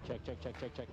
Check, check, check, check, check.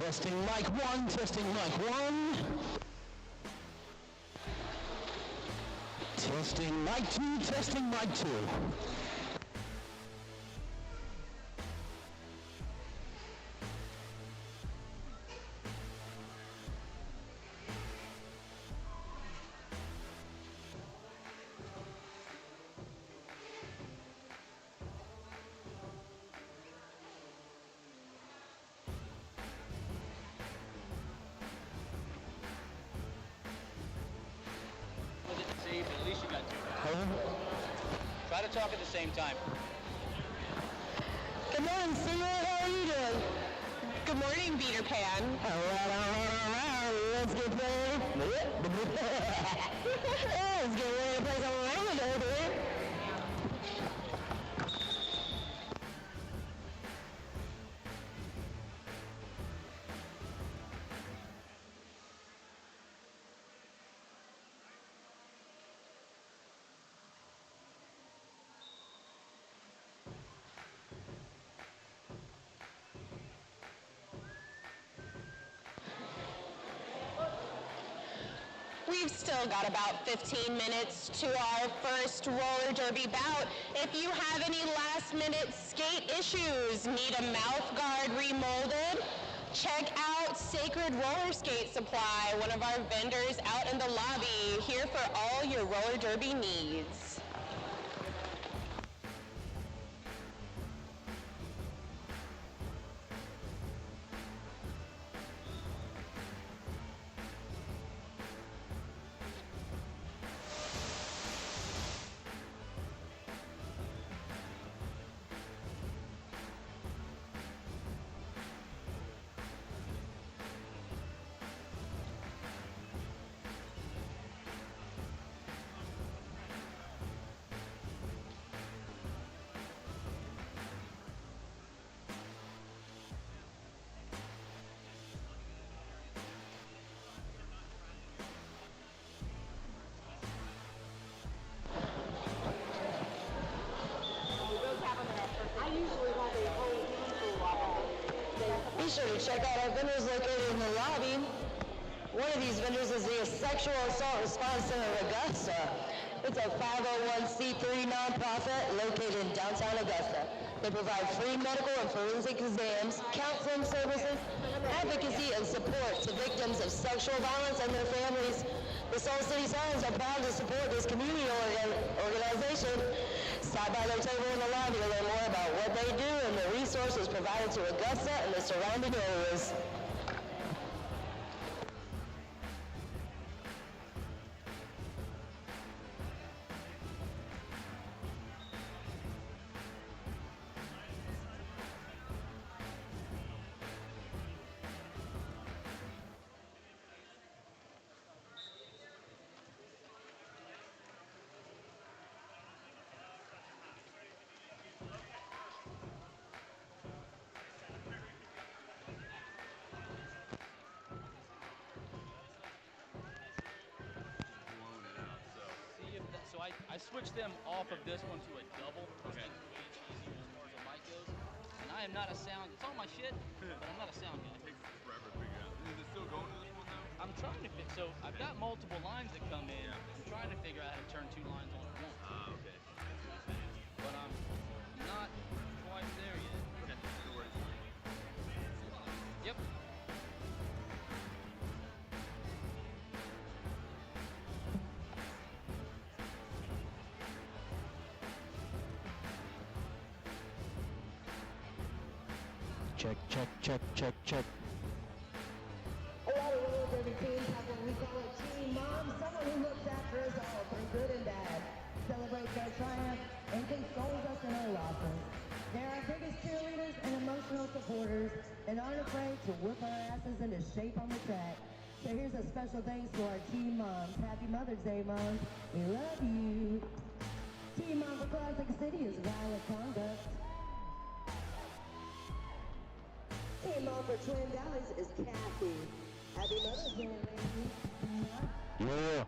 Testing mic 1, testing mic 1. Testing mic 2, testing mic 2. At least you got two. Try to talk at the same time. Good morning, Singer. How are you doing? Good morning, Peter Pan. All right. Let's get ready. Let's get ready to play some round here. We've still got about 15 minutes to our first roller derby bout. If you have any last-minute skate issues, need a mouth guard remolded, check out Sacred Roller Skate Supply, one of our vendors out in the lobby, here for all your roller derby needs. check out our vendors located in the lobby. One of these vendors is the Sexual Assault Response Center of Augusta. It's a 501c3 nonprofit located in downtown Augusta. They provide free medical and forensic exams, counseling services, advocacy, and support to victims of sexual violence and their families. The Soul City Sirens are proud to support this community organization. Stop by their table in the lobby to learn more about what they do and the resources provided to Augusta and the surrounding areas. I switched them off of this one to a double. Okay. It's way easier as far as the mic goes. And I am not a sound, it's all my shit, but I'm not a sound guy. It takes forever to figure out. Is it still going to this one though? I'm trying to fit, so I've got multiple lines that come in. Yeah. I'm trying to figure out how to turn two lines on at once. Ah, okay. But I'm not quite there yet. Okay, no worries. Yep. Check, check, check, check, check. A lot of roller derby teams have what we call a team mom, someone who looks after us all through good and bad, celebrates our triumph, and consoles us in our losses. They're our biggest cheerleaders and emotional supporters, and aren't afraid to whip our asses into shape on the track. So here's a special thanks to our team moms. Happy Mother's Day, moms. We love you. Team mom for Classic City is Violet Conduct. Team mom for Twin Valleys is Kathy. Happy Mother's Day, ladies. Yeah.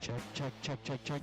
Check, check, check, check, check.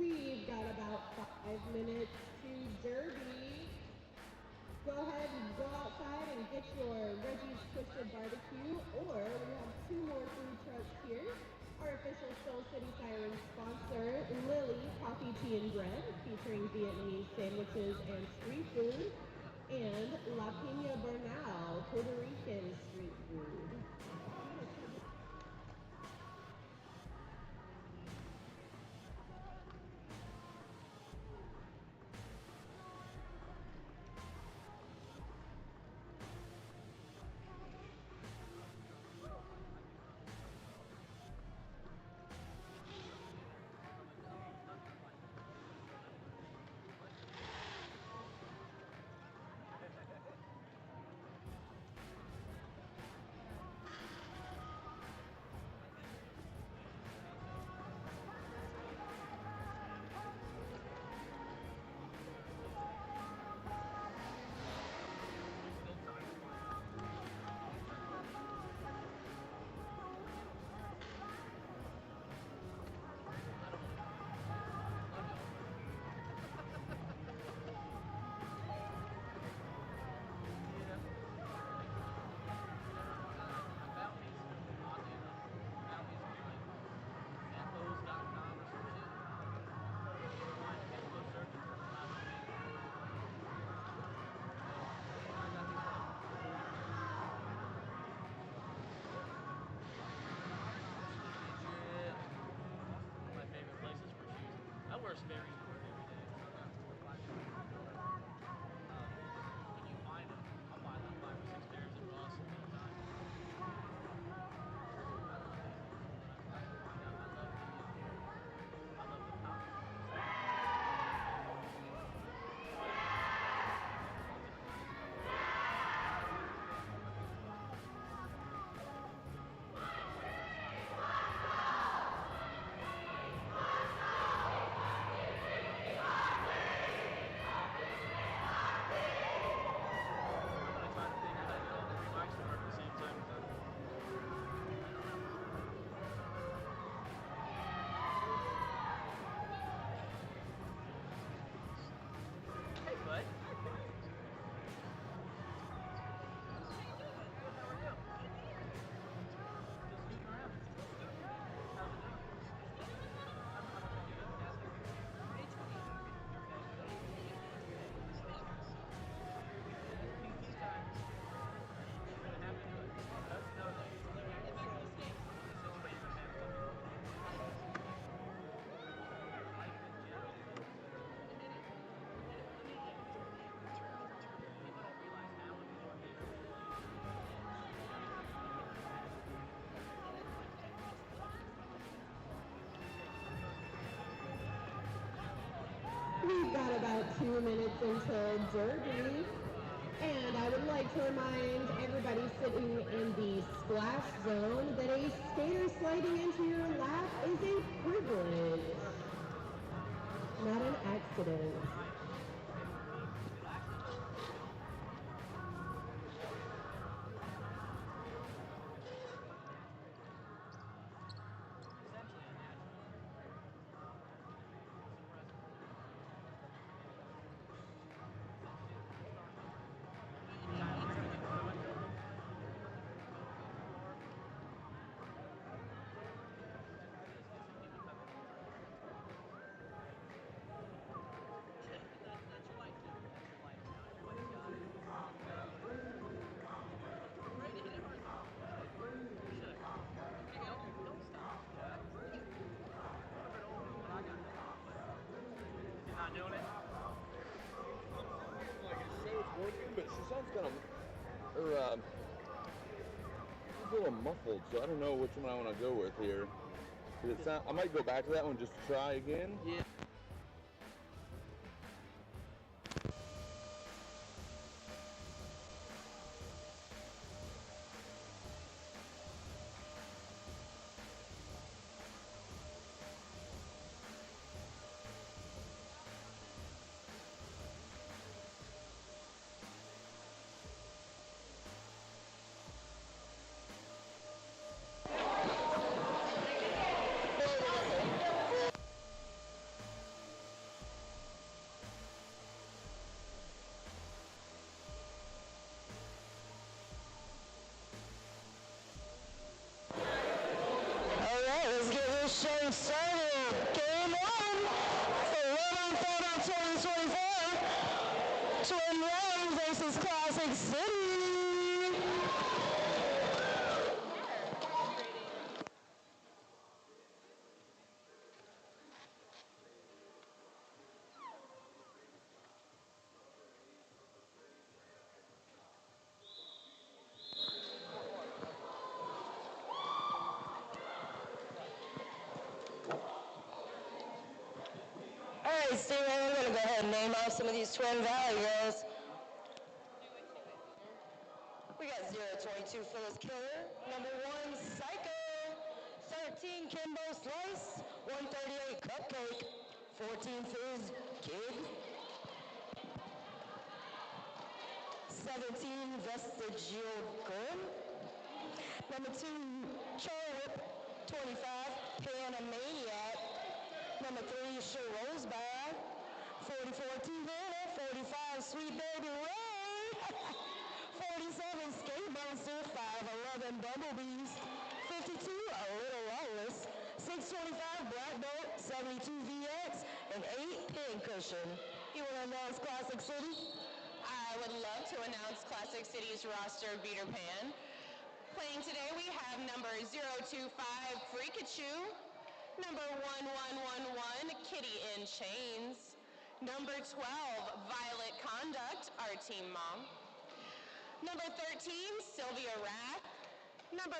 We've got about 5 minutes to Derby. Go ahead and go outside and get your Reggie's Twisted Barbecue, or we have 2 more food trucks here. Our official Soul City Sirens sponsor, Lily Coffee, Tea, and Bread, featuring Vietnamese sandwiches and street food, and La Pina Bernal, Puerto Rican street food. wear Sperry's to work every day. When you find them, I'll buy like 5 or 6 pairs at Ross at a time. I love the power. We've got about 2 minutes until Derby. And I would like to remind everybody sitting in the splash zone that a skater sliding into your lap is a privilege, not an accident. But she sounds kind of, or she's a little muffled, so I don't know which one I want to go with here. I might go back to that one just to try again. Yeah. All right, let's get this show started. Game on for Roman Photo 2024. Twin Round versus Classic City. All right, Steven, we're going to go ahead and name off some of these Twin Valley girls. We got 022 Phyllis Killer, number 1 Psycho, 13 Kimbo Slice, 138 Cupcake, 14 Fizz Kid, 17 Vestigial Girl, number 2 Charlotte, 25 Panamaniac, number 3 Sherose Bag, 44 T-Vanna, 45 Sweet Baby Ray, 47 Skate Monster, 511 Bumblebees, 52 A Little Lawless, 625 Black Bolt, 72 VX, and 8 Pincushion. You want to announce Classic City? I would love to announce Classic City's roster of Peter Pan. Playing today, we have number 025 Freakachu, number 1111 Kitty in Chains, number 12 Violet Conduct, our team mom, number 13 Sylvia Rath, number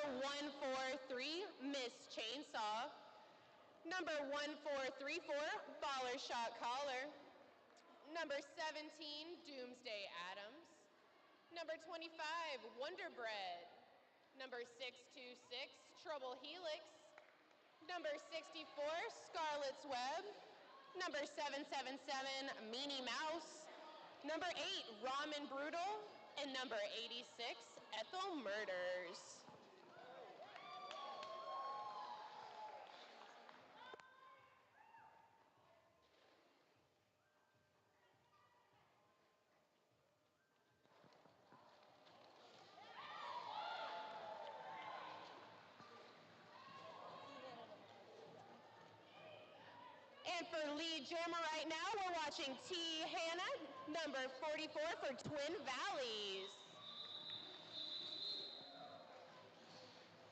143 Miss Chainsaw, number 1434 Baller Shot Collar, number 17 Doomsday Adams, number 25 Wonder Bread, number 626 Trouble Helix, number 64 Scarlet's Web, number 777 Meanie Mouse, number 8 Ramen Brutal, and number 86 Ethel Murders. And for lead jammer right now, we're watching T. Hannah, number 44 for Twin Valleys.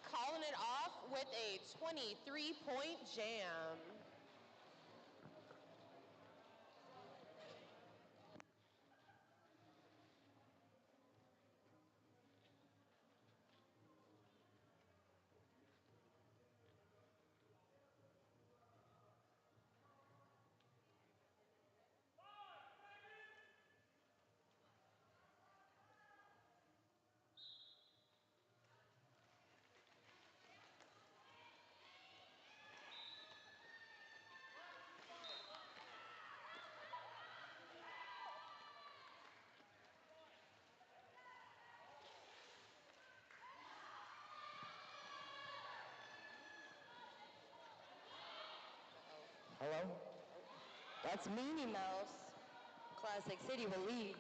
Calling it off with a 23-point jam. Hello? That's Minnie Mouse. Classic City will lead.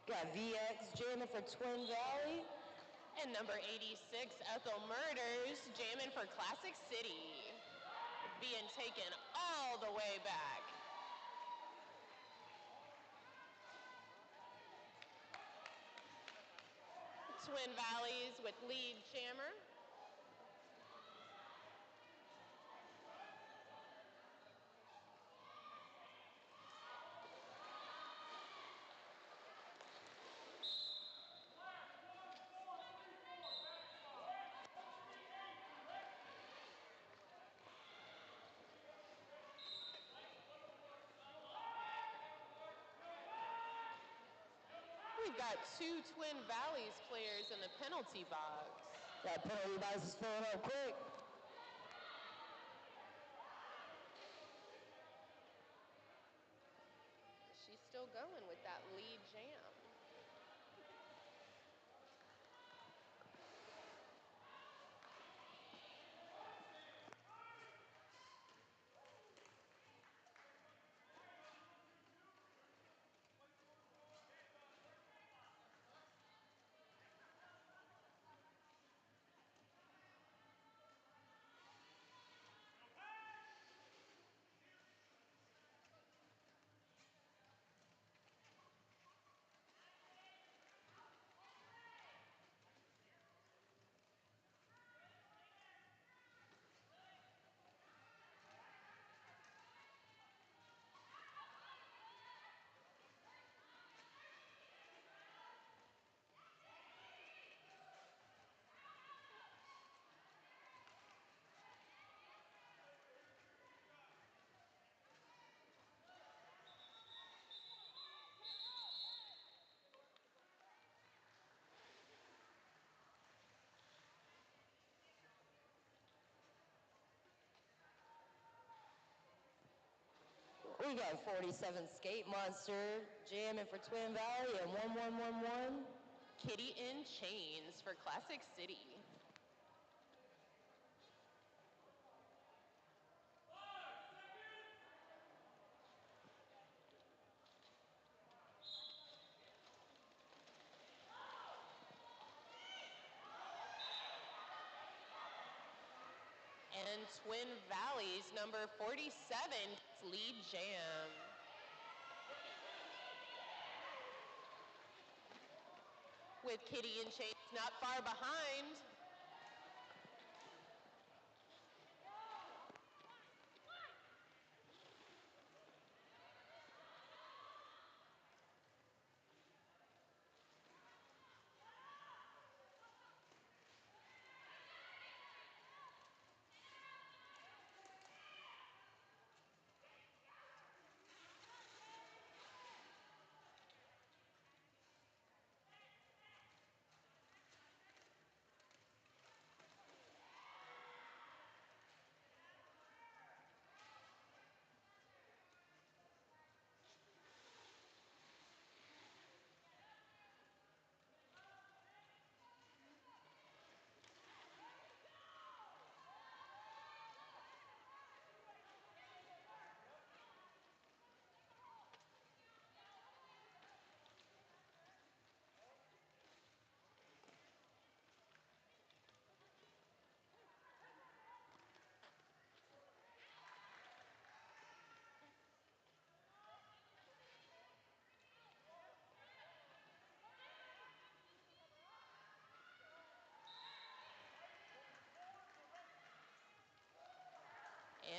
Got VX jamming for Twin Valley. And number 86, Ethel Murders, jamming for Classic City. Being taken all the way back. Twin Valleys with lead jammer. We've got two Twin Valleys players in the penalty box. That penalty box is filling up quick. She's still going with that lead jam. We got 47 Skate Monster jamming for Twin Valley and 1111. Kitty in Chains for Classic City. And Twin Valleys, number 47, lead jam. With Kitty in Chains not far behind.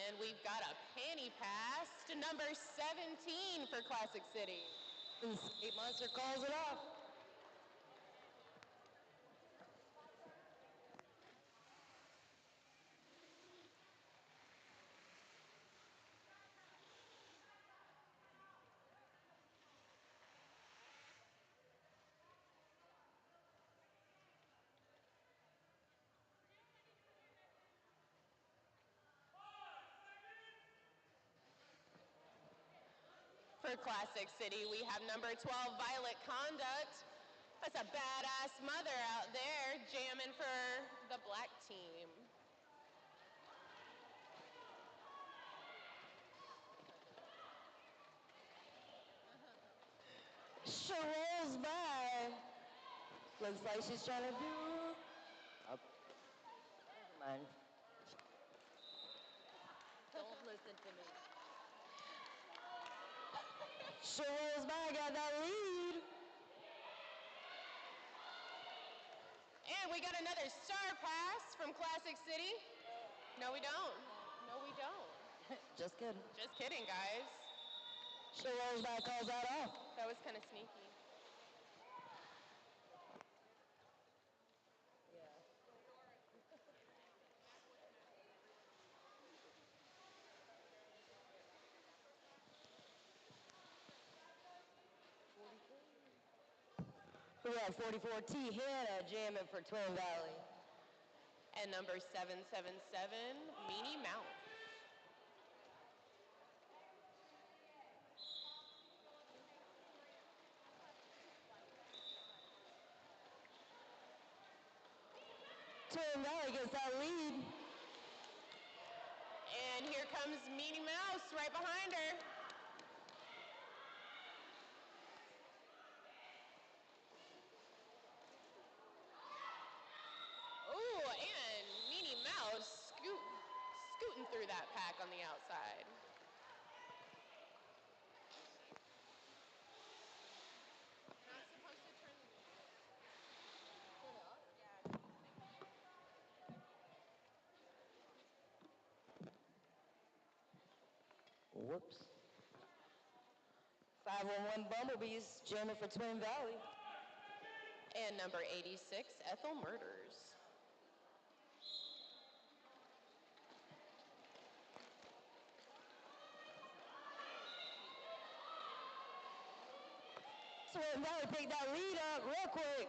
And we've got a panty pass to number 17 for Classic City. The skate monster calls it off. For Classic City, we have number 12, Violet Conduct. That's a badass mother out there jamming for the black team. She rolls by. Looks like she's trying to do. Oh. Never mind. Don't listen to me. She rolls by, got that lead. And we got another star pass from Classic City. No, we don't. No, we don't. Just kidding. Just kidding, guys. She rolls by, calls that off. That was kind of sneaky. We got 44T Hannah jamming for Twin Valley. And number 777, Meanie Mouse. Twin Valley gets that lead. And here comes Meanie Mouse right behind her. Ooh, and Meanie Mouse scooting through that pack on the outside. Not supposed to turn it off? Yeah. Whoops. 511 Bumblebees jamming for Twin Valley. And number 86, Ethel Murders. Twin Valley picked that lead up real quick.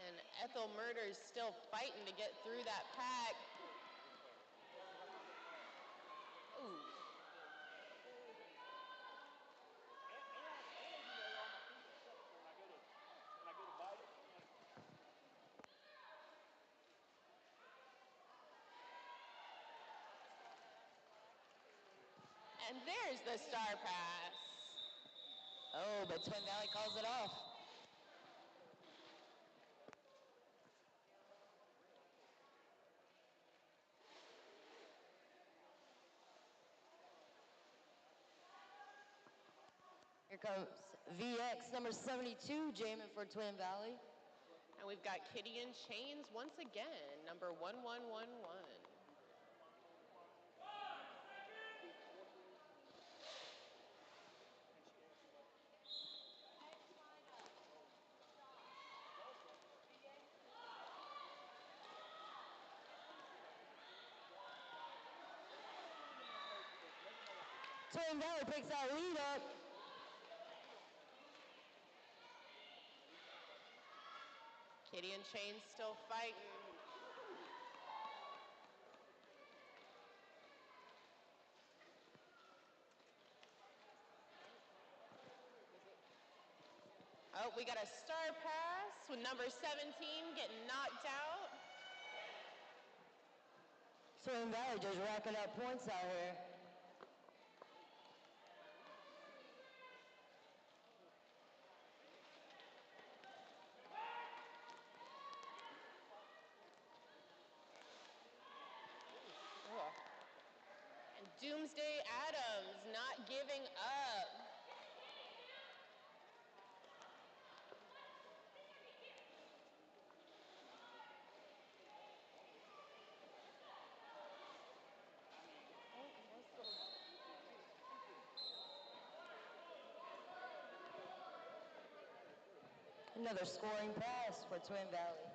And Ethel Murders still fighting to get through that pack. Ooh. And there's the star pass. Oh, but Twin Valley calls it off. Here comes VX, number 72, jamming for Twin Valley. And we've got Kitty in Chains once again, number 1111. Twin Valley picks that lead up. Kitty in Chains still fighting. Oh, we got a star pass with number 17 getting knocked out. Twin Valley just racking up points out here. And Doomsday Adams not giving up. Another scoring pass for Twin Valley.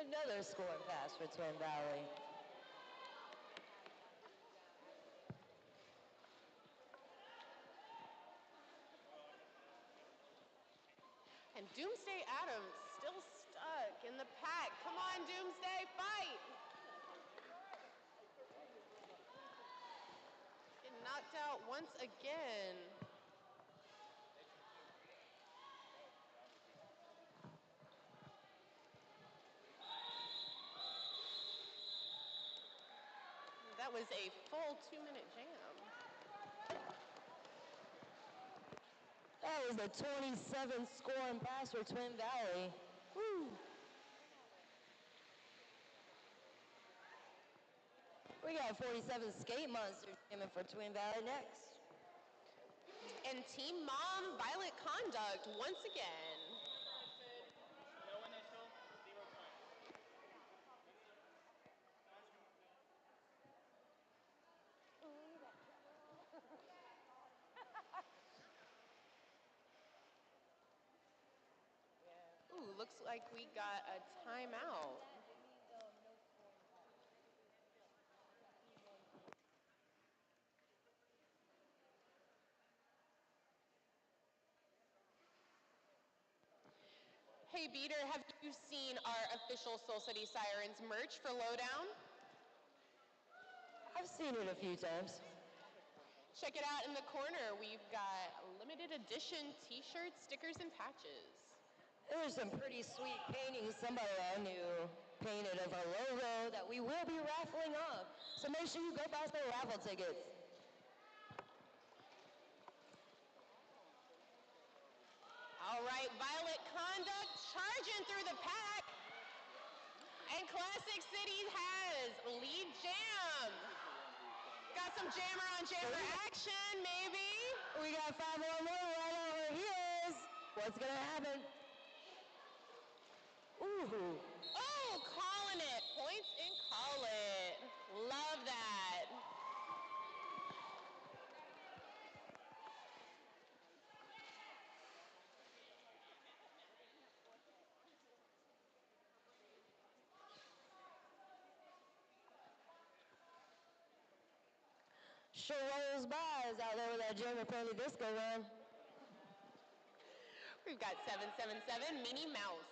Another scoring pass for Twin Valley. And Doomsday Adams still stuck in the pack. Come on, Doomsday, fight! Getting knocked out once again. That was a full 2-minute jam. That was the 27th scoring pass for Twin Valley. Woo. We got 47 skate monsters coming for Twin Valley next. And Team Mom Violent Conduct once again. No initial, 0 points. Ooh, looks like we got a timeout. Hey Beater, have you seen our official Soul City Sirens merch for Lowdown? I've seen it a few times. Check it out in the corner. We've got limited edition t-shirts, stickers, and patches. There's some pretty sweet paintings somebody I knew painted of our logo that we will be raffling off. So make sure you go buy some raffle tickets. All right, Violent Conduct charging through the pack. And Classic City has lead jam. Got some jammer on jammer action, maybe. We got 511 right over here. What's gonna happen? Ooh. Oh, calling it. Points and call it. Love that. Sure rolls by is out there with that Jammer Penny disco run. We've got 777 Minnie Mouse.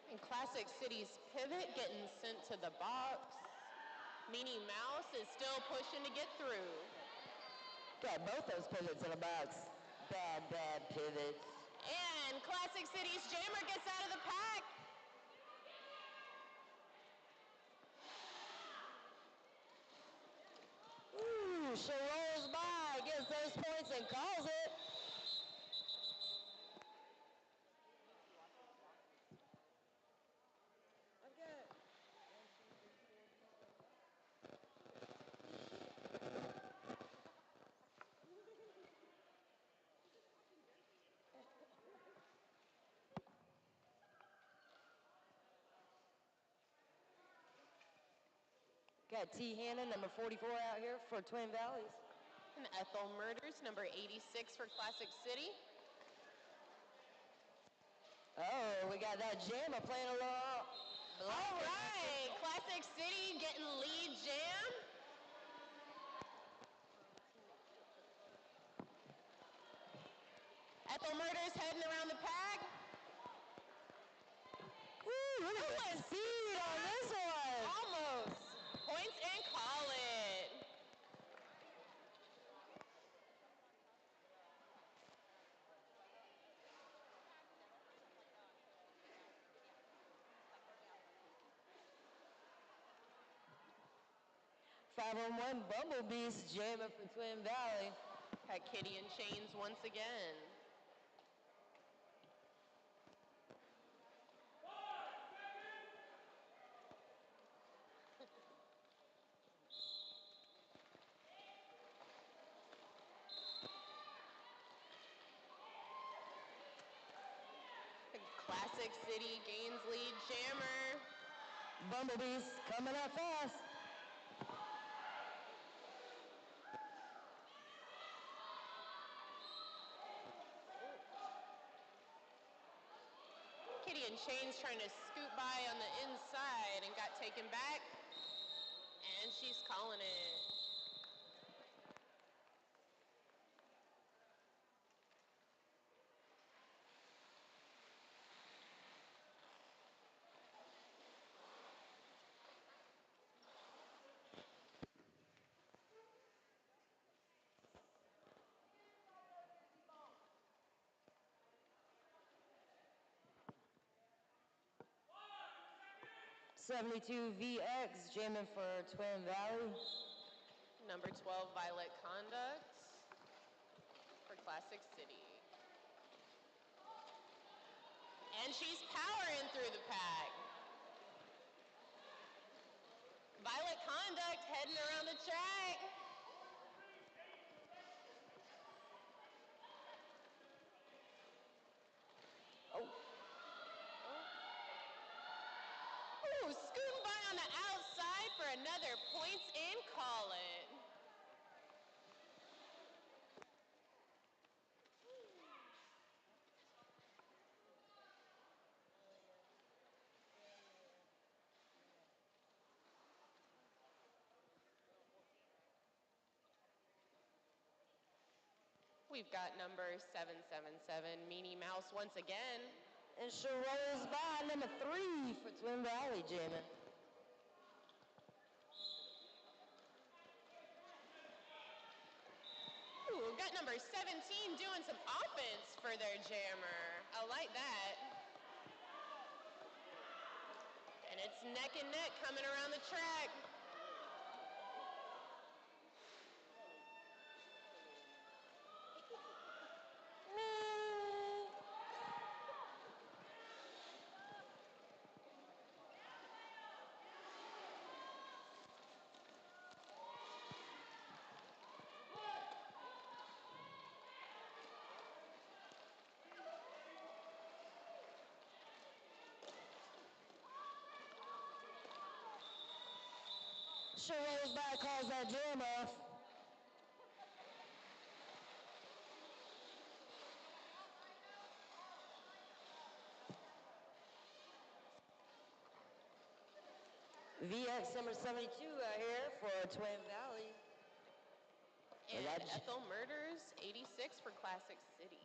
And Classic City's pivot getting sent to the box. Minnie Mouse is still pushing to get through. Got both those pivots in a box. Bad pivots. And Classic City's jammer gets out of the pack. Ooh, she rolls by, gets those points and calls it. Got T. Hannon, number 44 out here for Twin Valleys. And Ethel Murders, number 86 for Classic City. Oh, we got that jammer playing a little. All right, Classic City getting lead jam. Ethel Murders heading around the pack. Ooh, look at that speed on this one. Almost. Points and call it. 5-on-1 Bumblebees jamming for Twin Valley. Got Kitty in chains once again. Classic City gains lead jammer. Bumblebees coming up fast. Kitty in chains trying to scoot by on the inside and got taken back. And she's calling it. '72 VX jamming for Twin Valley. Number 12, Violet Conduct for Classic City. And she's powering through the pack. Violet Conduct heading around the track. Ooh, scooting by on the outside for another points and call it. We've got number 777, Meanie Mouse once again. And she rolls by number 3 for Twin Valley jamming. Ooh, got number 17 doing some offense for their jammer. I like that. And it's neck and neck coming around the track. She rolls by, calls that jam off. VX number 72 out here for Twin Valley. And Ethel Murders, 86 for Classic City.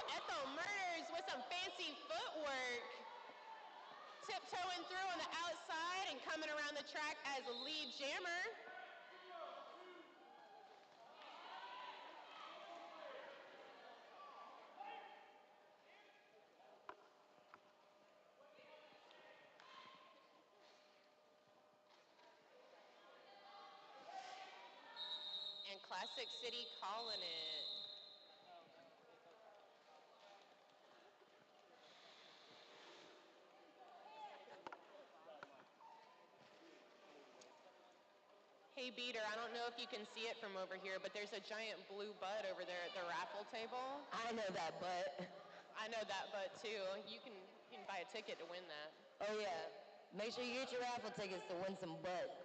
Ethel Murders with some fancy footwork. Tiptoeing through on the outside and coming around the track as a lead jammer. And Classic City calling it. Hey, Beater, I don't know if you can see it from over here, but there's a giant blue bud over there at the raffle table. I know that butt. I know that bud, too. You can buy a ticket to win that. Oh, yeah. Make sure you get your raffle tickets to win some butt.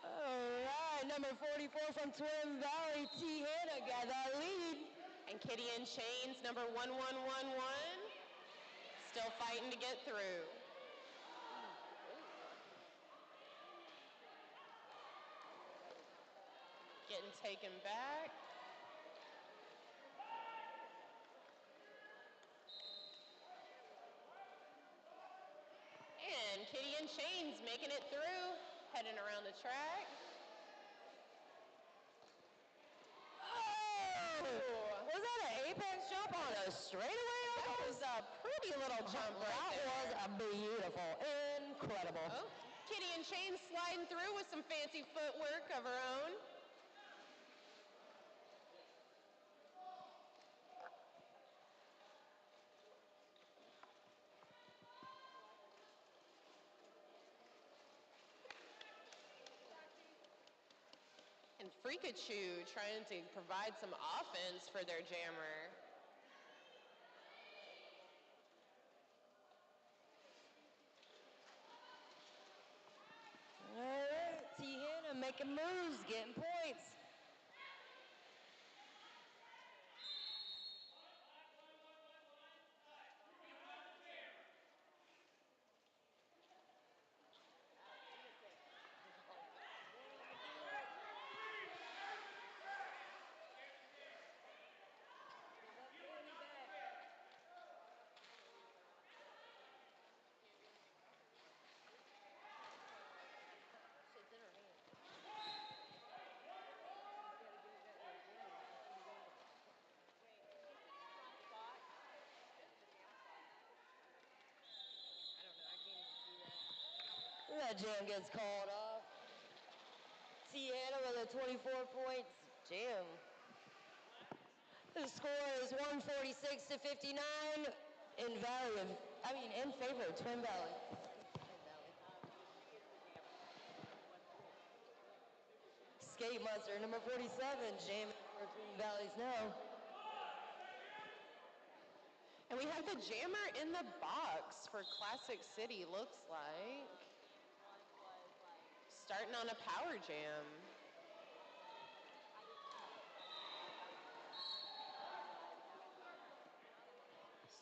All right, number 44 from Twin Valley, T. Hannah got that lead. And Kitty in Chains, number 1111, still fighting to get through. Getting taken back. And Kitty in Chains making it through, heading around the track. Oh! Was that an apex jump on a straightaway? That was a pretty little jump right there. That was beautiful, incredible. Oh, Kitty in Chains sliding through with some fancy footwork of her own. And Freakachu trying to provide some offense for their jammer. All right, T. Hannah making moves, getting points. That jam gets called off. T. Hannah with a 24 points jam. The score is 146 to 59 in favor of Twin Valley. Skate Monster, number 47, jamming for Twin Valleys now. And we have the jammer in the box for Classic City, looks like. Starting on a power jam.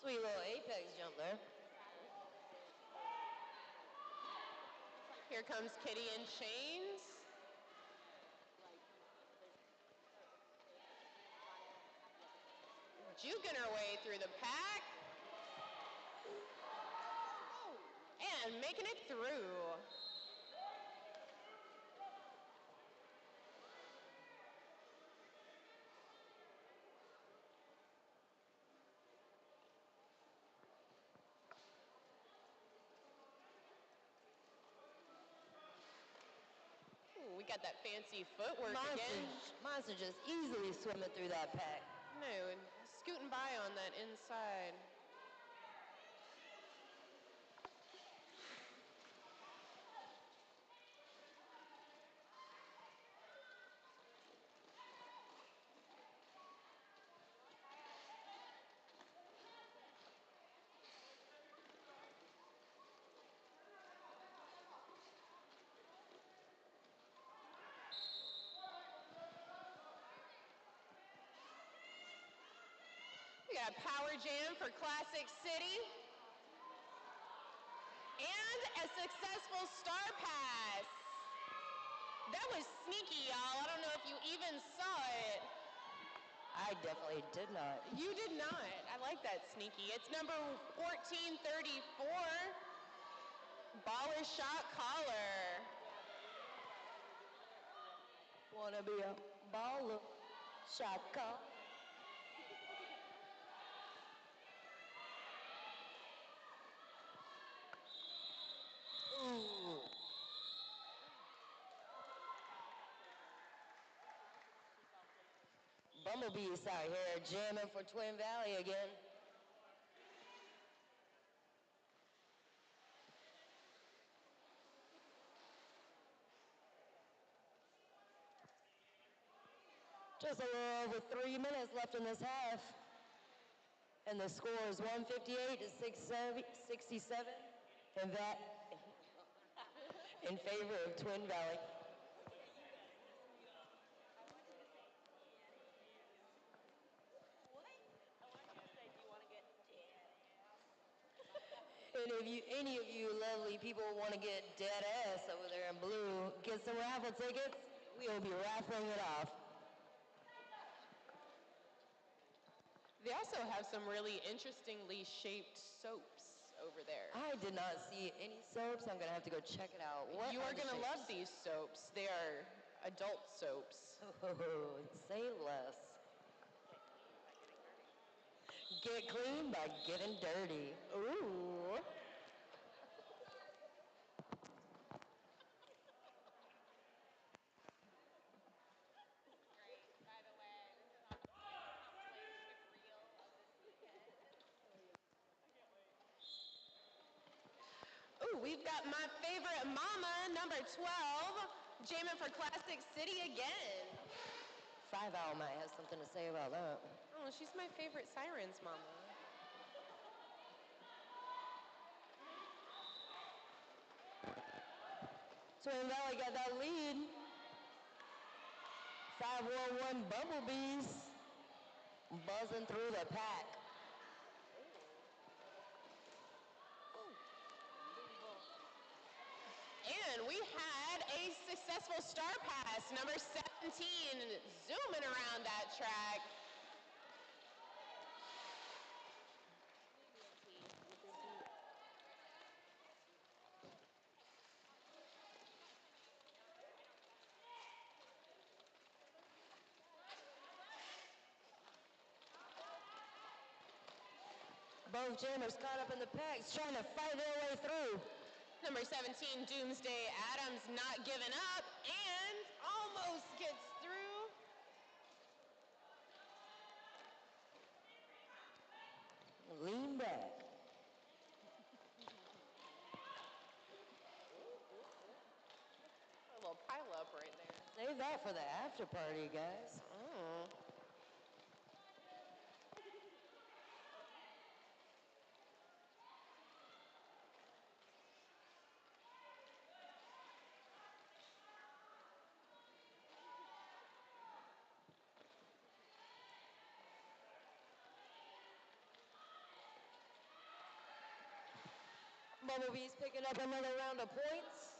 Sweet little apex jump there. Here comes Kitty in Chains. Juking her way through the pack. And making it through. Ooh, we got that fancy footwork again. Monster just easily swimming through that pack. No, scooting by on that inside. We got a power jam for Classic City. And a successful star pass. That was sneaky, y'all. I don't know if you even saw it. I definitely did not. You did not. I like that sneaky. It's number 1434. Baller shot caller. Wanna be a baller, shot call. Ooh. Bumblebees out here jamming for Twin Valley again. Just a little over 3 minutes left in this half. And the score is 158 to 67. And that in favor of Twin Valley. Any of you lovely people want to get dead ass over there in blue, get some raffle tickets. We will be raffling it off. They also have some really interestingly shaped soaps over there. I did not see any soaps. I'm gonna have to go check it out. What You are the gonna shapes? love these soaps. They are adult soaps. Oh, say less. Get clean by getting dirty. Ooh. Ooh, we've got my favorite mama, number 12, jamming for Classic City again. 5 Owl might have something to say about that. Oh, she's my favorite Sirens mama. Twin Valley got that lead. 511 Bumblebees buzzing through the pack. And we had a successful star pass, number 17, zooming around that track. Both jammers caught up in the packs, trying to fight their way through. Number 17, Doomsday Adams, not giving up and almost gets through. Lean back. A little pile up right there. Save that for the after party, guys. Bumblebees picking up another round of points.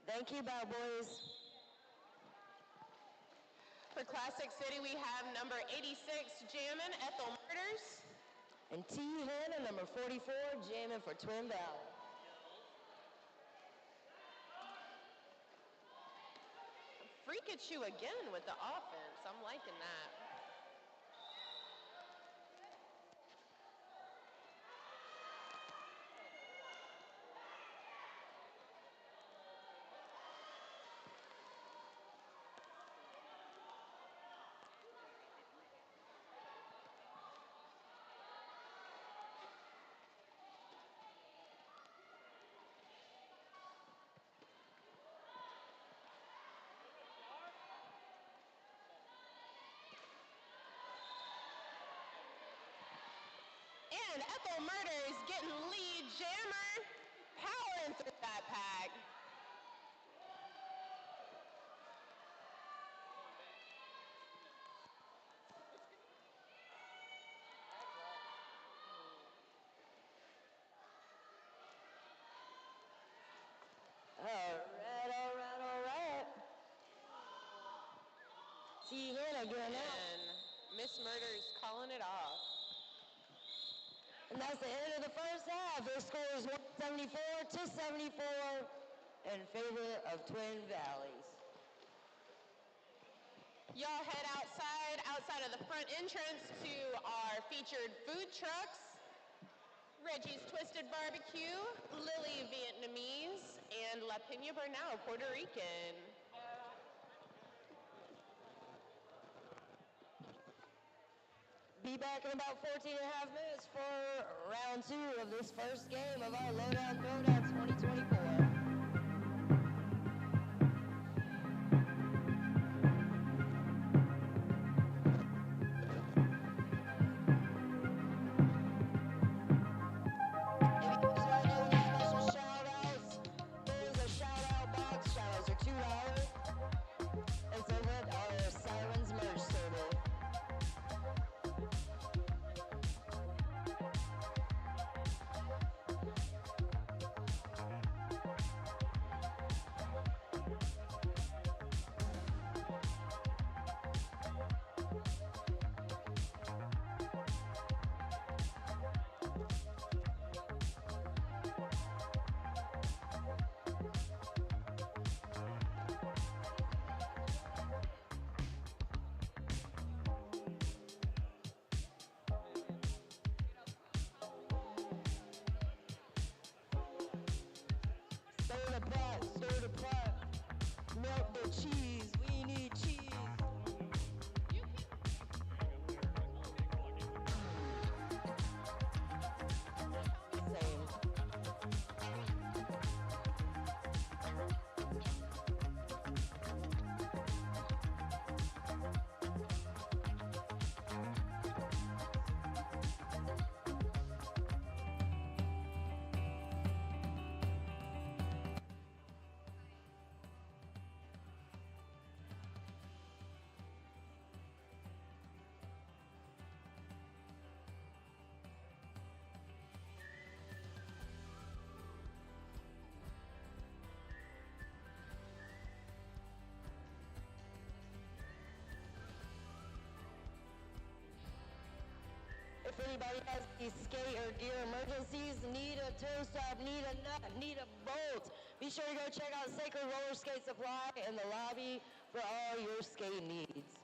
Thank you, Cowboys. For Classic City, we have number 86, jamming, Ethel Murders. And T. Hannah, number 44, jamming for Twin Valley. Freak at you again with the offense. I'm liking that. And Ethel Murders getting lead jammer, powering through that pack. All right. T. Hannah getting out. And Miss Murders calling it off. And that's the end of the first half. Their score is 174-74 in favor of Twin Valleys. Y'all head outside of the front entrance to our featured food trucks. Reggie's Twisted Barbecue, Lily Vietnamese, and La Pena Bernal Puerto Rican. Be back in about 14 and a half minutes for round 2 of this first game of our Lowdown Throwdown 2024. Sirens merch table. Stir the pot, melt the cheese, we need cheese. Same. If anybody has any skate or gear emergencies, need a toe stop, need a nut, need a bolt, be sure to go check out Sacred Roller Skate Supply in the lobby for all your skate needs.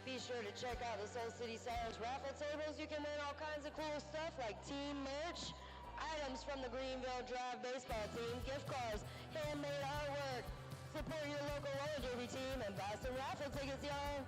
Be sure to check out the Soul City Sirens raffle tables. You can win all kinds of cool stuff like team merch, items from the Greenville Drive baseball team, gift cards, handmade artwork. Support your local roller derby team and buy some raffle tickets, y'all.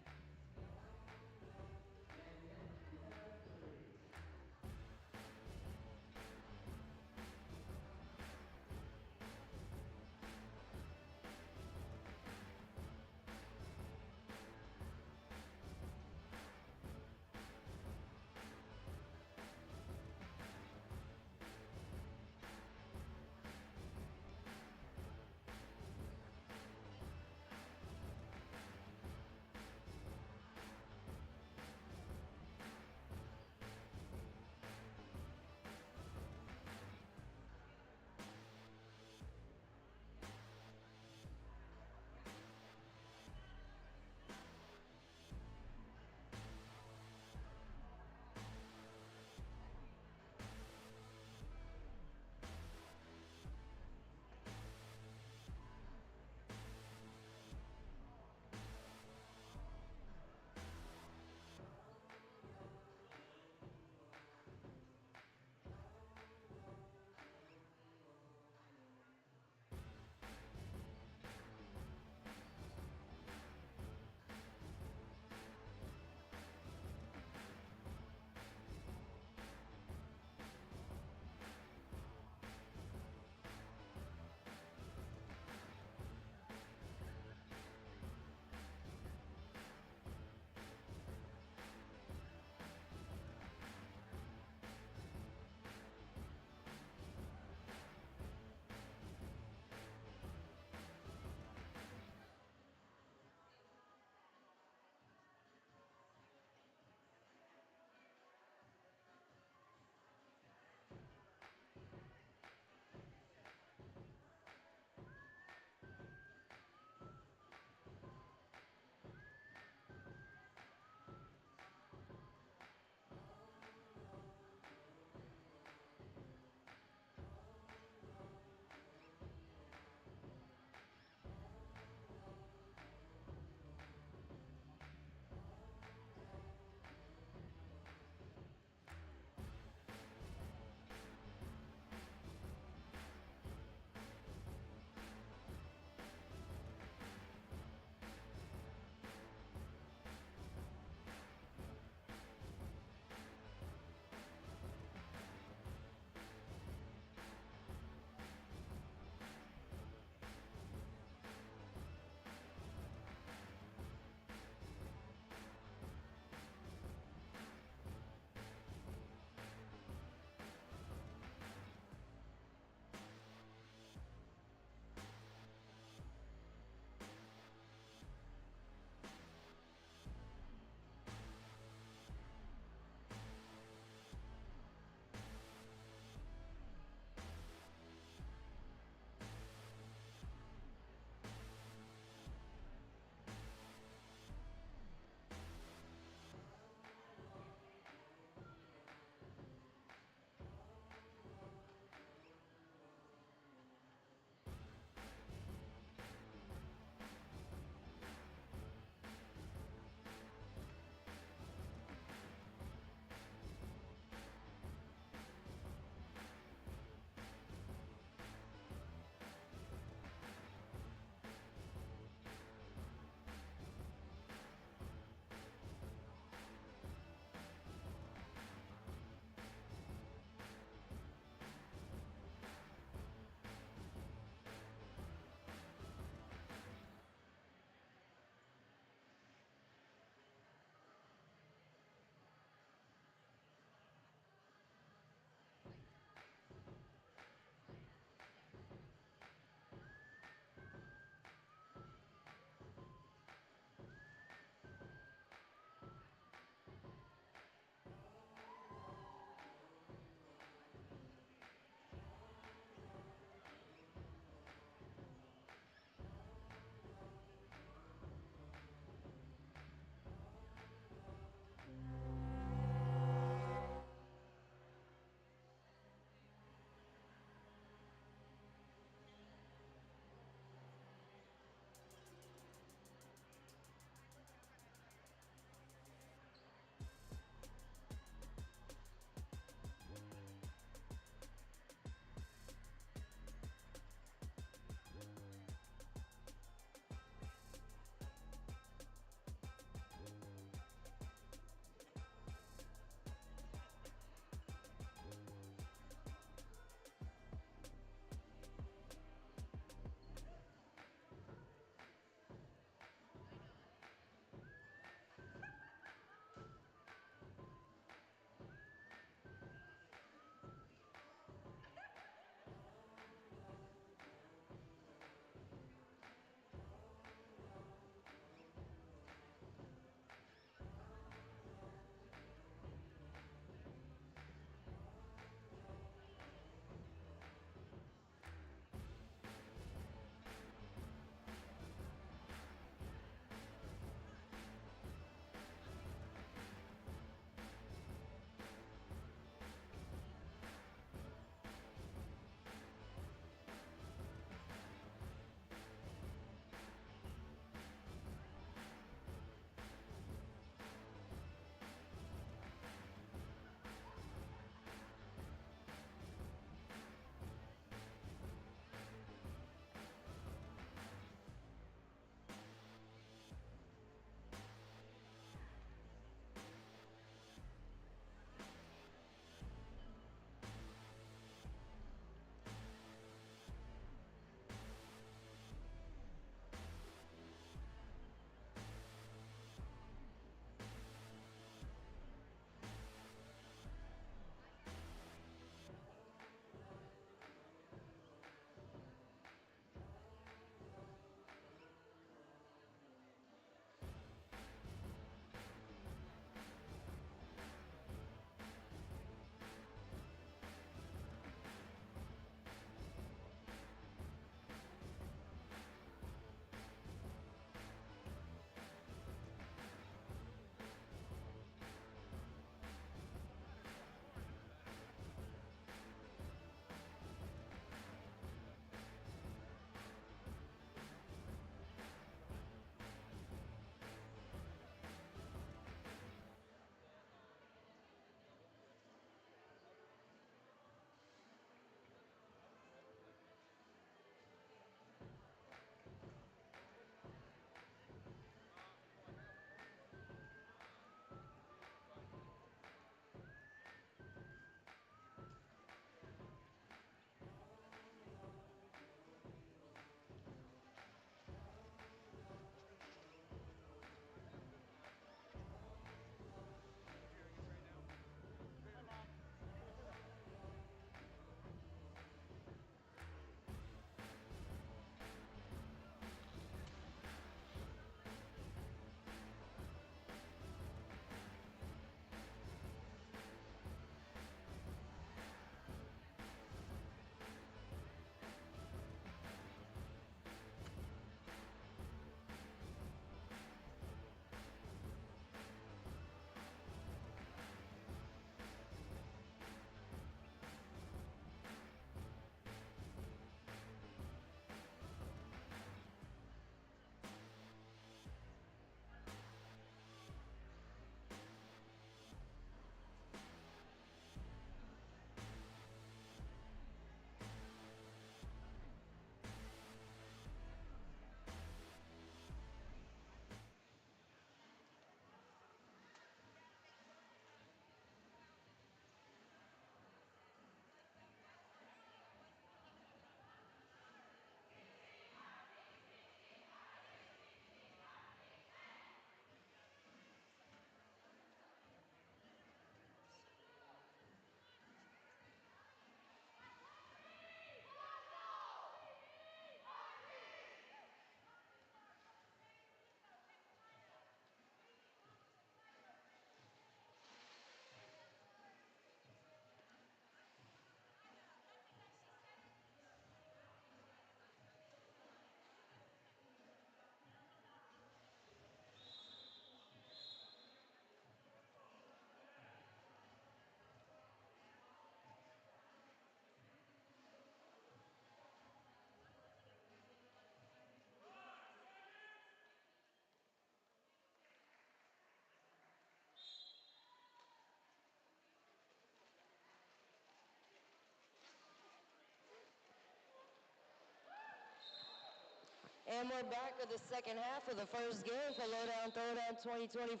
And we're back with the second half of the first game for Lowdown Throwdown 2024.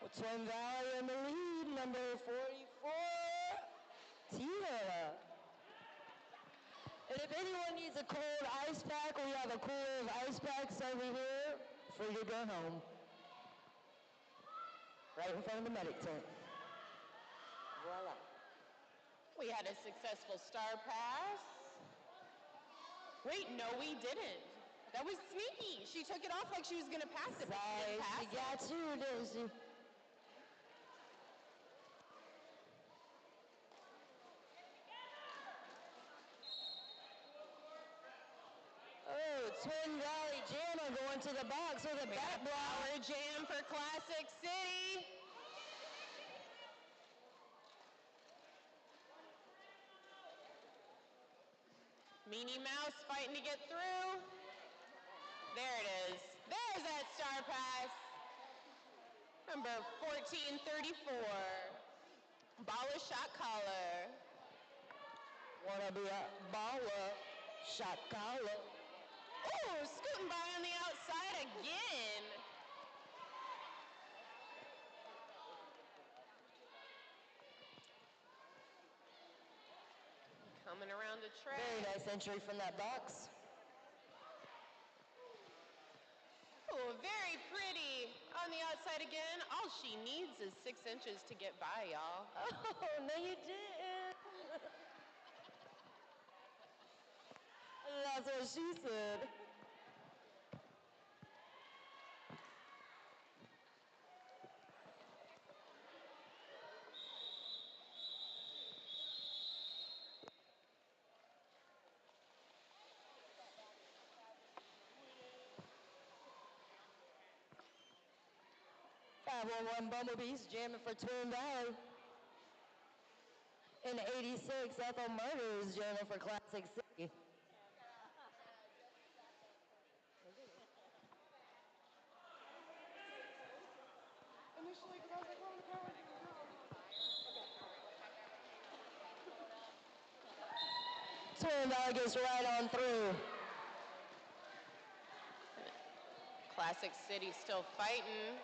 With Twin Valley in the lead, number 44, Tia. And if anyone needs a cold ice pack, we have a cooler of ice packs over here for you to go home. Right in front of the medic tent. Voila. We had a successful star pass. Wait, no, we didn't. That was sneaky. She took it off like she was going to pass it. But she didn't pass She got you, didn't she? Oh, Twin Valley Jammer going to the box with a back block. Power jam for Classic City. Meanie Mouse fighting to get through. There it is. There's that star pass. Number 1434. Baller shot caller. Wanna be a baller, shot caller. Ooh, scooting by on the outside again. Coming around the track. Very nice entry from that box. Ooh, very pretty on the outside again. All she needs is 6 inches to get by, y'all. Oh, no you didn't. That's what she said. One Bumblebees jamming for Twin Valley. In 86, Ethel Murders jamming for Classic City. Initially, because I was like, well, the power didn't go. Twin Valley gets right on through. Classic City still fighting.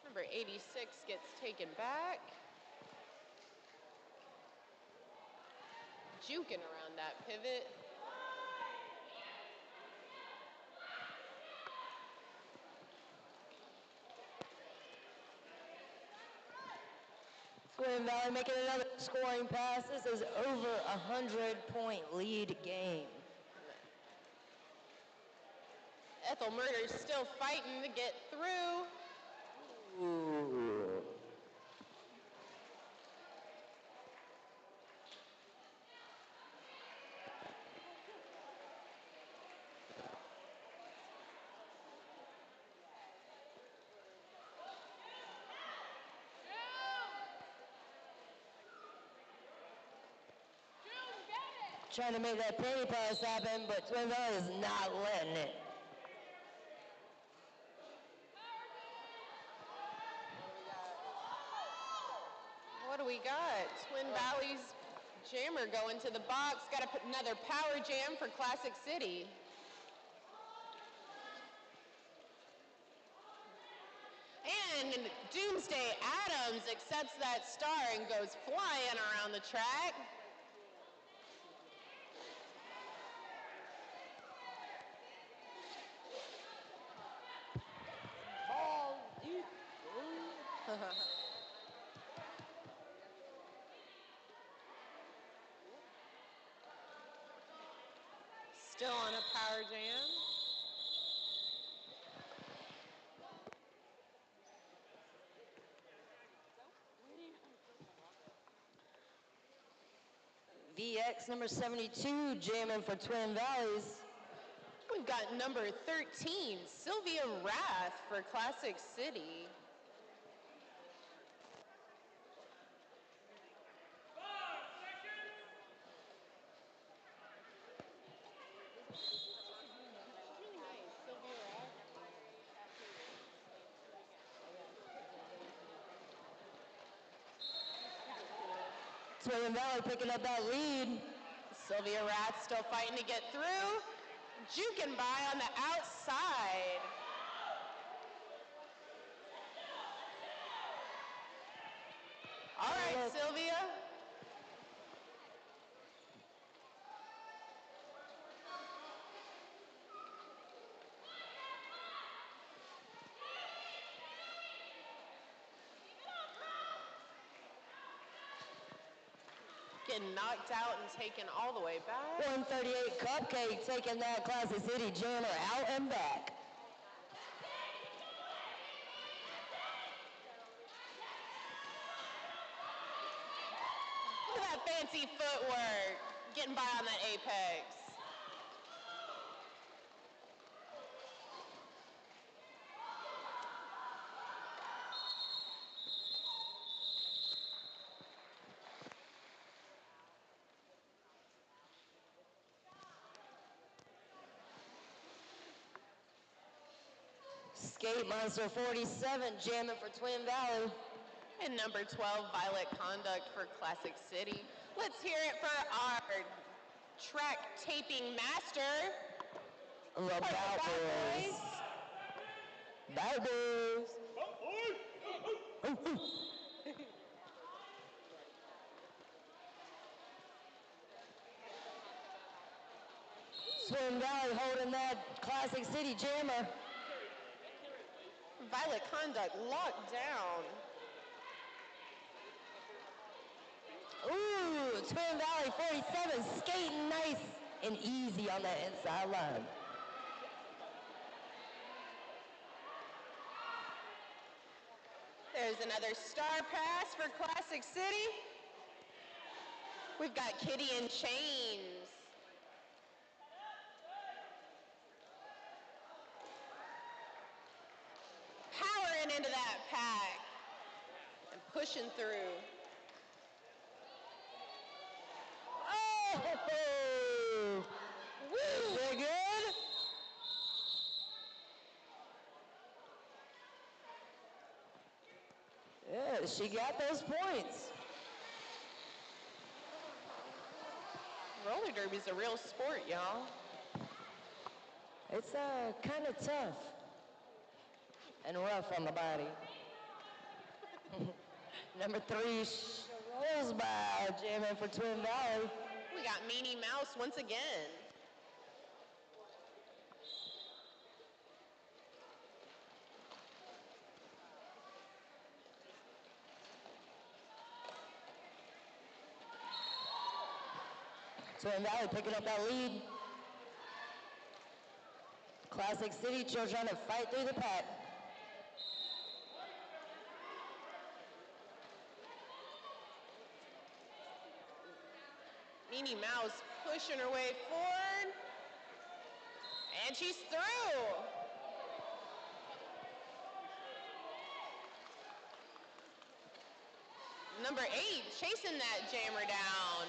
Number 86 gets taken back. Juking around that pivot. Twin Valley making another scoring pass. This is over 100-point lead game. Ethel Murders still fighting to get through. Ooh. Trying to make that penny pass happen, but Twin Valley is not letting it. What do we got? Twin Valley's jammer going to the box. Got to put another power jam for Classic City. And Doomsday Adams accepts that star and goes flying around the track. Ball deep. Still on a power jam. VX number 72 jamming for Twin Valleys. We've got number 13, Sylvia Rath for Classic City. Twin Valley picking up that lead. Sylvia Rath still fighting to get through. Juking by on the outside. All right, Sylvia. Getting knocked out and taken all the way back. 138 Cupcake taking that Classic City Jammer out and back. Look at that fancy footwork. Getting by on that apex. Skate Monster 47 jamming for Twin Valley. And number 12, Violet Conduct for Classic City. Let's hear it for our track taping master. The Bout Boys. Bout Boys. Twin Valley holding that Classic City Jammer. Violet Conduct locked down. Ooh, Twin Valley 47 skating nice and easy on the inside line. There's another star pass for Classic City. We've got Kitty in chains. Powering into that pack and pushing through. Oh! Woo! They're good. Yeah, she got those points. Roller derby's a real sport, y'all. It's kind of tough and rough on the body. Number 3 rolls by, jamming for Twin Valley. We got Meanie Mouse once again. Twin Valley picking up that lead. Classic City still trying to fight through the pack. Meanie Mouse pushing her way forward. And she's through. Number 8 chasing that jammer down.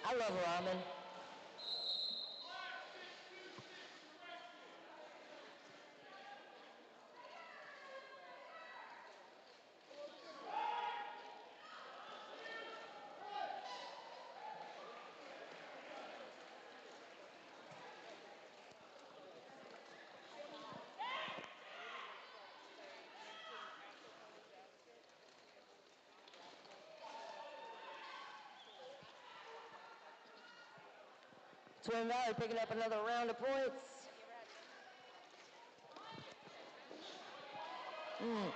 I love ramen. Twin Valley picking up another round of points. Ooh,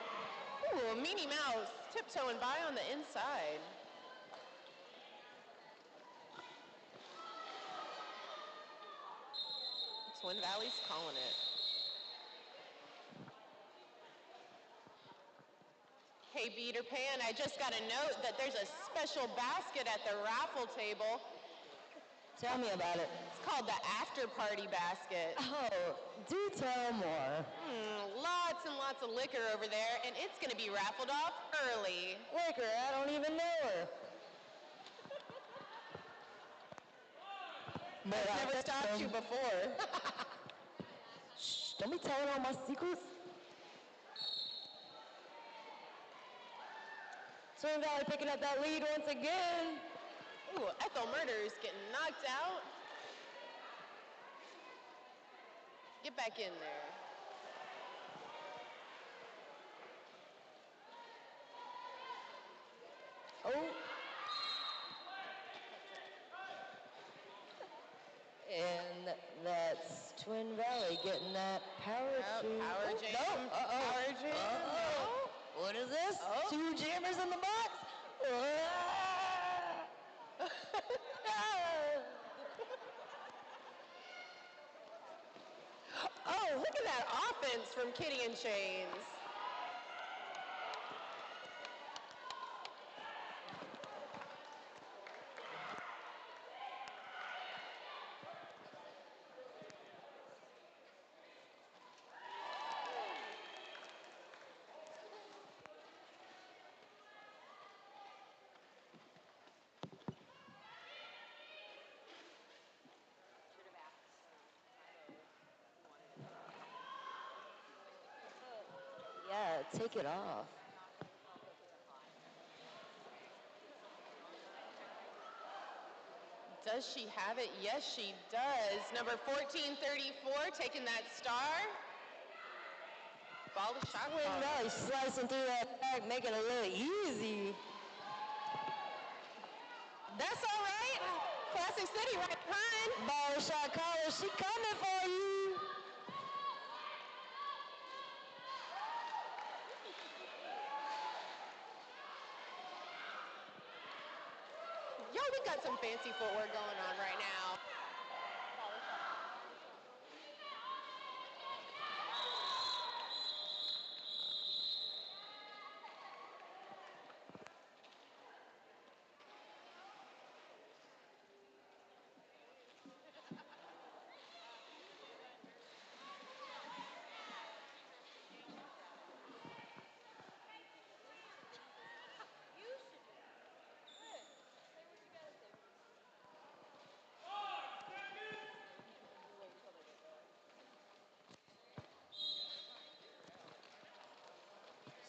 Meanie Mouse tiptoeing by on the inside. Twin Valley's calling it. Hey, Peter Pan, I just got a note that there's a special basket at the raffle table. Tell me about it. It's called the after party basket. Oh, do tell more. Lots and lots of liquor over there, and it's going to be raffled off early. Liquor, I don't even know her. But I've never stopped you before. Shh, don't be telling all my secrets. Twin Valley picking up that lead once again. Ooh, Ethel Murders getting knocked out. Get back in there. Oh. And that's Twin Valley getting that power shoot. Power jam. No. Power jam. No. What is this? Oh. 2 jammers in the box. Oh, look at that offense from Kitty and Chains. Yeah, take it off. Does she have it? Yes, she does. Number 1434 taking that star. Ball to shot Twin clock. Valley slicing through that back, making it a little easy. That's all right. Classic City right behind. Ball shot caller, she coming for you. Yo, we got some fancy footwork going on right now.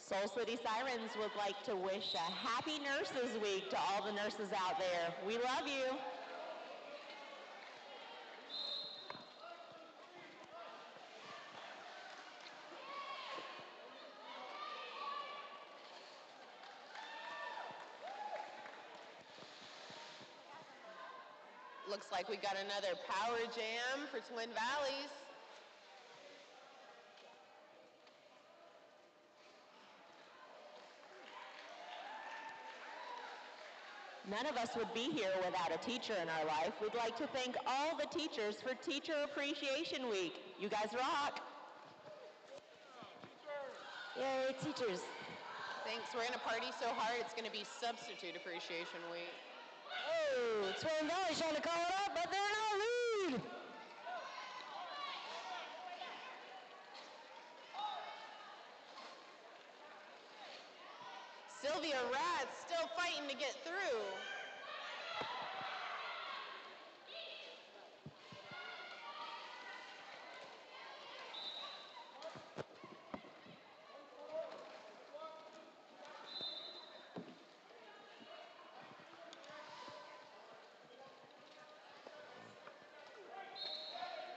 Soul City Sirens would like to wish a happy Nurses Week to all the nurses out there. We love you. Looks like we got another power jam for Twin Valleys. None of us would be here without a teacher in our life. We'd like to thank all the teachers for Teacher Appreciation Week. You guys rock. Yay, teachers. Thanks, we're going to party so hard it's going to be Substitute Appreciation Week. Oh, Twin Valley trying to call it up, but they're not lead. Sylvia Ratz still fighting to get through.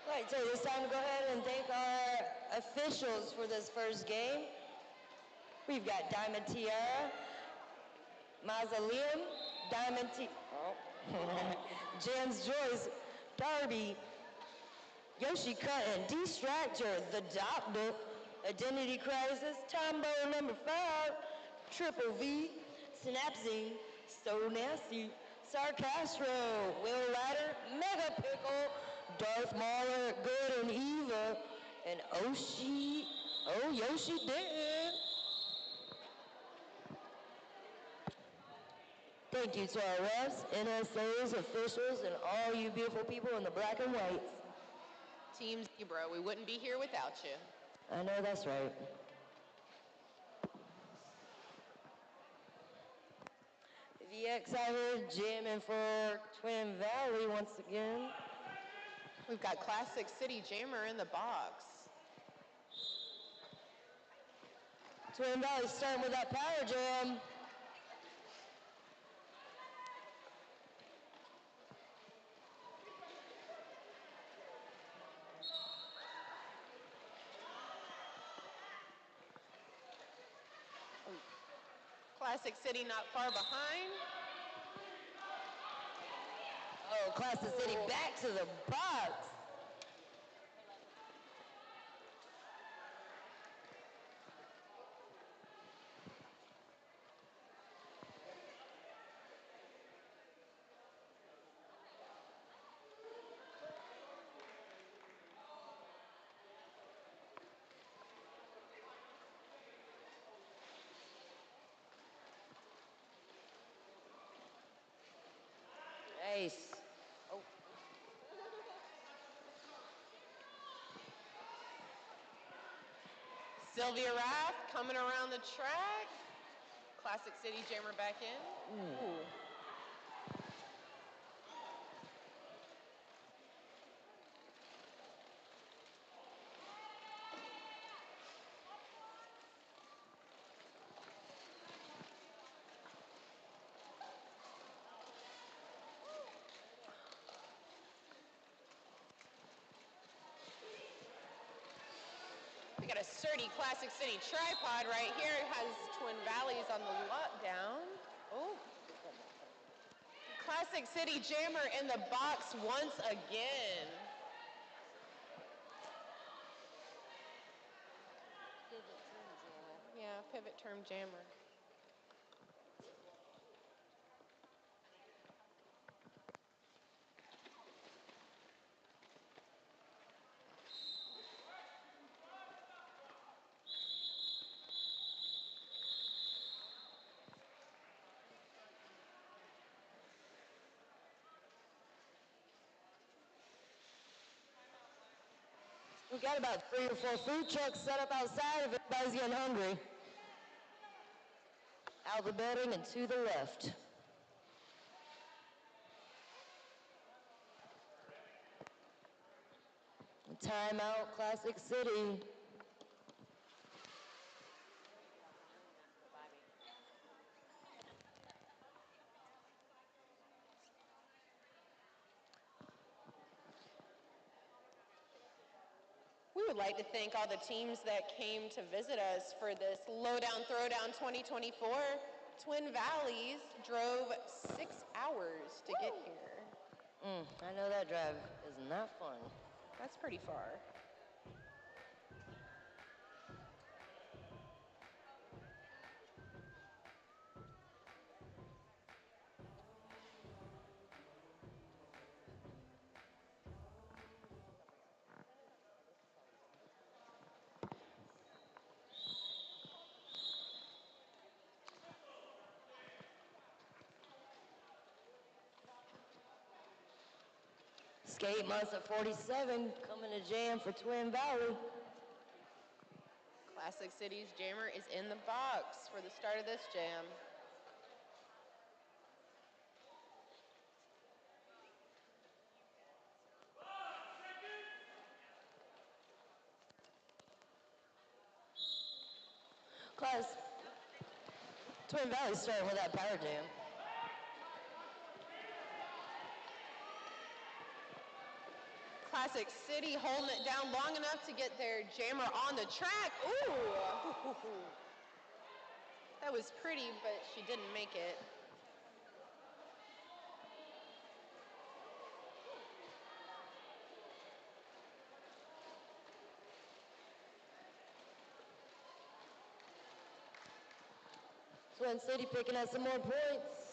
Right, so it's time to go ahead and thank our officials for this first game. We've got Diamond Tiara, Mausoleum, Diamond T, Jams Joyce, Darby, Yoshi Cutting, Distractor, The Doctor, Identity Crisis, Tombo number 5, Triple V, Synapsing, So Nasty, Sarcastro, Will Ladder, Mega Pickle, Darth Mauler, Good and Eva, and Yoshi did. Thank you to our refs, NSAs, officials, and all you beautiful people in the black and whites. Team Zebra, we wouldn't be here without you. I know that's right. VX out here jamming for Twin Valley once again. We've got Classic City Jammer in the box. Twin Valley starting with that power jam. Classic City not far behind. Oh, Classic City back to the box. Ace. Oh. Sylvia Rath coming around the track. Classic City Jammer back in. Ooh. We got a sturdy Classic City tripod right here. It has Twin Valleys on the lockdown. Oh. Classic City Jammer in the box once again. Yeah, pivot term jammer. We've got about 3 or 4 food trucks set up outside if anybody's getting hungry. Out the building and to the left. Timeout, Classic City. We would like to thank all the teams that came to visit us for this Lowdown Throwdown 2024. Twin Valleys drove 6 hours to get here. I know that drive is not fun. That's pretty far. Skate Monster 47 coming to jam for Twin Valley. Classic City's jammer is in the box for the start of this jam. Class, Twin Valley's starting with that power jam. Classic City holding it down long enough to get their jammer on the track. Ooh! That was pretty, but she didn't make it. Twin City picking up some more points.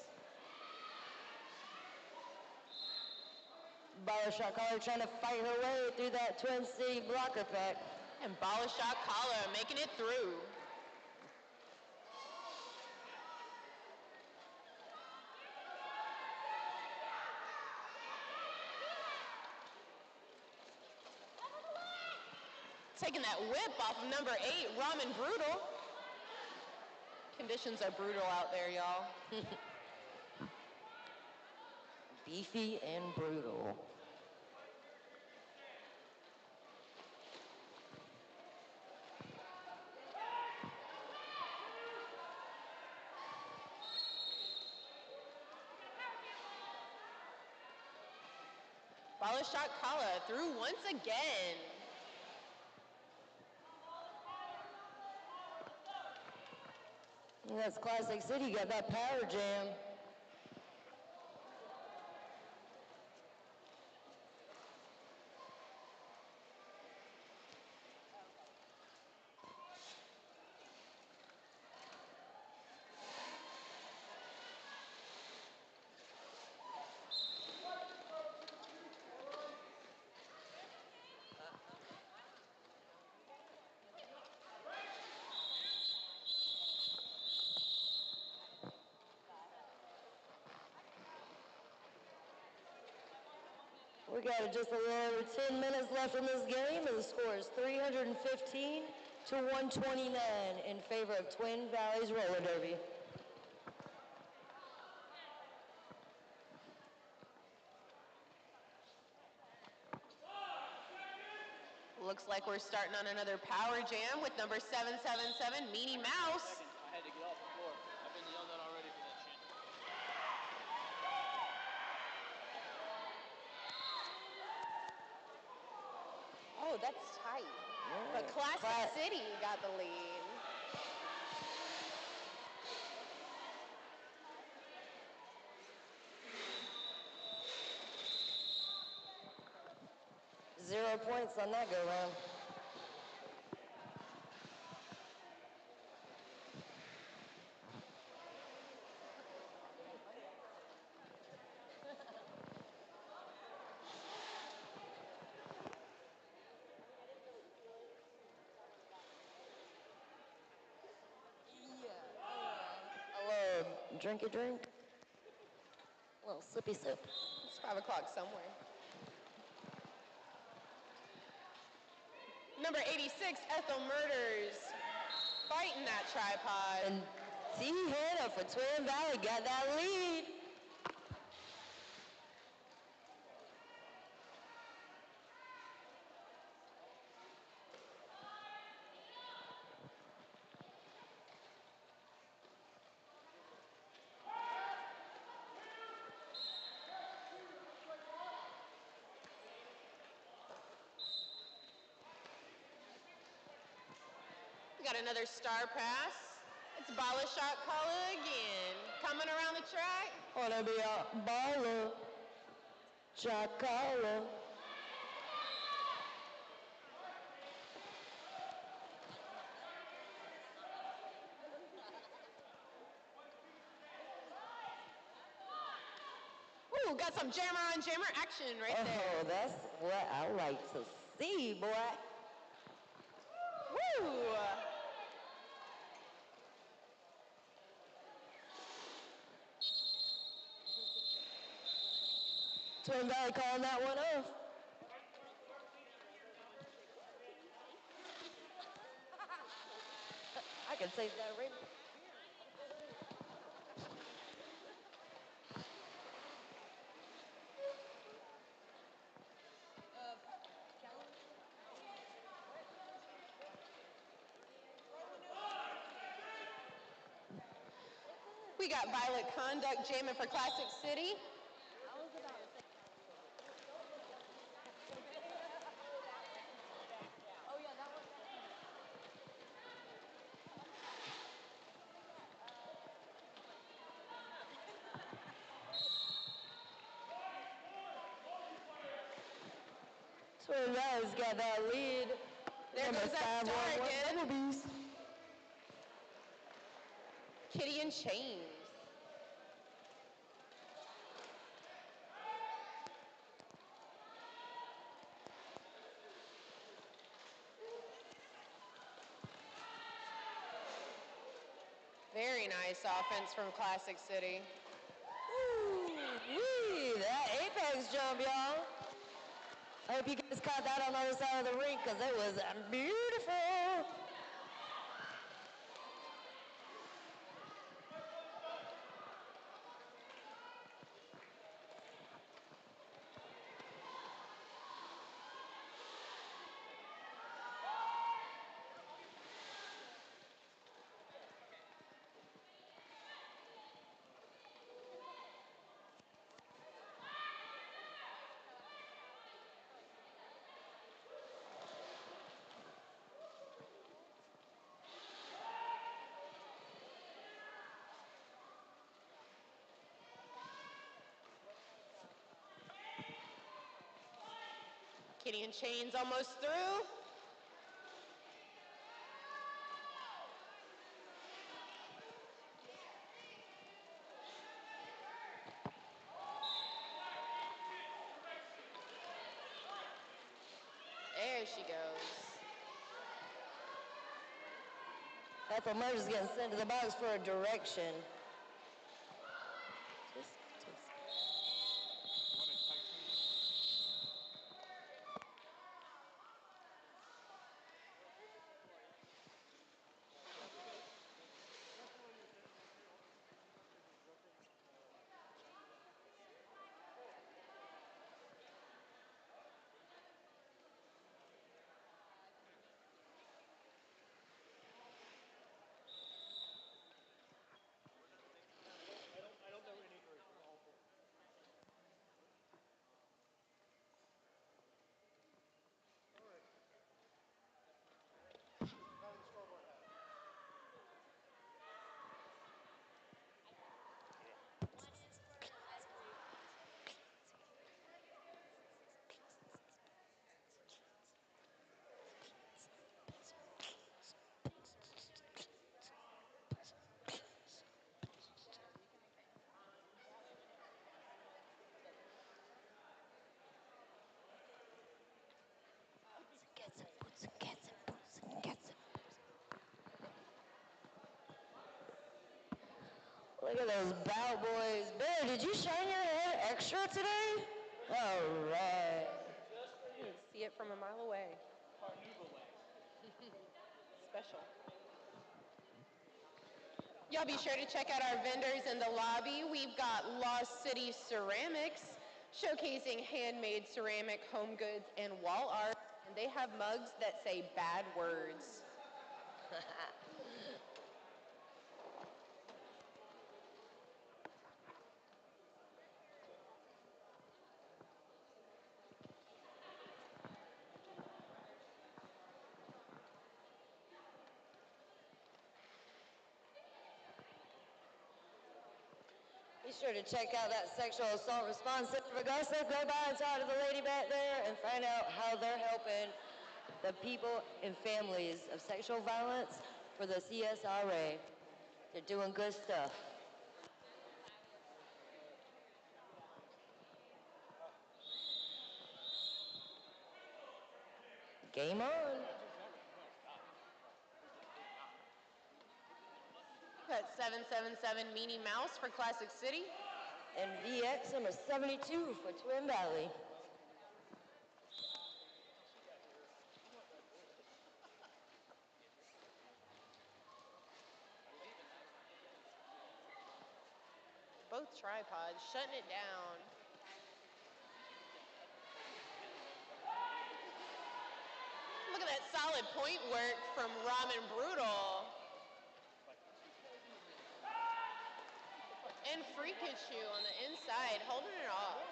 Shot caller trying to fight her way through that Twin City blocker pack. And shot caller making it through. Taking that whip off of number 8, Ramen Brutal. Conditions are brutal out there, y'all. Beefy and brutal. Shot caller through once again. That's Classic City, got that power jam. We got just a little over 10 minutes left in this game, and the score is 315 to 129 in favor of Twin Valleys Roller Derby. Looks like we're starting on another power jam with number 777, Meanie Mouse. I had to get off the floor. I've been yelled at already for that shit. Oh, that's tight. But Classic City got the lead. Zero points on that go round. Drink a drink. A little sippy sip. It's 5 o'clock somewhere. Number 86, Ethel Murders, fighting that tripod. And T. Hannah for Twin Valley got that lead. We got another star pass. It's Bala Shot Kala again. Coming around the track. Wanna be a baller. Chakala. Ooh, got some jammer on jammer action right there. Oh, that's what I like to see, boy. Woo! Twin Valley calling that one off. I can save that ring. We got Violent Conduct jamming for Classic City. Twin Valley's got that lead. There goes that star again. Bumblebees. Kitty and Chains. Very nice offense from Classic City. Ooh-wee, that apex jump, y'all. I hope you guys caught that on the other side of the rink because it was beautiful. Kenny and Chains almost through. There she goes. Ethel Murray's getting sent to the box for a direction. Look at those bow boys. Bear, did you shine your hair extra today? All right. You can see it from a mile away. Special. Y'all be sure to check out our vendors in the lobby. We've got Lost City Ceramics, showcasing handmade ceramic home goods and wall art. And they have mugs that say bad words. Be sure to check out that sexual assault response center for Augusta. Go by and talk to the lady back there and find out how they're helping the people and families of sexual violence for the CSRA. They're doing good stuff. Game on. Got 777 Meanie Mouse for Classic City. And VX number 72 for Twin Valley. Both tripods shutting it down. Look at that solid point work from Ramen Brutal. And Freakichu on the inside, holding it off.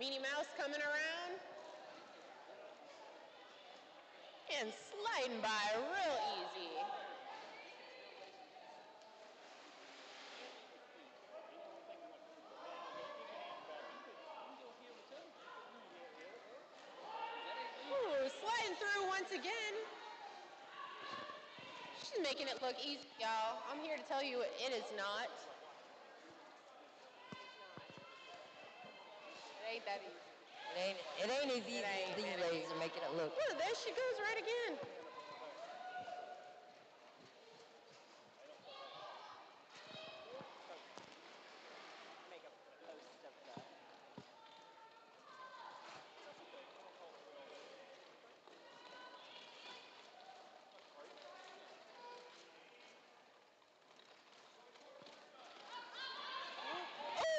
Meanie Mouse coming around. And sliding by real easy. Ooh, sliding through once again. She's making it look easy, y'all. I'm here to tell you it is not. It ain't that easy. It ain't as easy as these ladies are making it look. Ooh, there she goes right again.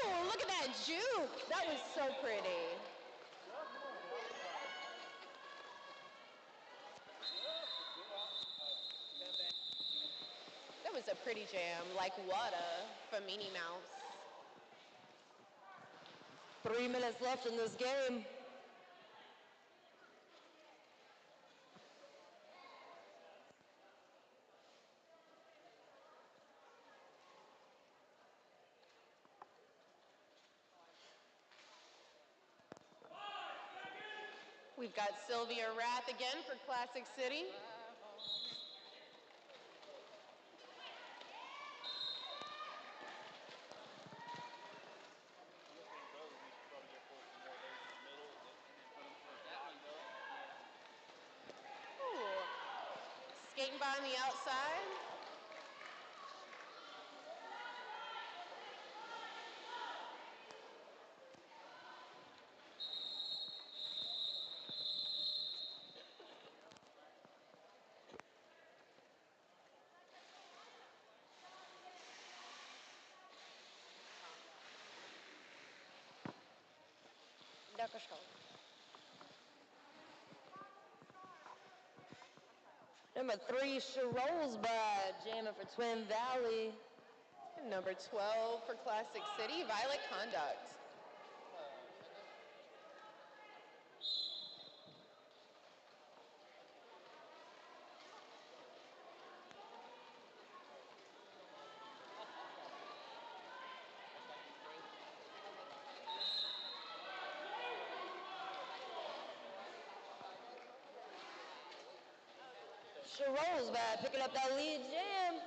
Oh, look at that juke. That was so pretty. That was a pretty jam, like water for Minnie Mouse. 3 minutes left in this game. We've got Sylvia Rath again for Classic City. Ooh. Skating by on the outside. Number 3, Sharolesba, jamming for Twin Valley. Number 12 for Classic City, Violet Conduct. Sharolesba picking up that lead jam.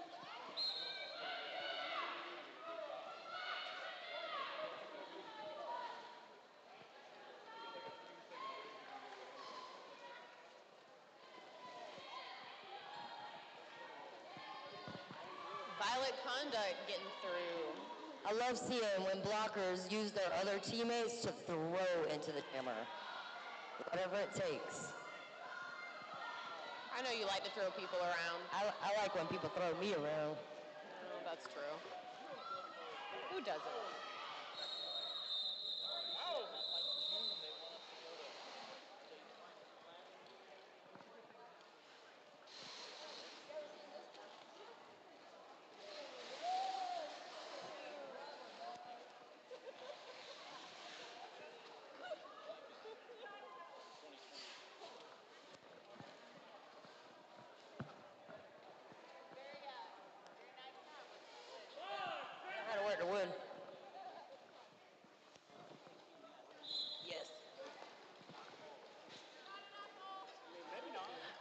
Violet Conduct getting through. I love seeing when blockers use their other teammates to throw into the jammer. Whatever it takes. I know you like to throw people around. I like when people throw me around. Oh, that's true. Who doesn't? How to work to win. Yes.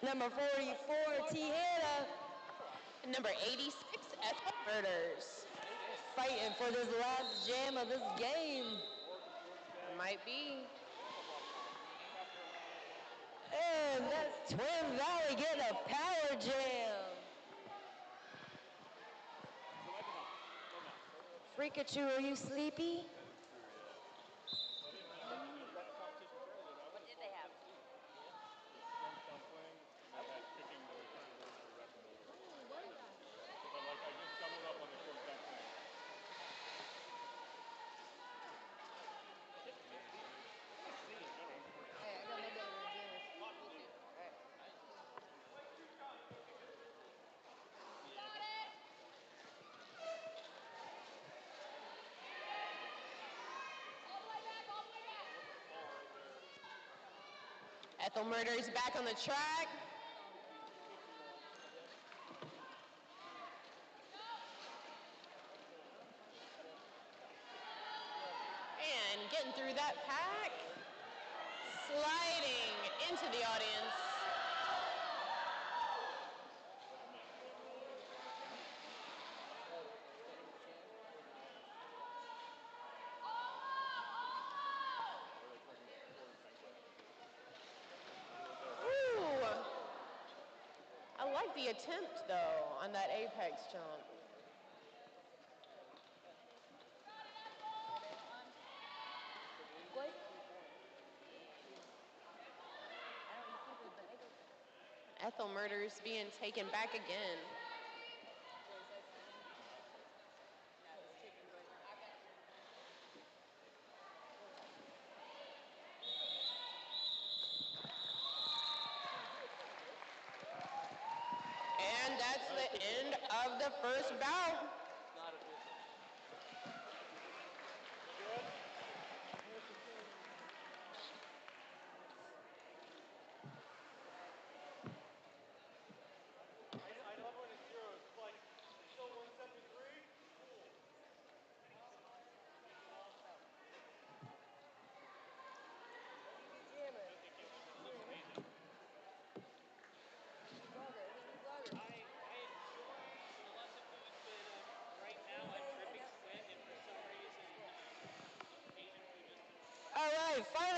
Number 44, T. Hannah. Number 86, Ethel Murders. Fighting for this last jam of this game. Might be. And that's Twin Valley getting a power jam. Freakachu, are you sleepy? What did they have? Ethel Murders back on the track. And getting through that pack. Sliding into the audience. Ooh. I like the attempt, though, on that apex jump. Ethel Murders being taken back again. And that's the end of the first bout.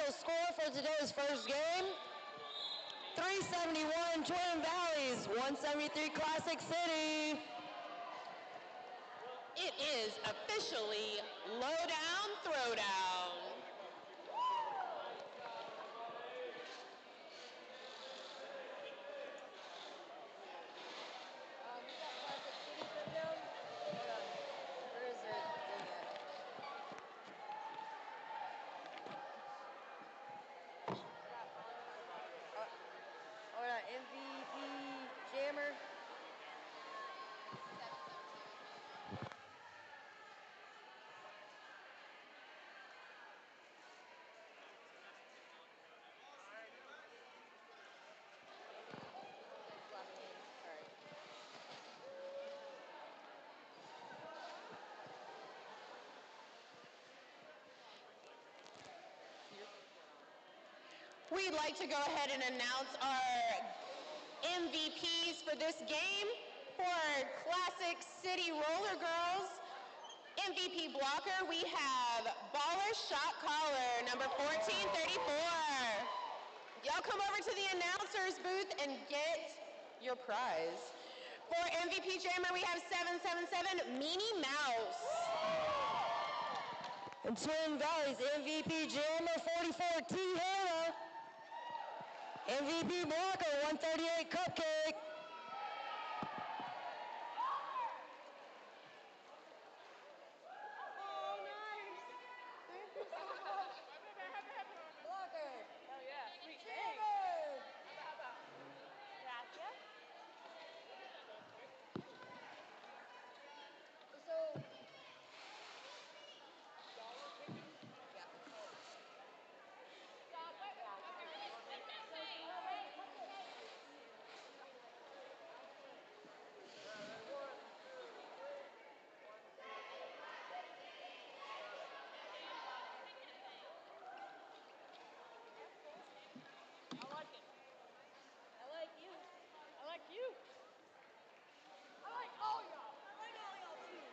final score for today's first game. 371 Twin Valleys, 173 Classic City. It is officially Lowdown Throwdown. MVP Jammer. We'd like to go ahead and announce our MVPs for this game. For Classic City Roller Girls, MVP blocker, we have Baller Shot Caller, number 1434. Y'all come over to the announcer's booth and get your prize. For MVP jammer, we have 777 Meanie Mouse. And Twin Valleys MVP Jammer 44 T Hannah. MVP blocker 138 Cupcake. Oh, nice. Thank you so much. Blocker. Hell yeah, sweet. Jammer. Gracias. So. I like it. I like you. I like you. I like all y'all. I like all y'all too.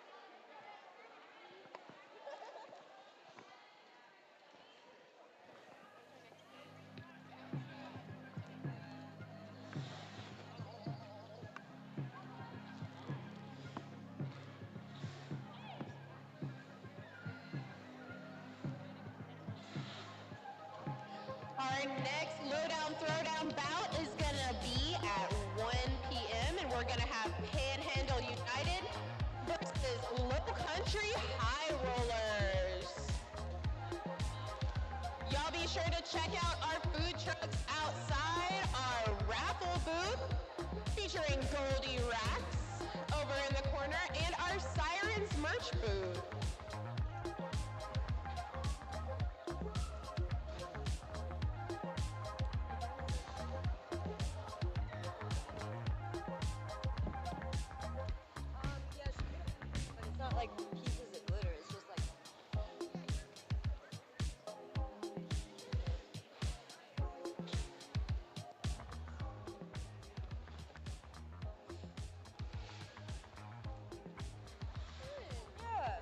Our next Lowdown Throwdown bout is gonna be at 1 p.m. and we're gonna have Panhandle United versus LOWCOUNTRY High Rollers. Y'all be sure to check out our food trucks outside our raffle booth featuring Goldie Racks over in the corner and our Sirens merch booth. Yes, but it's not like pieces of glitter. It's just like. Yeah.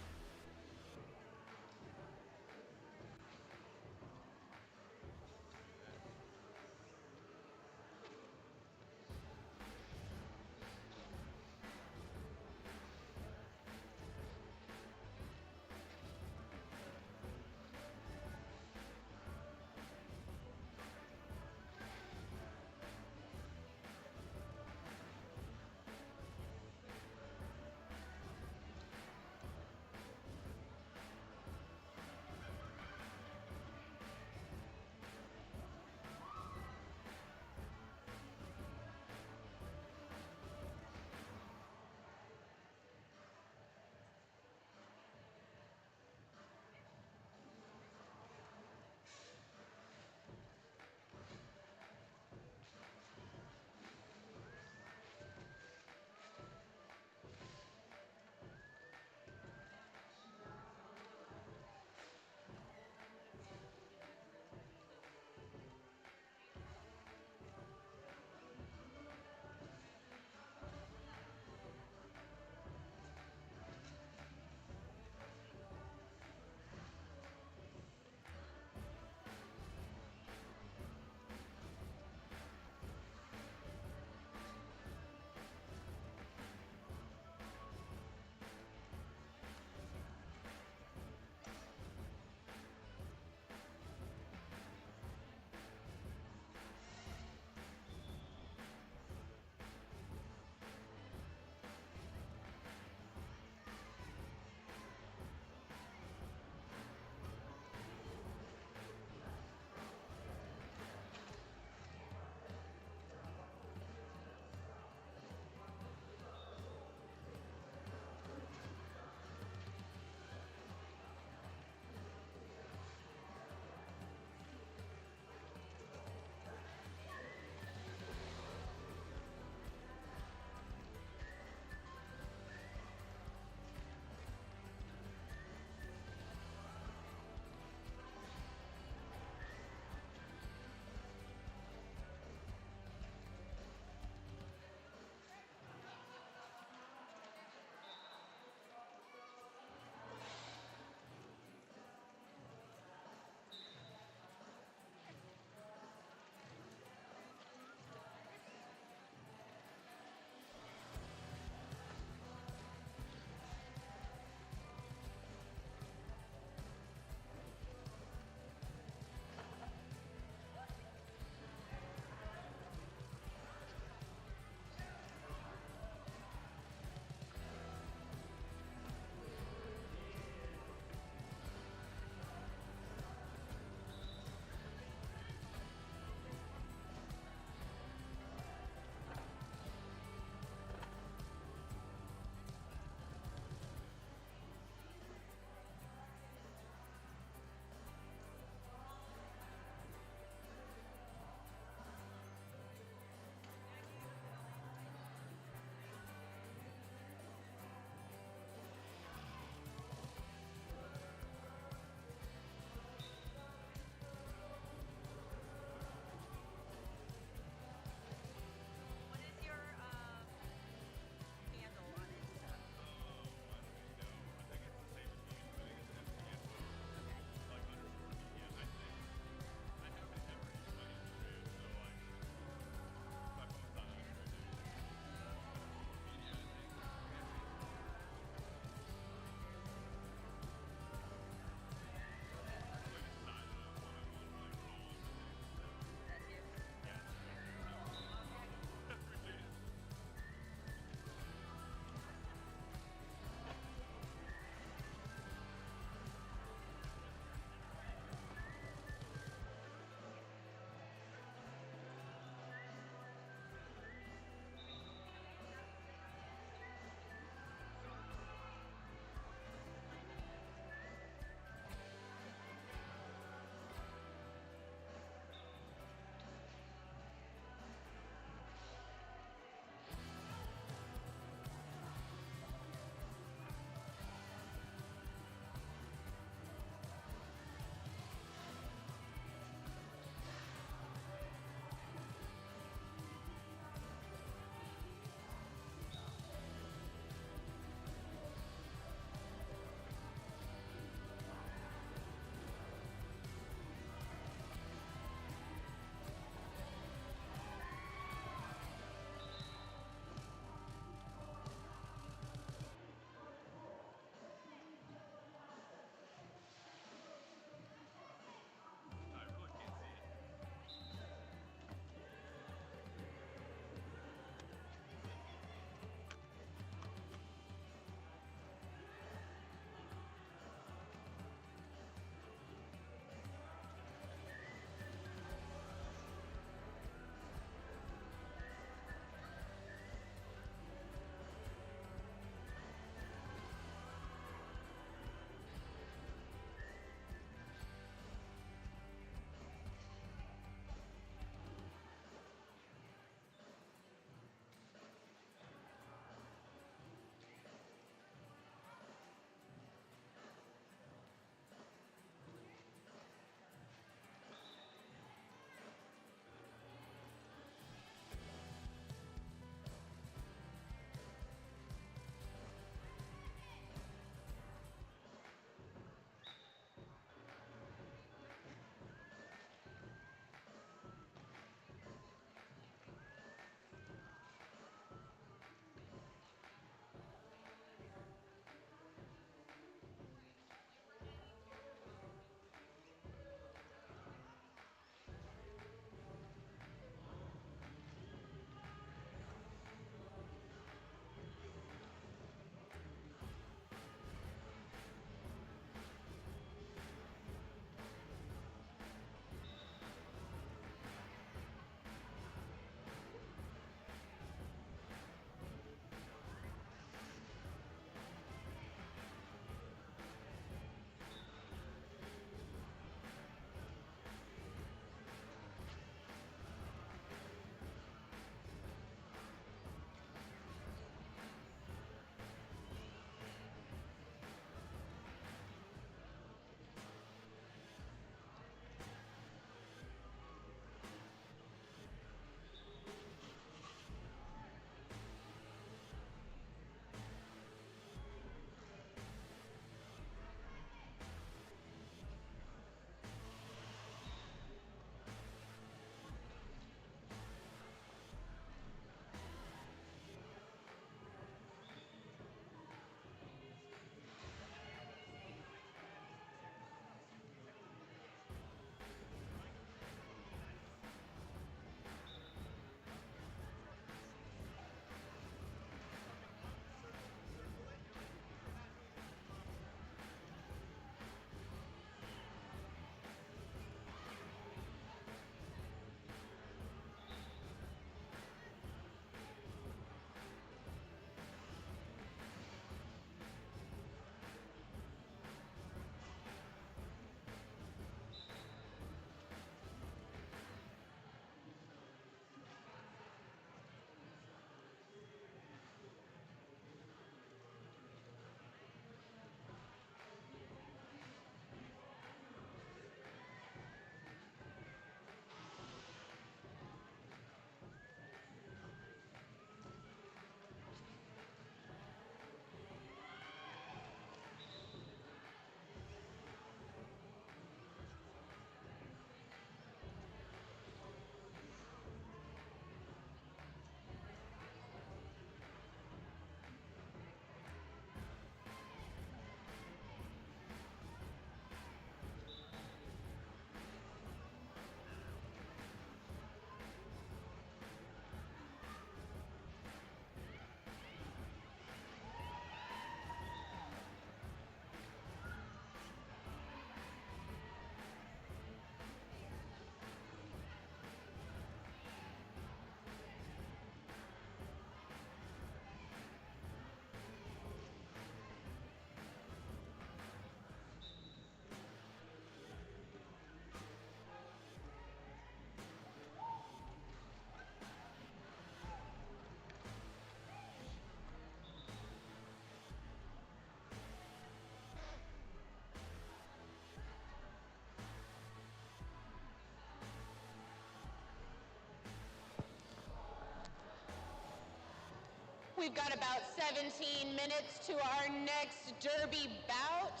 We've got about 17 minutes to our next derby bout.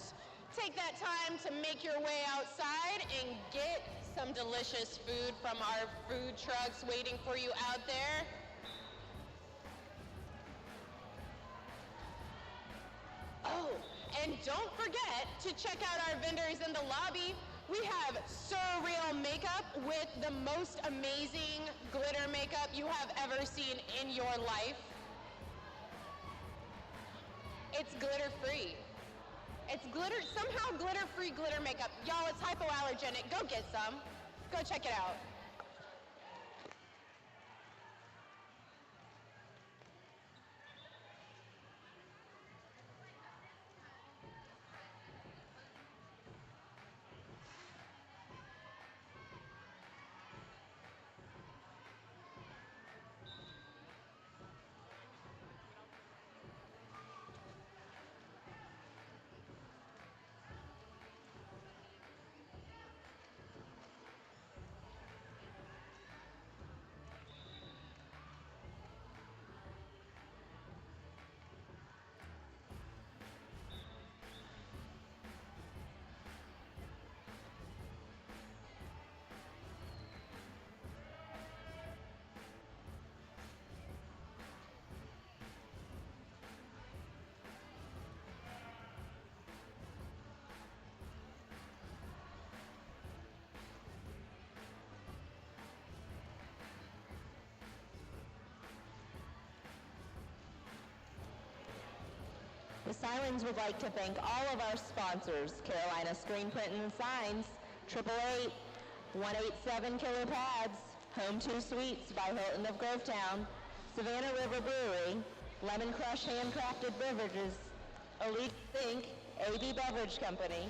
Take that time to make your way outside and get some delicious food from our food trucks waiting for you out there. Oh, and don't forget to check out our vendors in the lobby. We have surreal makeup with the most amazing glitter makeup you have ever seen in your life. It's glitter-free. It's somehow glitter-free glitter makeup. Y'all, it's hypoallergenic. Go get some. Go check it out. The Sirens would like to thank all of our sponsors: Carolina Screen Print and Signs, 888-187 Killer Pads, Home 2 Suites by Hilton of Grovetown, Savannah River Brewery, Lemon Crush Handcrafted Beverages, Elite Think, AB Beverage Company.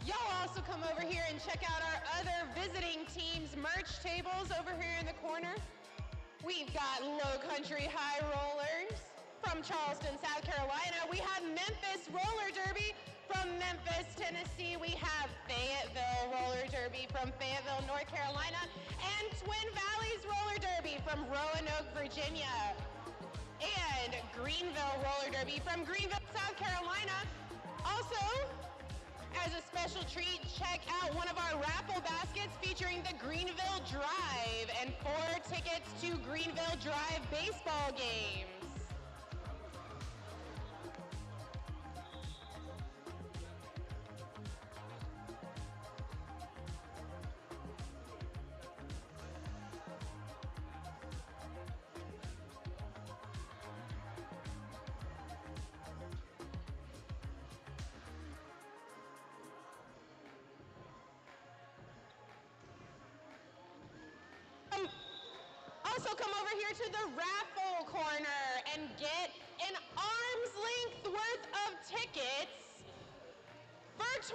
Y'all also come over here and check out our other visiting teams merch tables over here in the corner. We've got Low Country High Rollers from Charleston, South Carolina. We have Memphis Roller Derby from Memphis, Tennessee. We have Fayetteville Roller Derby from Fayetteville, North Carolina. And Twin Valleys Roller Derby from Roanoke, Virginia. And Greenville Roller Derby from Greenville, South Carolina. Also, as a special treat, check out one of our raffle baskets featuring the Greenville Drive and 4 tickets to Greenville Drive baseball games. Also come over here to the raffle corner and get an arm's length worth of tickets for $20.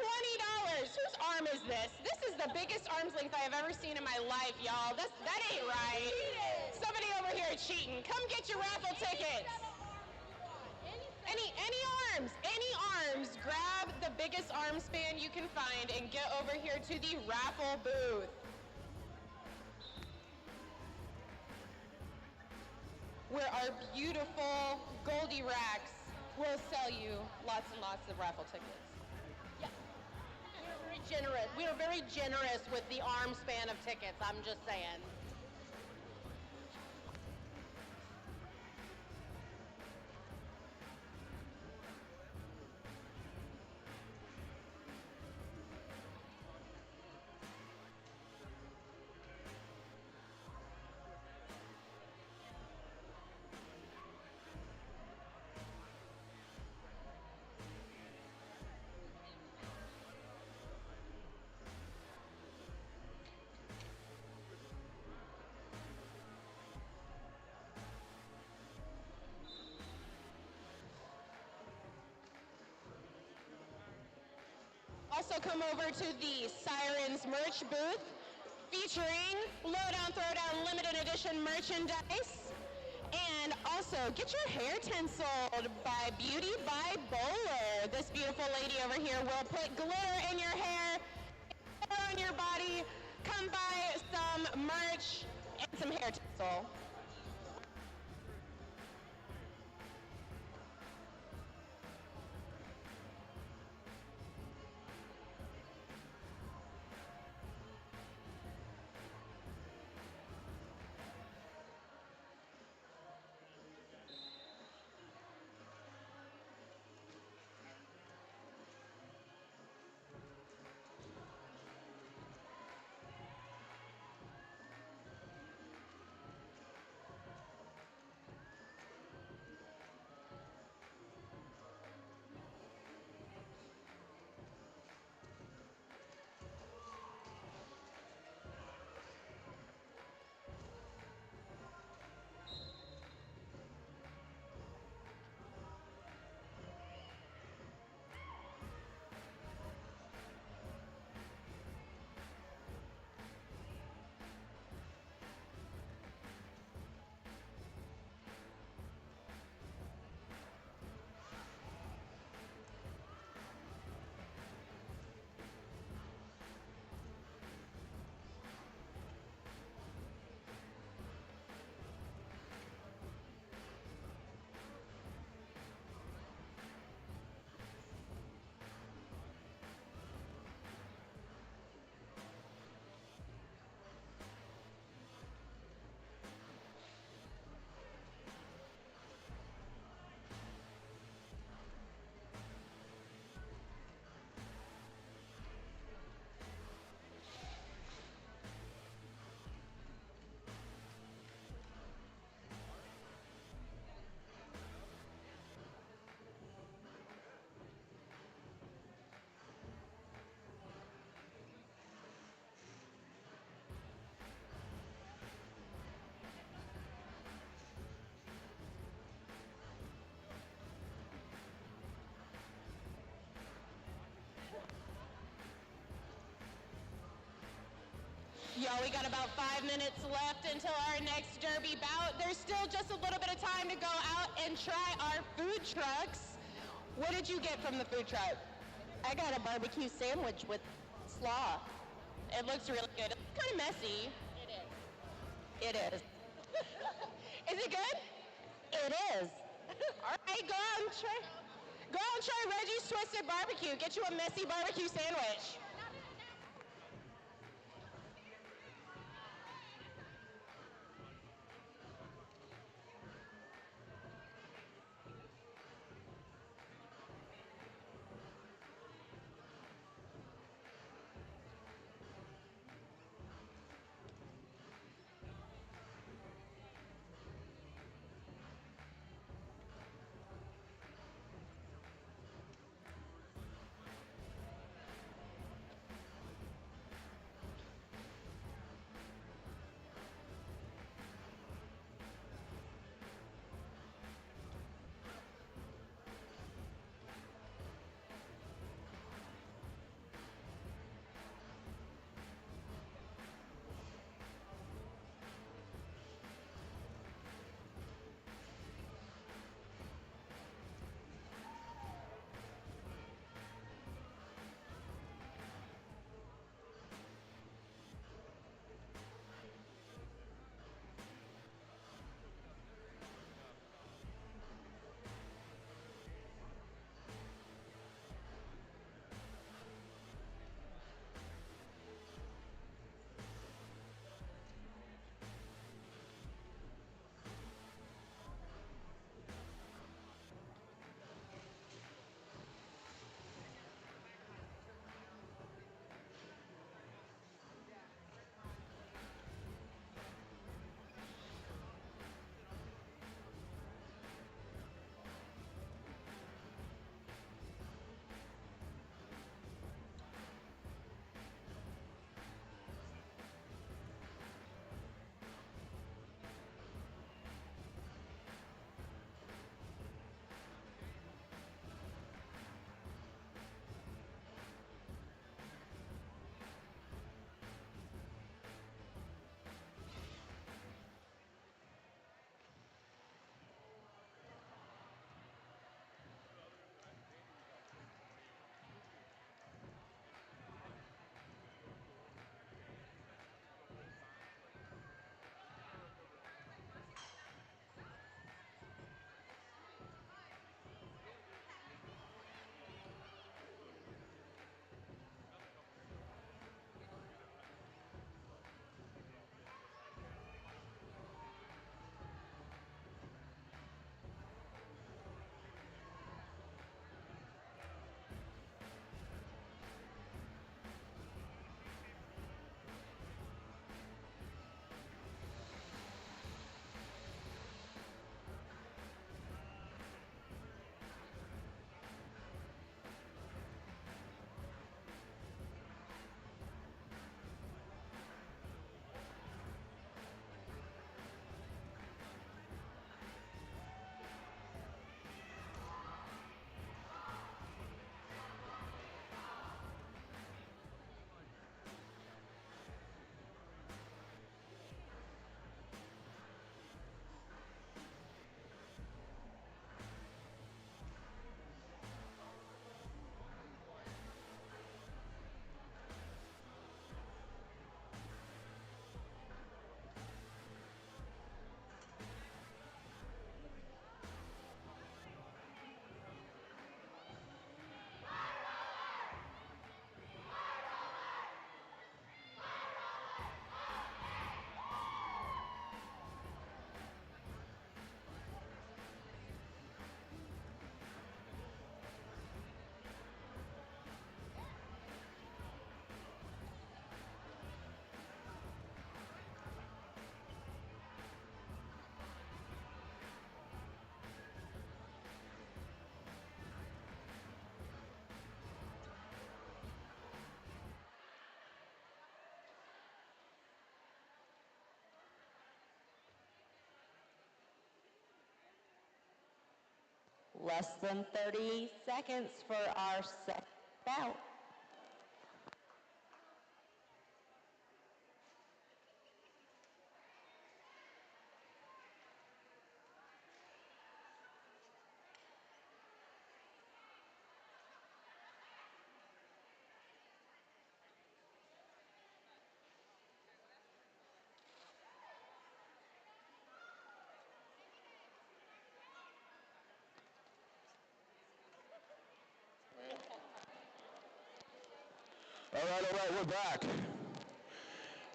Whose arm is this? This is the biggest arm's length I have ever seen in my life, y'all. That ain't right. Somebody over here cheating. Come get your raffle tickets. Any arms. Grab the biggest arm span you can find and get over here to the raffle booth. Where our beautiful Goldie Racks will sell you lots and lots of raffle tickets. Yeah. We're very generous. We are very generous with the arm span of tickets, I'm just saying. Also come over to the Sirens merch booth featuring Lowdown Throwdown limited edition merchandise. And also get your hair tinseled by Beauty by Bowler. This beautiful lady over here will put glitter in your hair, on your body. Come buy some merch and some hair tinsel. Y'all, we got about 5 minutes left until our next derby bout. There's still just a little bit of time to go out and try our food trucks. What did you get from the food truck? I got a barbecue sandwich with slaw. It looks really good. It's kind of messy. It is. Is it good? It is. All right, go out and try. Go out and try Reggie's Twisted Barbecue. Get you a messy barbecue sandwich. Less than 30 seconds for our second bout. All right, we're back.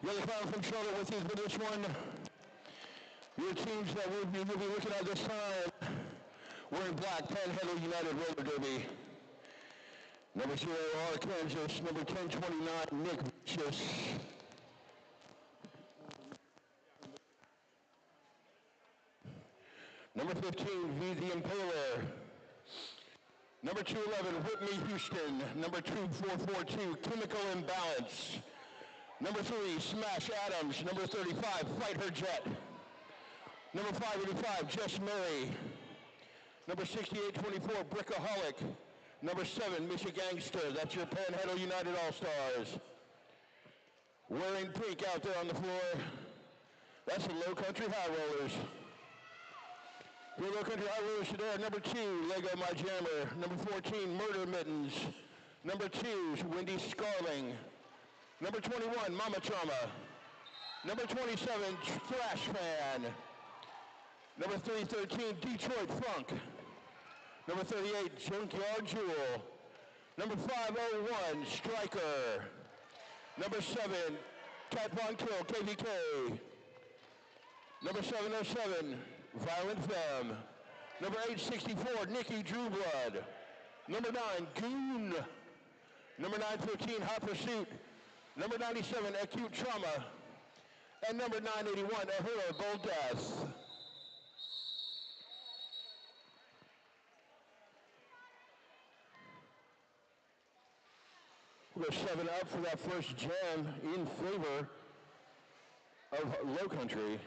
You're the crowd from Charlotte with you for this one. Your teams that we'll be looking at this time, wearing black, Panhandle United Roller Derby. Number 0, Arkansas. Number 1029, Nick Vicious. Number 15, V the Impaler. Number 211, Whitney Houston. Number 2442, Chemical Imbalance. Number 3, Smash Adams. Number 35, Fight Her Jet. Number 585, Jess Murray. Number 6824, Brickaholic. Number 7, Michigangster. That's your Panhandle United All-Stars. Wearing pink out there on the floor, that's the Low Country High Rollers. Your Low Country High Rollers today are number 2, Lego My Jammer. Number 14, Murder Mittens. Number 2, Wendy Scarling. Number 21, Mama Trauma. Number 27, Thrash Fan. Number 313, Detroit Funk. Number 38, Junkyard Jewel. Number 501, Striker. Number 7, Type on Kill, KVK. Number 707, Violent Femme. Number 864, Nikki Drew Blood. Number 9, Goon. Number 915, Hot Pursuit. Number 97, Acute Trauma. And number 981, Ahura Bold Death. We'll go 7 up for that first jam in favor of Low Country.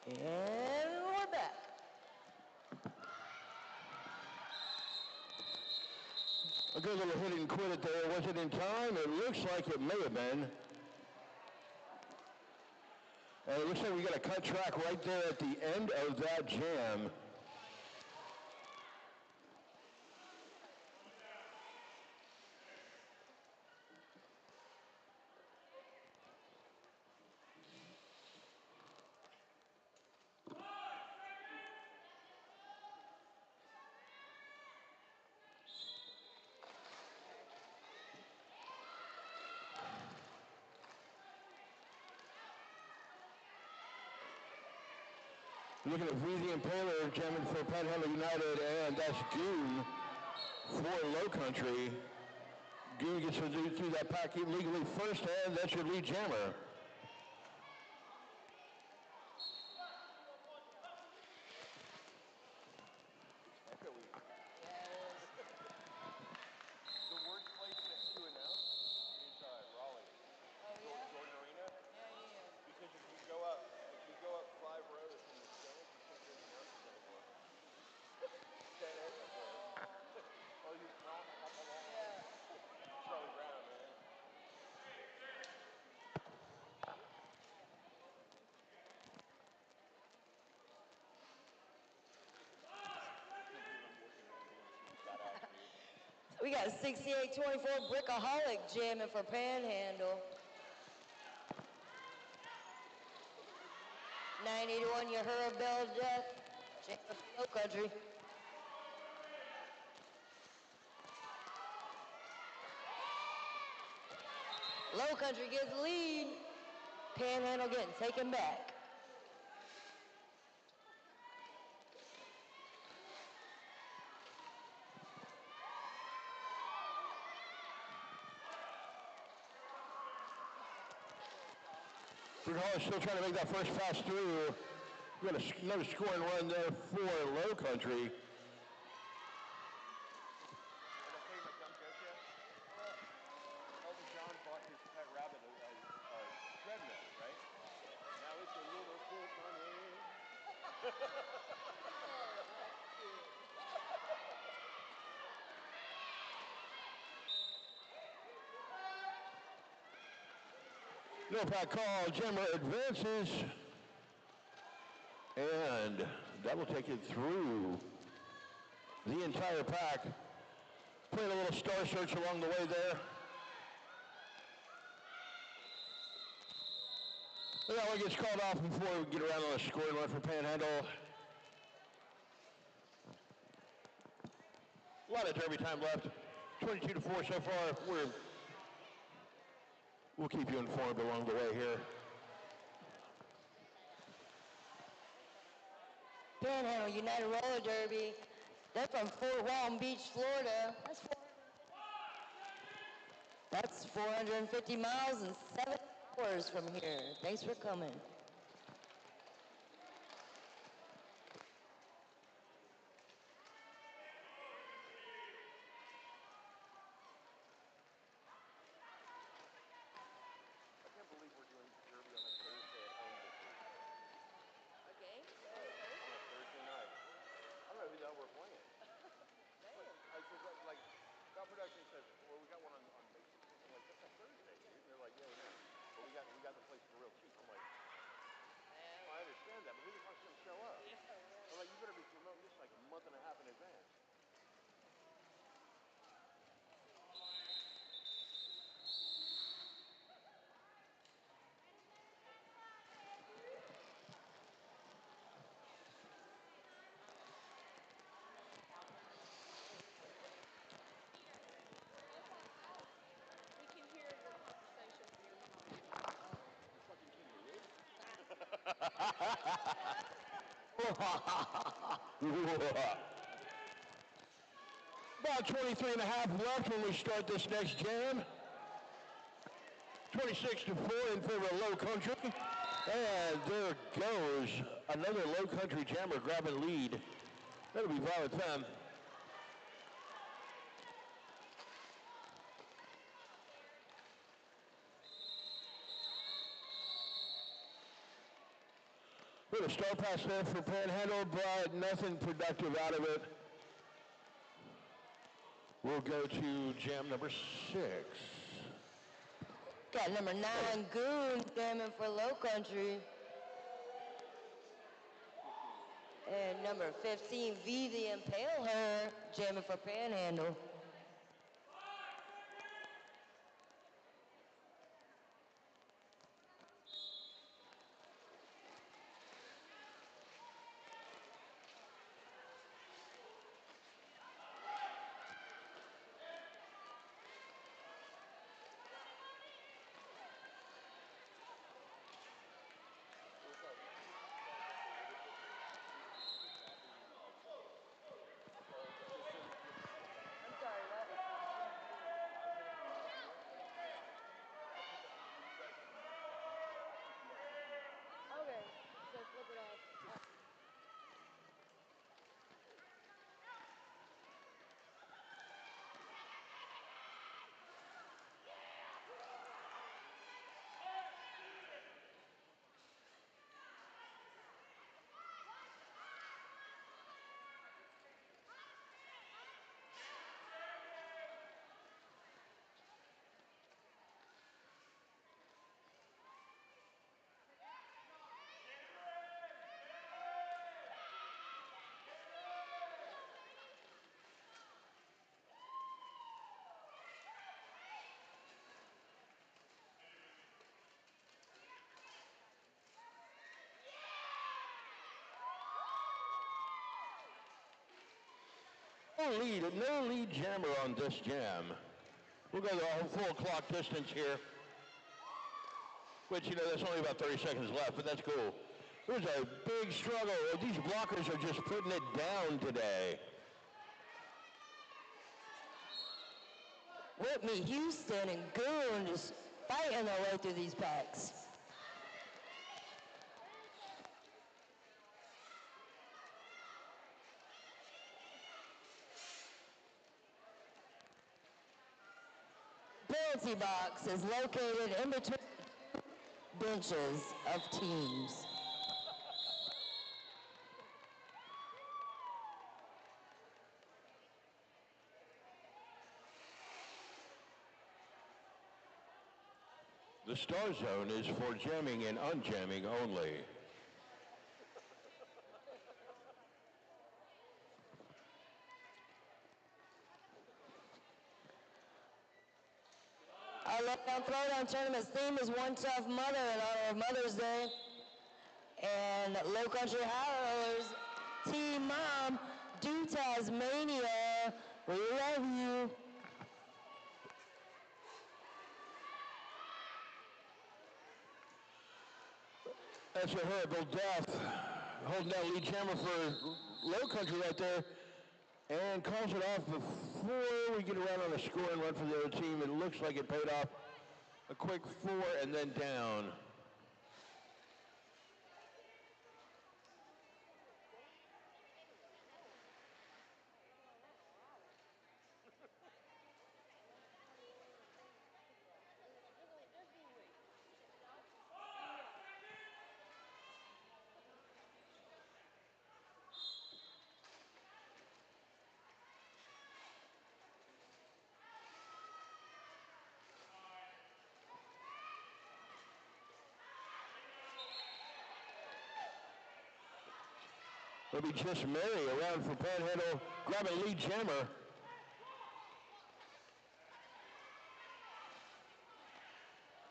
And we're back. A good little hit and quit it there. Was it in time? It looks like it may have been. And it looks like we got a cut track right there at the end of that jam. Looking at V the Impaler, jamming for Panhandle United, and that's Goon for Low Country. Goon gets to do through that pack legally first, and that's your lead jammer. The workplace next to announce is Raleigh. Jordan Arena. Because if you go up 5 rows from the stands, you can't hear the announcers anymore. Dead air up there. All you Charlie Brown, man. We got 6824 Brickaholic jamming for Panhandle. 981 Yahura Bell Death jamming for Low Country. Low Country gets the lead. Panhandle getting taken back. Brickaholic still trying to make that first pass through. We got another scoring run there for Low Country. Elton John bought his pet No pack call, jammer advances. And that will take it through the entire pack. Playing a little star search along the way there. That one gets called off before we get around on the scoring run for Panhandle. A lot of derby time left. 22-4 so far. We'll keep you informed along the way here. Panhandle United Roller Derby. They're from Fort Walton Beach, Florida. That's 450 miles and 7 hours from here. Thanks for coming. I can't believe we're doing Derby on a Thursday at home this week. Okay. On a Thursday night. I don't know who the hell we're playing. I said, like, Bell Production says, well, we got one on May 16th. I'm like, that's a Thursday, dude. And they're like, yeah, we know. But we got the place for real cheap. I'm like, well, I understand that, but who the fuck's going to show up? Yeah, right. I'm like, you better be promoting this like a month and a half in advance. We can hear your conversation from your phone. You fucking kidding me, About 23 and a half left when we start this next jam. 26-4 in favor of Low Country. And there goes another Low Country jammer grabbing lead. That'll be Violet Femme. Bit of star pass there for Panhandle, but nothing productive out of it. We'll go to jam number 6. Got number 9, Goon, jamming for Low Country. And number 15, V the Impale Her, jamming for Panhandle. I'm sorry, what? Okay, so flip it off. No lead jammer on this jam. We'll go the full clock distance here. Which, you know, that's only about 30 seconds left, but that's cool. There's a big struggle. These blockers are just putting it down today. Whitney Houston and Goon just fighting their way through these packs. Penalty box is located in between benches of teams. The star zone is for jamming and unjamming only. Our Lowdown Throwdown tournament's theme is One Tough Mother in honor of Mother's Day. And Low Country High Rollers, Team Mom, do Tasmania, we love you. That's a horrible death. Holding that lead jammer for Low Country right there. And calls it off before we get around on a score and run for the other team. It looks like it paid off. A quick 4 and then down. It'll be just Mary around for Panhandle, grabbing lead jammer.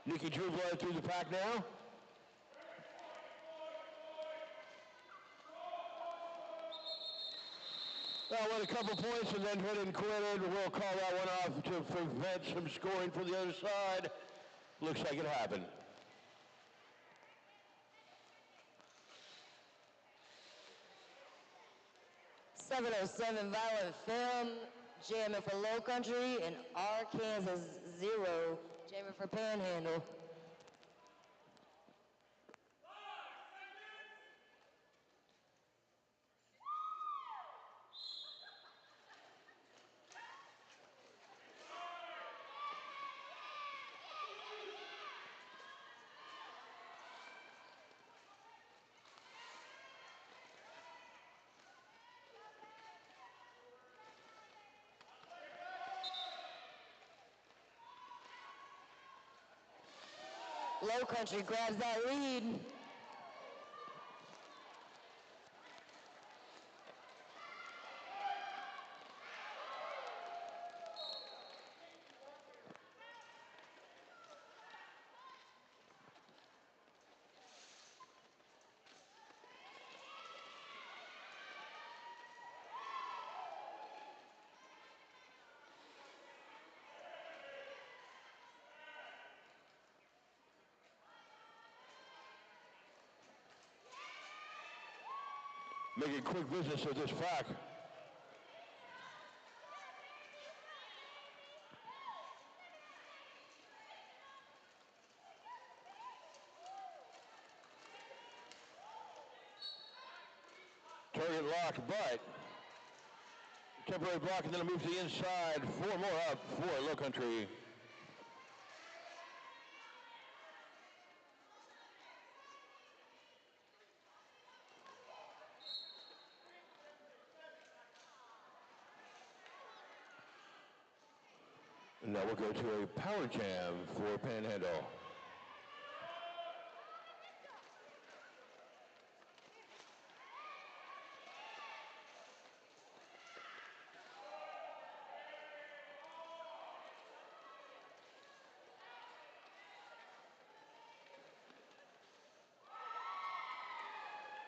Nikki Drewblood through the pack now. Well, won a couple points and then hit and quitted. We'll call that one off to prevent some scoring for the other side. Looks like it happened. .707 Violent Film, jamming for Low Country, and Arkansas 0, jamming for Panhandle. Low Country grabs that lead. Making quick business of this pack. Target lock, but temporary block and then a move to the inside. 4 more up for Low Country. And now we'll go to a power jam for Panhandle.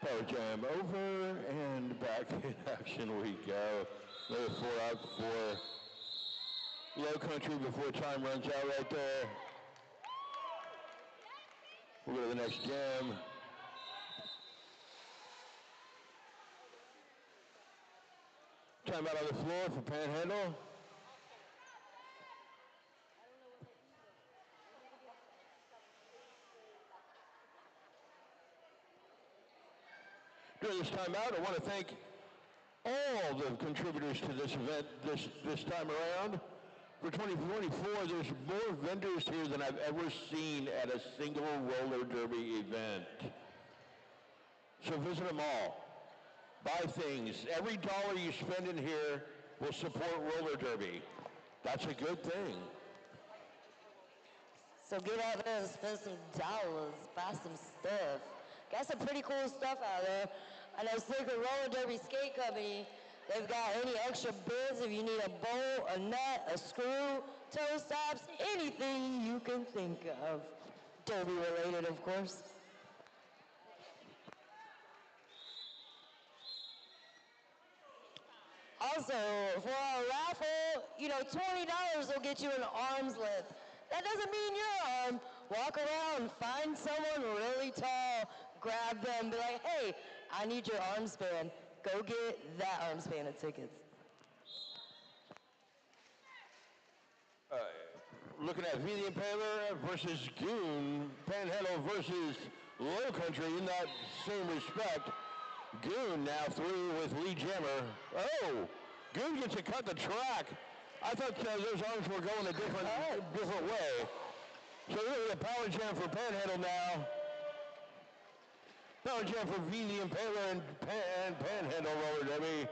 Power jam over and back in action we go. Another 4 out for Low Country before time runs out right there. We'll go to the next jam. Timeout on the floor for Panhandle. During this timeout, I want to thank all the contributors to this event this time around. For 2024, there's more vendors here than I've ever seen at a single roller derby event. So visit them all. Buy things. Every dollar you spend in here will support roller derby. That's a good thing. So get out there and spend some dollars, buy some stuff. Got some pretty cool stuff out there. I know Slicker Roller Derby Skate Company, they've got any extra bits if you need a bolt, a nut, a screw, toe stops, anything you can think of. Derby related, of course. Also, for a raffle, $20 will get you an arm's length. That doesn't mean your arm. Walk around, find someone really tall, grab them, be like, hey, I need your arm span. Go get that arm span of tickets. Looking at V the Impaler versus Goon, Panhandle versus LOWCOUNTRY in that same respect. Goon now through with Lee Jammer. Oh, Goon gets to cut the track. I thought those arms were going a different way. So really a power jam for Panhandle now. Power jam for V the Impaler and Panhandle roller derby.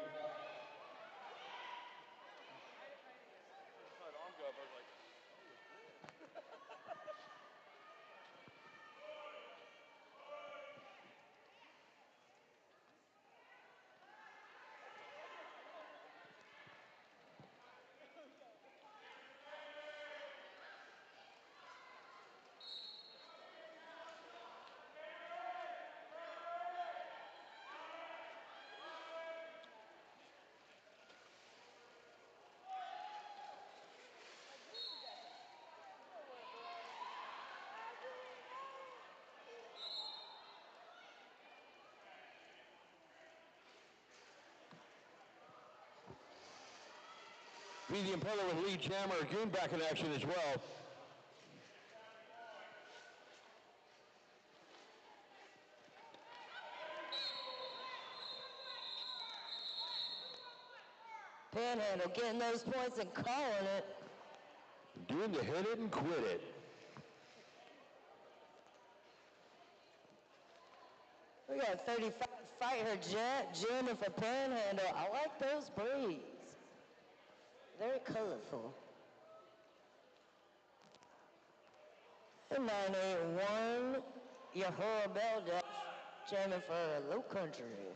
V the Impaler with Lee Jammer, Goon back in action as well. Panhandle getting those points and calling it. Doing the hit it and quit it. We got 35 Fight Her Jet, jamming for Panhandle. I like those braids. Very colorful. The 981, Yahura Bell Dash, jamming for LOWCOUNTRY.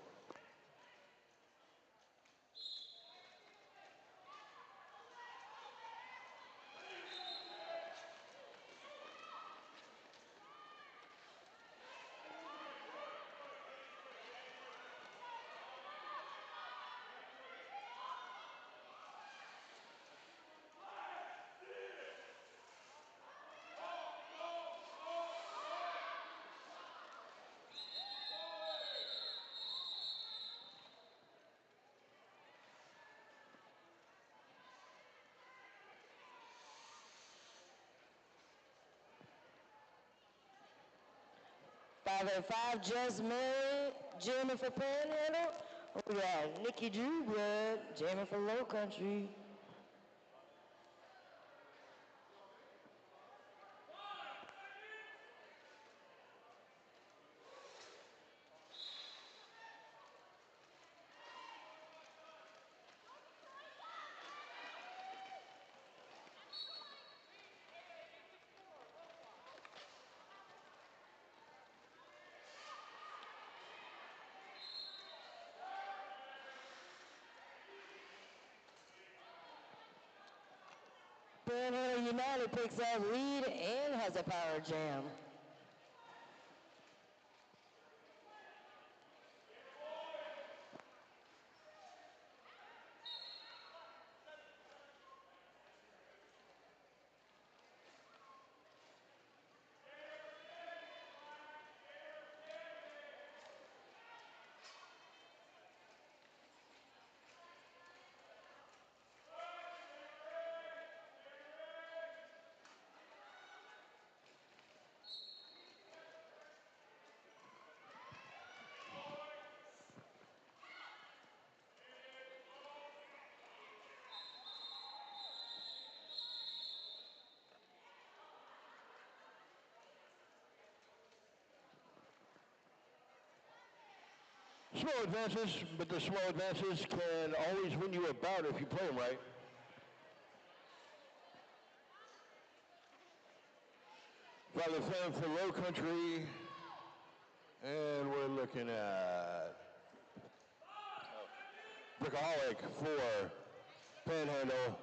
Five five, Just Mary, jamming for Panhandle. We got Nikki Drewblood, jamming for LOWCOUNTRY. Panhandle United picks up lead and has a power jam. Slow advances, but the slow advances can always win you a bout if you play them right. Father Fan for Low Country. And we're looking at Brickaholic for Panhandle.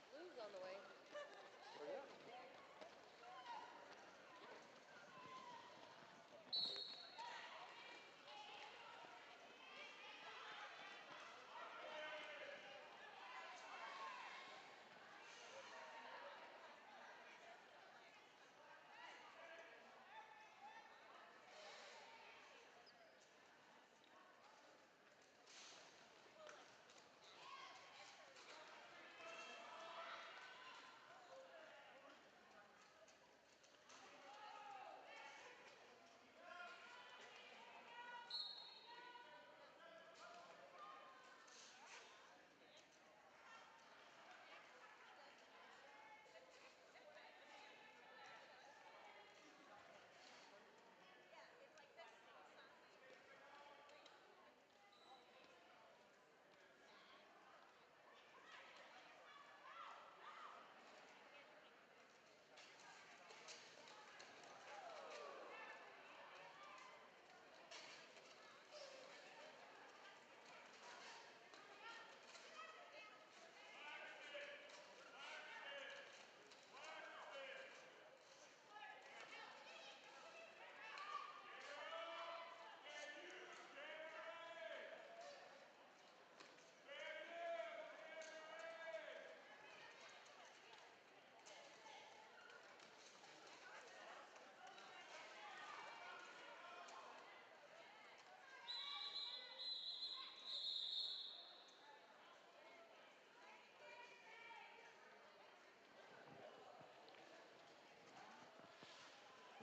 Blue's on the way.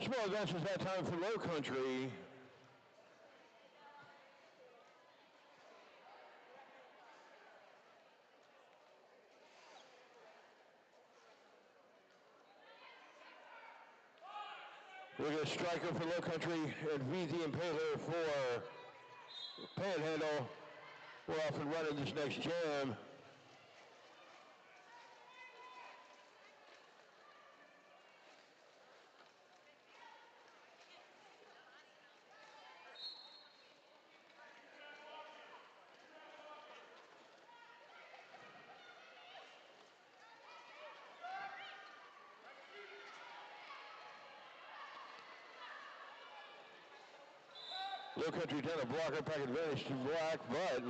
Small advances that time for Low Country. We're going to striker for Low Country and V the Impaler for Panhandle. We're off and running this next jam. Low Country down a blocker, pack advantage to Black, but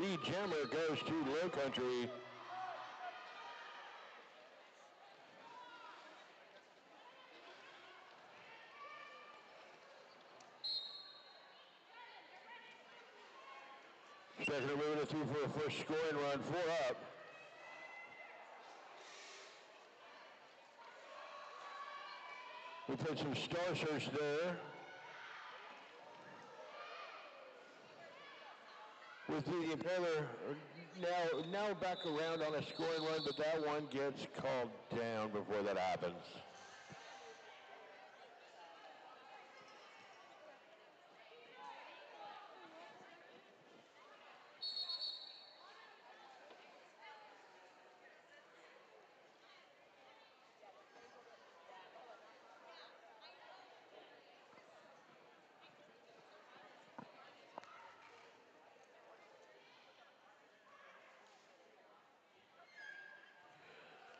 lead jammer goes to Low Country. Striker moving it through for a first scoring run, 4 up. We played some Star Search there. With the Impaler now back around on a scoring run, but that one gets called down before that happens.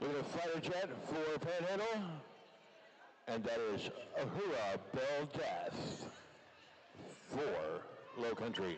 We're going to fighter jet for Panhandle, and that is Ahura Bell Death for Low Country.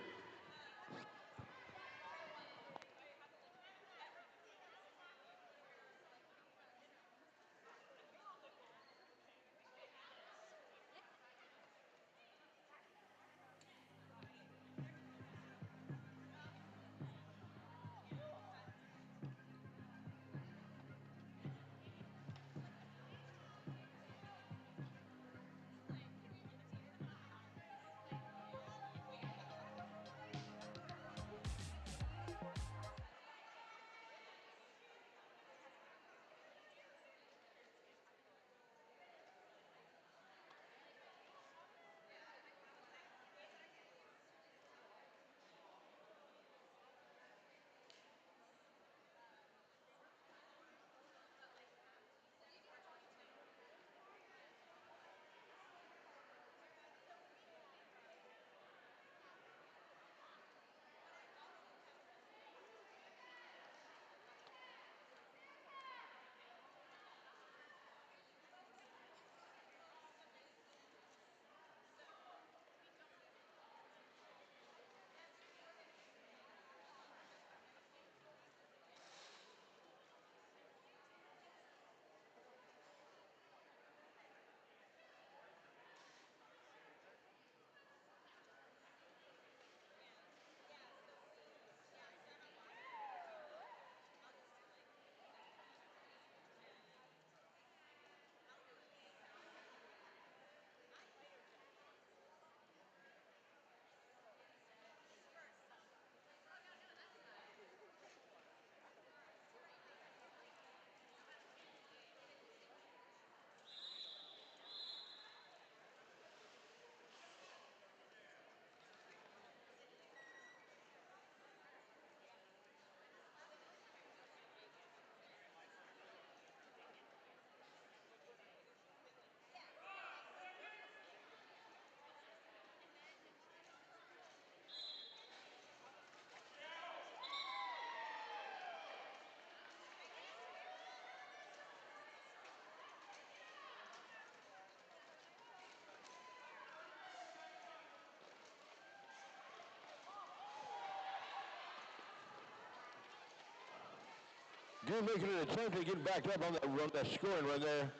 Green making an attempt to get back up on that scoring run there.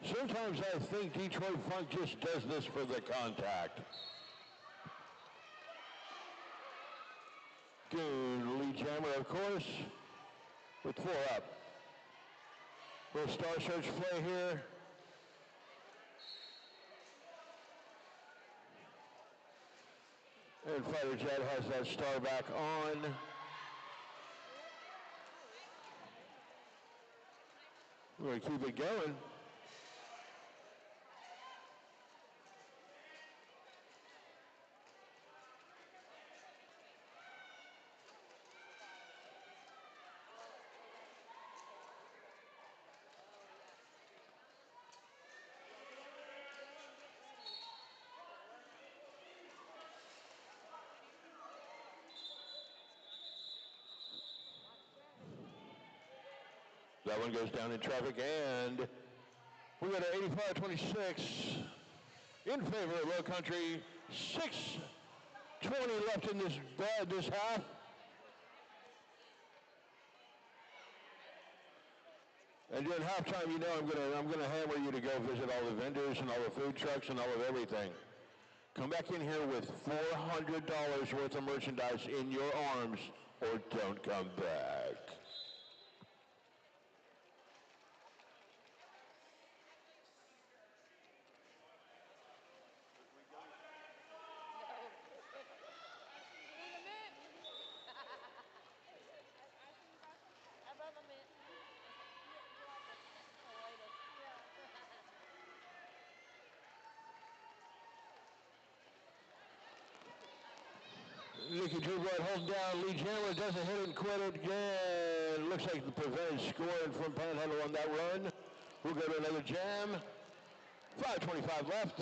Sometimes I think Detroit Funk just does this for the contact. Good lead jammer, of course, with 4 up. Little star search play here. And Fighter Jet has that star back on. We're going to keep it going. That one goes down in traffic, and we got an 85-26 in favor of Low Country. 6:20 left in this half. And during halftime, you know I'm gonna hammer you to go visit all the vendors and all the food trucks and all of everything. Come back in here with $400 worth of merchandise in your arms, or don't come back. Nicky Drewblood holding down. Lee Chandler doesn't hit it and quit it again. Looks like the prevented scoring from Panhandle on that run. We'll go to another jam. 5:25 left.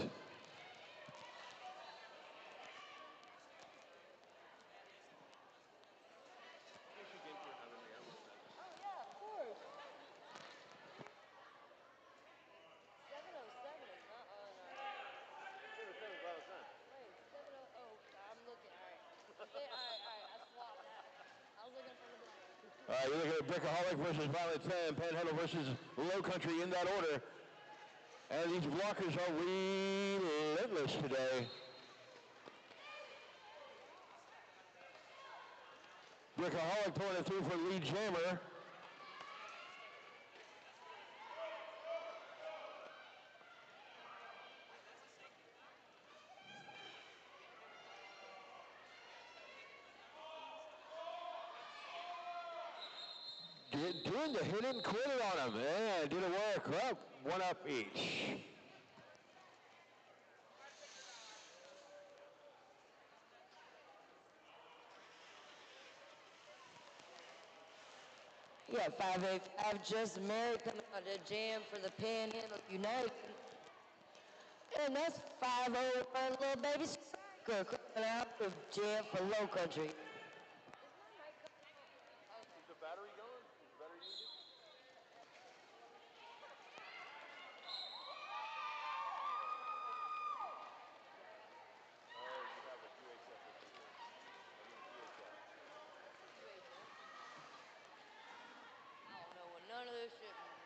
You're looking at Brickaholic versus Violent Fan, Panhandle versus Low Country in that order. And these blockers are relentless today. Brickaholic pulling it through for lead jammer. Doing the hit and quit it on him. And did it work? Well, 1 up each. Yeah, 585 just married coming out of the jam for the Panhandle United. And that's 501 little baby Striker coming out of jam for Low Country. Is the battery going? Is the battery needed? Oh, you have a UHF issue. I don't know what none of this shit means.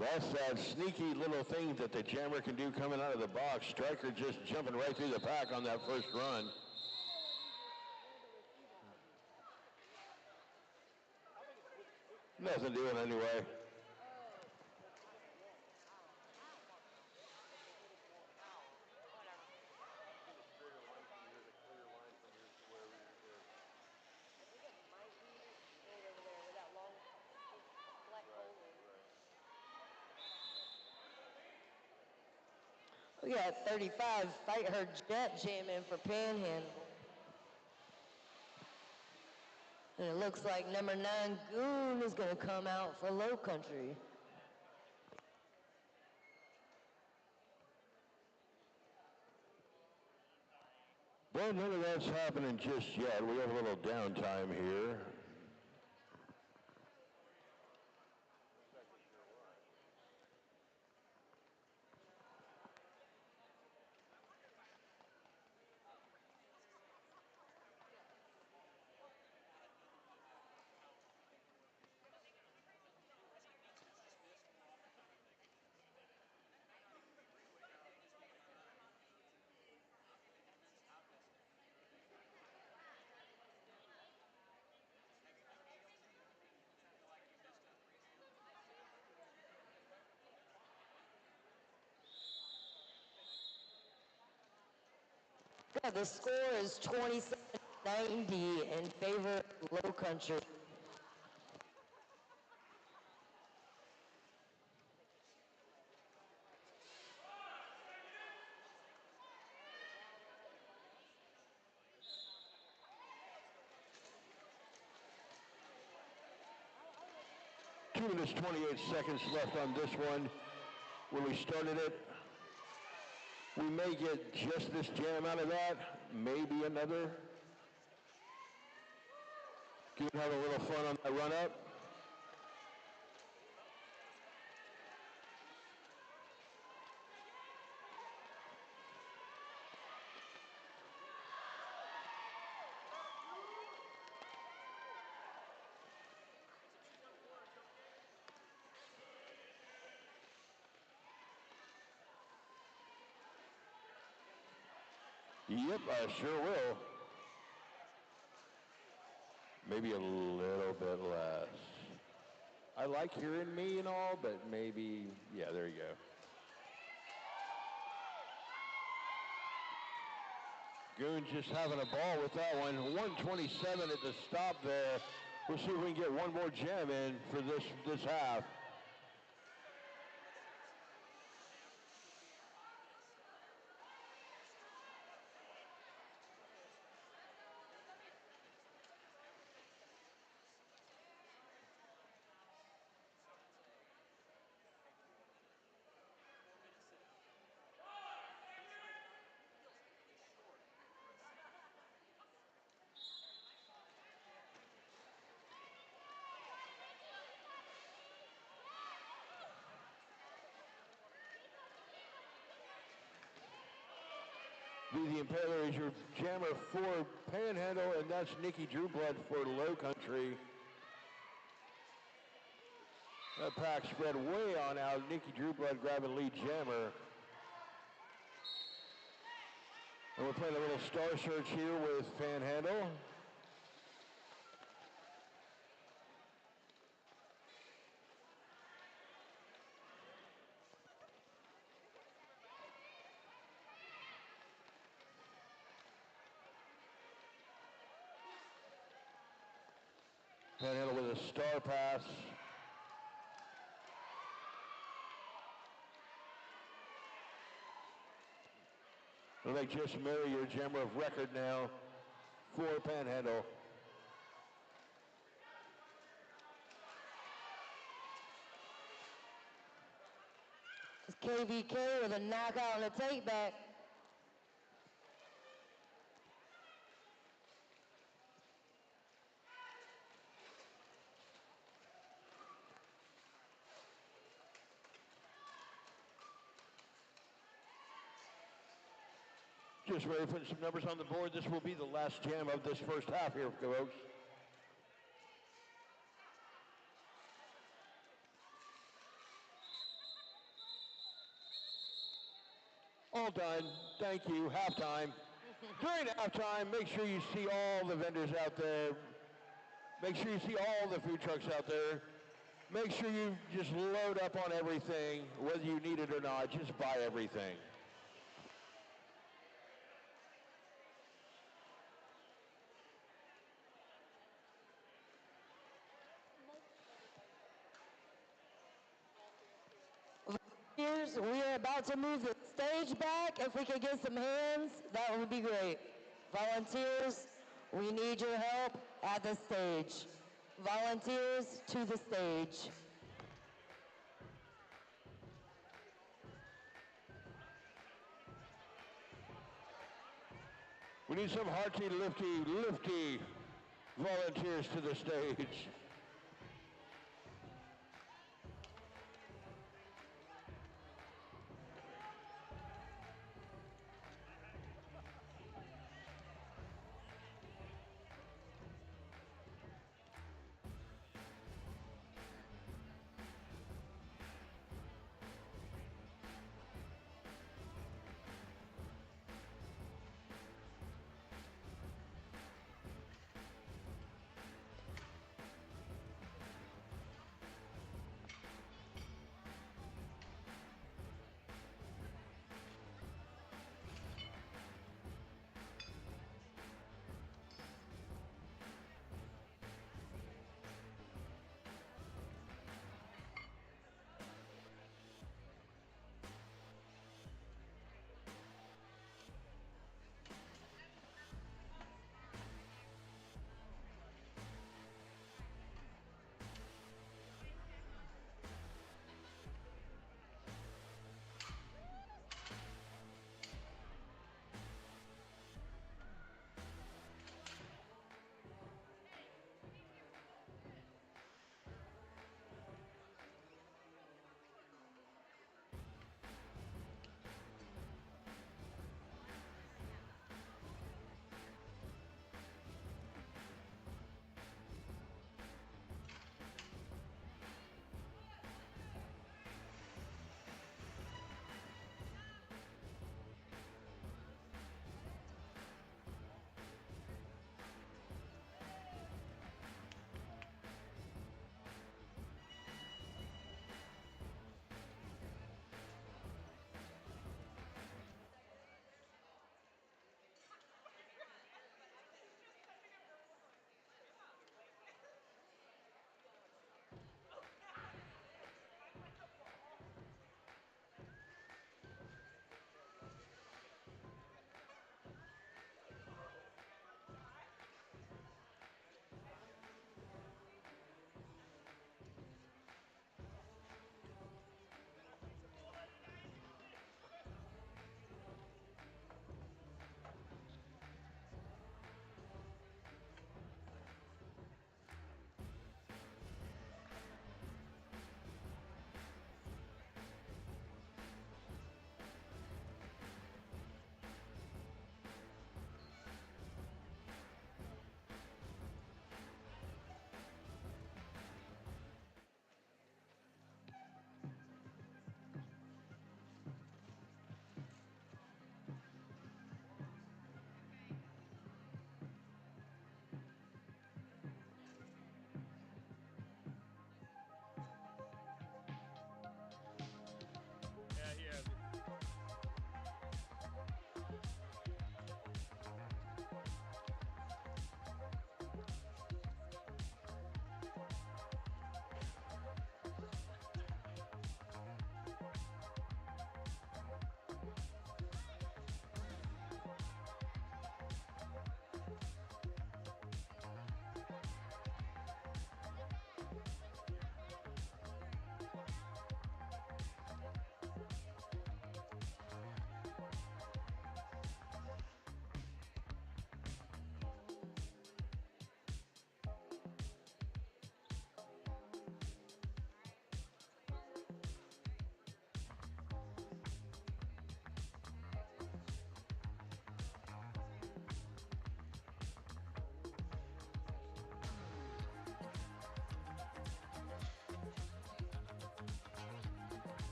That's that sneaky little thing that the jammer can do coming out of the box. Striker just jumping right through the pack on that first run. Nothing doing anyway. We got 35 Fight Her Jet jamming for Panhandle. And it looks like number 9 Goon is going to come out for Low Country. Well, none of that's happening just yet. We have a little downtime here. Yeah, the score is 27-90 in favor of Low Country. Two minutes, 28 seconds left on this one. When we started it, we may get just this jam out of that, maybe another. Can we have a little fun on that run up? Yep, I sure will. Maybe a little bit less. I like hearing me and all, but maybe, yeah, there you go. Goon just having a ball with that one. 127 at the stop there. We'll see if we can get one more jam in for this half. The Impaler is your jammer for Panhandle, and that's Nikki Drewblood for Low Country. That pack spread way on out. Nikki Drewblood grabbing lead jammer. And we're playing a little star search here with Panhandle. Panhandle with a star pass. It'll make Jess Murray your jammer of record now for Panhandle. It's KVK with a knockout and a take back. Just ready to put some numbers on the board. This will be the last jam of this first half here, folks. All done. Thank you. Halftime. During halftime, make sure you see all the vendors out there. Make sure you see all the food trucks out there. Make sure you just load up on everything, whether you need it or not. Just buy everything. volunteers, we are about to move the stage back. If we could get some hands, that would be great. Volunteers, we need your help at the stage. Volunteers to the stage. We need some hearty, lifty volunteers to the stage.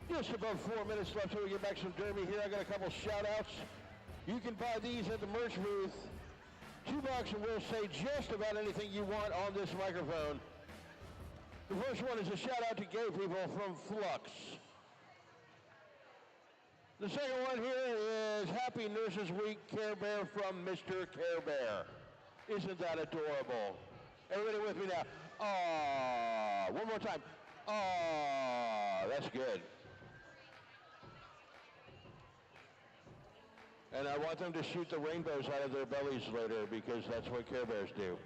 Just above 4 minutes left till we get back some derby here. I got a couple shout-outs. You can buy these at the merch booth. $2 and we'll say just about anything you want on this microphone. The first one is a shout-out to gay people from Flux. The second one here is Happy Nurses Week Care Bear from Mr. Care Bear. Isn't that adorable? Everybody with me now. Aww. One more time. Aww. That's good. And I want them to shoot the rainbows out of their bellies later because that's what Care Bears do.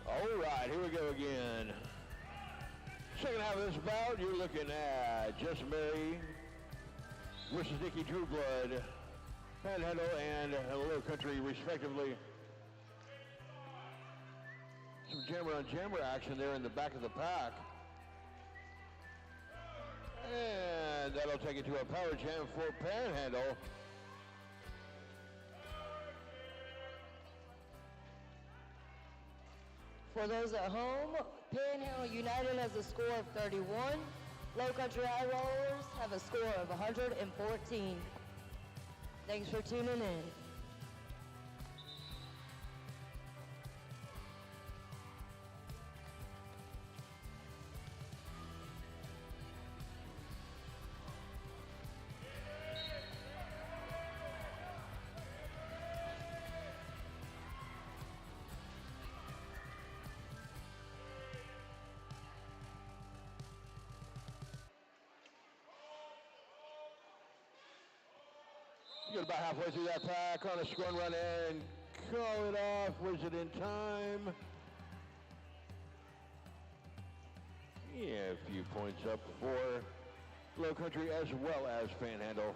All right, here we go again. Second half of this bout, you're looking at Just Mary versus Nikki Trueblood, Panhandle and Low Country, respectively. Some jammer on jammer action there in the back of the pack. And that'll take it to a power jam for Panhandle. For those at home, Panhandle United has a score of 31. Low Country High Rollers have a score of 114. Thanks for tuning in. Get about halfway through that pack on a scrun run and call it off. Was it in time? Yeah, a few points up for Low Country as well as Panhandle.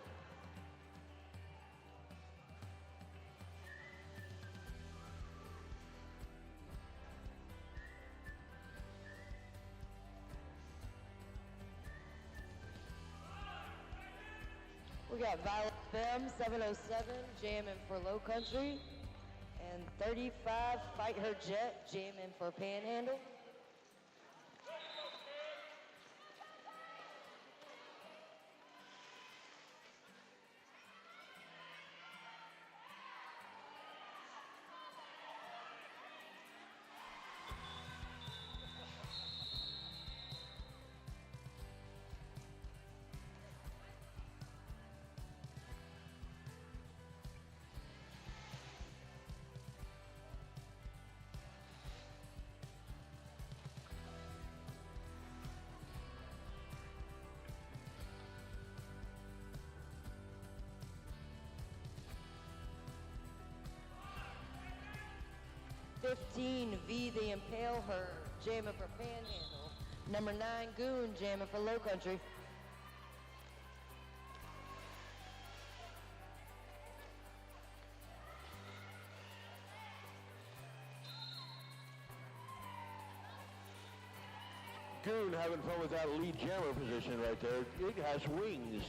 We got Violet Femme, 707, jamming for Low Country, and 35, Fight Her Jet, jamming for Panhandle. V the Impale Her, jamming for Panhandle. Number 9 Goon, jamming for Low Country. Goon having fun with that lead jammer position right there. It has wings.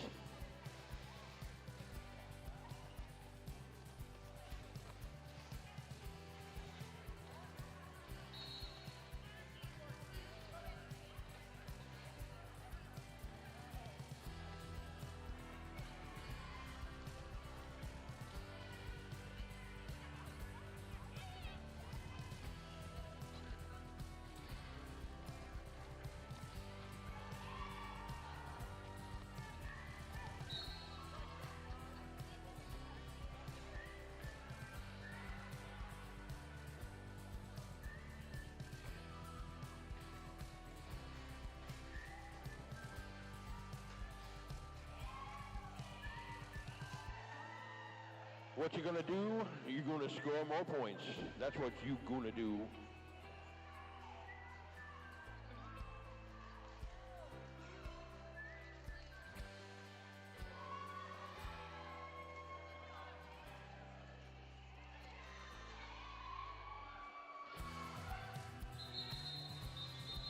What you're gonna do, you're gonna score more points. That's what you're gonna do.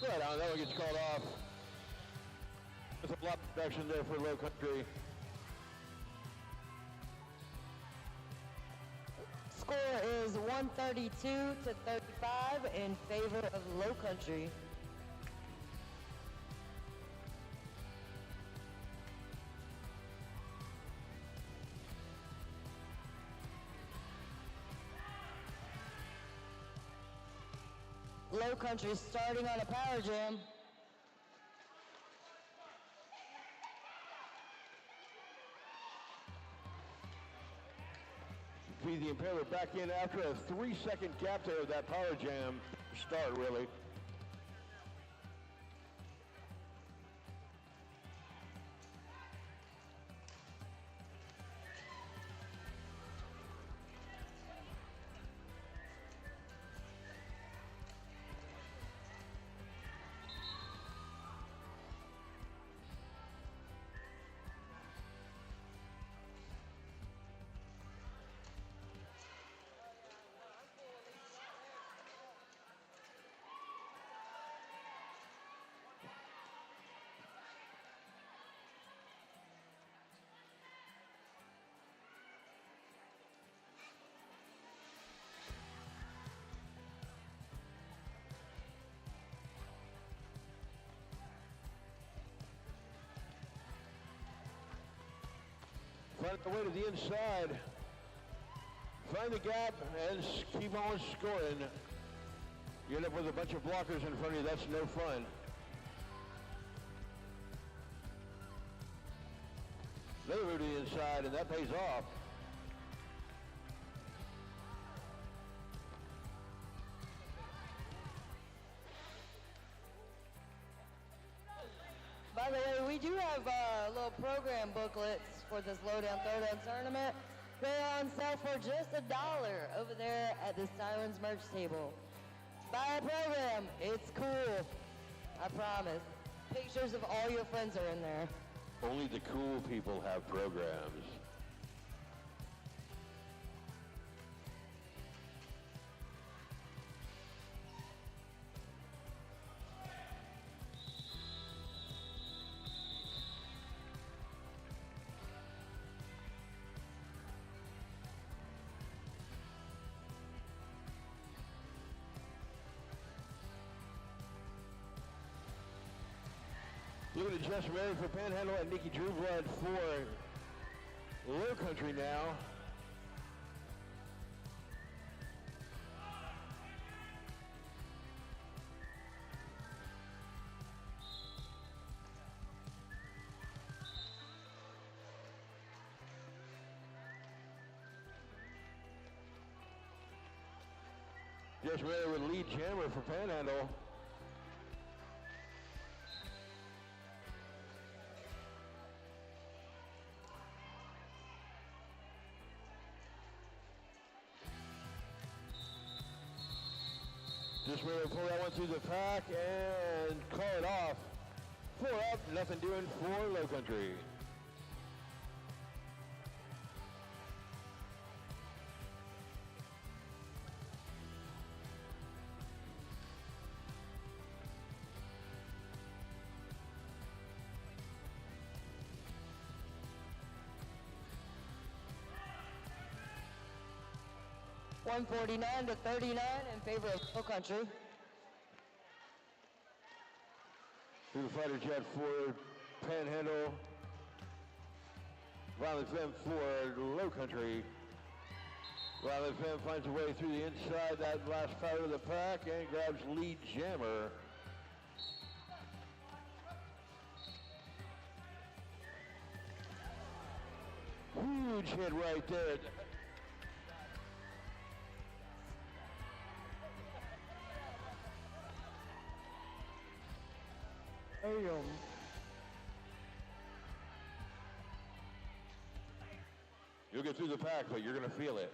Right on, that one gets called off. There's a lot of production there for Low Country. Score is 132 to 35 in favor of Low Country. Low Country starting on a power jam. Be the Impaler back in after a 3-second gap there of that power jam start, really. Find the way to the inside. Find the gap and keep on scoring. You end up with a bunch of blockers in front of you. That's no fun. Another move to the inside, and that pays off. By the way, we do have little program booklets for this Lowdown Throwdown tournament. They're on sale for just $1 over there at the Sirens merch table. Buy a program. It's cool. I promise. Pictures of all your friends are in there. Only the cool people have programs. Looking at Jess Mary for Panhandle and Nikki Drewblood for Low Country now. Jess Mary with lead jammer for Panhandle. Just really pull that one through the pack and call it off. 4 up, nothing doing for Low Country. $149 to $39 in favor of Low Country. Through the fighter jet for Panhandle. Violent Femme for Low Country. Violent Femme finds a way through the inside, that last fighter of the pack, and grabs lead jammer. Huge hit right there. You'll get through the pack, but you're going to feel it.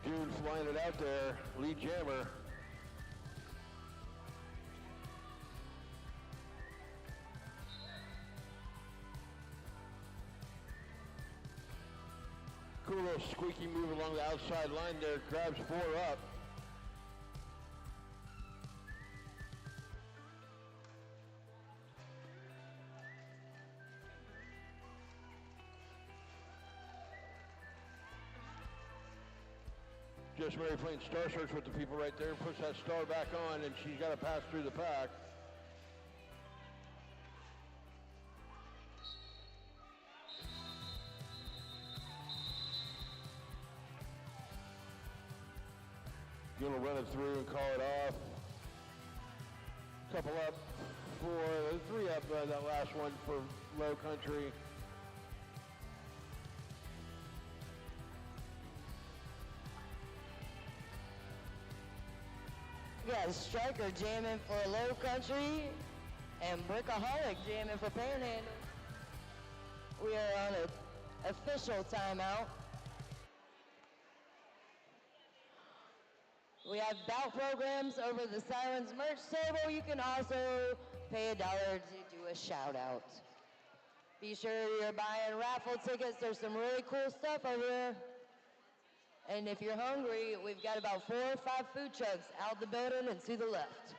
June flying it out there, lead jammer. Cool little squeaky move along the outside line there, grabs 4 up. Just Mary playing Star Search with the people right there. Puts that star back on, and she's got to pass through the pack. Gonna run it through and call it off. Couple up for, 3 up that last one for Low Country. We got Striker jamming for Low Country and Brickaholic jamming for Panhandle. We are on an official timeout. We have bout programs over the Sirens merch table. You can also pay $1 to do a shout out. Be sure you're buying raffle tickets. There's some really cool stuff over here. And if you're hungry, we've got about 4 or 5 food trucks out the building and to the left.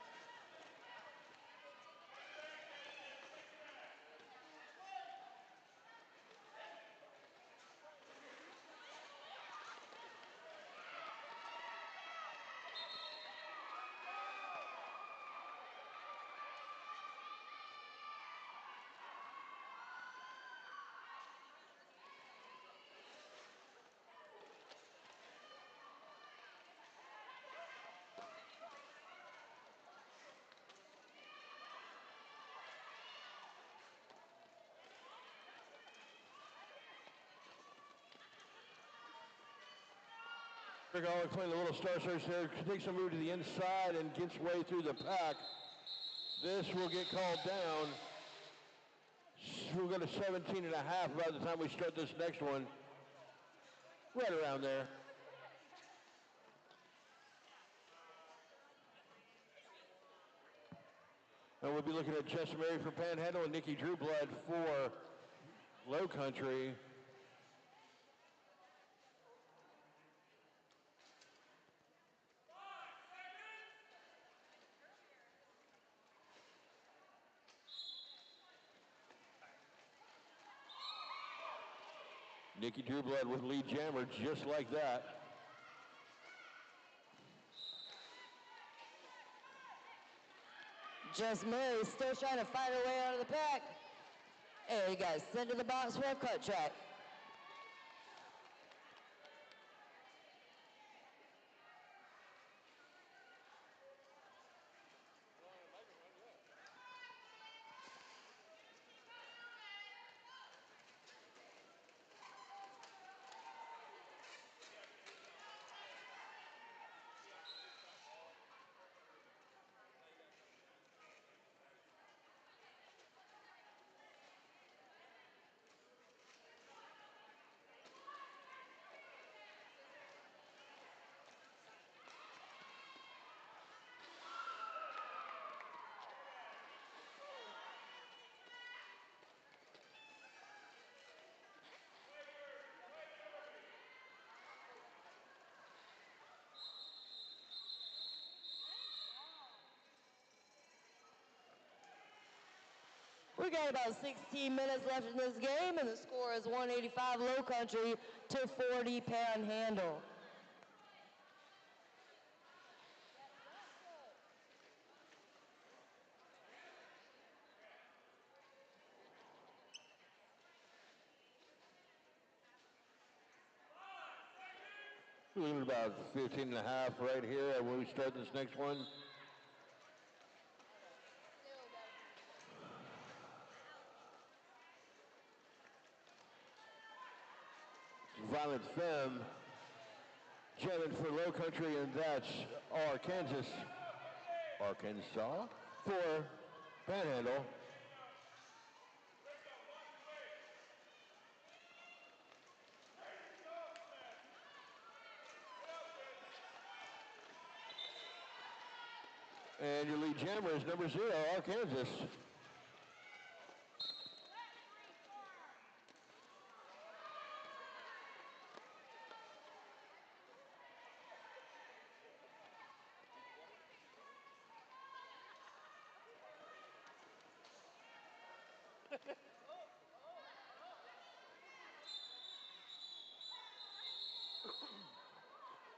Brickaholic playing a little Star Search there. Takes a move to the inside and gets way through the pack. This will get called down. We'll go to 17 and a half by the time we start this next one. Right around there. And we'll be looking at Jess Mary for Panhandle and Nikki Drewblood for Low Country. Nikki Drewblood with lead jammer just like that. Jess Mary still trying to fight her way out of the pack. There you go, send to the box for a cut track. We got about 16 minutes left in this game, and the score is 185 Low Country to 40 Panhandle. We're looking at about 15 and a half right here when we start this next one. Violent Femme jamming for Low Country, and that's Arkansas for Panhandle. And your lead jammer is number 0, Arkansas.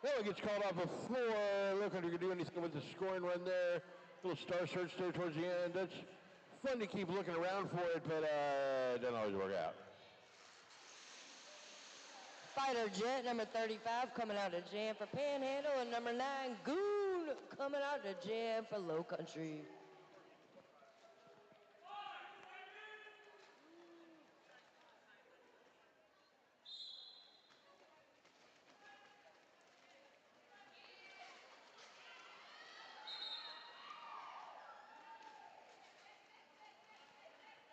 That one gets called off the floor. Look like you can do anything with the scoring run there. Little star search there towards the end. That's fun to keep looking around for it, but it doesn't always work out. Fighter Jet, number 35, coming out of jam for Panhandle, and number 9, Goon, coming out of jam for Low Country.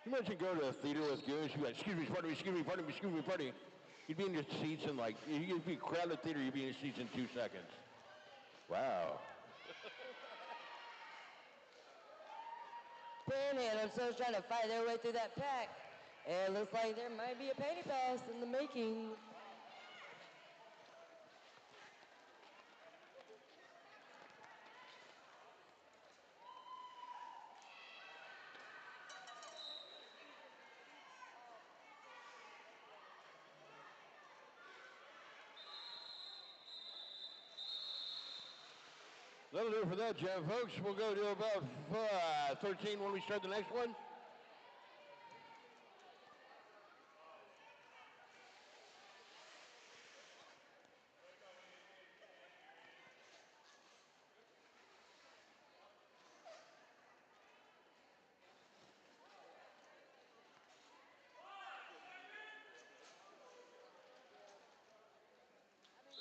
You mentioned go to a theater with goons. You go, excuse me, pardon me, excuse me, pardon me, excuse me, pardon me. You'd be in your seats in like, you'd be a crowded theater, you'd be in your seats in 2 seconds. Wow. Panhandle still trying to fight their way through that pack. And it looks like there might be a penny pass in the making. That'll do it for that, Jeff, folks. We'll go to about 13 when we start the next one. I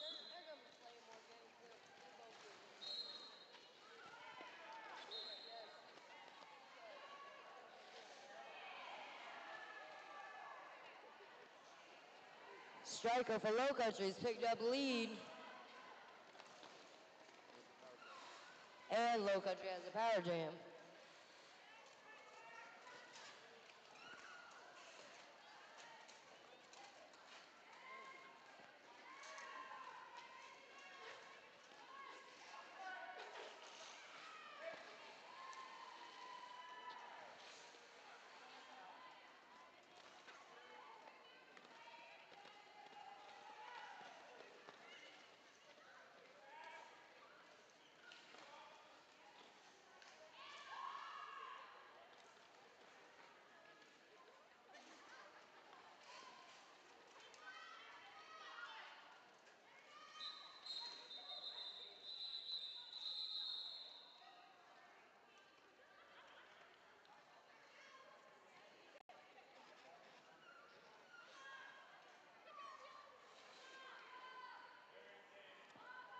mean, they're going to be playing more games. They're both good. Yes. Striker for Low Country's picked up lead. And Low Country has a power jam.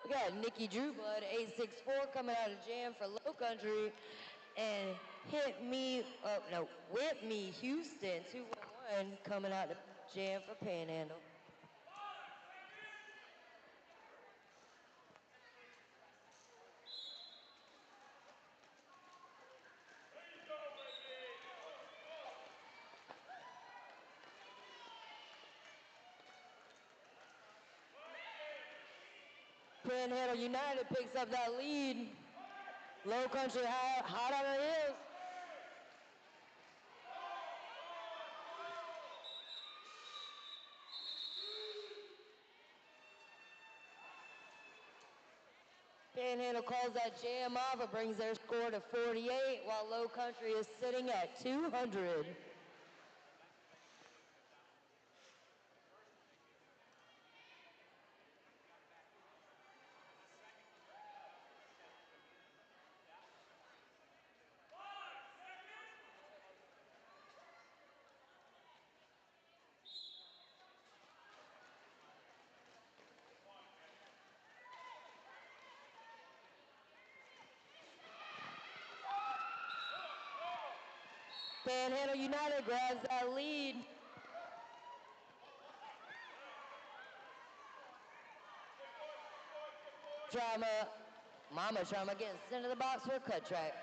We got Nikki Drewblood, 864, coming out of jam for Low Country. And Whip Me Houston, 211, coming out of jam for Panhandle. Panhandle United picks up that lead. Low Country hot on her heels. Panhandle calls that jam off. It brings their score to 48, while Low Country is sitting at 200. Panhandle United grabs that lead. Mama Trauma getting sent to the box for a cut track.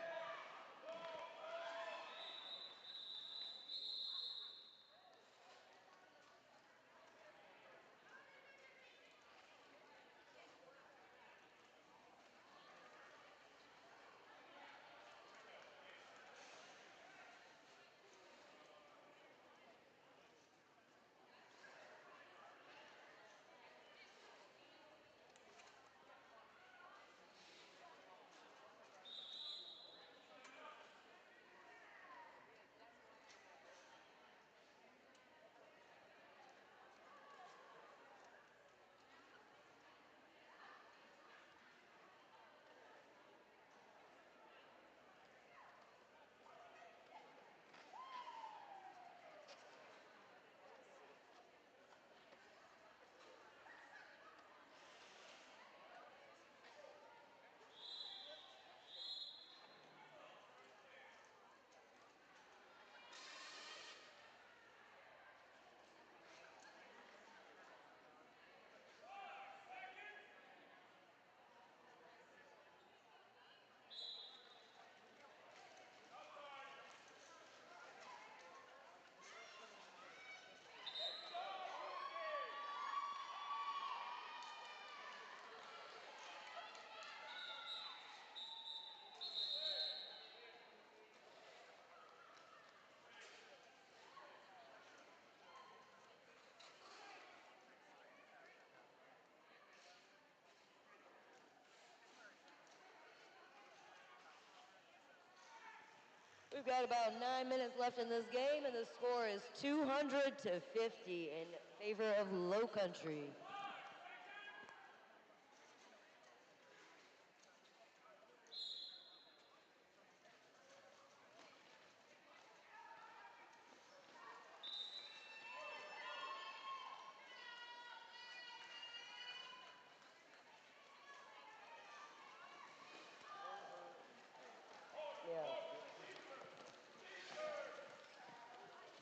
We've got about 9 minutes left in this game, and the score is 200-50 in favor of Low Country.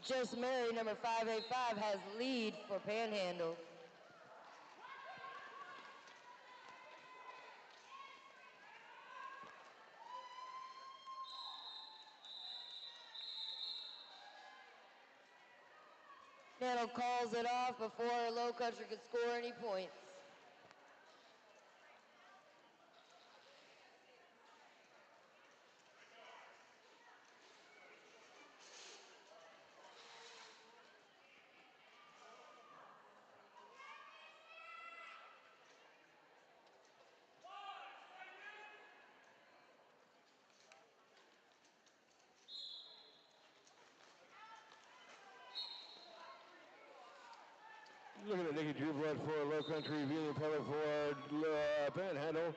Just Mary, number 585, has lead for Panhandle. Panhandle calls it off before Low Country could score any points. Looking at Nikki Drewblood for Low Country, Vivian Pellet for Panhandle.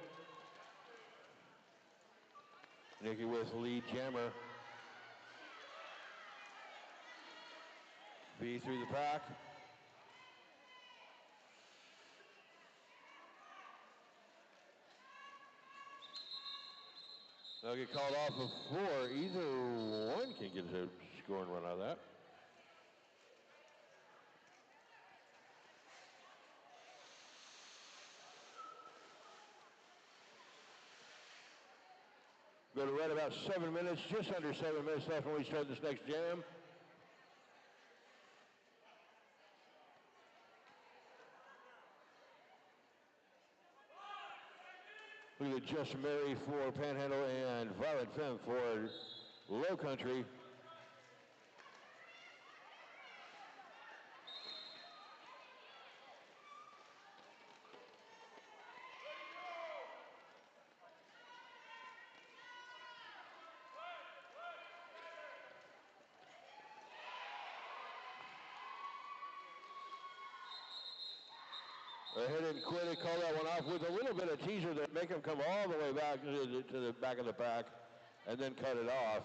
Nikki with lead jammer. V through the pack. They'll get called off before either one can get a scoring run out of that. Go to right about 7 minutes, just under 7 minutes left when we start this next jam. Look at Just Mary for Panhandle and Violet Femme for Low Country. Hit and quit it, call that one off with a little bit of teaser that make him come all the way back to the back of the pack and then cut it off.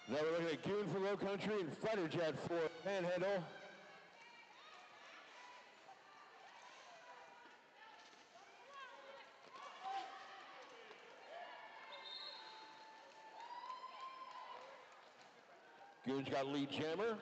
Now we're looking at Goon for Low Country and Fighter Jet for Panhandle. Goon's got lead jammer.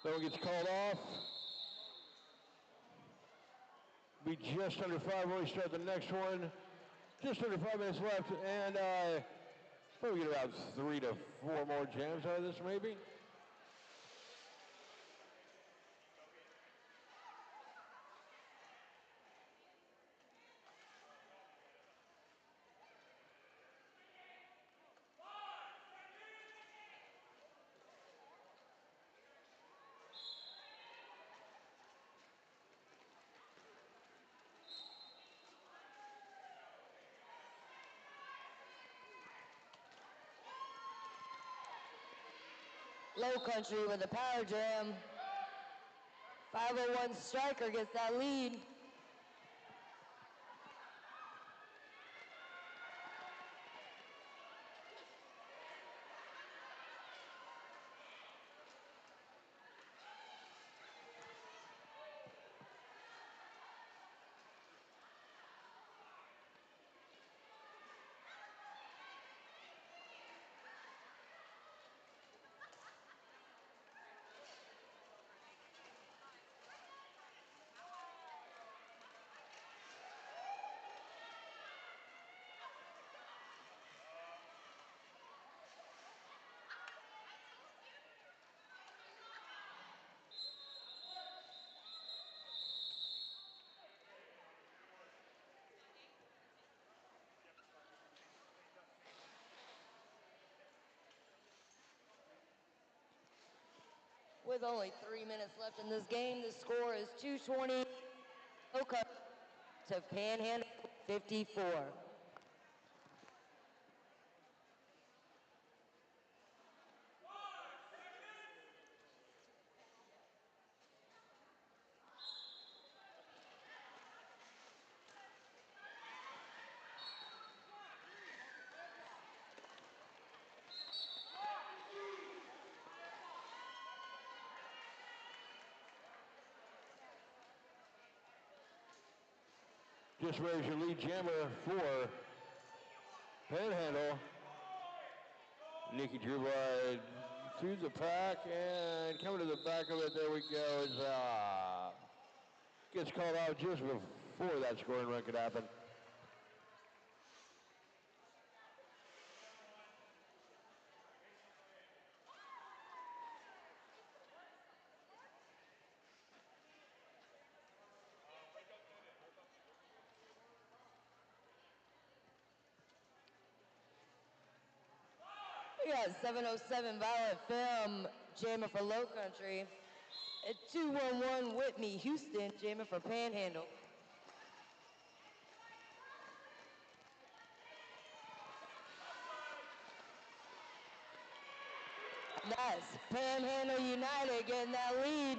That one gets called off. Be just under 5 when we start the next one. Just under 5 minutes left, and probably get about 3 to 4 more jams out of this, maybe. Low Country with a power jam. 501 Striker gets that lead. With only 3 minutes left in this game, the score is 220 Low Country to Panhandle 54. Just raise your lead jammer for Panhandle. Nikki Drew wide through the pack and coming to the back of it. There we go. Gets called out just before that scoring run could happen. We got 707 Violet Film, jamming for Low Country. At 211 Whitney Houston, jamming for Panhandle. That's Panhandle United getting that lead.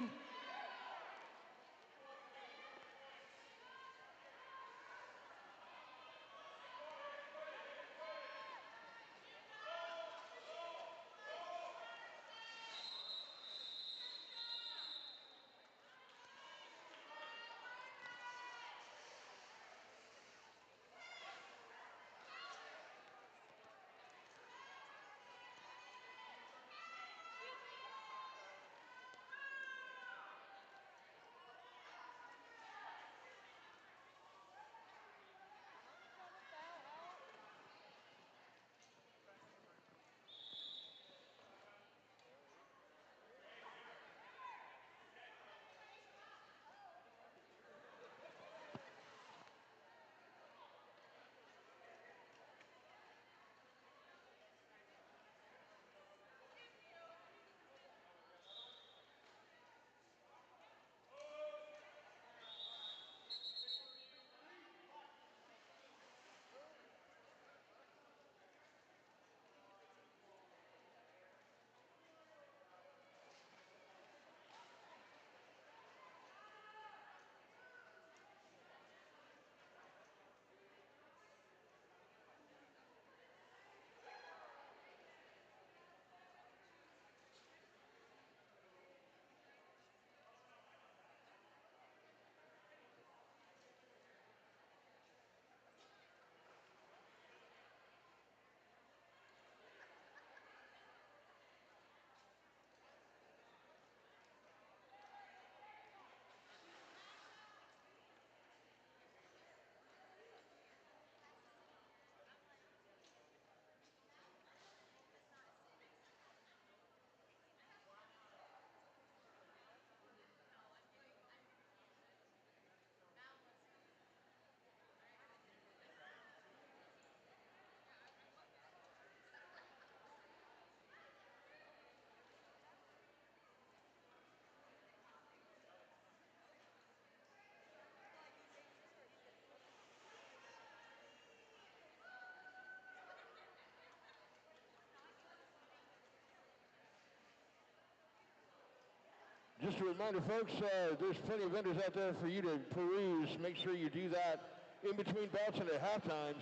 Just a reminder, folks, there's plenty of vendors out there for you to peruse. Make sure you do that in between bouts and at halftimes.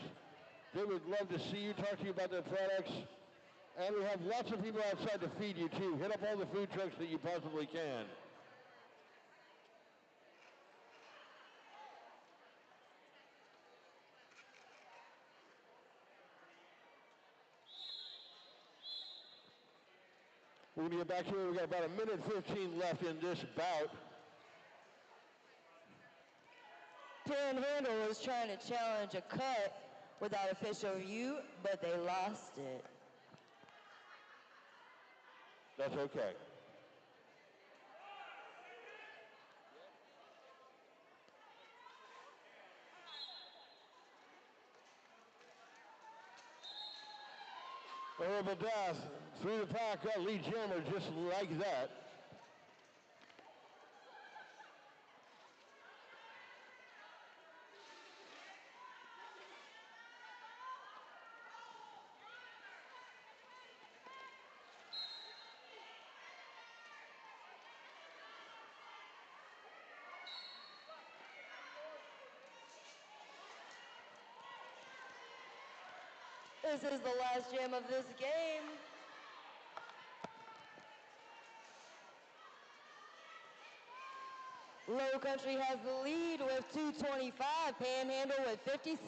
They would love to see you, talk to you about their products. And we have lots of people outside to feed you, too. Hit up all the food trucks that you possibly can. We're going to get back here. We've got about 1:15 left in this bout. Panhandle was trying to challenge a cut without official review, but they lost it. That's okay. Horrible death through the pack, got lead jammer just like that. This is the last jam of this game. Low Country has the lead with 225, Panhandle with 56.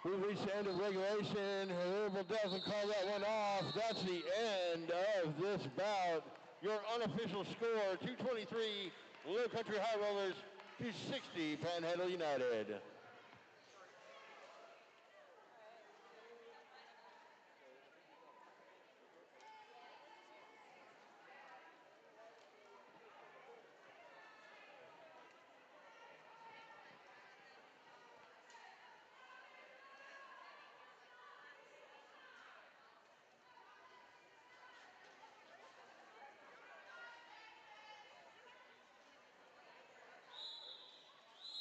We've reached the end of regulation. We'll definitely call that one off. That's the end of this bout. Your unofficial score, 223 Low Country High Rollers, 260 Panhandle United.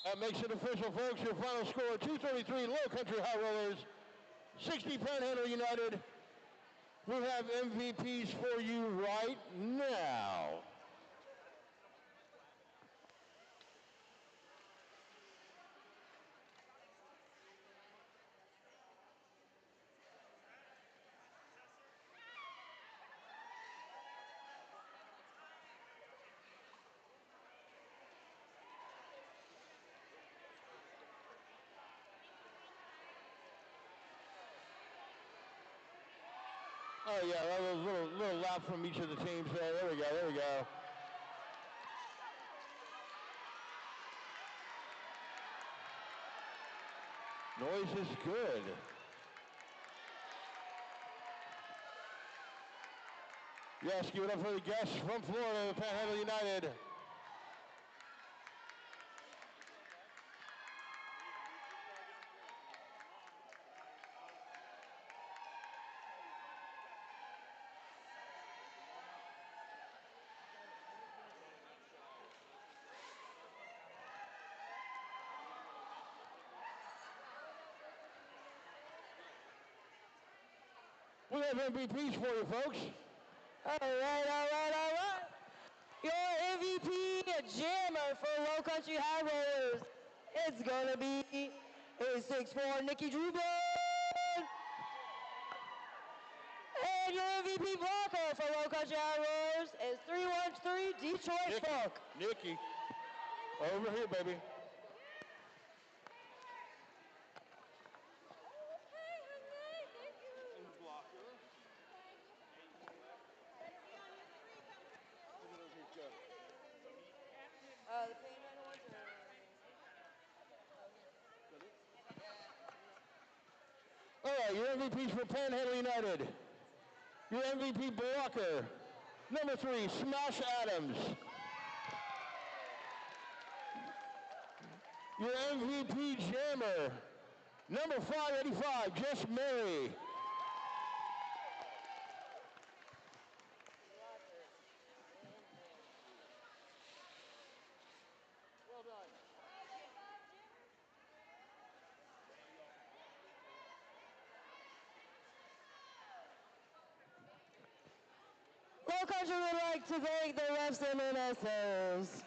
That makes it official, folks. Your final score, 233 Low Country High Rollers, 60 Panhandle United. We have MVPs for you right now. Oh yeah, a little lap from each of the teams there. There we go, there we go. Noise is good. Yes, give it up for the guests from Florida, Panhandle United. We have MVPs for you, folks. All right. Your MVP jammer for Low Country High Rollers is going to be a 6'4" Nikki Drubin. And your MVP blocker for Low Country High Rollers is 313 Detroit Funk. Nikki, over here, baby. The Panhandle ones are... All right, your MVPs for Panhandle United. Your MVP blocker, number 3, Smash Adams. Your MVP jammer, number 585, Just Mary. Well done. Low Country would like to thank the refs and NSOs.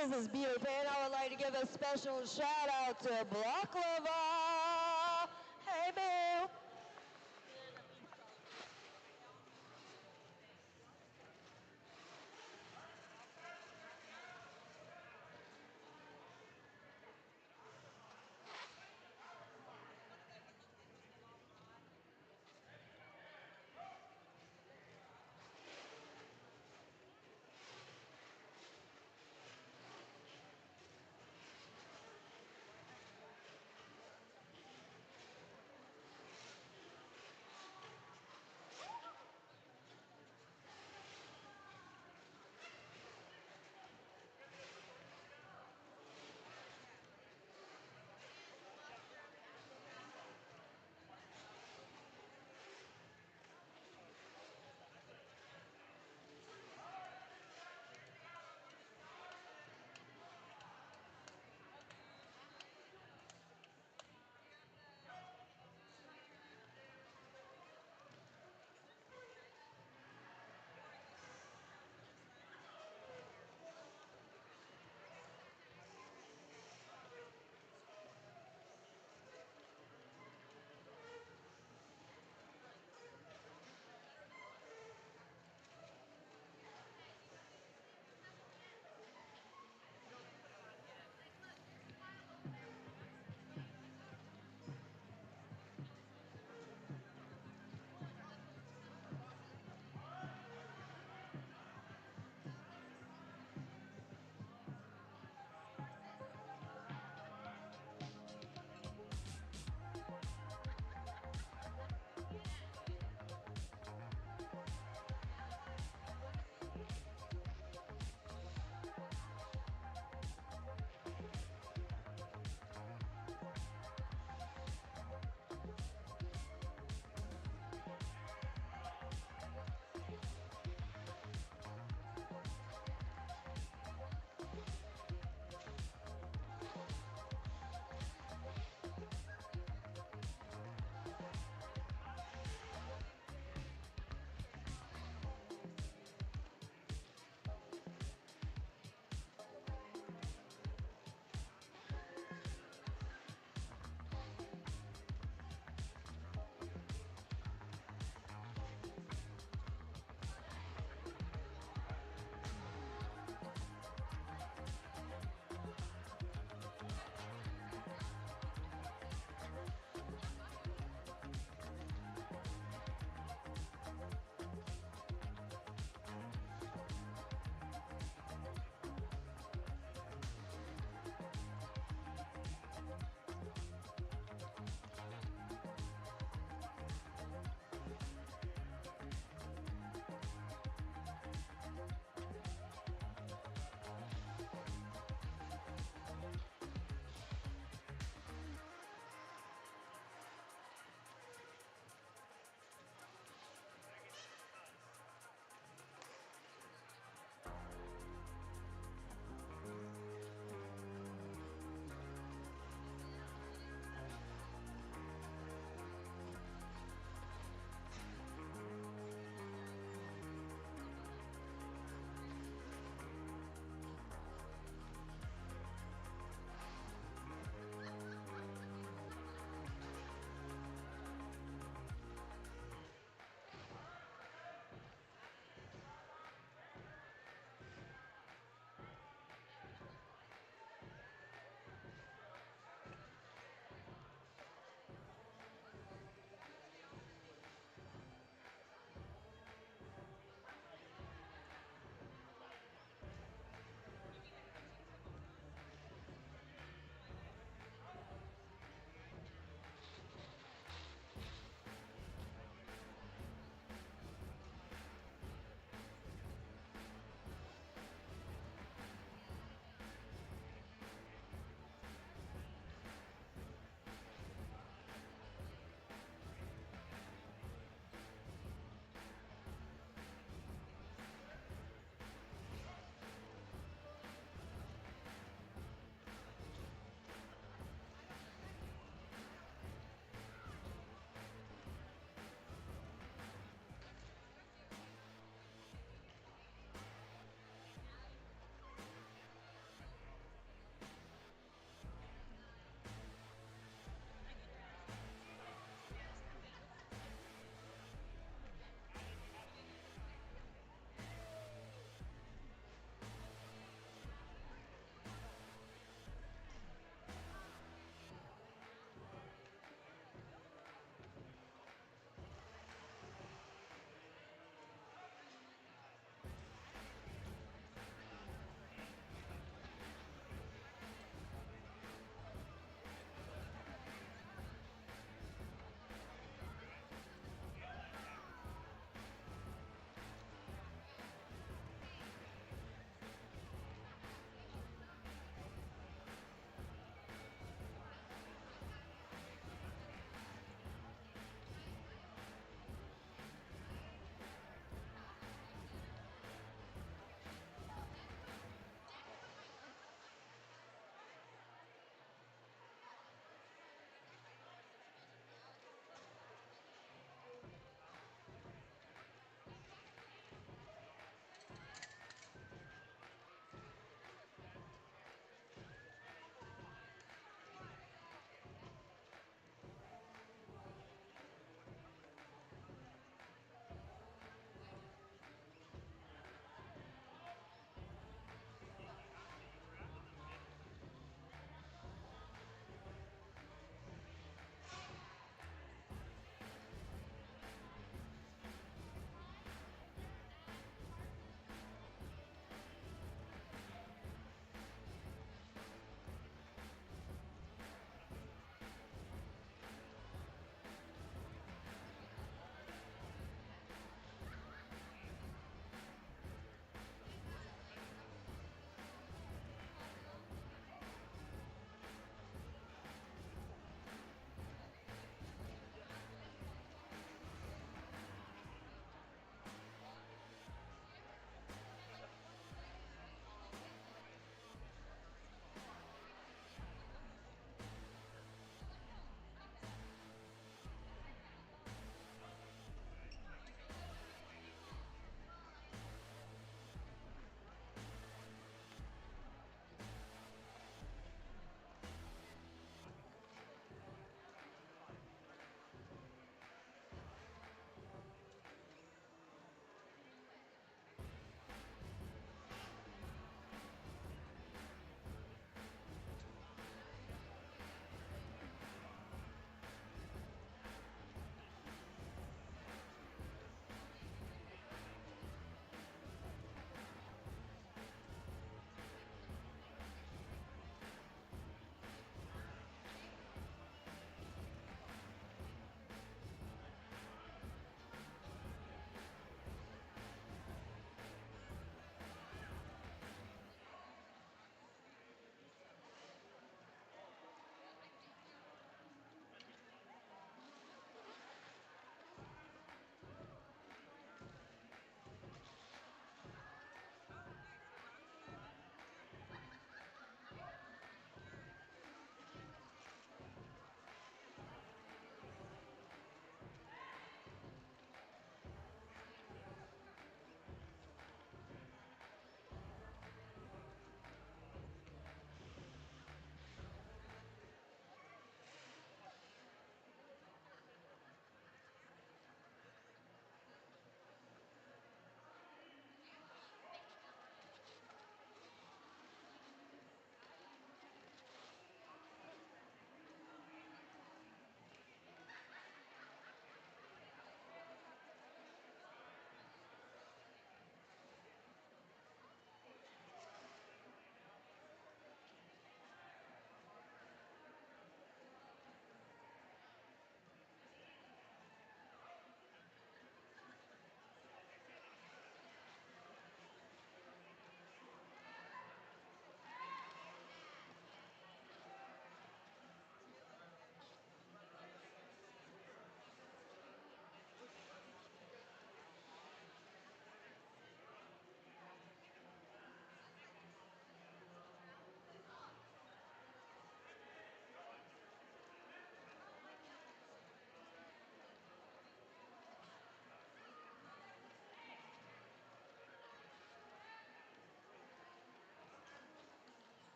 This is Beauty Pan. I would like to give a special shout out to Block Lover. Hey, Boo.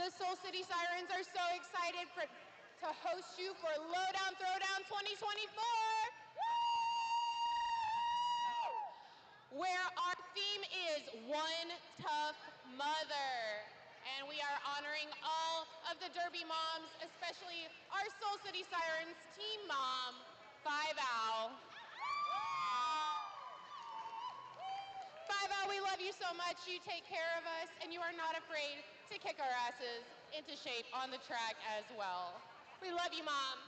The Soul City Sirens are so excited to host you for Lowdown Throwdown 2024, where our theme is One Tough Mother. And we are honoring all of the Derby moms, especially our Soul City Sirens team mom, Five Owl. Five Owl, we love you so much. You take care of us, and you are not afraid to kick our asses into shape on the track as well. We love you, Mom.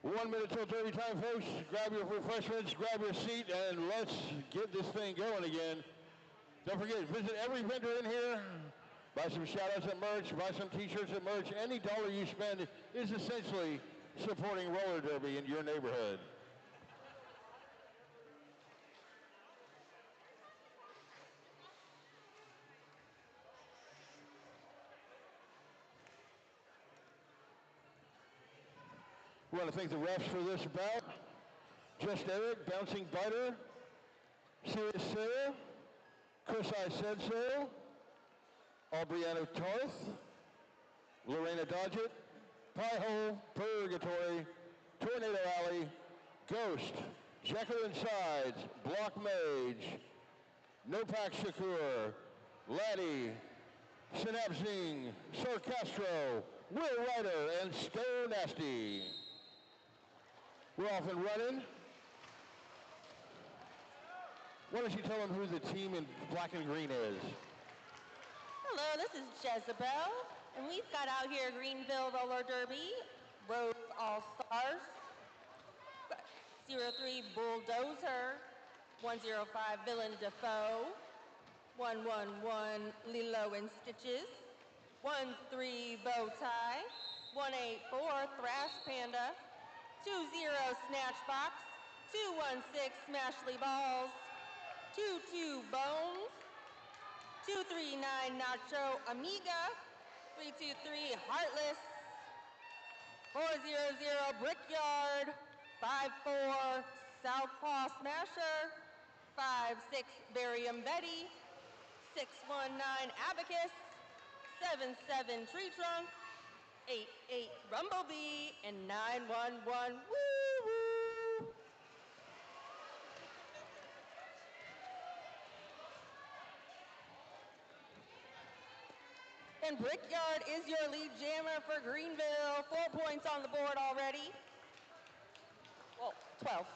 1 minute till derby time, folks. Grab your refreshments, grab your seat, and let's get this thing going again. Don't forget, visit every vendor in here. Buy some shout-outs at merch, buy some t-shirts at merch. Any dollar you spend is essentially supporting roller derby in your neighborhood. We want to thank the refs for this bout. Just Eric, Bouncing Biter, Serious Sarah, Chris I Said So, Aubriano Tarth, Lorena Dodgett, Pie Hole, Purgatory, Tornado Alley, Ghost, Jacqueline Sides, Block Mage, Nopak Shakur, Laddie, Synapse Zing, Sir Castro, Will Ryder, and Stone Nasty. We're off and running. Why don't you tell them who the team in black and green is? Hello, this is Jezebel, and we've got out here Greenville Roller Derby, Rose All-Stars, 03 Bulldozer, 105 Villain Defoe, 111 Lilo and Stitches, 13 Bowtie, 184 Thrash Panda, 20 Snatchbox, 216 Smashly Balls, 22 Bones, 239 Nacho Amiga, 323 Heartless, 400 Brickyard, 54 Southpaw Smasher, 56 Barium Betty, 619 Abacus, 77 Tree Trunk, 88 Rumblebee, and 911 Woo Woo. And Brickyard is your lead jammer for Greenville. 4 points on the board already. Well, 12,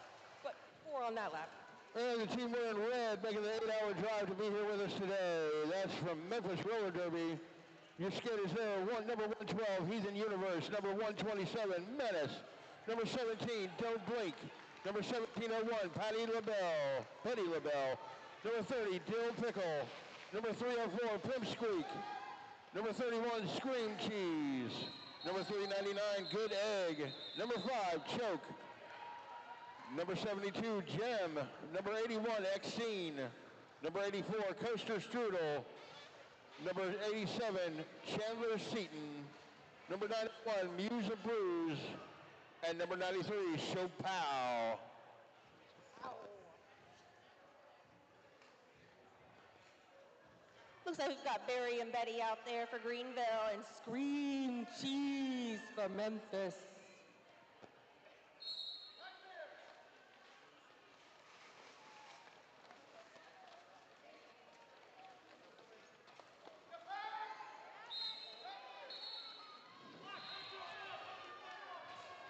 but 4 on that lap. And the team wearing red making the 8-hour drive to be here with us today. That's from Memphis Roller Derby. Your skaters there, number 112, Heathen Universe. Number 127, Menace. Number 17, Don't Blink. Number 1701, Patty LaBelle. Number 30, Dill Pickle. Number 304, Pimp Squeak. Number 31, Scream Cheese. Number 399, Good Egg. Number 5, Choke. Number 72, Gem. Number 81, Exene. Number 84, Coaster Strudel. Number 87, Chandler Seaton. Number 91, Muse of Bruise. And number 93, Chopow. Looks like we've got Barry and Betty out there for Greenville and Scream Cheese for Memphis.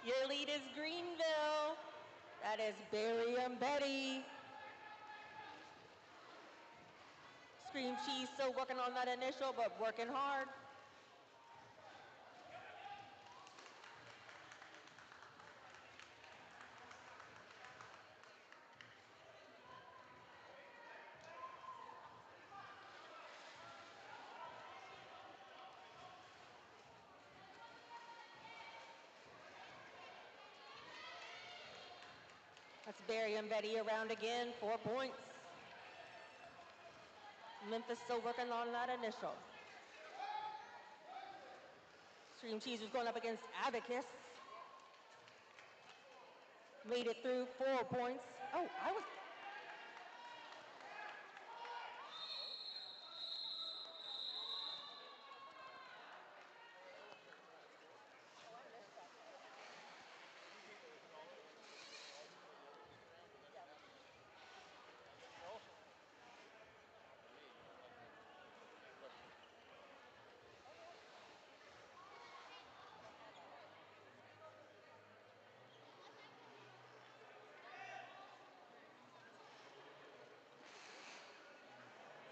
Your lead is Greenville. That is Barry and Betty. Scream Cheese still working on that initial, but working hard. That's Barry and Betty around again, 4 points. Memphis still working on that initial. Scream Cheese was going up against Abacus. Made it through, 4 points. Oh, I was...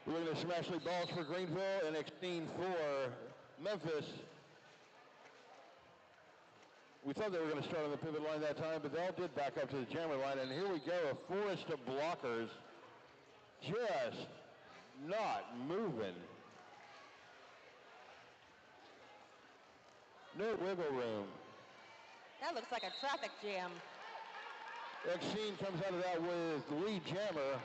We're going to Smashly Balls for Greenville and Exene for Memphis. We thought they were going to start on the pivot line that time, but they all did back up to the jammer line, and here we go, a forest of blockers just not moving. No wiggle room. That looks like a traffic jam. Exene comes out of that with the lead jammer.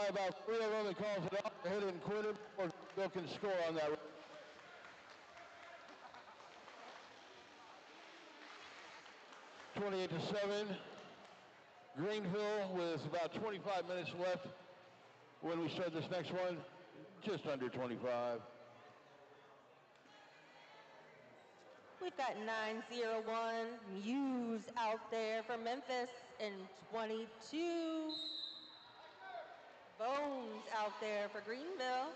About 3 of them, he calls it off, hit it and quit it, or Bill can score on that. 28-7. Greenville with about 25 minutes left when we start this next one. Just under 25. We've got 901 Muse out there for Memphis and 22 Bones out there for Greenville.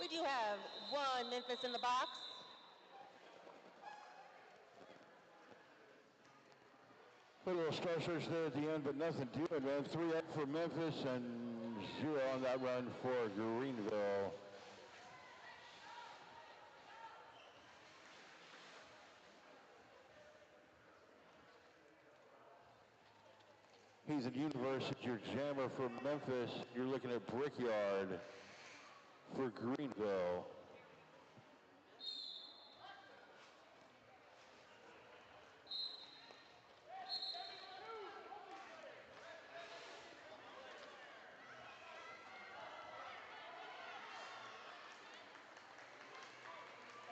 We do have one Memphis in the box. Put a little star search there at the end, but nothing to it, man. 3 up for Memphis and 0 on that run for Greenville. He's at University, your jammer for Memphis. You're looking at Brickyard for Greenville.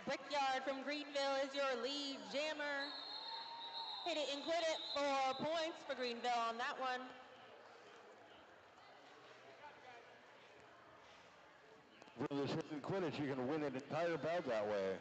Brickyard from Greenville is your lead jammer. Hit it and quit it, 4 points for Greenville on that one. With this hit and quit it, you can win an entire bout that way.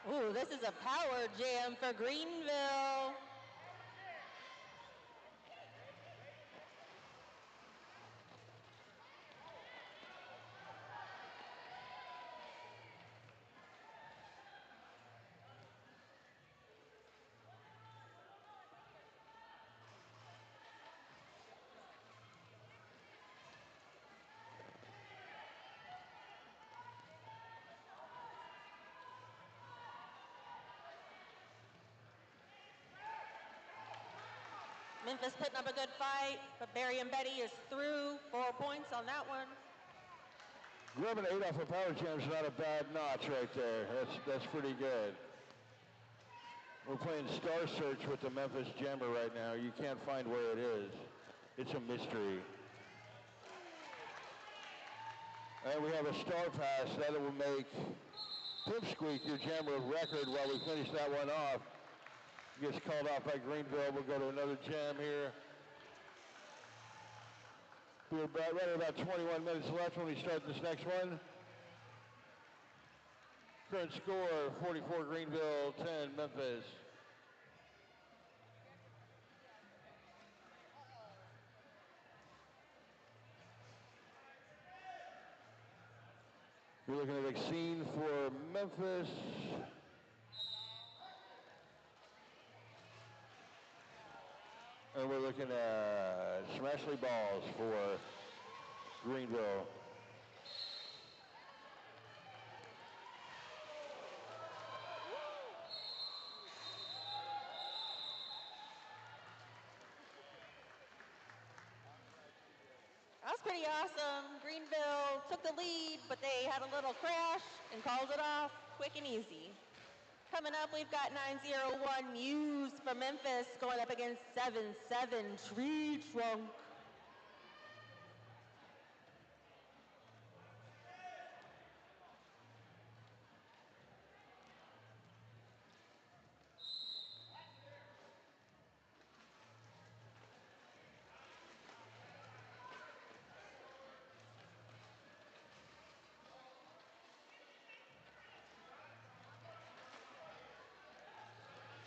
Ooh, this is a power jam for Greenville. Memphis putting up a good fight, but Barry and Betty is through, 4 points on that one. Grabbing 8 off a power jam is not a bad notch right there. That's pretty good. We're playing Star Search with the Memphis Jammer right now. You can't find where it is. It's a mystery. And we have a star pass. That will make Pipsqueak your jammer record while we finish that one off. Gets called off by Greenville. We'll go to another jam here. We're right at about 21 minutes left when we start this next one. Current score, 44 Greenville, 10 Memphis. We're looking at Exene for Memphis. And we're looking at Smashley Balls for Greenville. pretty awesome. Greenville took the lead, but they had a little crash and called it off quick and easy. Coming up, we've got 901 Muse from Memphis going up against 77 Tree Trunk.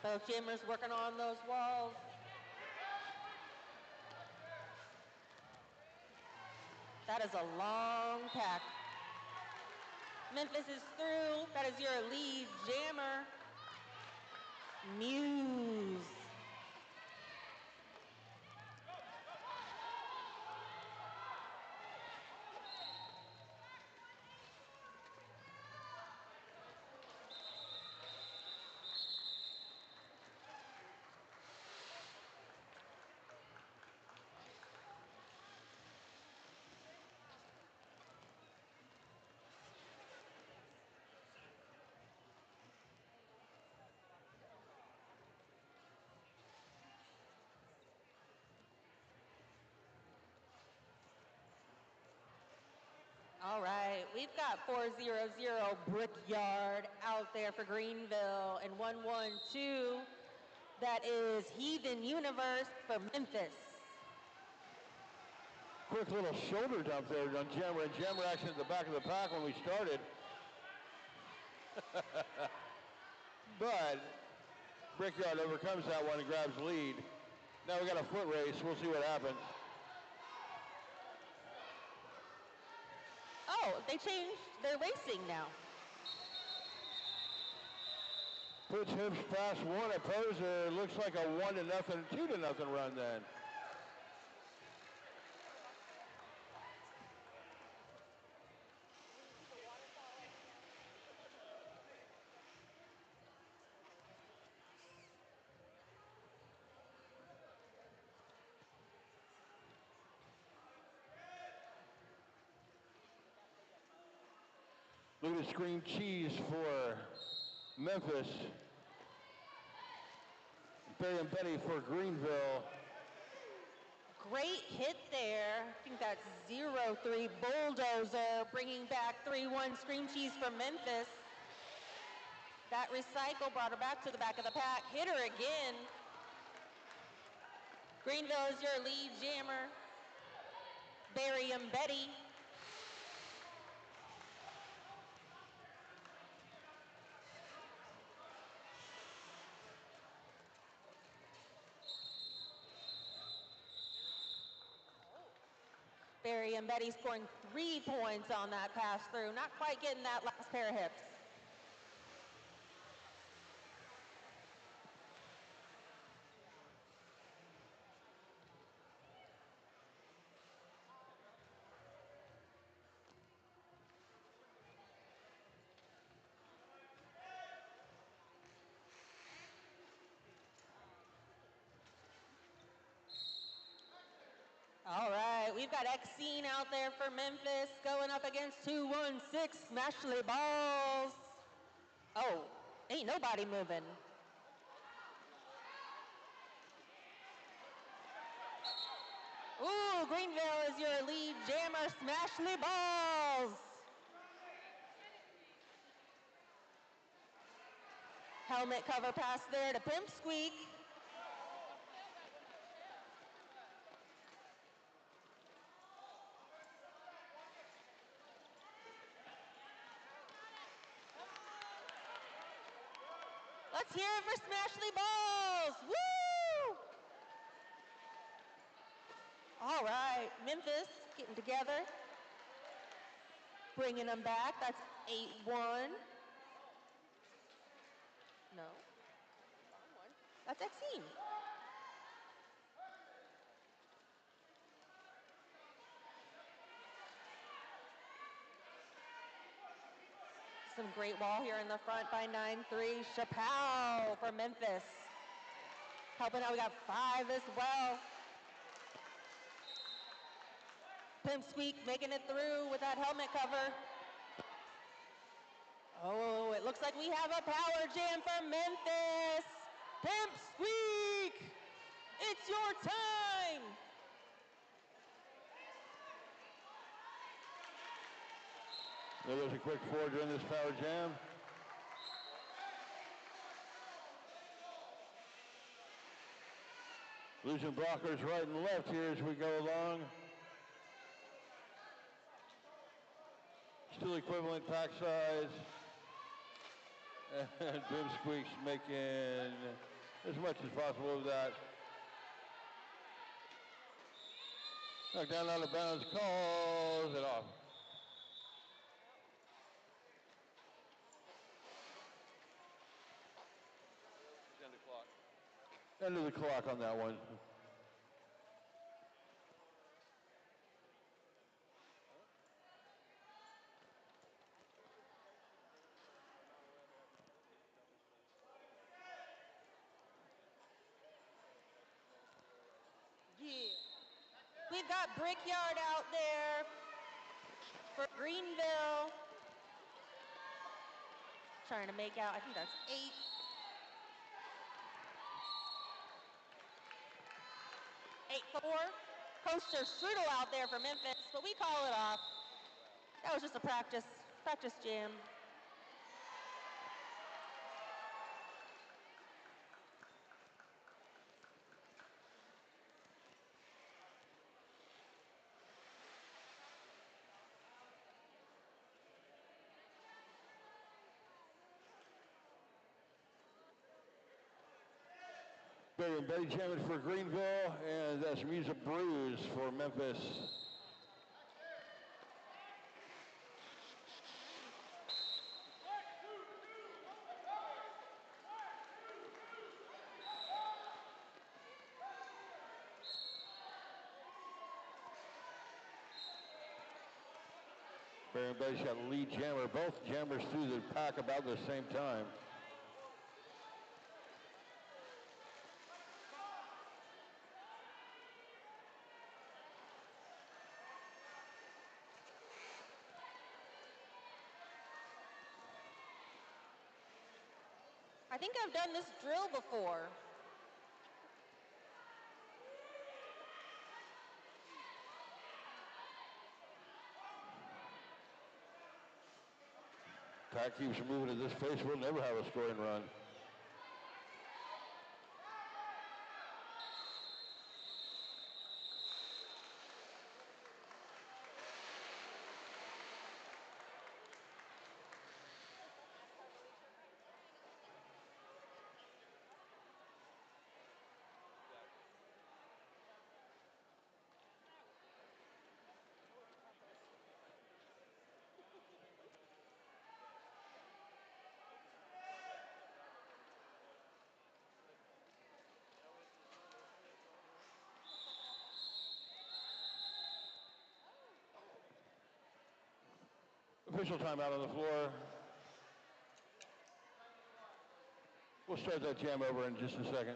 Both jammers working on those walls. That is a long pack. Memphis is through. That is your lead jammer, Muse. All right, we've got 400 Brickyard out there for Greenville, and 112, that is Heathen Universe for Memphis. Quick little shoulder dump there on Jammer, and Jammer actually at the back of the pack when we started. But Brickyard overcomes that one and grabs lead. Now we got a foot race. We'll see what happens. Oh, they changed. They're racing now. Puts hips past one opposer. Looks like a 1-0, 2-0 run then. Look at the screen cheese for Memphis. Barry and Betty for Greenville. Great hit there. I think that's 0-3 Bulldozer, bringing back 3-1 Scream Cheese for Memphis. That recycle brought her back to the back of the pack. Hit her again. Greenville is your lead jammer. Barry and Betty. Barry and Betty scoring 3 points on that pass through. Not quite getting that last pair of hips. All right, we've got Xene out there for Memphis going up against 216 Smashley Balls. Oh, ain't nobody moving. Ooh, Greenville is your lead jammer, Smashley Balls. Helmet cover pass there to Pimp Squeak. Let's hear it for Smashley Balls. Woo! All right, Memphis getting together. Bringing them back. That's 8-1. No. That's Xene. Some great wall here in the front by 9-3. Chappelle for Memphis. Helping out, we got 5 as well. Pimp Squeak making it through with that helmet cover. Oh, it looks like we have a power jam for Memphis. Pimp Squeak, it's your time. There was a quick four during this power jam. Losing blockers right and left here as we go along. Still equivalent pack size. And Pimp Squeak's making as much as possible of that. Knocked down out of bounds, calls it off. End of clock. End of the clock on that one. Yeah. We've got Brickyard out there for Greenville. Trying to make out, I think that's 8. 8-4. Coaster Strudel out there for Memphis, but we call it off. That was just a practice jam. Betty and Betty jamming for Greenville, and that's Music Brews for Memphis. Barry and Betty's got lead jammer, both jammers through the pack about the same time. I think I've done this drill before. Pack keeps moving at this pace, we'll never have a scoring run. Official timeout on the floor. We'll start that jam over in just a second.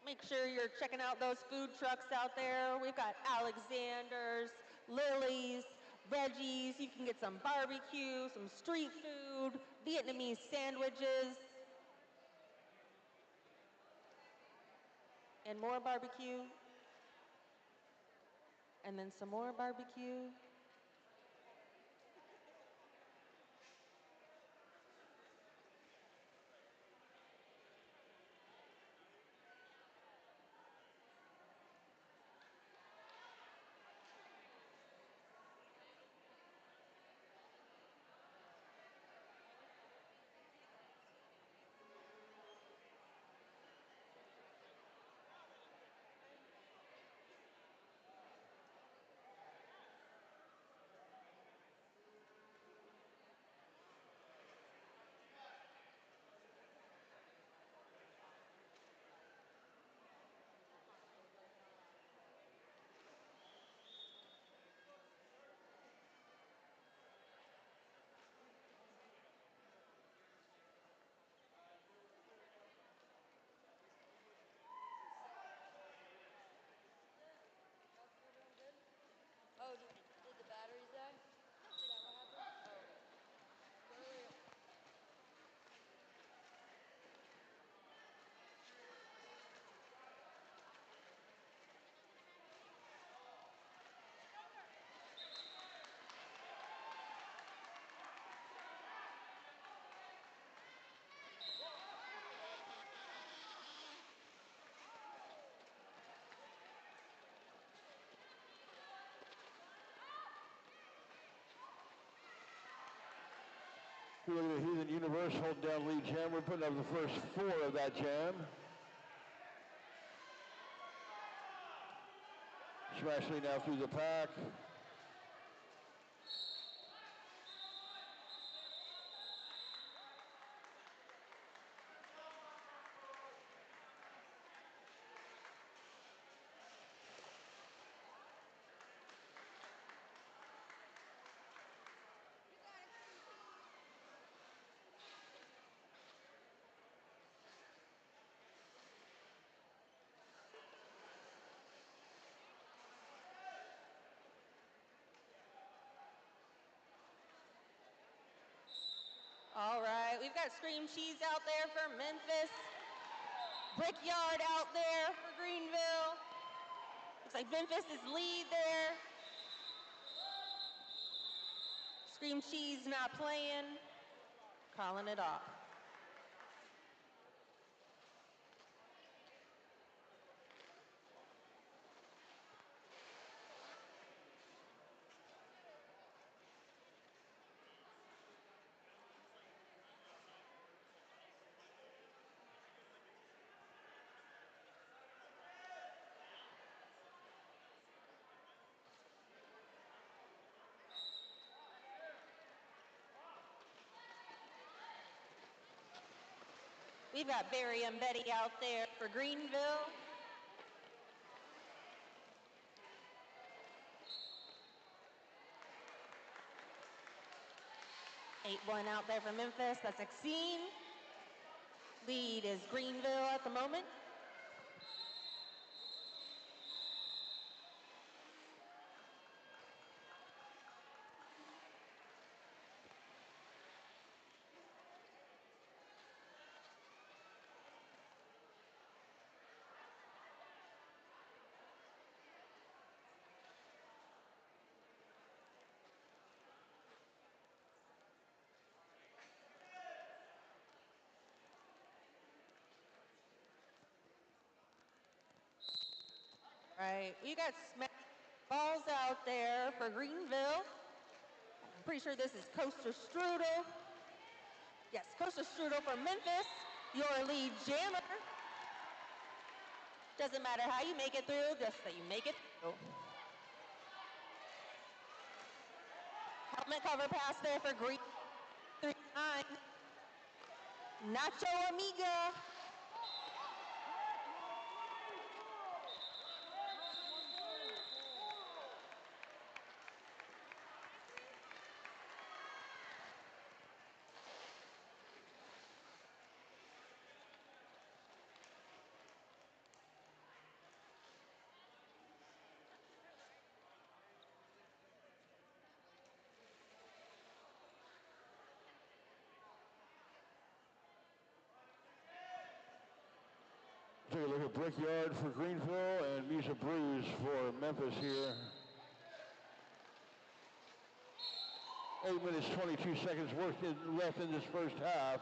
Make sure you're checking out those food trucks out there. We've got Alexander's, Lily's, veggies. You can get some barbecue, some street food, Vietnamese sandwiches, and more barbecue. And then some more barbecue. Here at the Heathen Universe, holding down lead jam. We're putting up the first 4 of that jam. Smashley now through the pack. All right, we've got Scream Cheese out there for Memphis. Brickyard out there for Greenville. Looks like Memphis is lead there. Scream Cheese not playing. Calling it off. We've got Barry and Betty out there for Greenville. Eight one out there for Memphis. That's Exene. Lead is Greenville at the moment. Right, we got smack balls out there for Greenville. I'm pretty sure this is Coaster Strudel. Yes, Coaster Strudel for Memphis, your lead jammer. Doesn't matter how you make it through, just that you make it through. Helmet cover pass there for Green 3-9. Nacho Amiga. Take a look at Brickyard for Greenville and Musa Brews for Memphis here. 8 minutes, 22 seconds left in this first half.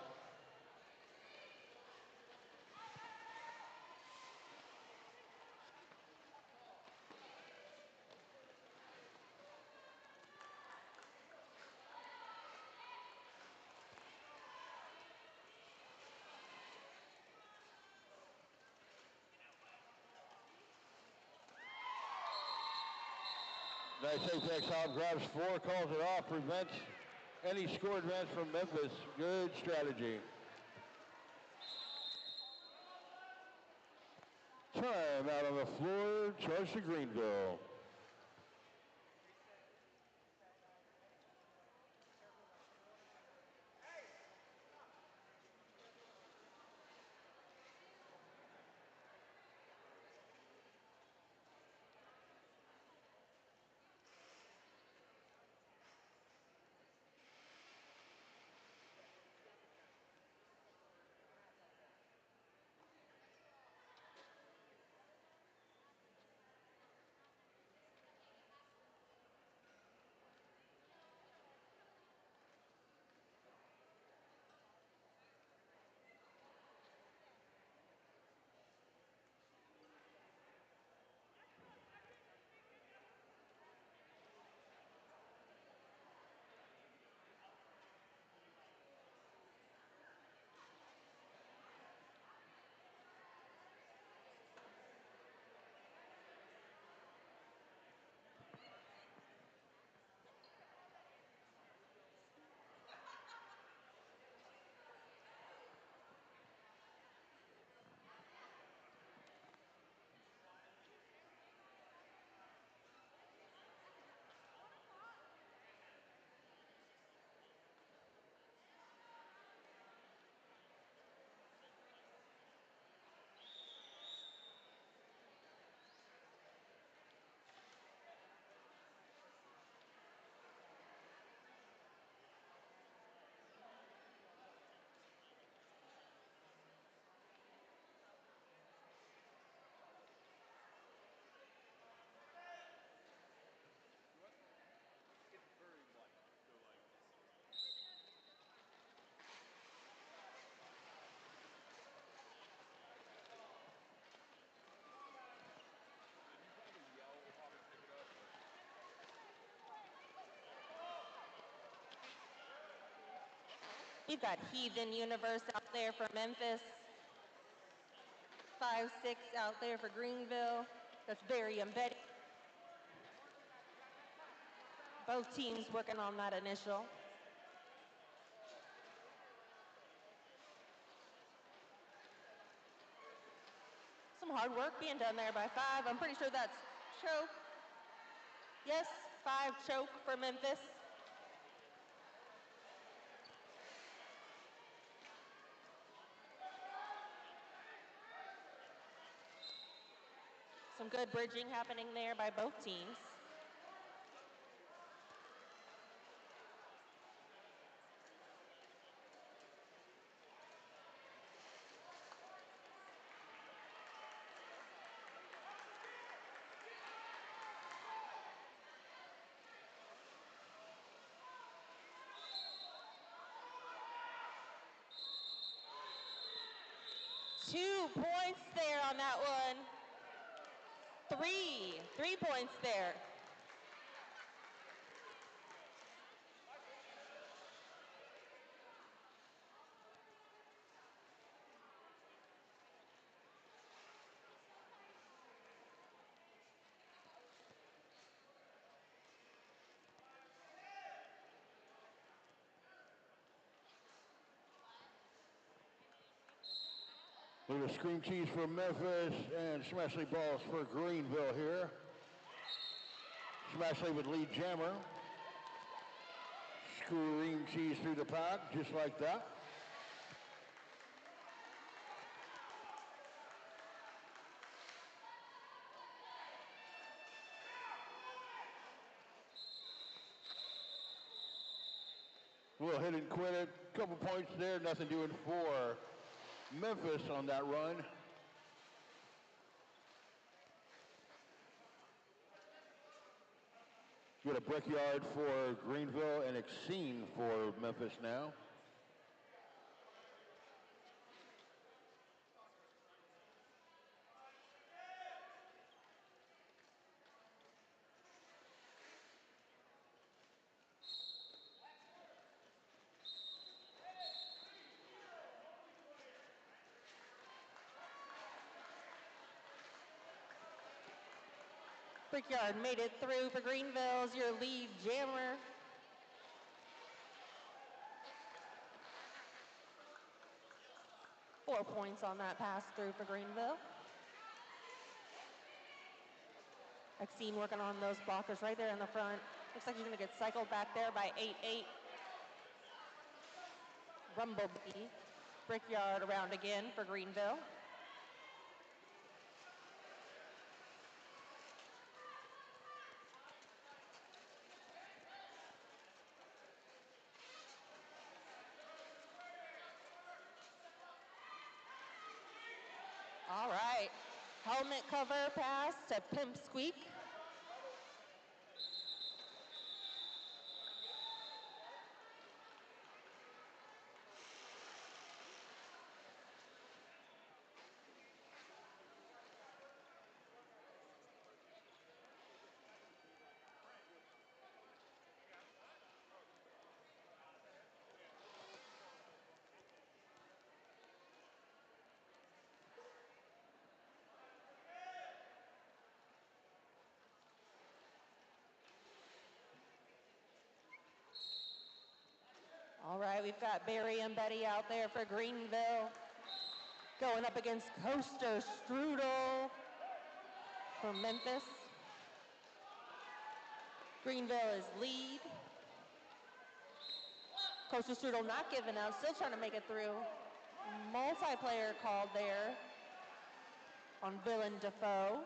Nice apex hop, grabs 4, calls it off, prevents any score advance from Memphis. Good strategy. Time out on the floor, charge to Greenville. We've got Heathen Universe out there for Memphis. 5-6 out there for Greenville. That's very embedded. Both teams working on that initial. Some hard work being done there by 5. I'm pretty sure that's choke. Yes, 5 choke for Memphis. Some good bridging happening there by both teams. Two points there on that one. Three points there. Little screen cheese for Memphis and Smashley balls for Greenville here. Smashley with lead jammer. Screen cheese through the pack, just like that. Little hit and quit it. Couple points there, nothing doing for Memphis on that run. Got a brickyard for Greenville and Exene for Memphis now. Brickyard made it through for Greenville's your lead jammer. Four points on that pass through for Greenville. Exene working on those blockers right there in the front. Looks like he's going to get cycled back there by 8-8. Rumblebee. Brickyard around again for Greenville. All right, helmet cover pass to Pimp Squeak. All right, we've got Barry and Betty out there for Greenville. Going up against Coaster Strudel for Memphis. Greenville is lead. Coaster Strudel not giving up, still trying to make it through. Multiplayer called there on Villain Defoe.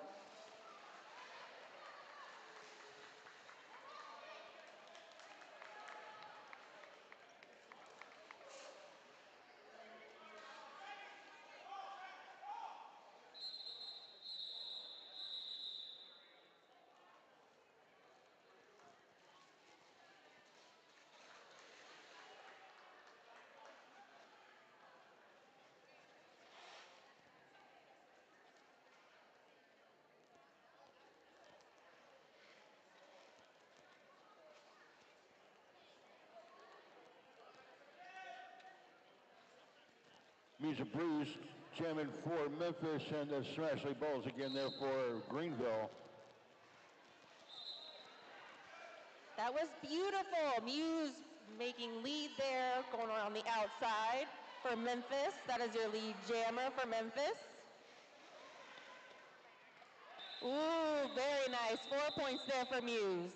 He's a bruise jamming for Memphis, and the Smashley Bulls again there for Greenville. That was beautiful. Muse making lead there, going on the outside for Memphis. That is your lead jammer for Memphis. Ooh, very nice. 4 points there for Muse.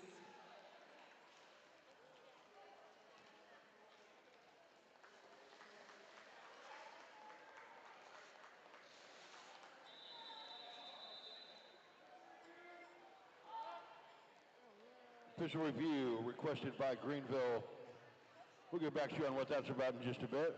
Official review requested by Greenville. We'll get back to you on what that's about in just a bit.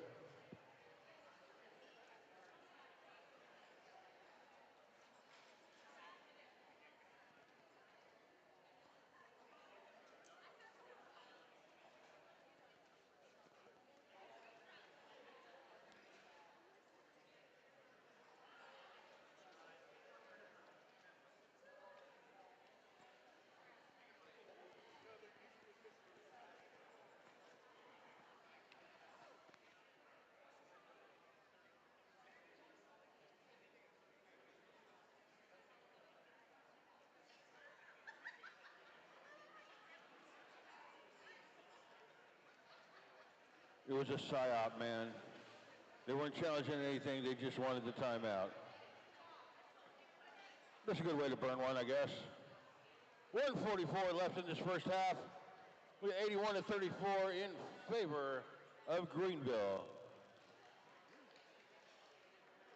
It was a psyop, man. They weren't challenging anything, they just wanted the timeout. That's a good way to burn one, I guess. 1:44 left in this first half. We're 81-34 in favor of Greenville.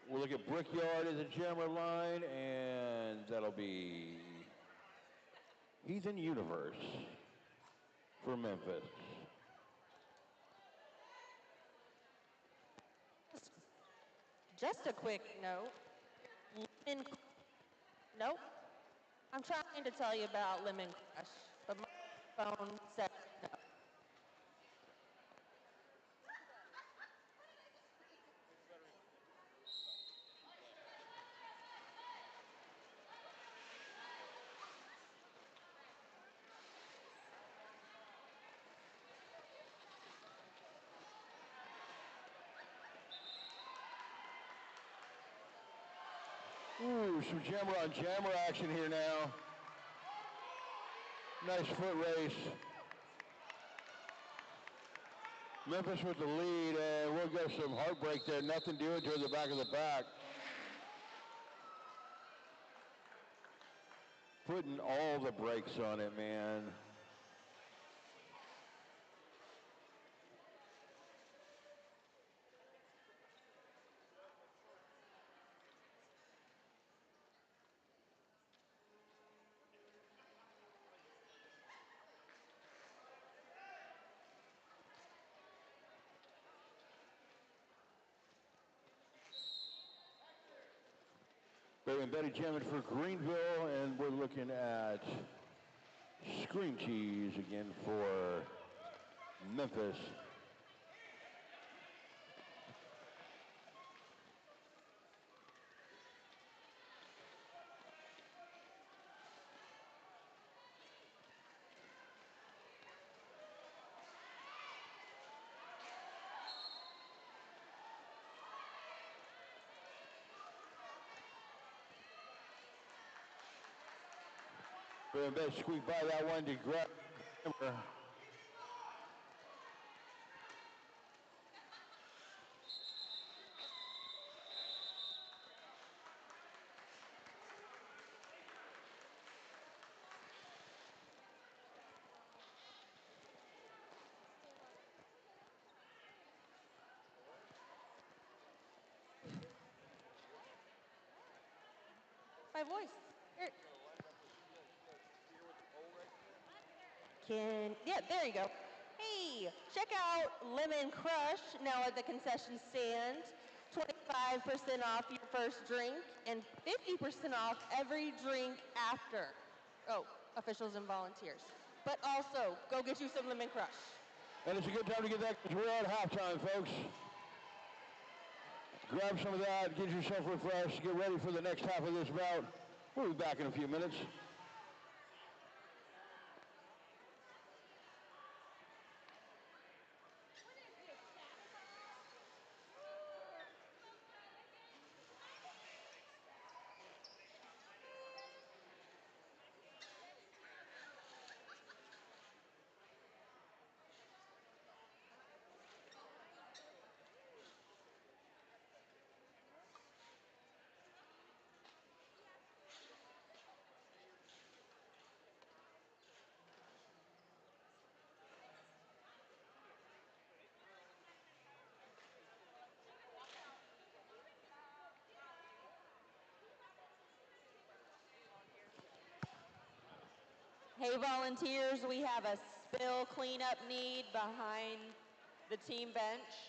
We'll look at Brickyard as a jammer line, and that'll be Heathen Universe for Memphis. Just a quick note. Nope. I'm trying to tell you about Lemon Crush, but my phone said no. Ooh, some jammer on jammer action here now. Nice foot race. Memphis with the lead, and we'll get some heartbreak there. Nothing doing to the back of the back. Putting all the brakes on it, man. They're embedded jamming for Greenville, and we're looking at Scream Cheese again for Memphis. They better squeak by that one to grab. My voice. Yeah, there you go. Hey, check out Lemon Crush now at the concession stand. 25% off your first drink and 50% off every drink after. Oh, officials and volunteers. But also, go get you some Lemon Crush. And it's a good time to get that because we're at halftime, folks. Grab some of that, get yourself refreshed, get ready for the next half of this bout. We'll be back in a few minutes. Hey volunteers, we have a spill cleanup need behind the team bench.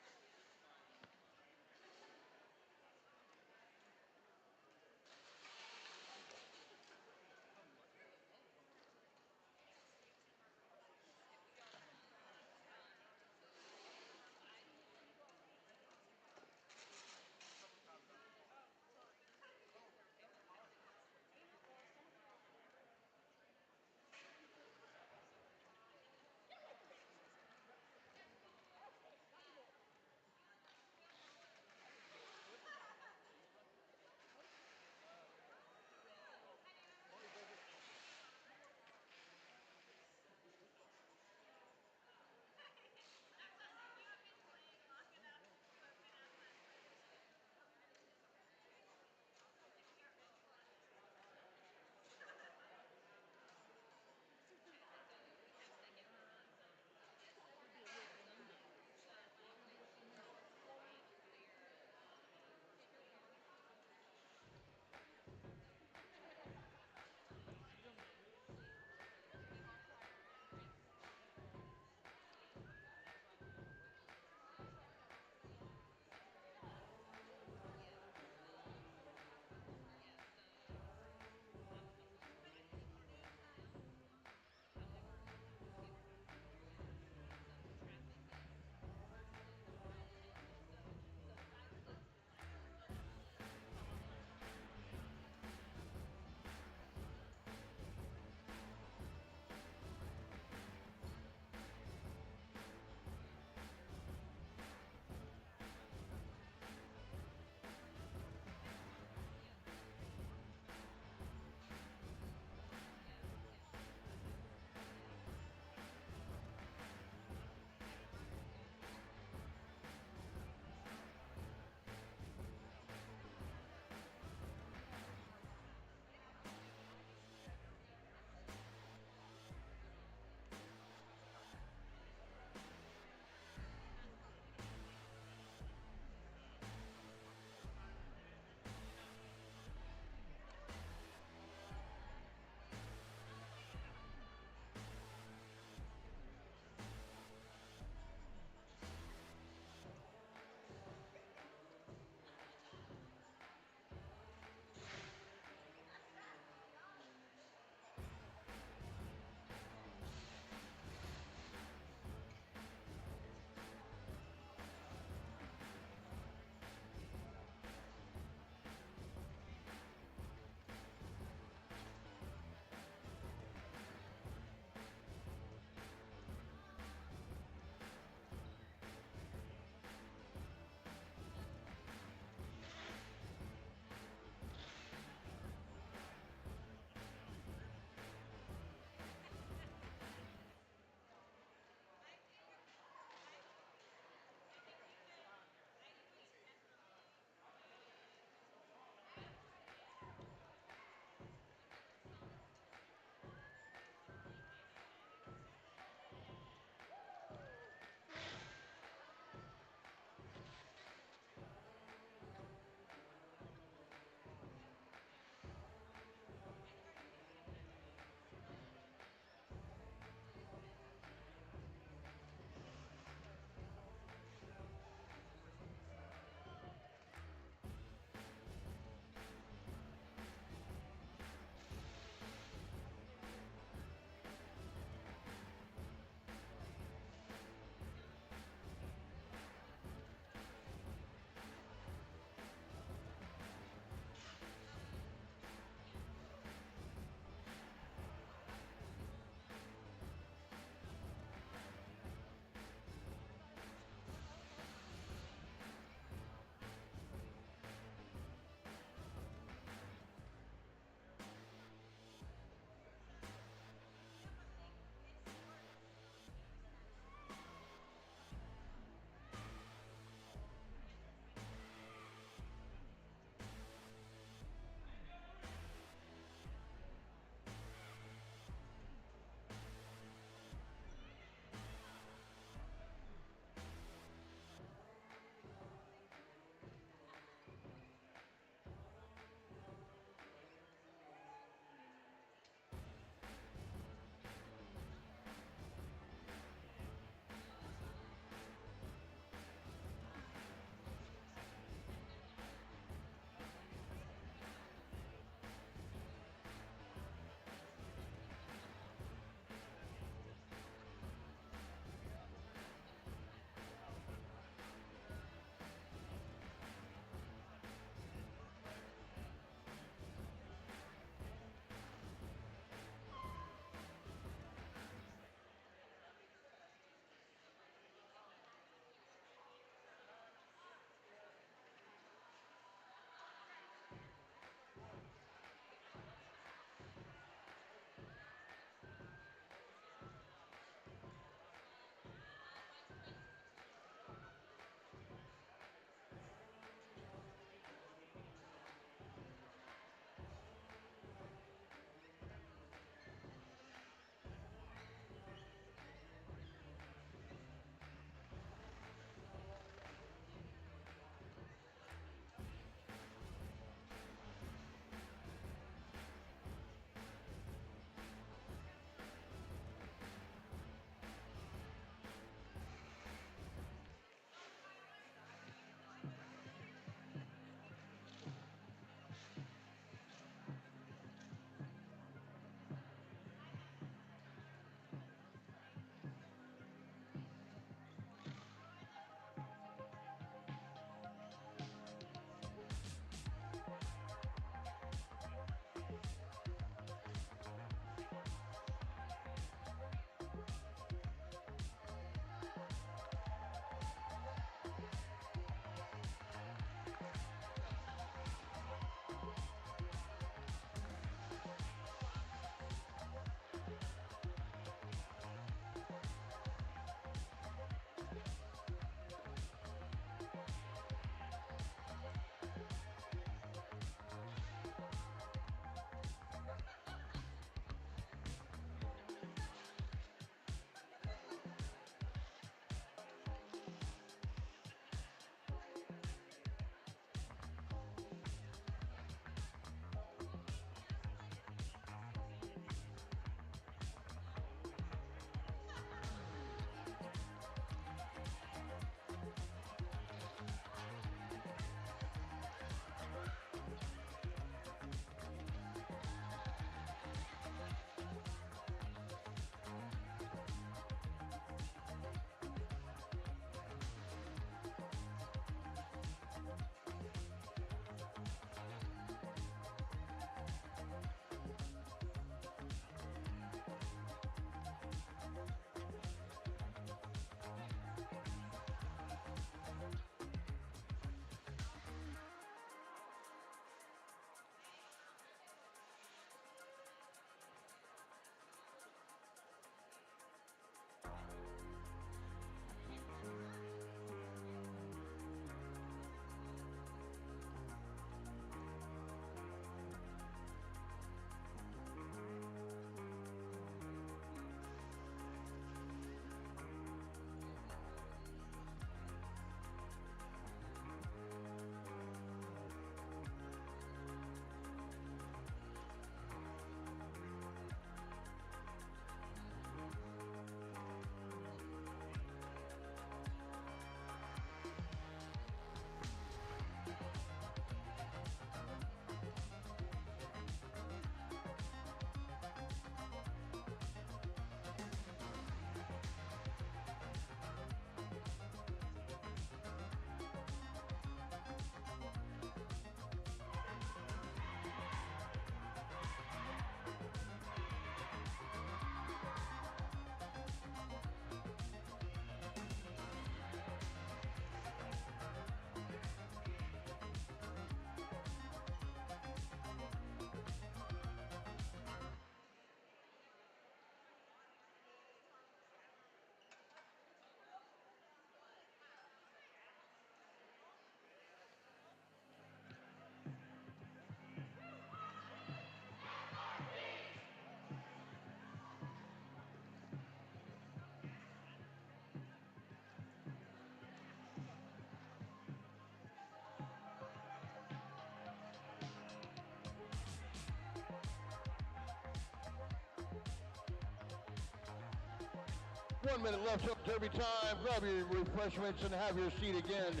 1 minute left till derby time. Grab your refreshments and have your seat again.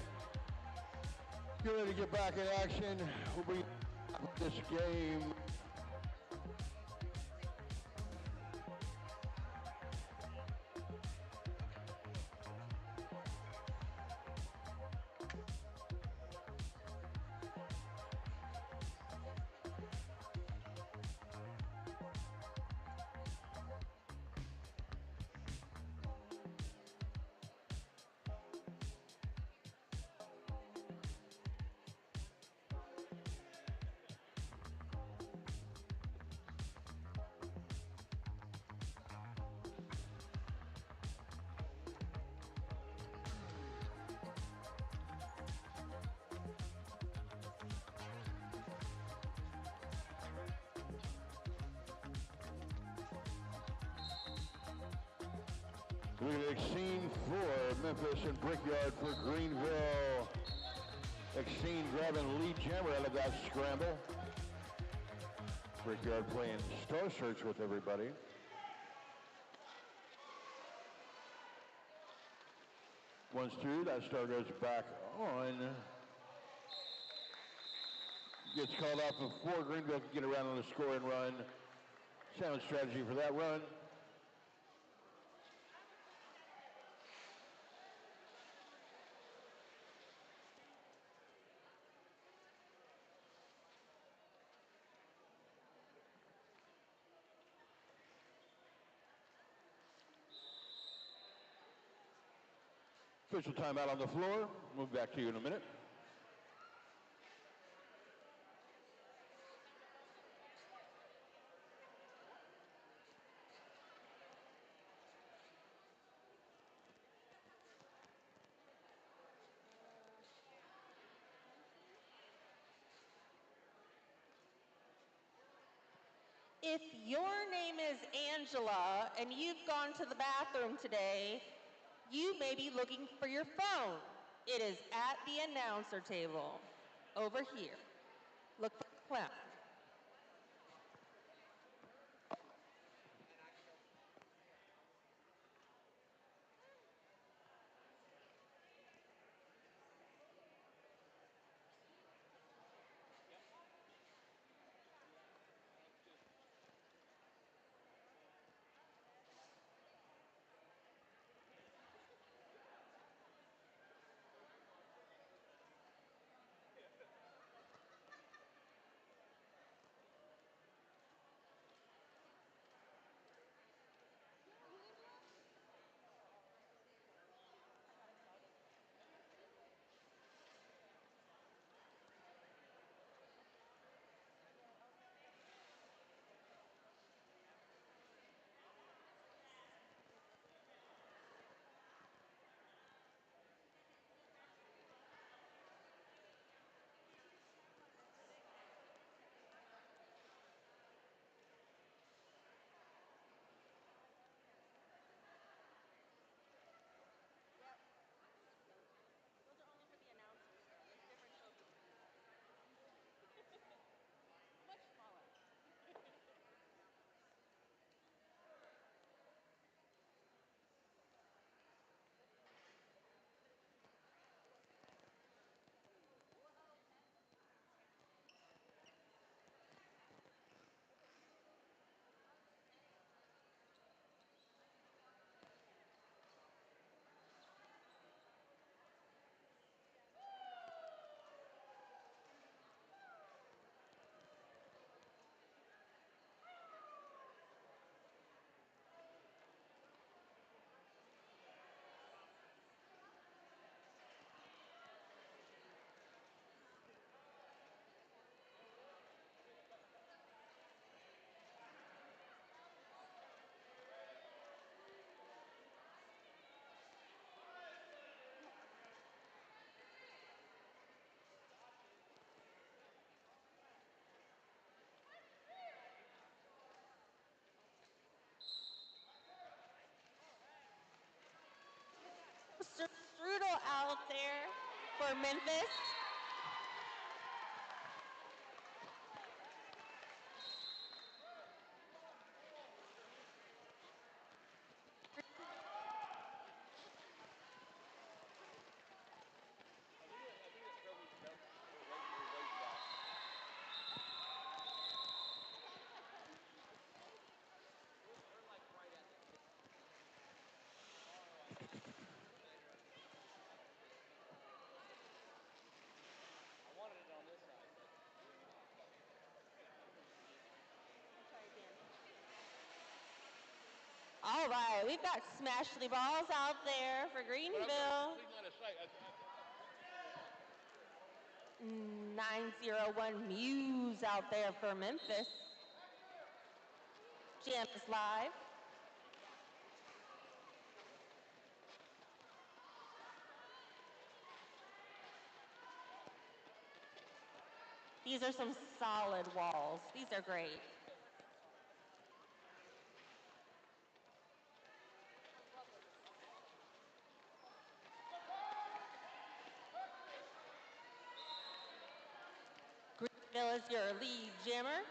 Get ready to get back in action. We'll be this game. We're going to Exene for Memphis and Brickyard for Greenville. Exene grabbing lead jammer out of that scramble. Brickyard playing Star Search with everybody. Once through, that star goes back on. Gets called off before Greenville can get around on the score and run. Sound strategy for that run. Official timeout on the floor. Move back to you in a minute. If your name is Angela and you've gone to the bathroom today, you may be looking for your phone. It is at the announcer table over here. Look for the clown. Strudel out there for Memphis. I wanted it on this side, but Try again. All right, we've got Smash the Balls out there for Greenville. Please let us say. 901 Muse out there for Memphis. Jam is live. These are some solid walls. These are great. Greenville is your lead jammer.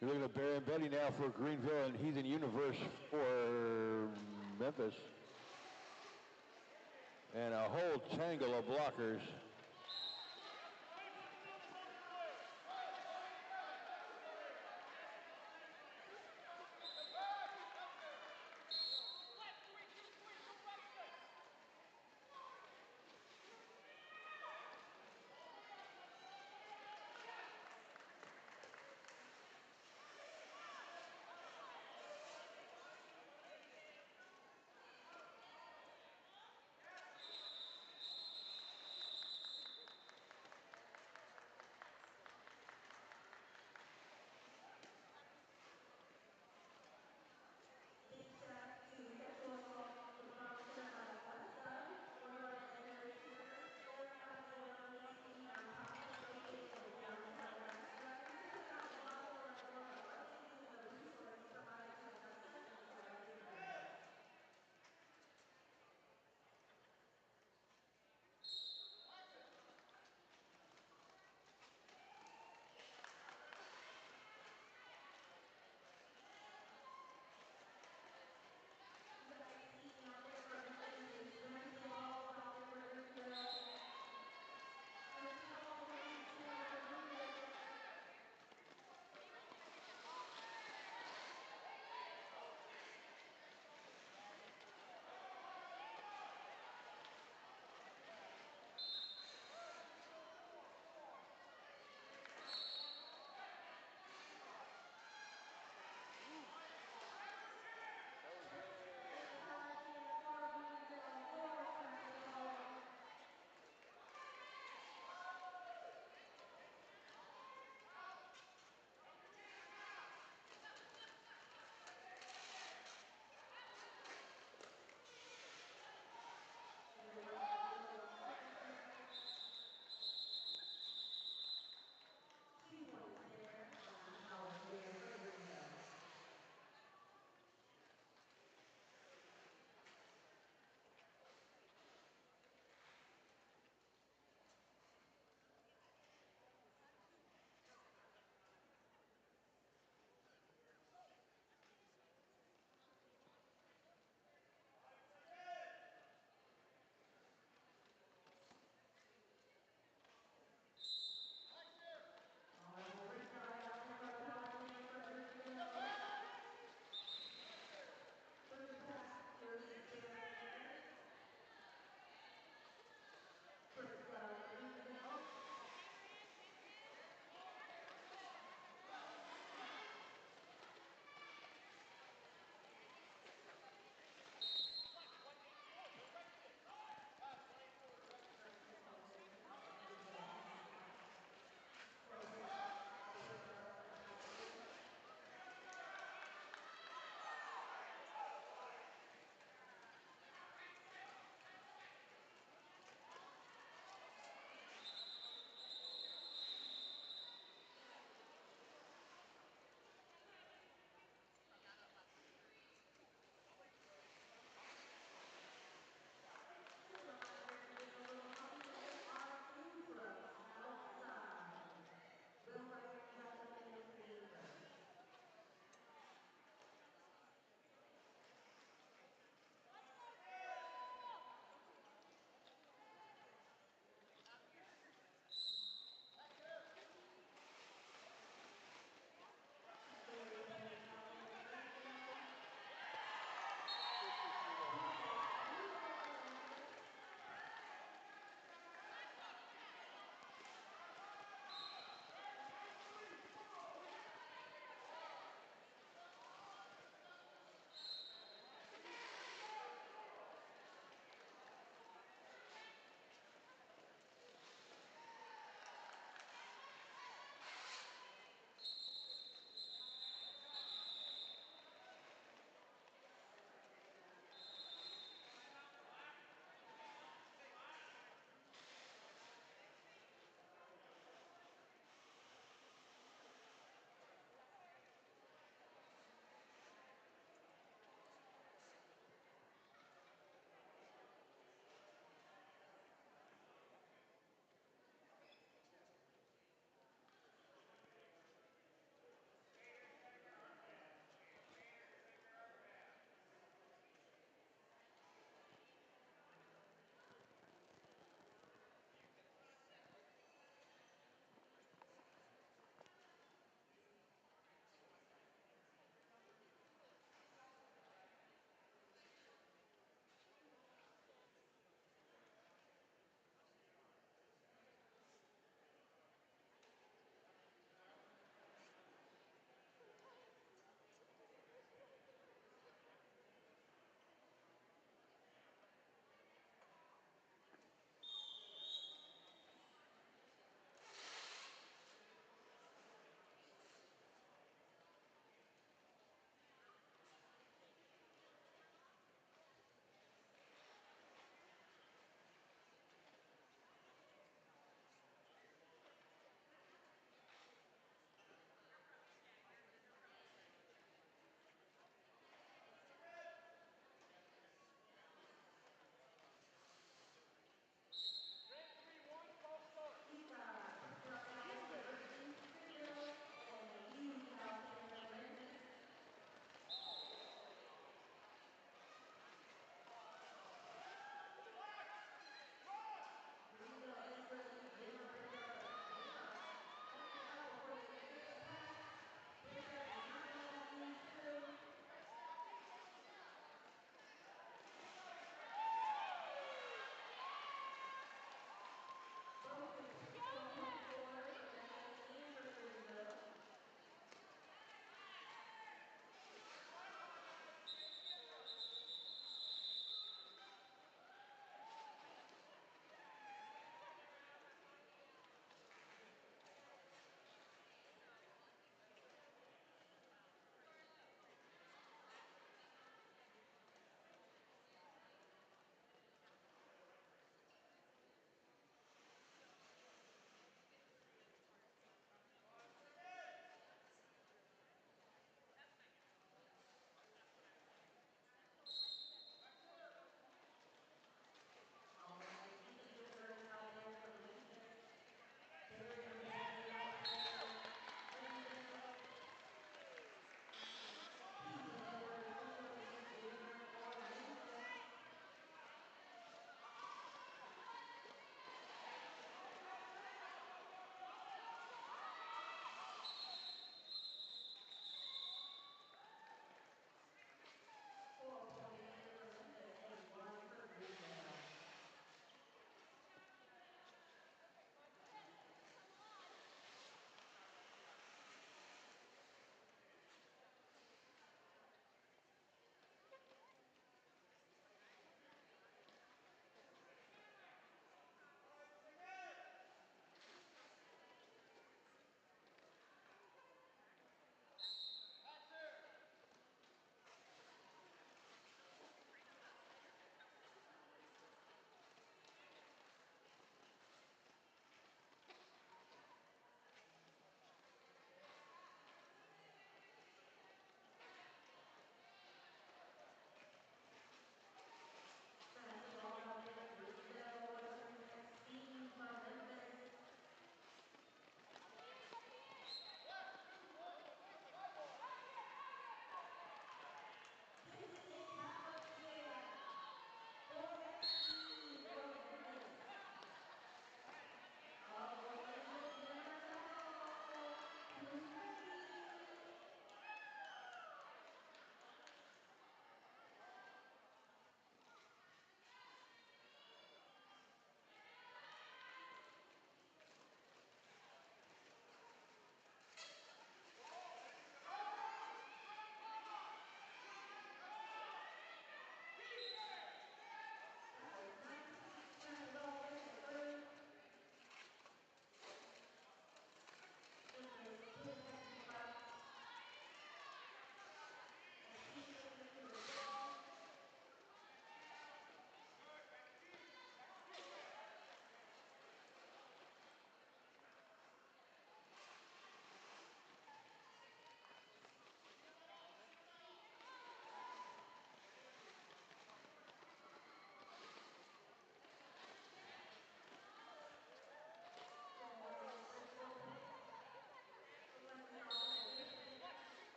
You're looking at Barry and Betty now for Greenville and Heathen Universe for Memphis. And a whole tangle of blockers.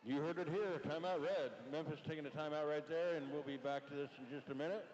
You heard it here, timeout red. Memphis taking a timeout right there, and we'll be back to this in just a minute.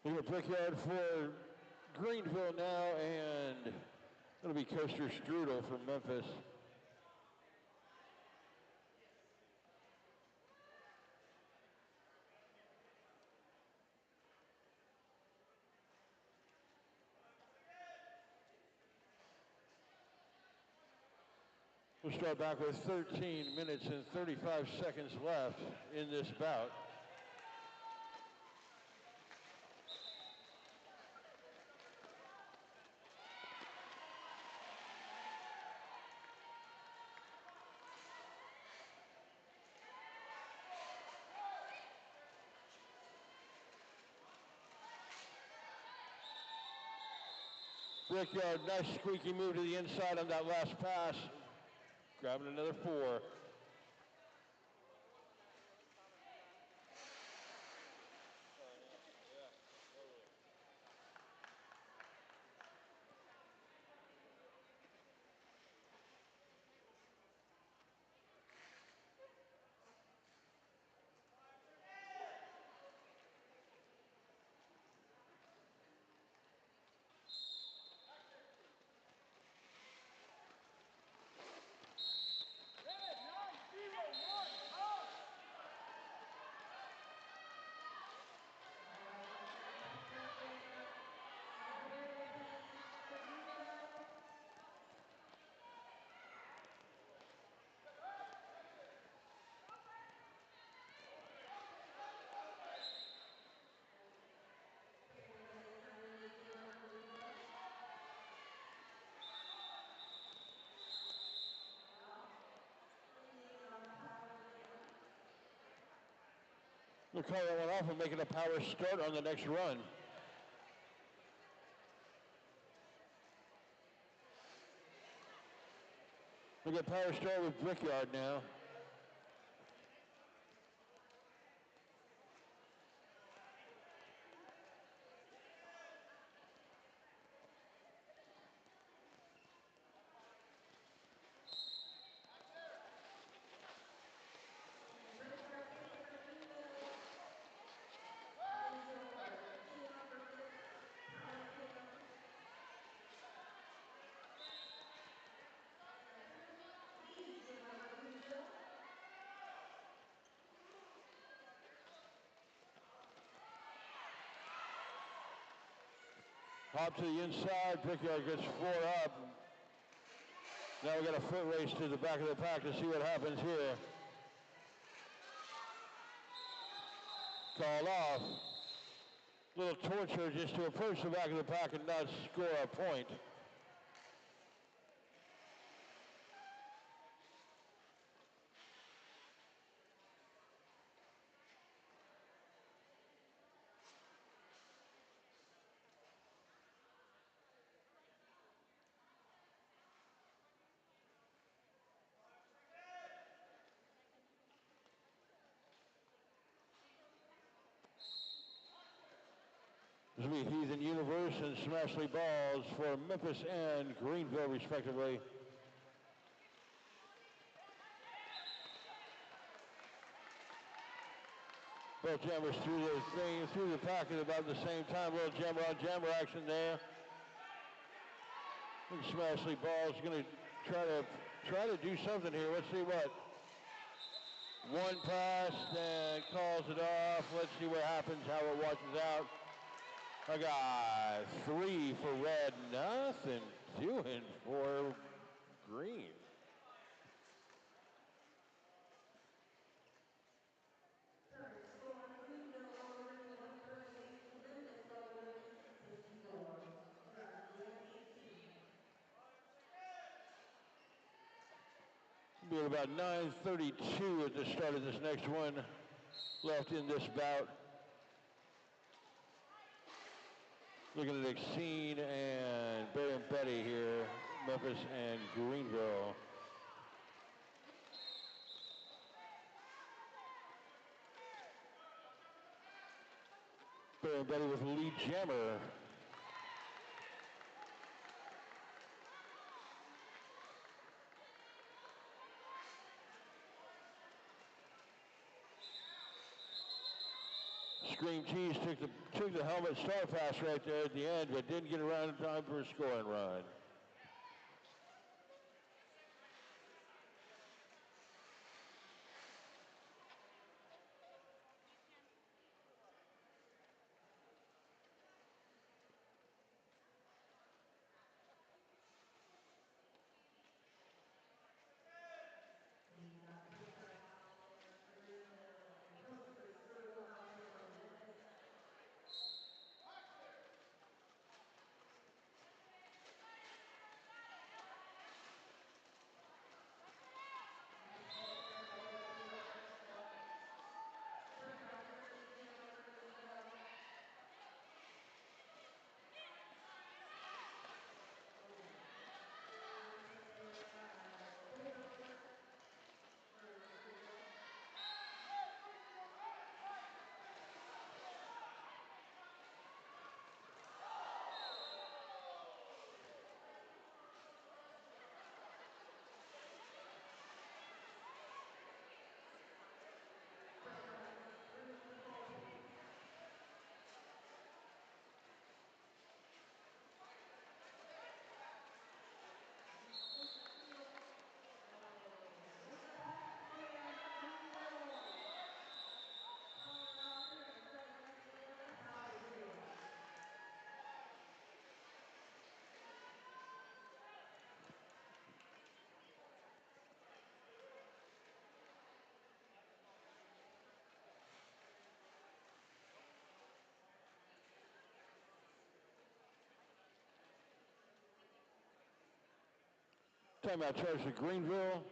We have a brickyard for Greenville now, and it'll be Coaster Strudel from Memphis. We'll start back with 13 minutes and 35 seconds left in this bout. Brickyard, nice squeaky move to the inside on that last pass. Grabbing another 4. We'll call that one off and making a power start on the next run. We get power start with Brickyard now. Hop to the inside, Brickyard gets 4 up. Now we got a foot race to the back of the pack to see what happens here. Called off. Little torture just to approach the back of the pack and not score a point. This will be Heathen Universe and Smashley Balls for Memphis and Greenville, respectively. Both jammers through the thing, through the pack at about the same time. Little jammer on jammer action there. I think Smashley Balls going to try to do something here. Let's see what. One pass, then calls it off. Let's see what happens, how it washes out. I got 3 for red, nothing doing for green. Be at about 9:32 at the start of this next one left in this bout. Looking at Exene and Barry and Betty here, Memphis and Greenville. Barry and Betty with lead jammer. Scream Cheese took the helmet star pass right there at the end, but didn't get around in time for a scoring run. Timeout charge for Greenville.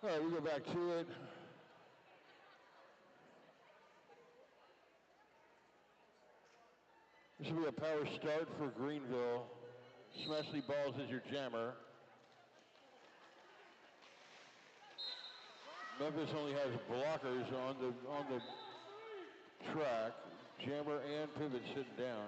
All right, we go back to it. This will be a power start for Greenville. Smashley Balls is your jammer. Memphis only has blockers on the track. Jammer and pivot sitting down.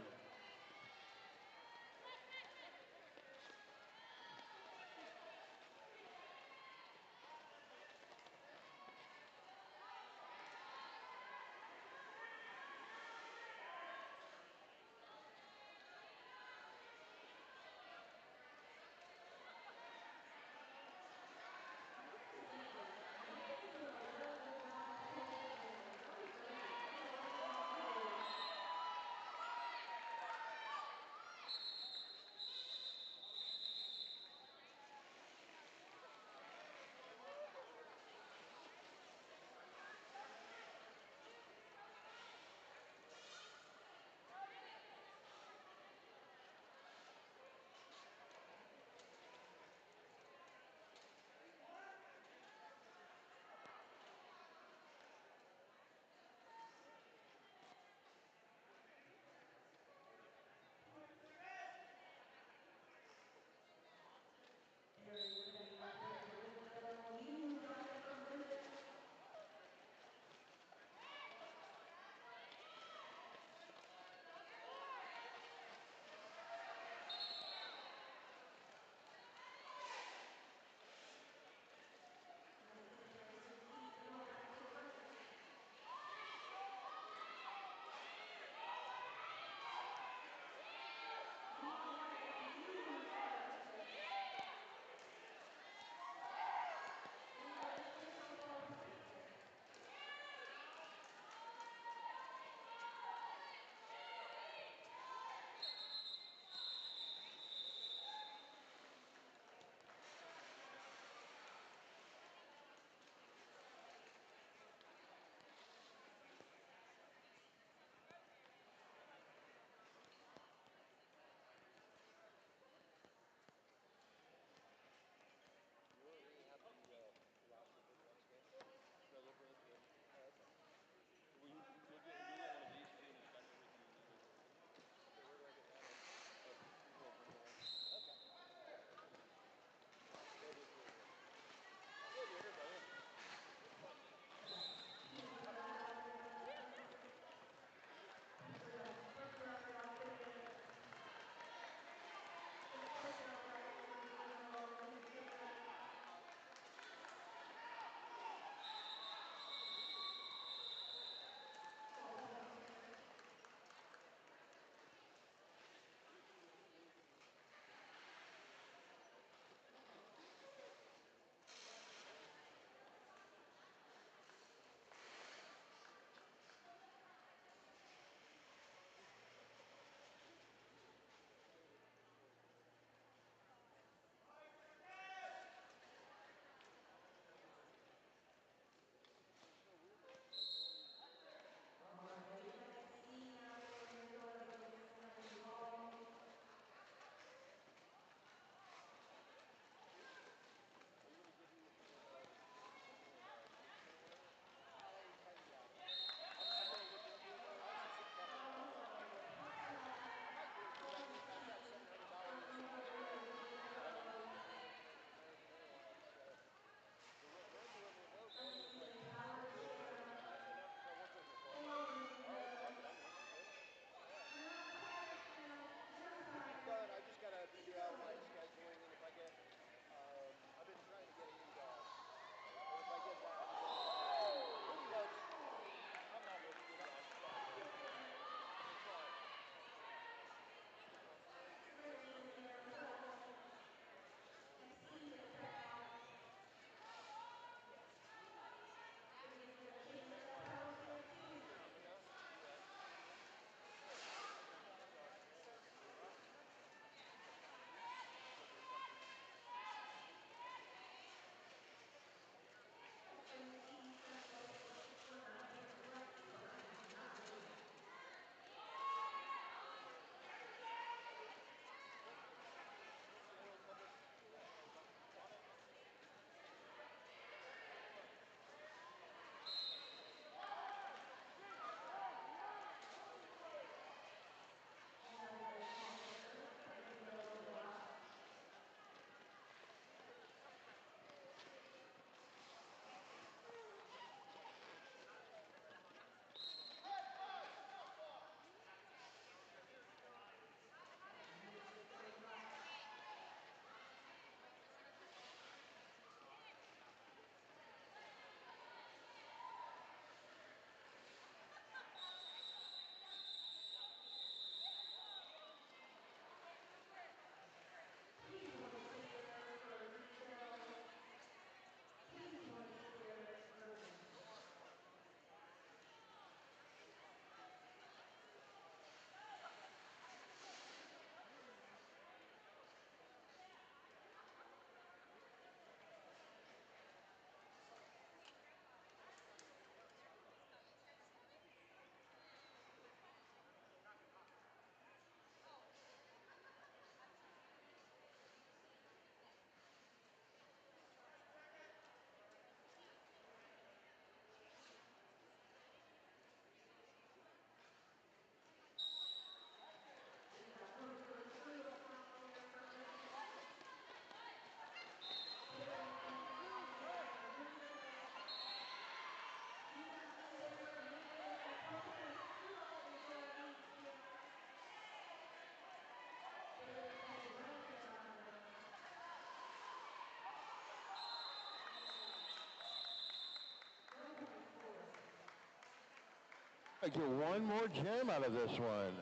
I get one more gem out of this one.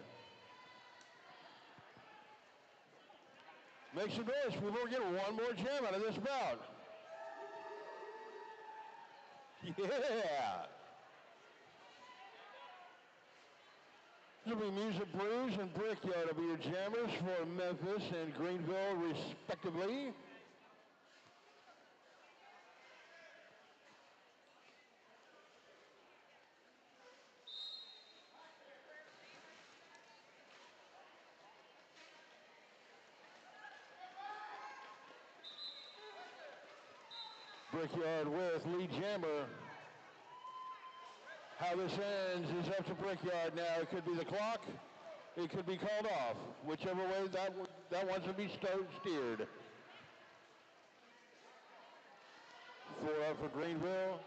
Make some noise, people. We're getting one more gem out of this bout. Yeah. This will be Music Brews and Brickyard will be your jammers for Memphis and Greenville, respectively. Brickyard with lead jammer. How this ends is up to Brickyard now. It could be the clock. It could be called off. Whichever way that wants to be steered. 4 up for Greenville.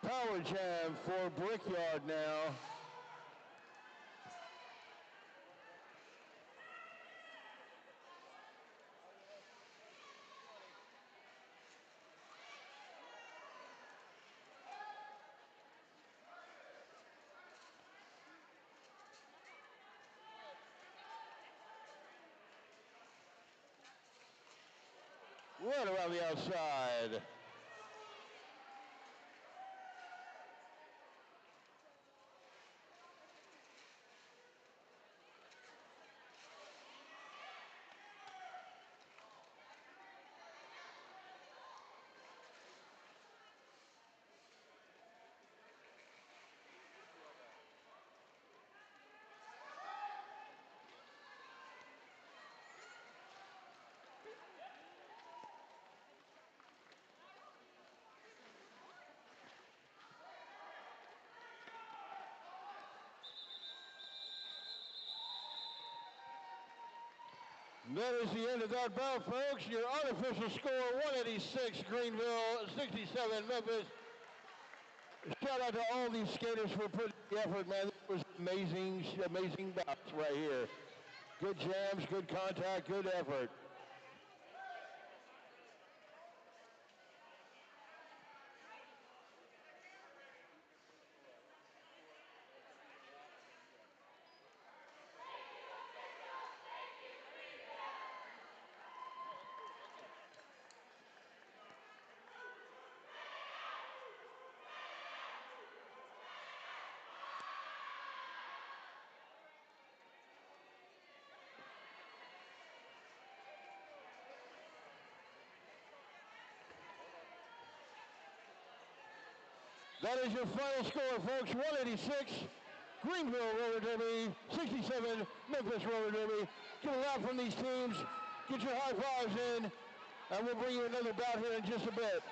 Power jam for Brickyard now. Right around the outside. That is the end of that bout, folks. Your unofficial score, 186 Greenville, 67 Memphis. Shout out to all these skaters for putting the effort, man. This was amazing, amazing bouts right here. Good jams, good contact, good effort. That is your final score, folks. 186, Greenville Roller Derby, 67, Memphis Roller Derby. Get a lot from these teams. Get your high fives in, and we'll bring you another bout here in just a bit.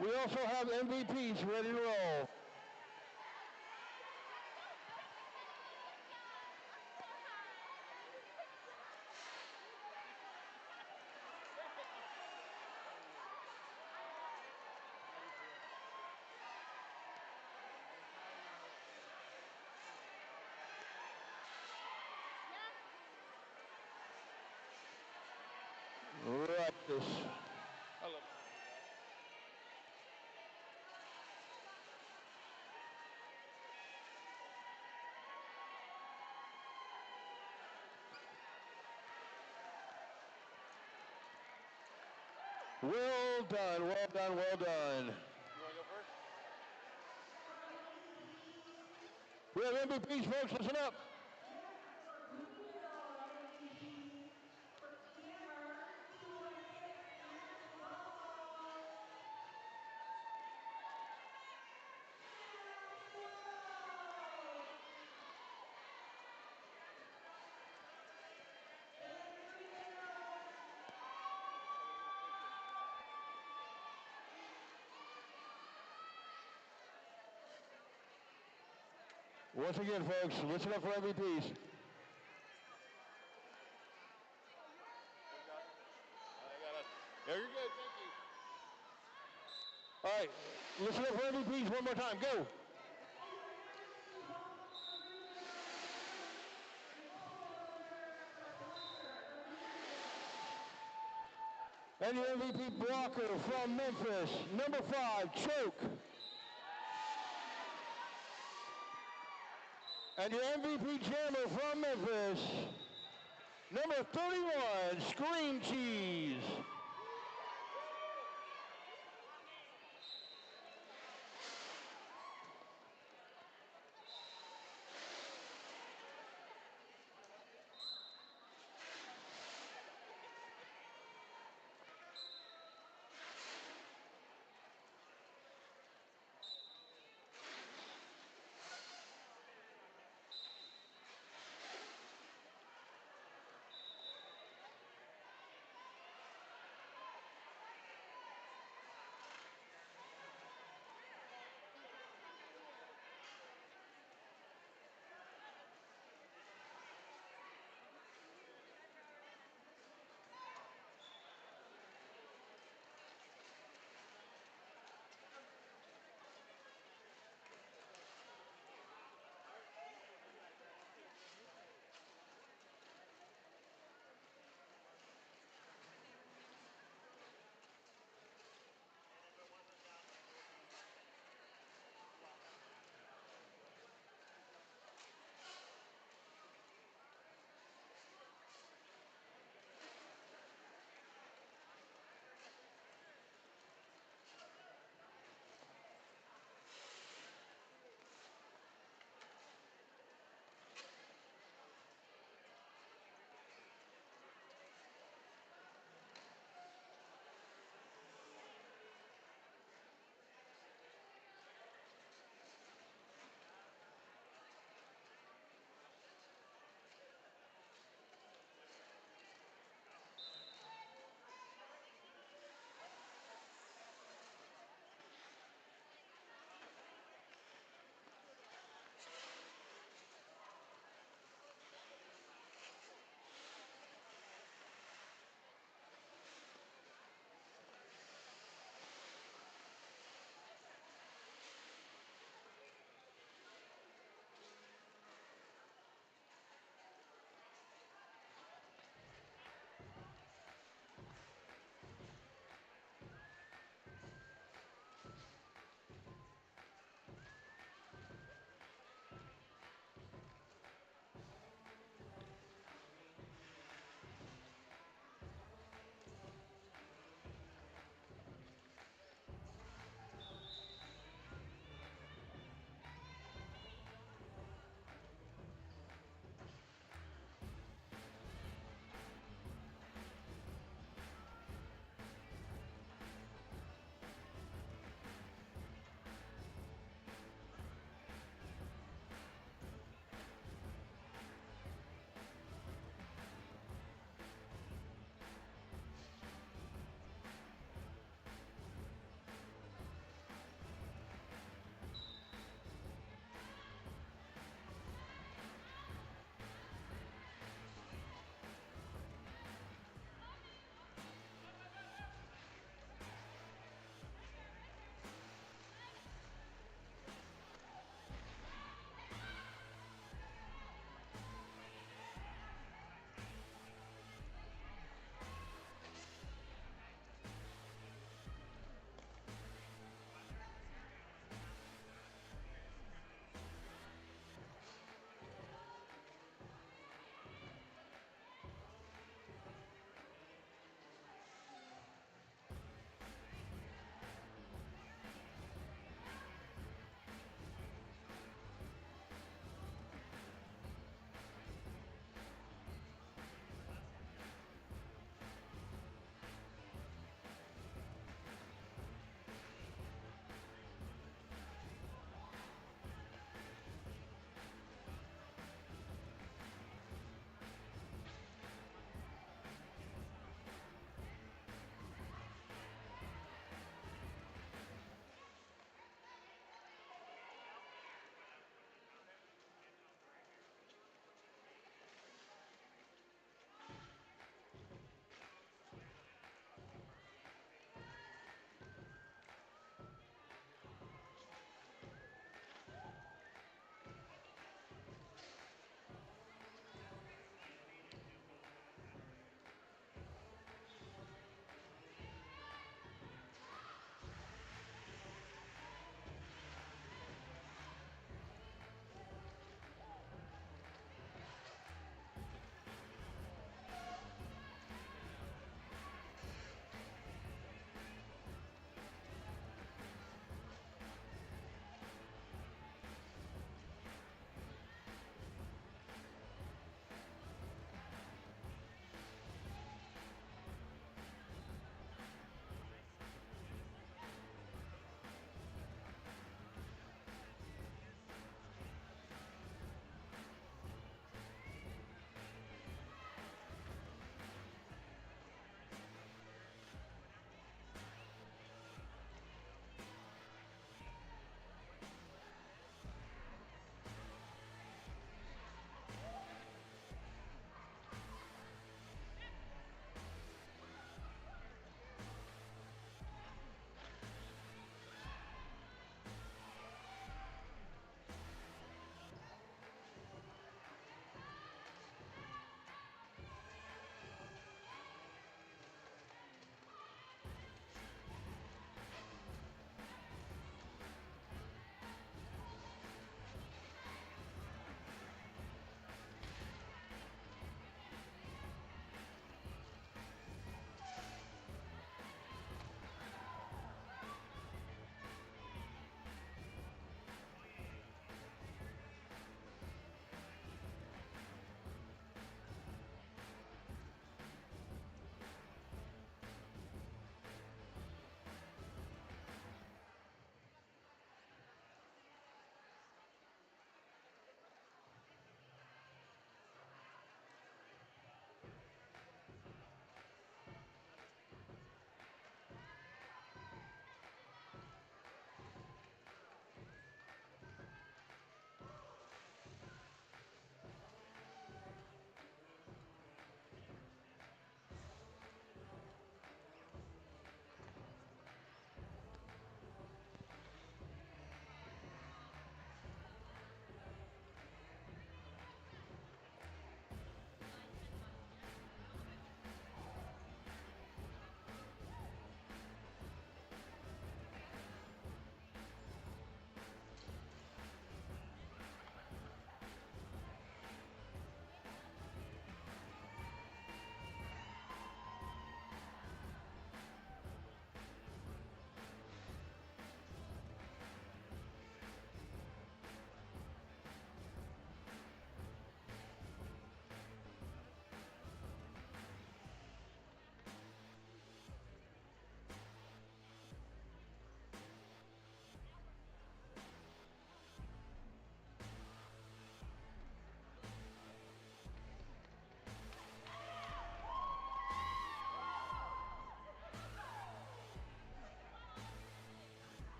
We also have MVPs ready to roll. Right this. Well done, well done, well done. You want to go first? We have MVPs, folks. Listen up. Once again, folks, listen up for MVPs. No, you're good. Thank you. All right, listen up for MVPs one more time. Go. And the MVP blocker from Memphis, number 5, Choke. And your MVP jammer from Memphis, number 31, Screen Cheese.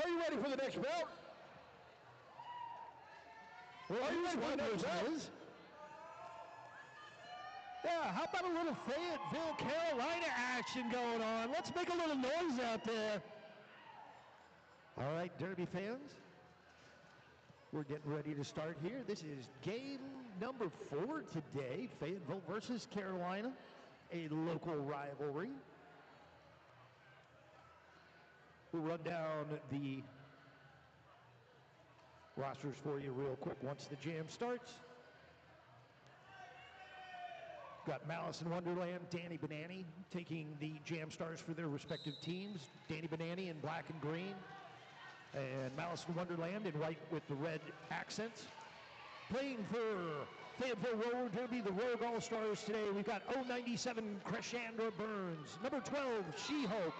Are you ready for the next bout? Well, Are you here's ready for one the next person bout? is. Yeah, how about a little Fayetteville, Carolina action going on? Let's make a little noise out there. All right, Derby fans, we're getting ready to start here. This is game number 4 today, Fayetteville versus Carolina, a local rivalry. We'll run down the rosters for you real quick once the jam starts. Got Malice in Wonderland, Danny Banani taking the jam stars for their respective teams. Danny Banani in black and green, and Malice in Wonderland in white with the red accents. Playing for Fayetteville Roller Derby, the Rogue All-Stars today, we've got 097 Crescendo Burns, number 12 She-Hulk,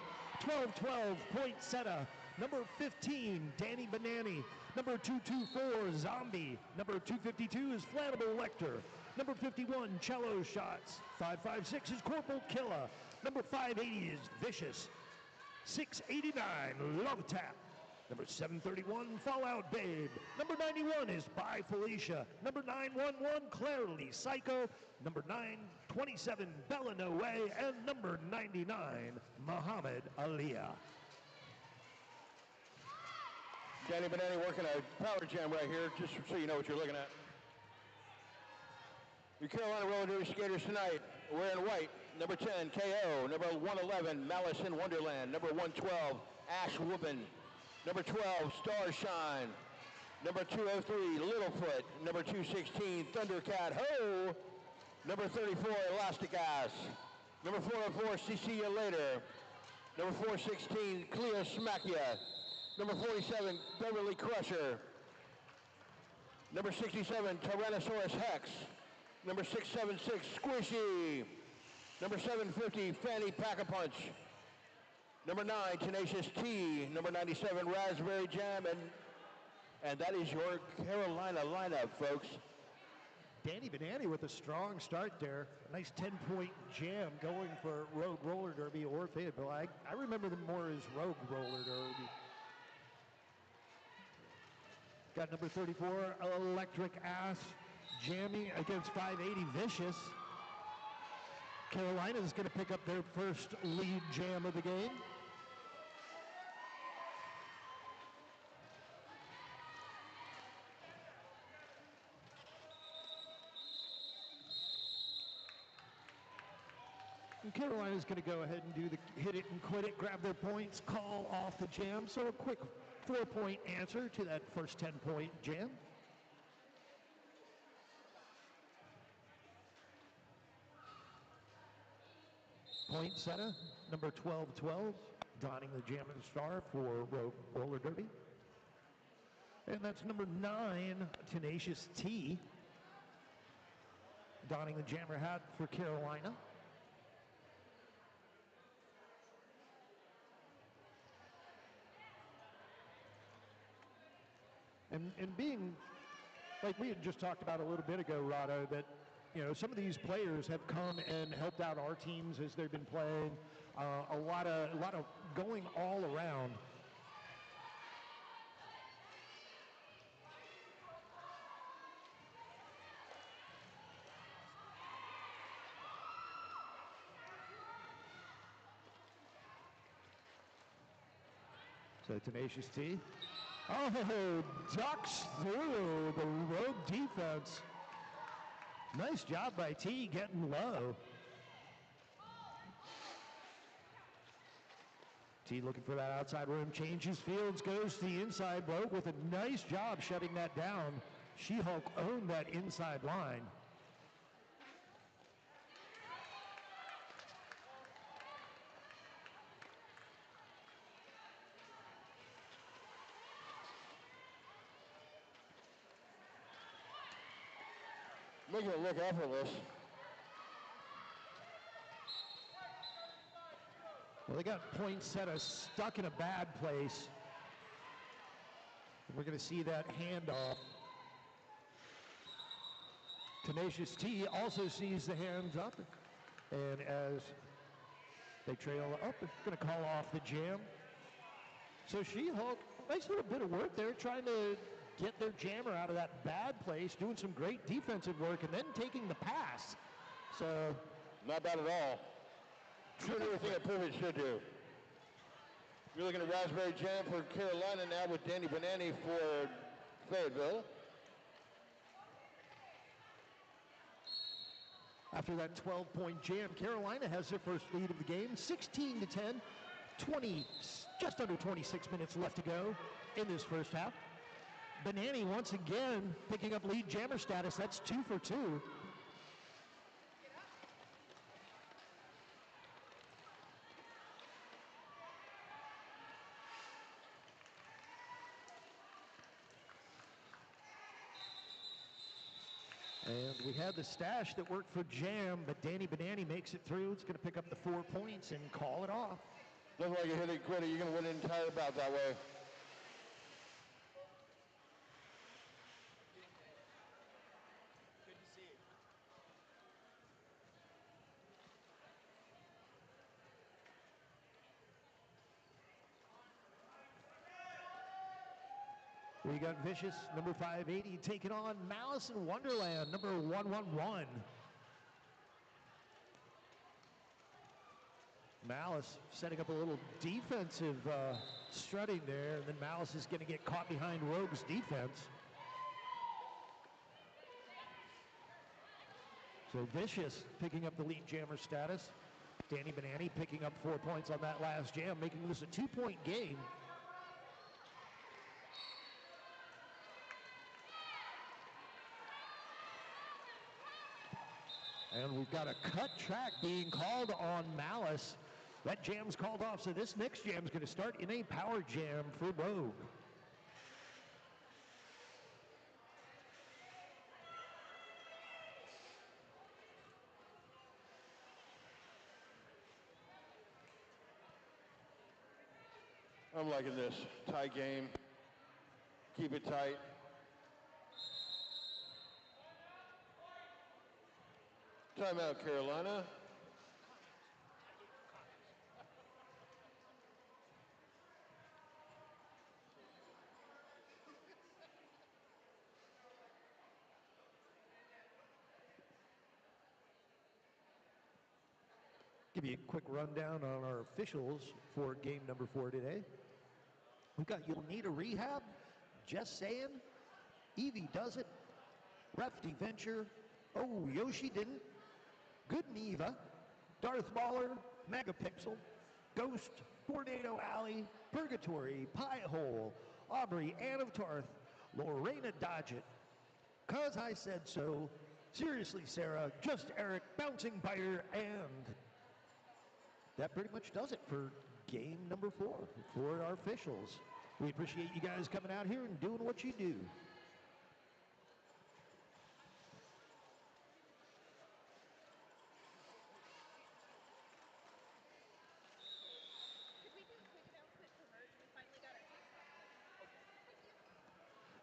1212 Poinsettia, number 15 Danny Banani, number 224 Zombie, number 252 is Flammable Lecter, number 51 Cello Shots, 556 is Corporal Killa, number 580 is Vicious, 689 Love Tap, number 731 Fallout Babe, number 91 is Bye Felicia, number 911 Clarely Psycho, number 927 Bella No Way, and number 99 Muhammad Aliyah. Danny Banani working a power jam right here, just so you know what you're looking at. Your Carolina Roller Derby skaters tonight, wearing white, number 10, KO, number 111, Malice in Wonderland, number 112, Ash Whoopin', number 12, Starshine, number 203, Littlefoot, number 216, Thundercat Ho, number 34, Elastic Ass, number 404, CC Ya Later, number 416, Cleo Smakia, number 47, Beverly Crusher, number 67, Tyrannosaurus Hex, number 676, Squishy, number 750, Fanny Pack-a-Punch, number 9, Tenacious T, number 97, Raspberry Jam, and that is your Carolina lineup, folks. Danny Banani with a strong start there. A nice 10-point jam going for Rogue Roller Derby or Fayetteville. I remember them more as Rogue Roller Derby. Got number 34, Electric Ass, jamming against 580 Vicious. Carolina's going to pick up their first lead jam of the game. And Carolina's going to go ahead and do the hit it and quit it, grab their points, call off the jam. So a quick 4-point answer to that first 10-point jam. Poinsettia, number 1212, donning the jam and star for Rogue Roller Derby. And that's number 9, Tenacious T, donning the jammer hat for Carolina. And being, like we had just talked about a little bit ago, Rado, that, you know, some of these players have come and helped out our teams as they've been playing. A lot of going all around. So Tenacious T. Oh, ducks through the Rogue defense. Nice job by T getting low. T looking for that outside rim, changes fields, goes to the inside. Rogue with a nice job shutting that down. She-Hulk owned that inside line. Making it look effortless. Well, they got Poinsettia stuck in a bad place. We're going to see that handoff. Tenacious T also sees the hands up, and as they trail up, it's going to call off the jam. So She-Hulk nice little bit of work there, trying to get their jammer out of that bad place, doing some great defensive work, and then taking the pass. So, not bad at all. Doing everything a pivot should do. You're looking at Raspberry Jam for Carolina now with Danny Banani for Fayetteville. After that 12-point jam, Carolina has their first lead of the game, 16-10, just under 26 minutes left to go in this first half. Banani once again picking up lead jammer status. That's 2 for 2. And we had the stash that worked for Jam, but Danny Banani makes it through. It's going to pick up the 4 points and call it off. Doesn't like a hit it quitter. You're going to win an entire bout that way. Good to see you. We got Vicious, number 580, taking on Malice in Wonderland, number 111. Malice setting up a little defensive strutting there, and then Malice is going to get caught behind Rogue's defense. So Vicious picking up the lead jammer status. Danny Banani picking up 4 points on that last jam, making this a 2-point game. And we've got a cut track being called on Malice. That jam's called off, so this next jam's going to start in a power jam for Rogue. I'm liking this. Tight game. Keep it tight. Timeout, Carolina. Give you a quick rundown on our officials for game number 4 today. We've got You'll Need a Rehab, Just Saying, Evie Does It, Refty Venture, Oh Yoshi Didn't, Good Neva, Darth Mauler, Megapixel, Ghost, Tornado Alley, Purgatory, Pie Hole, Aubrey, Ann of Tarth, Lorena Dodgett, Cause I Said So, Seriously Sarah, Just Eric, Bouncing Biter, and that pretty much does it for game number 4 for our officials. We appreciate you guys coming out here and doing what you do.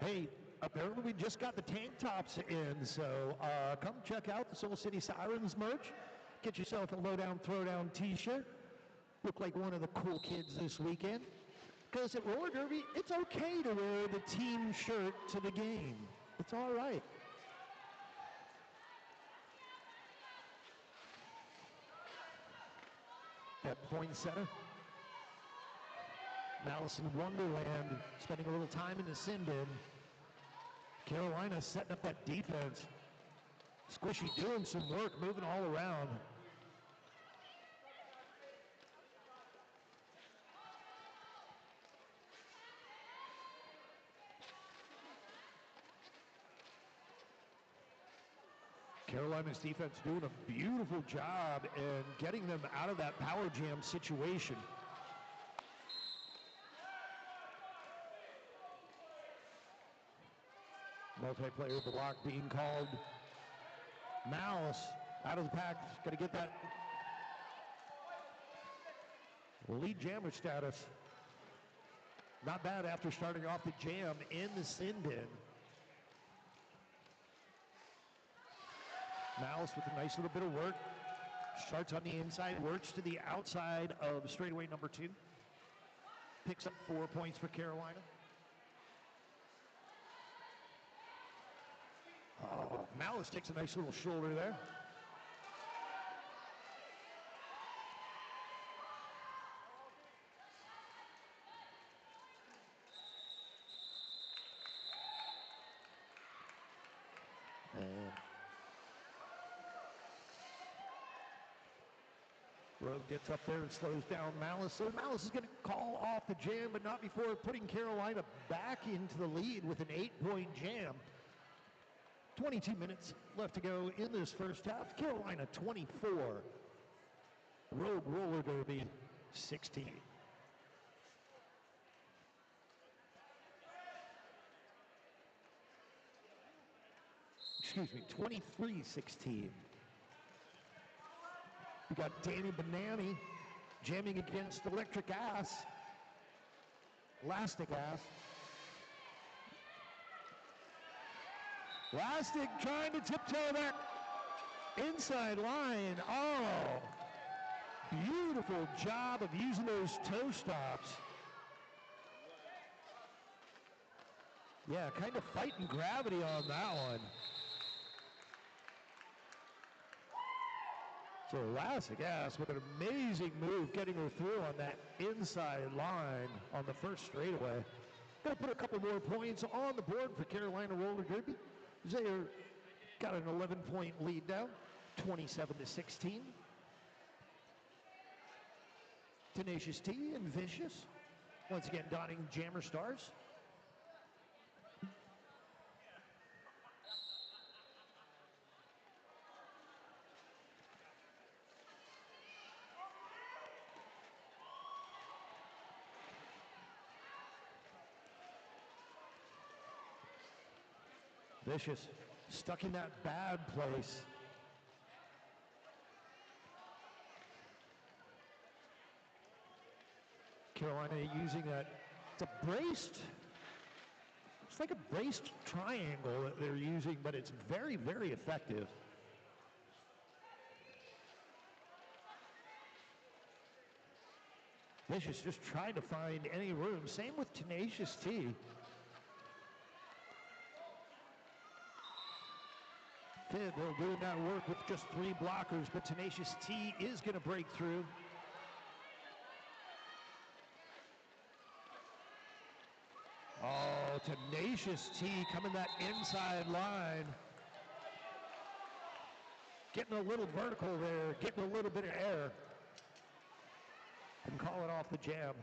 Hey, apparently we just got the tank tops in, so come check out the Soul City Sirens merch. Get yourself a Lowdown Throwdown t-shirt. Look like one of the cool kids this weekend. Because at roller derby, it's okay to wear the team shirt to the game. It's all right. At Poinsettia, Malice in Wonderland spending a little time in the sin bin. Carolina setting up that defense. Squishy doing some work, moving all around. Carolina's defense doing a beautiful job in getting them out of that power jam situation. Multiplayer block being called. Malice out of the pack, got to get that lead jammer status. Not bad after starting off the jam in the sin bin. Malice with a nice little bit of work. Starts on the inside, works to the outside of straightaway number 2. picks up 4 points for Carolina. Oh, Malice takes a nice little shoulder there. And Rogue gets up there and slows down Malice. So Malice is going to call off the jam, but not before putting Carolina back into the lead with an 8-point jam. 22 minutes left to go in this first half. Carolina 24. Rogue Roller Derby 16. Excuse me, 23-16. We got Danny Banani jamming against Electric Ass. Elastic Ass. Elastic trying to tiptoe that inside line. Oh, beautiful job of using those toe stops. Yeah, kind of fighting gravity on that one. So Elastic Ass with an amazing move getting her through on that inside line on the first straightaway. Going to put a couple more points on the board for Carolina Roller Derby. Zaire got an 11-point lead now, 27-16. Tenacious T and Vicious, once again donning Jammer Stars. Vicious, stuck in that bad place. Carolina using that, it's a braced, it's like a braced triangle that they're using, but it's very, very effective. Vicious just trying to find any room. Same with Tenacious T. Fayetteville doing that work with just 3 blockers, but Tenacious T is going to break through. Oh, Tenacious T coming that inside line. Getting a little vertical there, getting a little bit of air. And calling off the jam.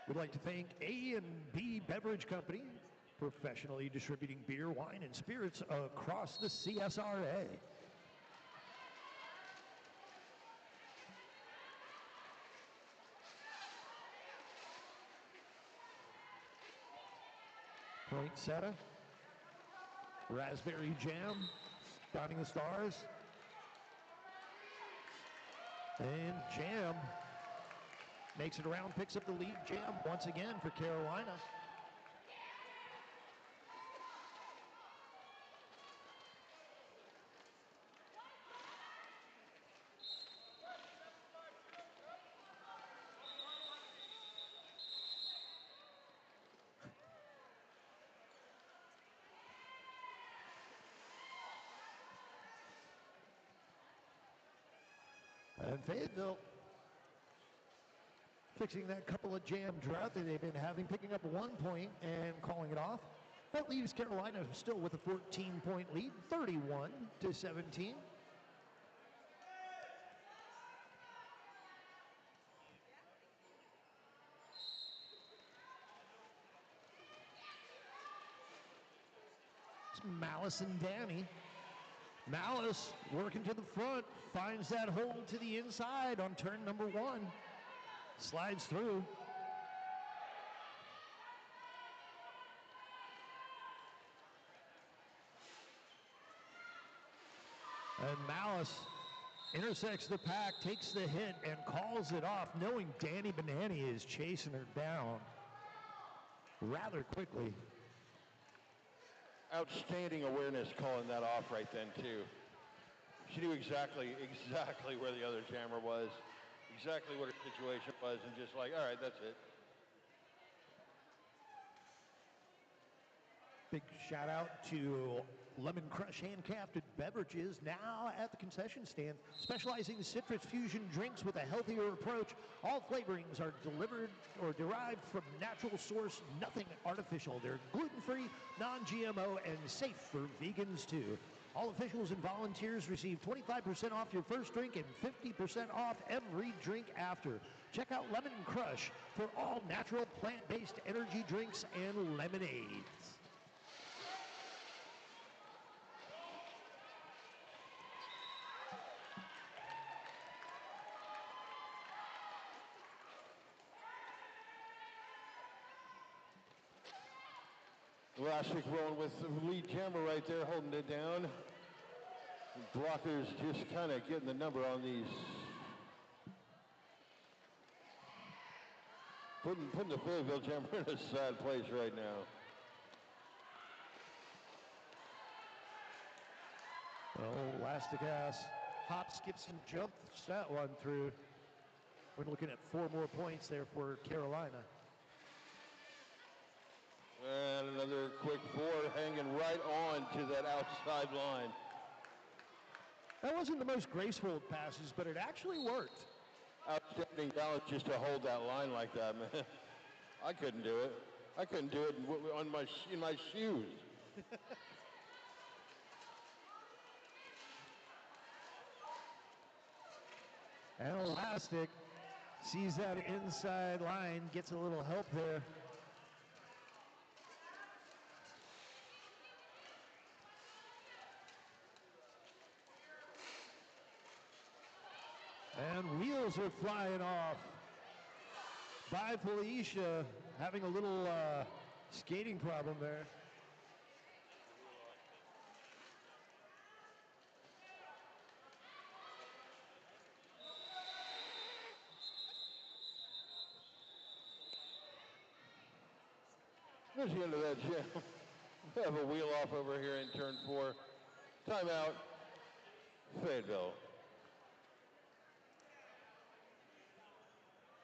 We'd like to thank A&B Beverage Company, professionally distributing beer, wine, and spirits across the CSRA. Poinsettia, Raspberry Jam, donning the stars, and Jam makes it around, picks up the lead. Jam once again for Carolina. And Fayetteville fixing that couple of jam drought that they've been having, picking up 1 point and calling it off. That leaves Carolina still with a 14-point lead, 31-17. It's Malice and Danny. Malice working to the front, finds that hole to the inside on turn number 1. Slides through. And Malice intersects the pack, takes the hit, and calls it off, knowing Danny Banani is chasing her down. rather quickly. Outstanding awareness calling that off right then too. She knew exactly where the other jammer was, exactly what her situation was, and just like, all right, that's it. Big shout out to Lemon Crush handcrafted beverages now at the concession stand, specializing in citrus fusion drinks with a healthier approach. All flavorings are delivered or derived from natural source, nothing artificial. They're gluten-free, non-GMO, and safe for vegans too. All officials and volunteers receive 25% off your first drink and 50% off every drink after. Check out Lemon Crush for all natural plant-based energy drinks and lemonades. Elastic rolling with the lead jammer right there, holding it down. Blockers just kind of getting the number on these. Putting the Fayetteville jammer in a sad place right now. Well, Elastic Ass hop, skips, and jumps that one through. We're looking at 4 more points there for Carolina. And another quick 4 hanging right on to that outside line. That wasn't the most graceful of passes, but it actually worked. Outstanding balance just to hold that line like that, man. I couldn't do it. I couldn't do it in my shoes. And Elastic sees that inside line, gets a little help there. And wheels are flying off by Felicia, having a little skating problem there. There's the end of that jam. We have a wheel off over here in turn 4. Timeout, Fayetteville.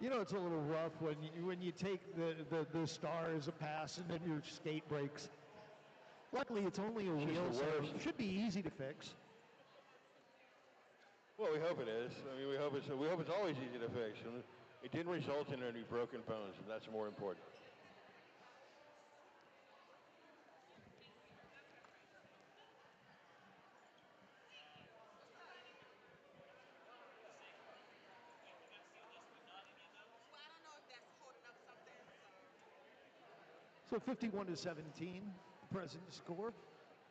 You know, it's a little rough when you take the star as a pass and then your skate breaks. Luckily, it's only a wheel, so it should be easy to fix. Well, we hope it is. I mean, we hope it's always easy to fix. And it didn't result in any broken bones, and that's more important. So 51-17, present score.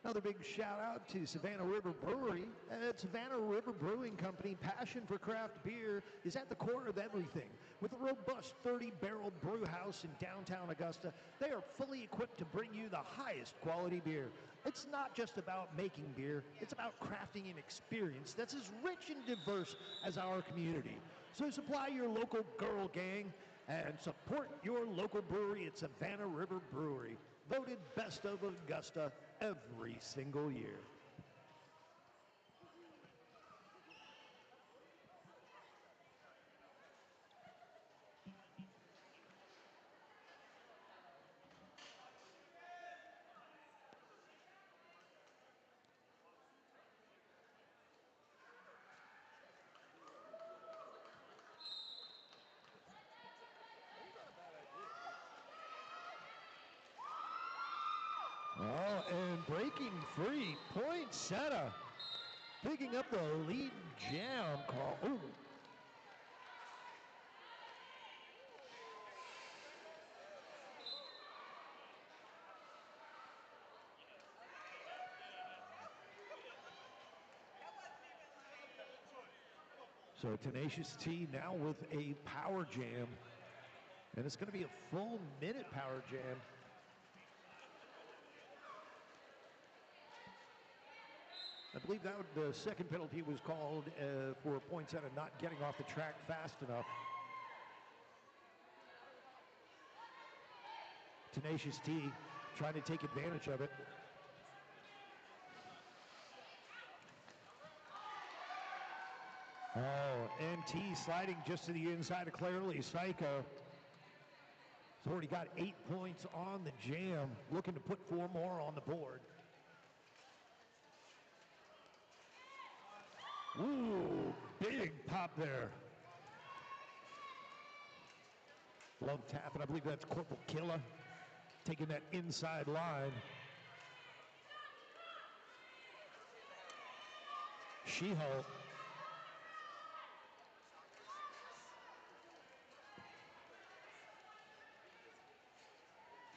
Another big shout out to Savannah River Brewery. At Savannah River Brewing Company, passion for craft beer is at the core of everything. With a robust 30-barrel brew house in downtown Augusta, they are fully equipped to bring you the highest quality beer. It's not just about making beer, it's about crafting an experience that's as rich and diverse as our community. So supply your local girl gang and support your local brewery at Savannah River Brewery, voted best of Augusta every single year. Oh, and breaking free, Poinsettia, picking up the lead jam call. Ooh. So Tenacious T now with a power jam, and it's going to be a full minute power jam. I believe that the second penalty was called for Poinsettia not getting off the track fast enough. Tenacious T trying to take advantage of it. Oh, and T sliding just to the inside of Clearly Psycho. He's already got 8 points on the jam, looking to put 4 more on the board. Ooh, big pop there. Love tapping. I believe that's Corporal Killa taking that inside line. She-Hulk.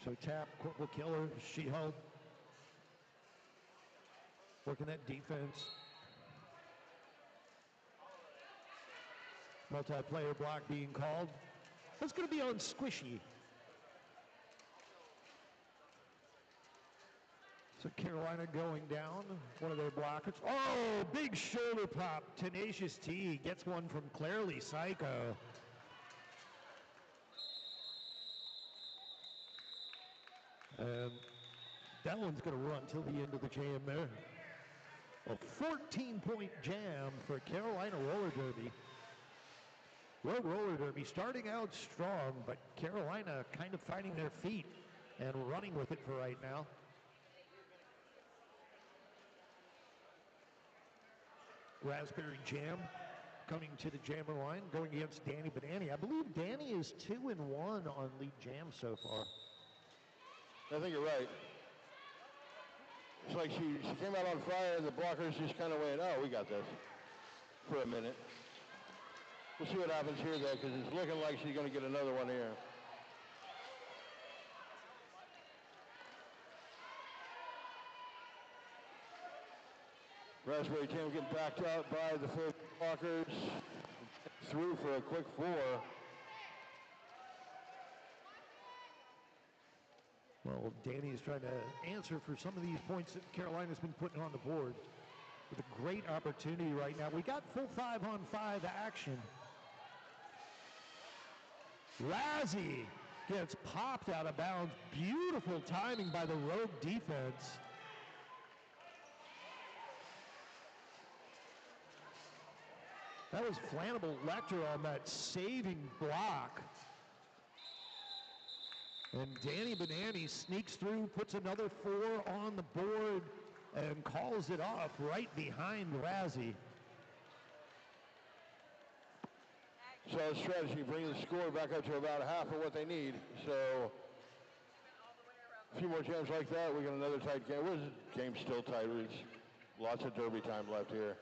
So tap, Corporal Killer, She-Hulk. Working that defense. Multiplayer block being called. That's going to be on Squishy. So Carolina going down, one of their blockers. Oh, big shoulder pop. Tenacious T gets one from Clearly Psycho. And that one's going to run till the end of the jam there. A 14-point jam for Carolina Roller Derby. Road Roller Derby starting out strong, but Carolina kind of finding their feet and running with it for right now. Raspberry Jam coming to the jammer line, going against Danny Banani. I believe Danny is 2-1 on lead jam so far. I think you're right. It's like she came out on fire and the blockers just kind of went, oh, we got this for a minute. We'll see what happens here, though, because it's looking like she's going to get another one here. Raspberry Jam getting backed out by the blockers. Through for a quick 4. Well, Danny is trying to answer for some of these points that Carolina's been putting on the board. With a great opportunity right now. We got full 5-on-5 action. Razzie gets popped out of bounds. Beautiful timing by the Rogue defense. That was Flannable Lecter on that saving block. And Danny Banani sneaks through, puts another 4 on the board, and calls it off right behind Razzie. Solid strategy, bring the score back up to about half of what they need. So a few more jams like that, we got another tight game. The game's still tight. There's lots of derby time left here.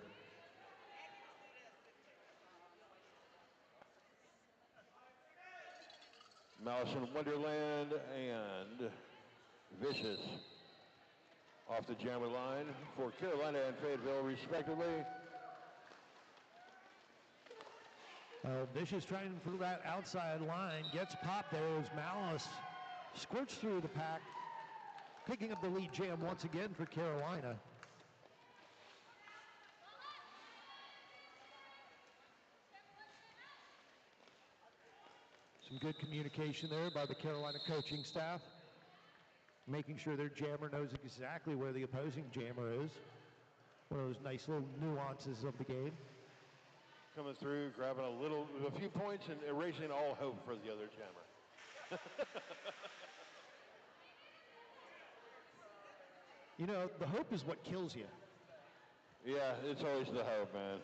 Malice in Wonderland and Vicious off the jammer line for Carolina and Fayetteville, respectively. Vicious trying for that outside line, gets popped there as Malice squirts through the pack, picking up the lead jam once again for Carolina. Some good communication there by the Carolina coaching staff, making sure their jammer knows exactly where the opposing jammer is. One of those nice little nuances of the game. Coming through, grabbing a few points and erasing all hope for the other jammer. You know, the hope is what kills you. Yeah, it's always the hope, man.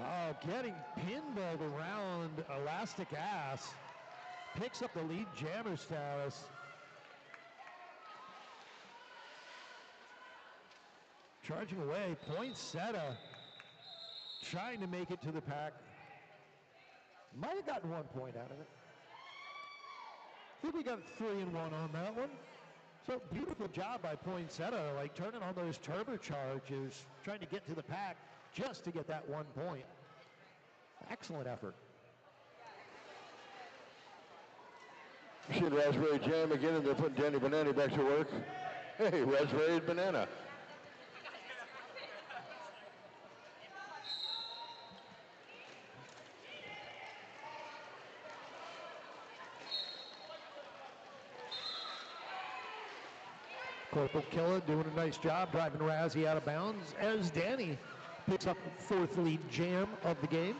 Oh, getting pinballed around Elastic Ass. Picks up the lead jammer status. Charging away, Poinsettia trying to make it to the pack. Might have gotten 1 point out of it. I think we got 3-1 on that one. So beautiful job by Poinsettia, like turning on those turbocharges, trying to get to the pack just to get that 1 point. Excellent effort. See the raspberry jam again, and they're putting Danny Banana back to work. Hey, raspberry and banana. Corporal Killa doing a nice job driving Razzie out of bounds as Danny picks up the fourth lead jam of the game.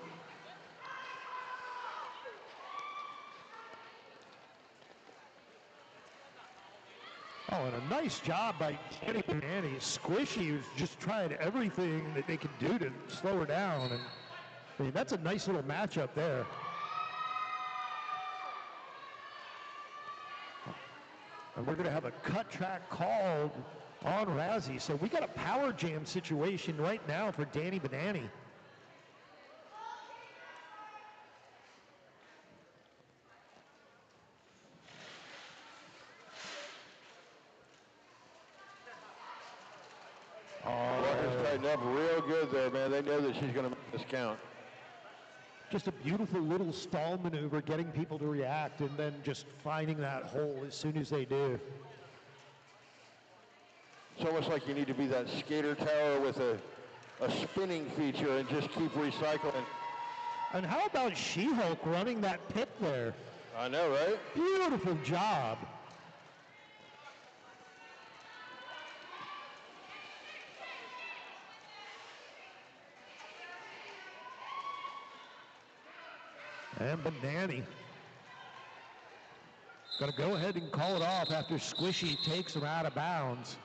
Oh, and a nice job by Danny Banani. Squishy was just trying everything that they could do to slow her down. And I mean, that's a nice little matchup there. And we're going to have a cut track called on Razzie. So we got a power jam situation right now for Danny Banani. Walker's tightened up real good there, man. They know that she's going to make this count. Just a beautiful little stall maneuver, getting people to react and then just finding that hole as soon as they do. It's almost like you need to be that skater tower with a spinning feature and just keep recycling. And how about She-Hulk running that pit there? I know, right? Beautiful job. And Banani going to go ahead and call it off after Squishy takes him out of bounds.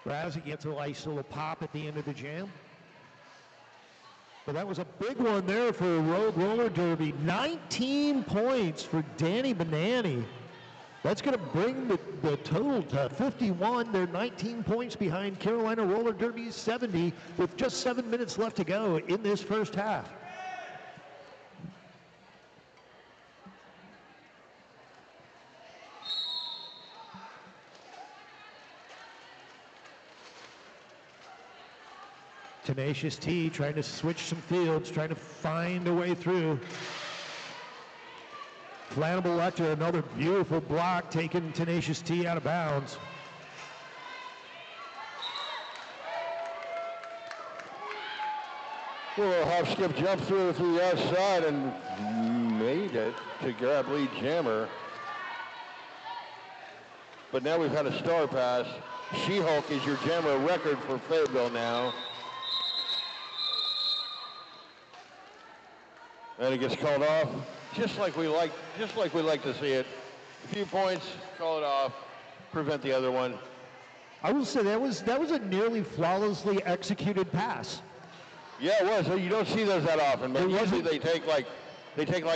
Razzie gets a nice little pop at the end of the jam. But that was a big one there for Road Roller Derby. 19 points for Danny Banani. That's going to bring the total to 51. They're 19 points behind Carolina Roller Derby's 70 with just 7 minutes left to go in this first half. Tenacious T trying to switch some fields, trying to find a way through. Flannable Lecter, another beautiful block, taking Tenacious T out of bounds. Well, half skip jump through the outside and made it to grab lead jammer. But now we've had a star pass. She-Hulk is your jammer record for Fayetteville now. And it gets called off, just like we like to see it. A few points, call it off, prevent the other one. I will say that was a nearly flawlessly executed pass. Yeah, it was. You don't see those that often, but usually they take like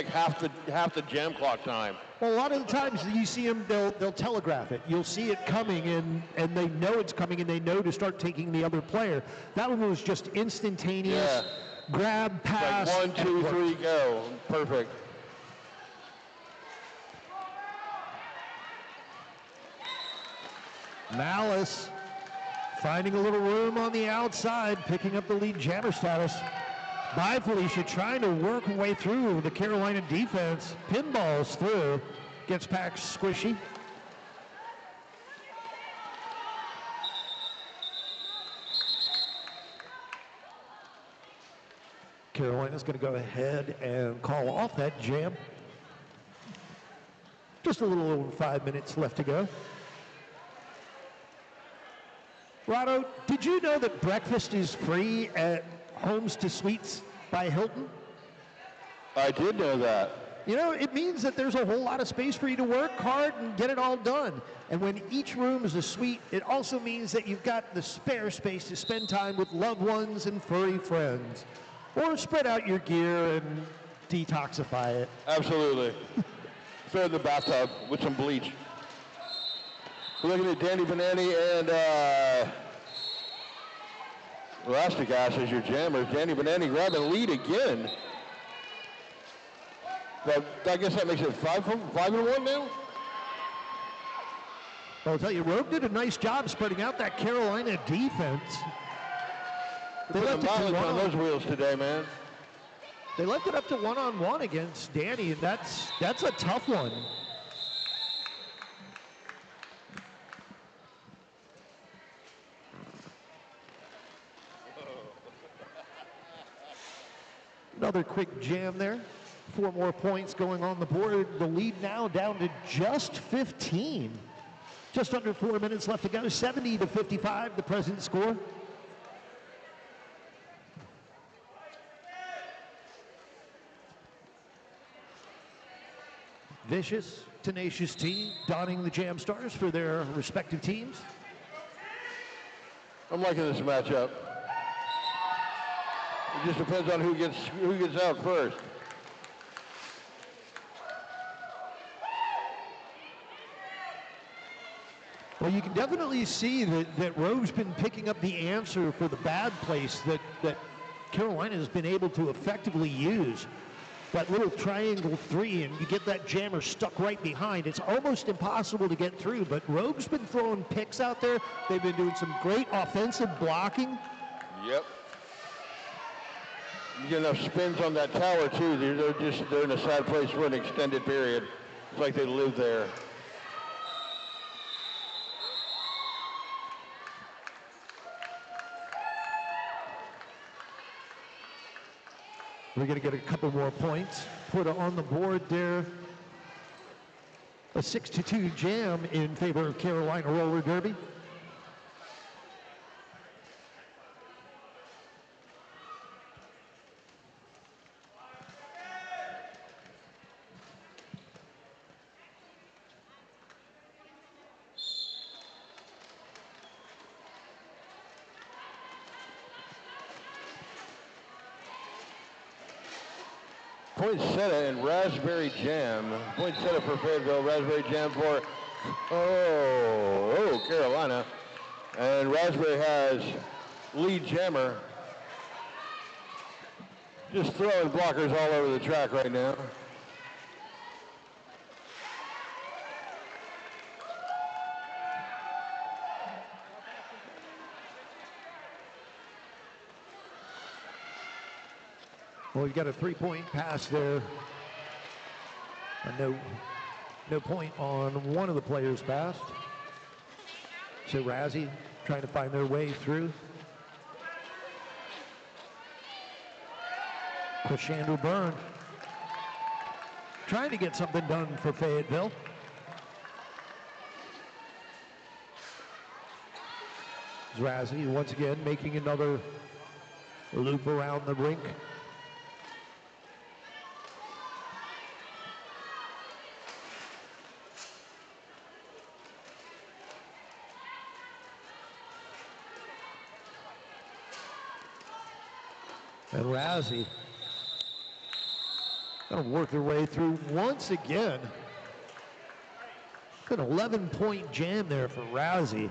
half the jam clock time. Well, a lot of the times you see them, they'll telegraph it. You'll see it coming, and they know it's coming, and they know to start taking the other player. That one was just instantaneous. Yeah. Grab, pass. Like 1, 2, 3, go. Perfect. Malice finding a little room on the outside, picking up the lead jammer status. By Felicia, trying to work her way through the Carolina defense. Pinballs through, gets back Squishy. Carolina's going to go ahead and call off that jam. Just a little over 5 minutes left to go. Rado, did you know that breakfast is free at Homes to Suites by Hilton? I did know that. You know, it means that there's a whole lot of space for you to work hard and get it all done. And when each room is a suite, it also means that you've got the spare space to spend time with loved ones and furry friends. Or spread out your gear and detoxify it. Absolutely. Throw it in the bathtub with some bleach. We're looking at Danny Banani and Elastic Ash as your jammers. Danny Banani grabbing lead again. But I guess that makes it 5-1 now? I'll tell you, Rogue did a nice job spreading out that Carolina defense. They left the mileage on those wheels today, man. They left it up to one-on-one against Danny, and that's a tough one. Another quick jam there. 4 more points going on the board. The lead now down to just 15. Just under 4 minutes left to go. 70-55, the present score. Vicious, tenacious team donning the Jam Stars for their respective teams. I'm liking this matchup. It just depends on who gets out first. Well, you can definitely see that Rogue's been picking up the answer for the bad place that Carolina has been able to effectively use. That little triangle 3, and you get that jammer stuck right behind. It's almost impossible to get through, but Rogue's been throwing picks out there. They've been doing some great offensive blocking. Yep. You get enough spins on that tower, too. They're in a sad place for an extended period. It's like they live there. We're going to get a couple more points put on the board there. A 6-2 jam in favor of Carolina Roller Derby. Poinsettia and Raspberry Jam. Poinsettia for Fayetteville, Raspberry Jam for Carolina. And Raspberry has lead jammer. Just throwing blockers all over the track right now. Well, we've got a 3-point pass there. No point on one of the players passed. So Razzie trying to find their way through. Krishandra Byrne trying to get something done for Fayetteville. Razzie once again making another loop around the rink. And Razzie going to work their way through once again. Good 11-point jam there for Razzie.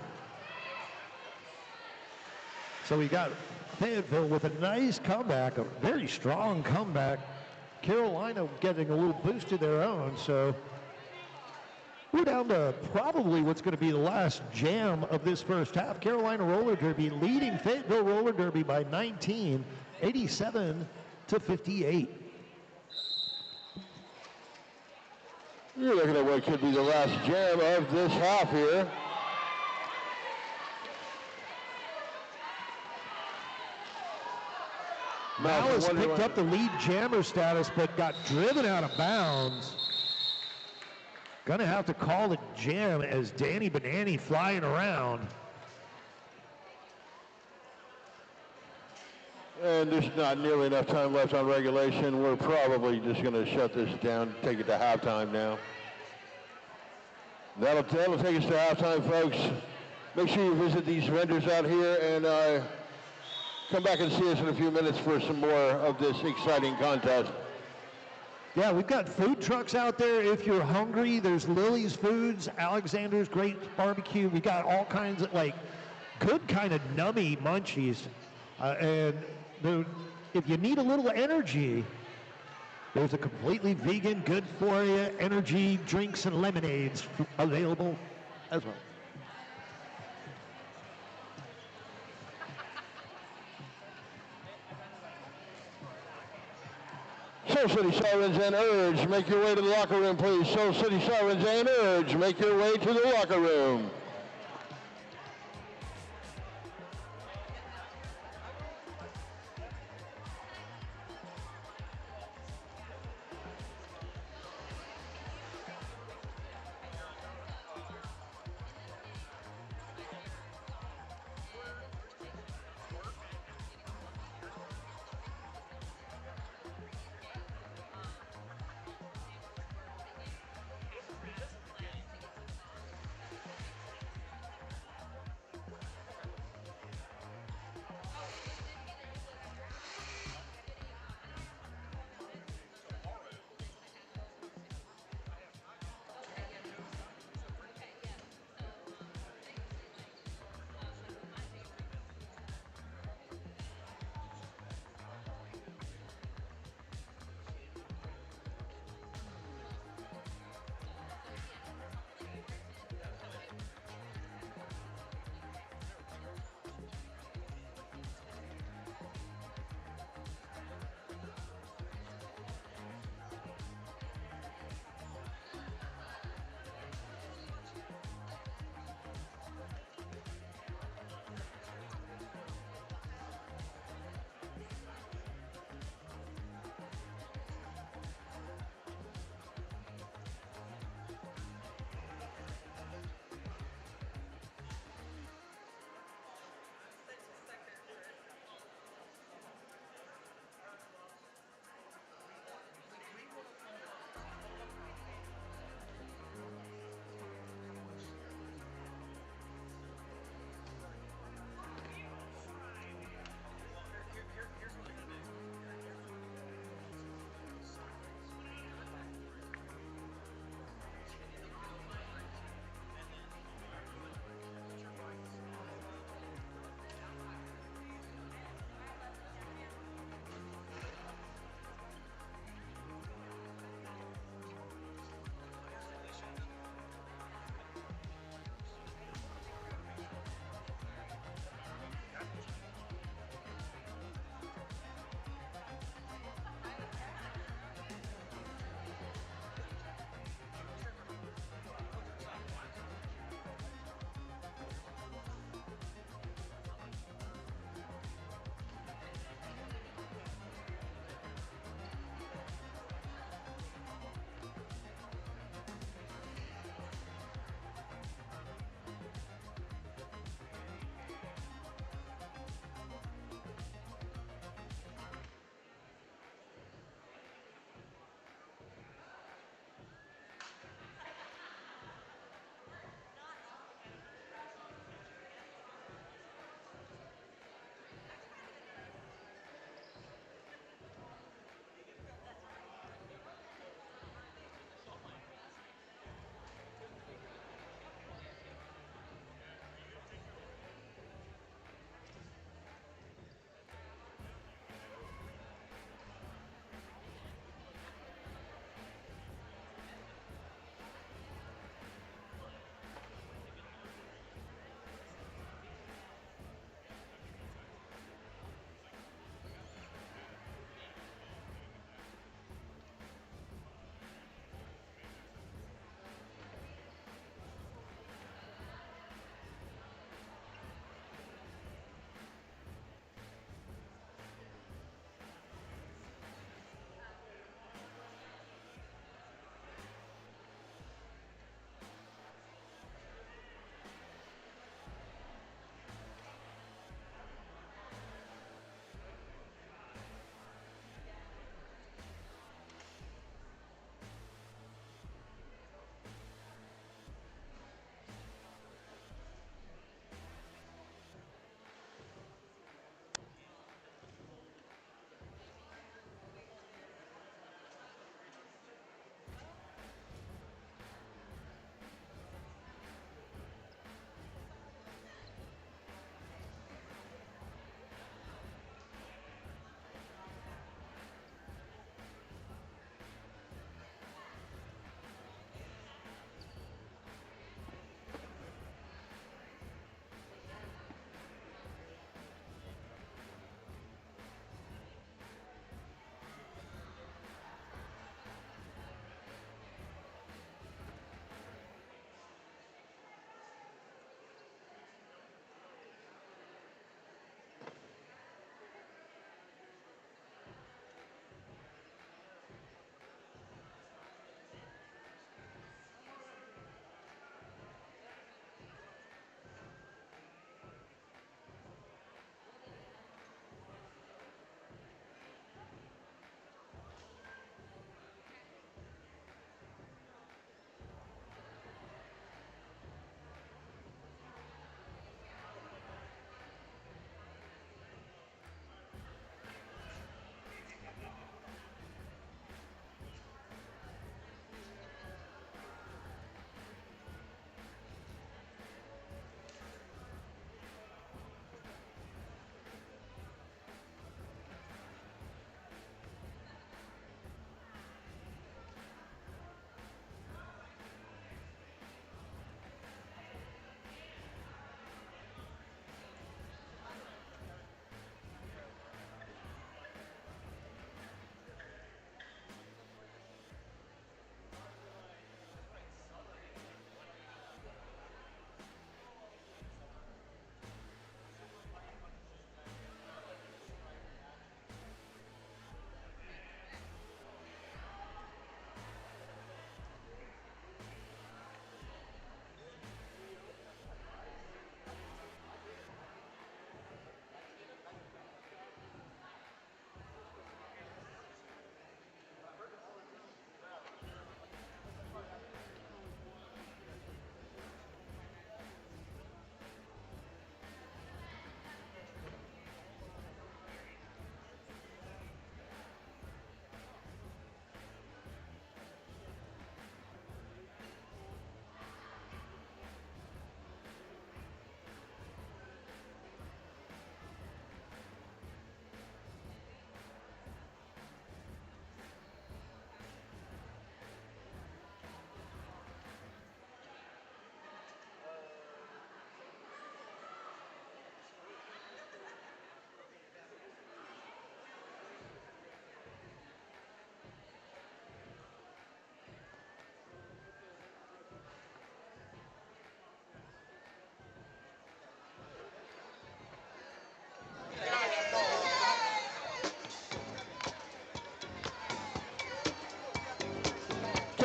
So we got Fayetteville with a nice comeback, a very strong comeback. Carolina getting a little boost of their own. So we're down to probably what's going to be the last jam of this first half. Carolina Roller Derby leading Fayetteville Roller Derby by 19. 87-58. You're looking at what could be the last jam of this half here. Malice picked up the lead jammer status, but got driven out of bounds. Gonna have to call it jam as Danny Banani flying around. And there's not nearly enough time left on regulation. We're probably just going to shut this down, take it to halftime now. That'll take us to halftime, folks. Make sure you visit these vendors out here and come back and see us in a few minutes for some more of this exciting contest. Yeah, we've got food trucks out there. If you're hungry, there's Lily's Foods, Alexander's Great Barbecue. We got all kinds of good kind of nummy munchies. If you need a little energy, there's a completely vegan, good for you energy drinks and lemonades available as well. Soul City Sirens and Urge, make your way to the locker room, please. Soul City Sirens and Urge, make your way to the locker room.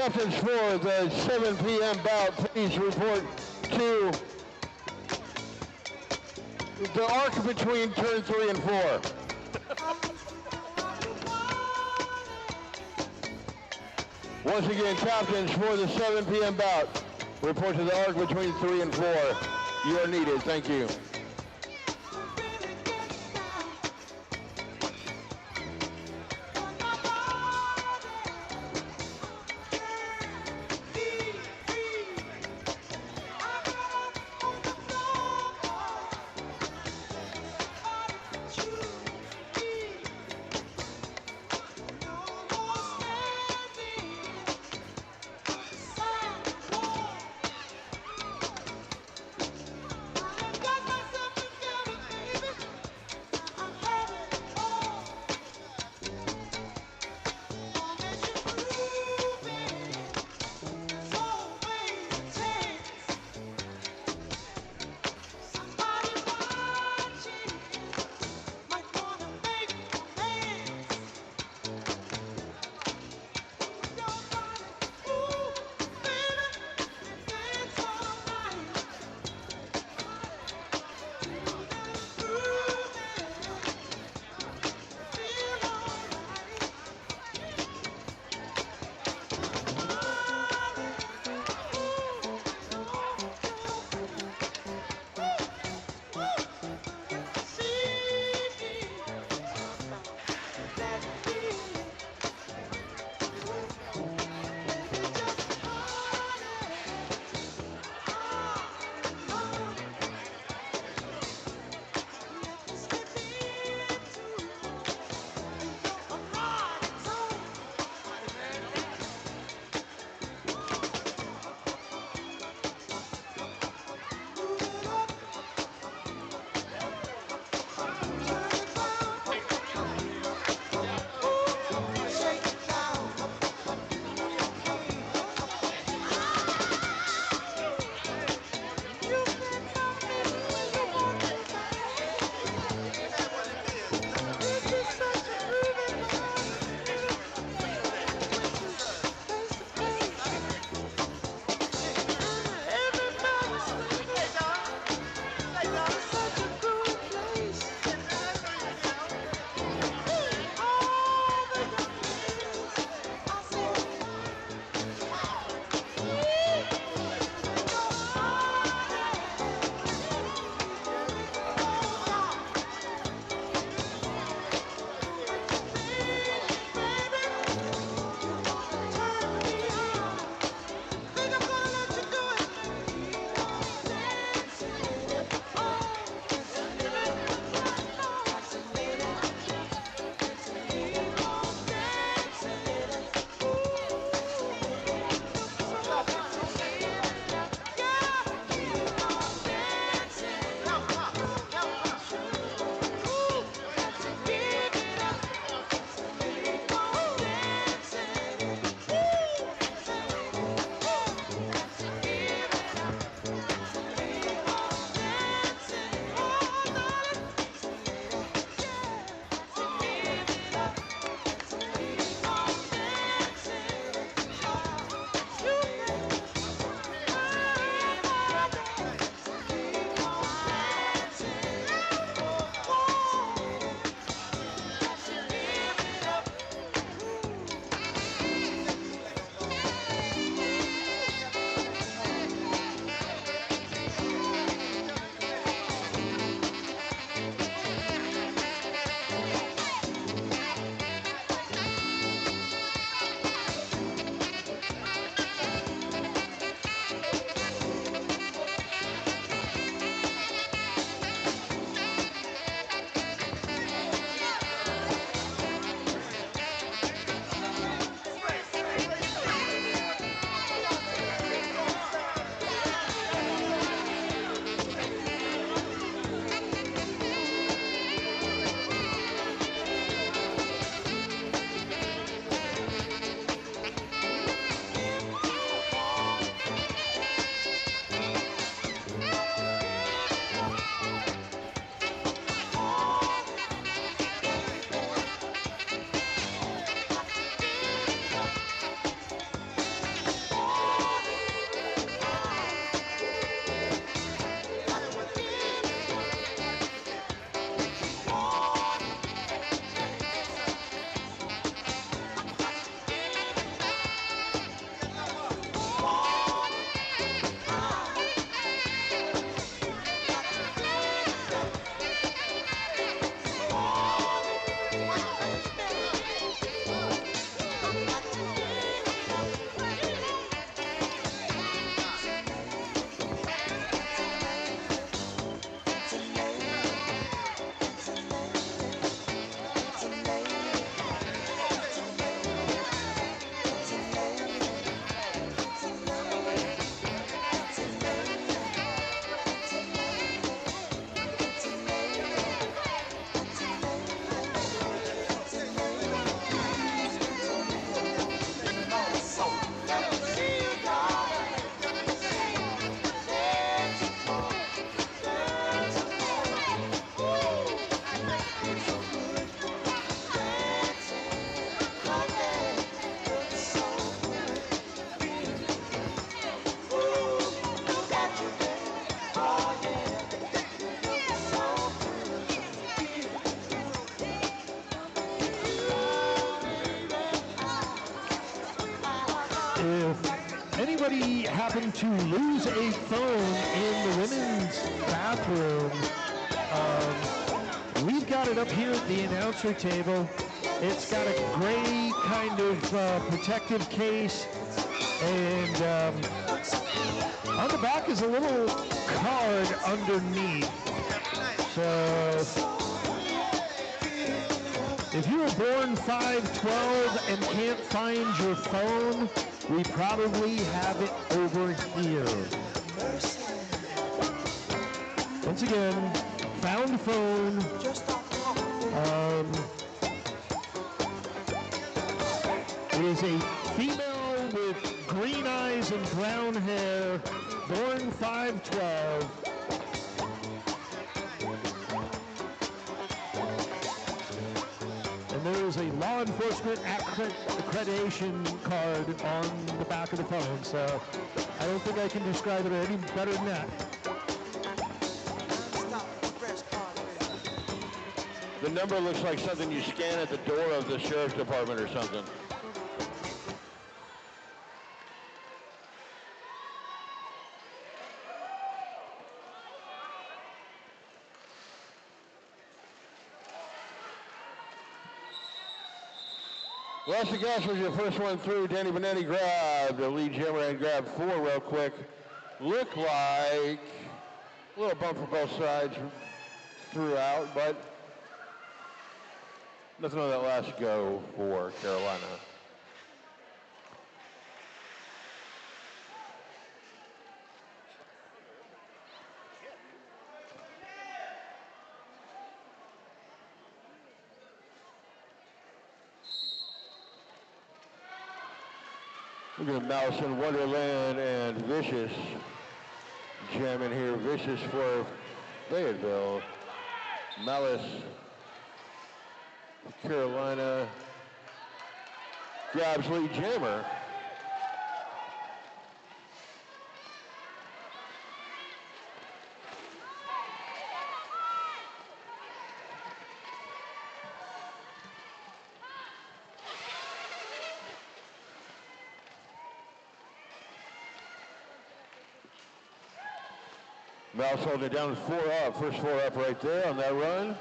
captains for the 7 p.m. bout, please report to the arc between turn 3 and 4. Once again, captains for the 7 p.m. bout, report to the arc between 3 and 4. You are needed. Thank you. anybody happen to lose a phone in the women's bathroom, we've got it up here at the announcer table. It's got a gray kind of protective case, and on the back is a little card underneath. So if you were born 5/12 and can't find your phone, we probably have it over here. Once again, found phone. It is a female with green eyes and brown hair, born 5/12. And there is a law enforcement accreditation card on the back of the phone, so I don't think I can describe it any better than that. The number looks like something you scan at the door of the sheriff's department or something. Well, the gas was your first one through. Danny Benetti grabbed the lead jammer and grabbed 4 real quick. Looked like a little bump for both sides throughout, but nothing on that last go for Carolina. We're going to Mouse in Wonderland and Vicious jamming here. Vicious for Fayetteville. Malice, Carolina, grabs lead jammer. Mouse holding it down 4 up. First 4 up right there on that run.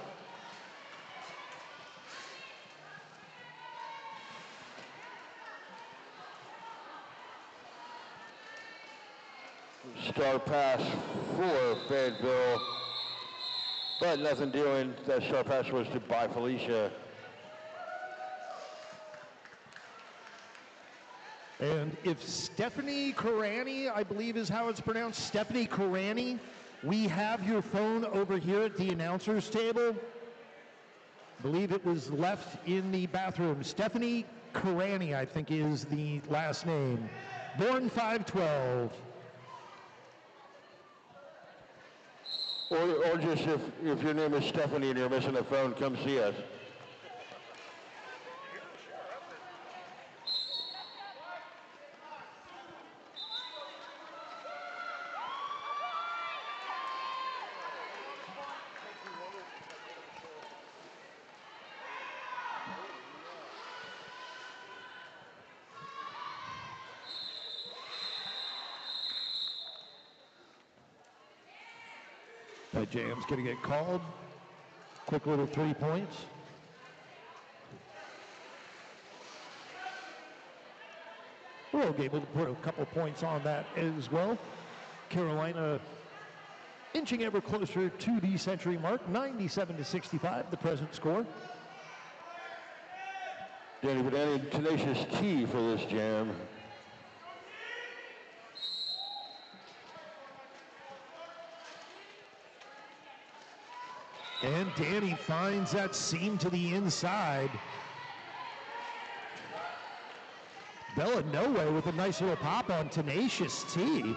Star pass for Fayetteville, but nothing doing. That star pass was to by Felicia. And if Stephanie Karani, I believe is how it's pronounced, Stephanie Karani, we have your phone over here at the announcer's table. I believe it was left in the bathroom. Stephanie Karani, I think, is the last name. Born 5/12. Or just if your name is Stephanie and you're missing a phone, come see us. That jam's going to get called. Quick little 3 points. We're able to put a couple points on that as well. Carolina inching ever closer to the century mark, 97-65, the present score. Danny Benetti, tenacious T for this jam. And Danny finds that seam to the inside. Bella Noe with a nice little pop on Tenacious T.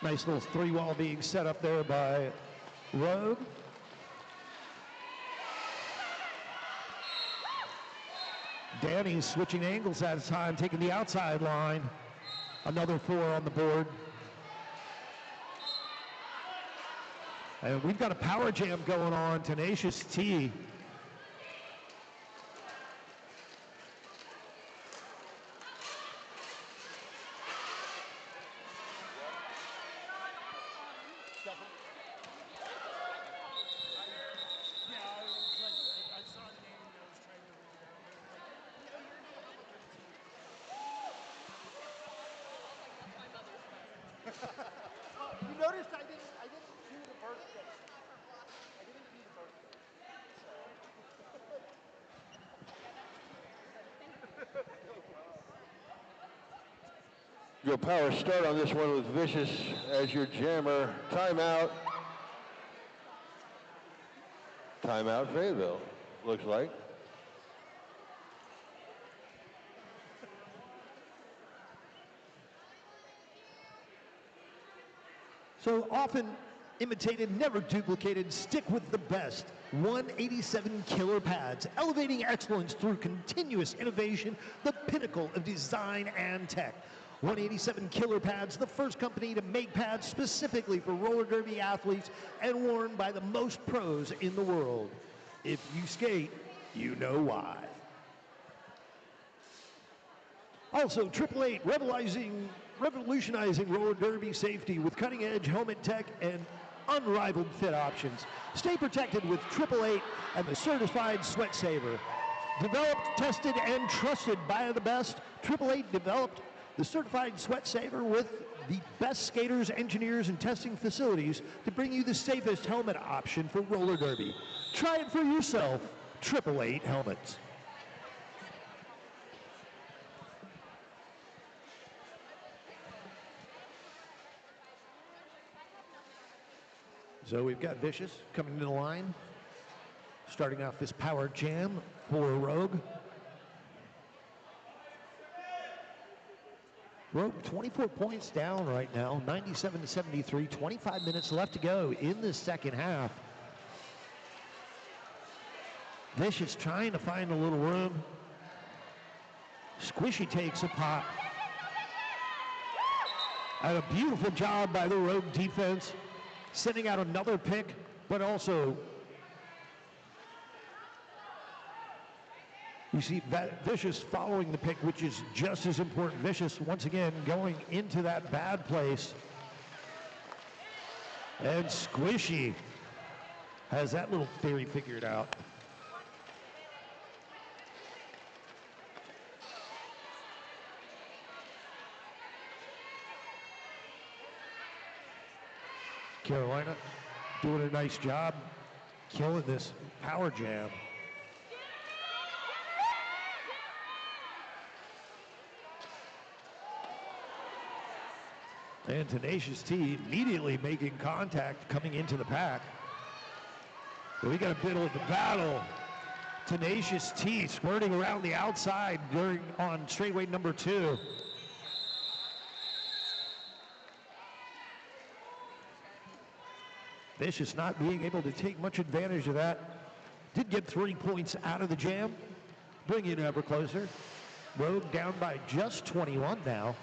Nice little 3-wall being set up there by Rogue. Danny switching angles at a time, taking the outside line. Another 4 on the board. And we've got a power jam going on, Tenacious T. Go power start on this one with Vicious as your jammer. Timeout. Timeout Fayetteville, looks like. So often imitated, never duplicated, stick with the best. 187 killer pads, elevating excellence through continuous innovation, the pinnacle of design and tech. 187 killer pads, the first company to make pads specifically for roller derby athletes and worn by the most pros in the world. If you skate, you know why. Also, 888 revolutionizing roller derby safety with cutting-edge helmet tech and unrivaled fit options. Stay protected with 888 and the certified sweat saver. Developed, tested, and trusted by the best, 888 developed the certified sweat saver with the best skaters, engineers, and testing facilities to bring you the safest helmet option for roller derby. Try it for yourself, 888 helmets. So we've got Vicious coming into the line, starting off this power jam for Rogue. Rogue 24 points down right now, 97-73, 25 minutes left to go in the second half. Vicious trying to find a little room. Squishy takes a pop. And a beautiful job by the Rogue defense, sending out another pick, but also you see that Vicious following the pick, which is just as important. Vicious once again going into that bad place. And Squishy has that little theory figured out. Carolina doing a nice job killing this power jam. And Tenacious T immediately making contact coming into the pack. But we got a bit of the battle. Tenacious T squirting around the outside on straightaway number 2. Vicious not being able to take much advantage of that. Did get 3 points out of the jam, bringing it ever closer. Rogue down by just 21 now.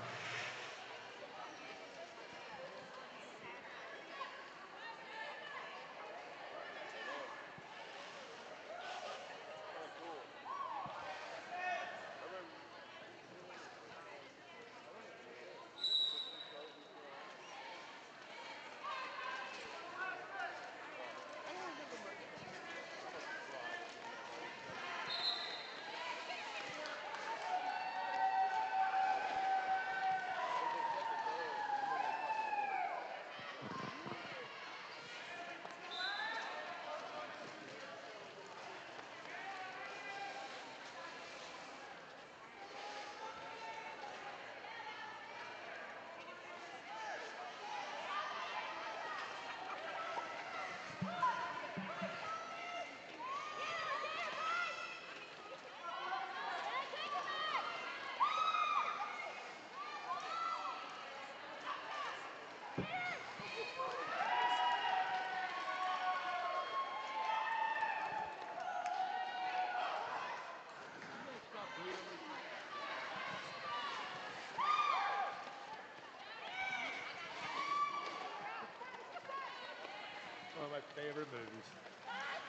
One of my favorite movies.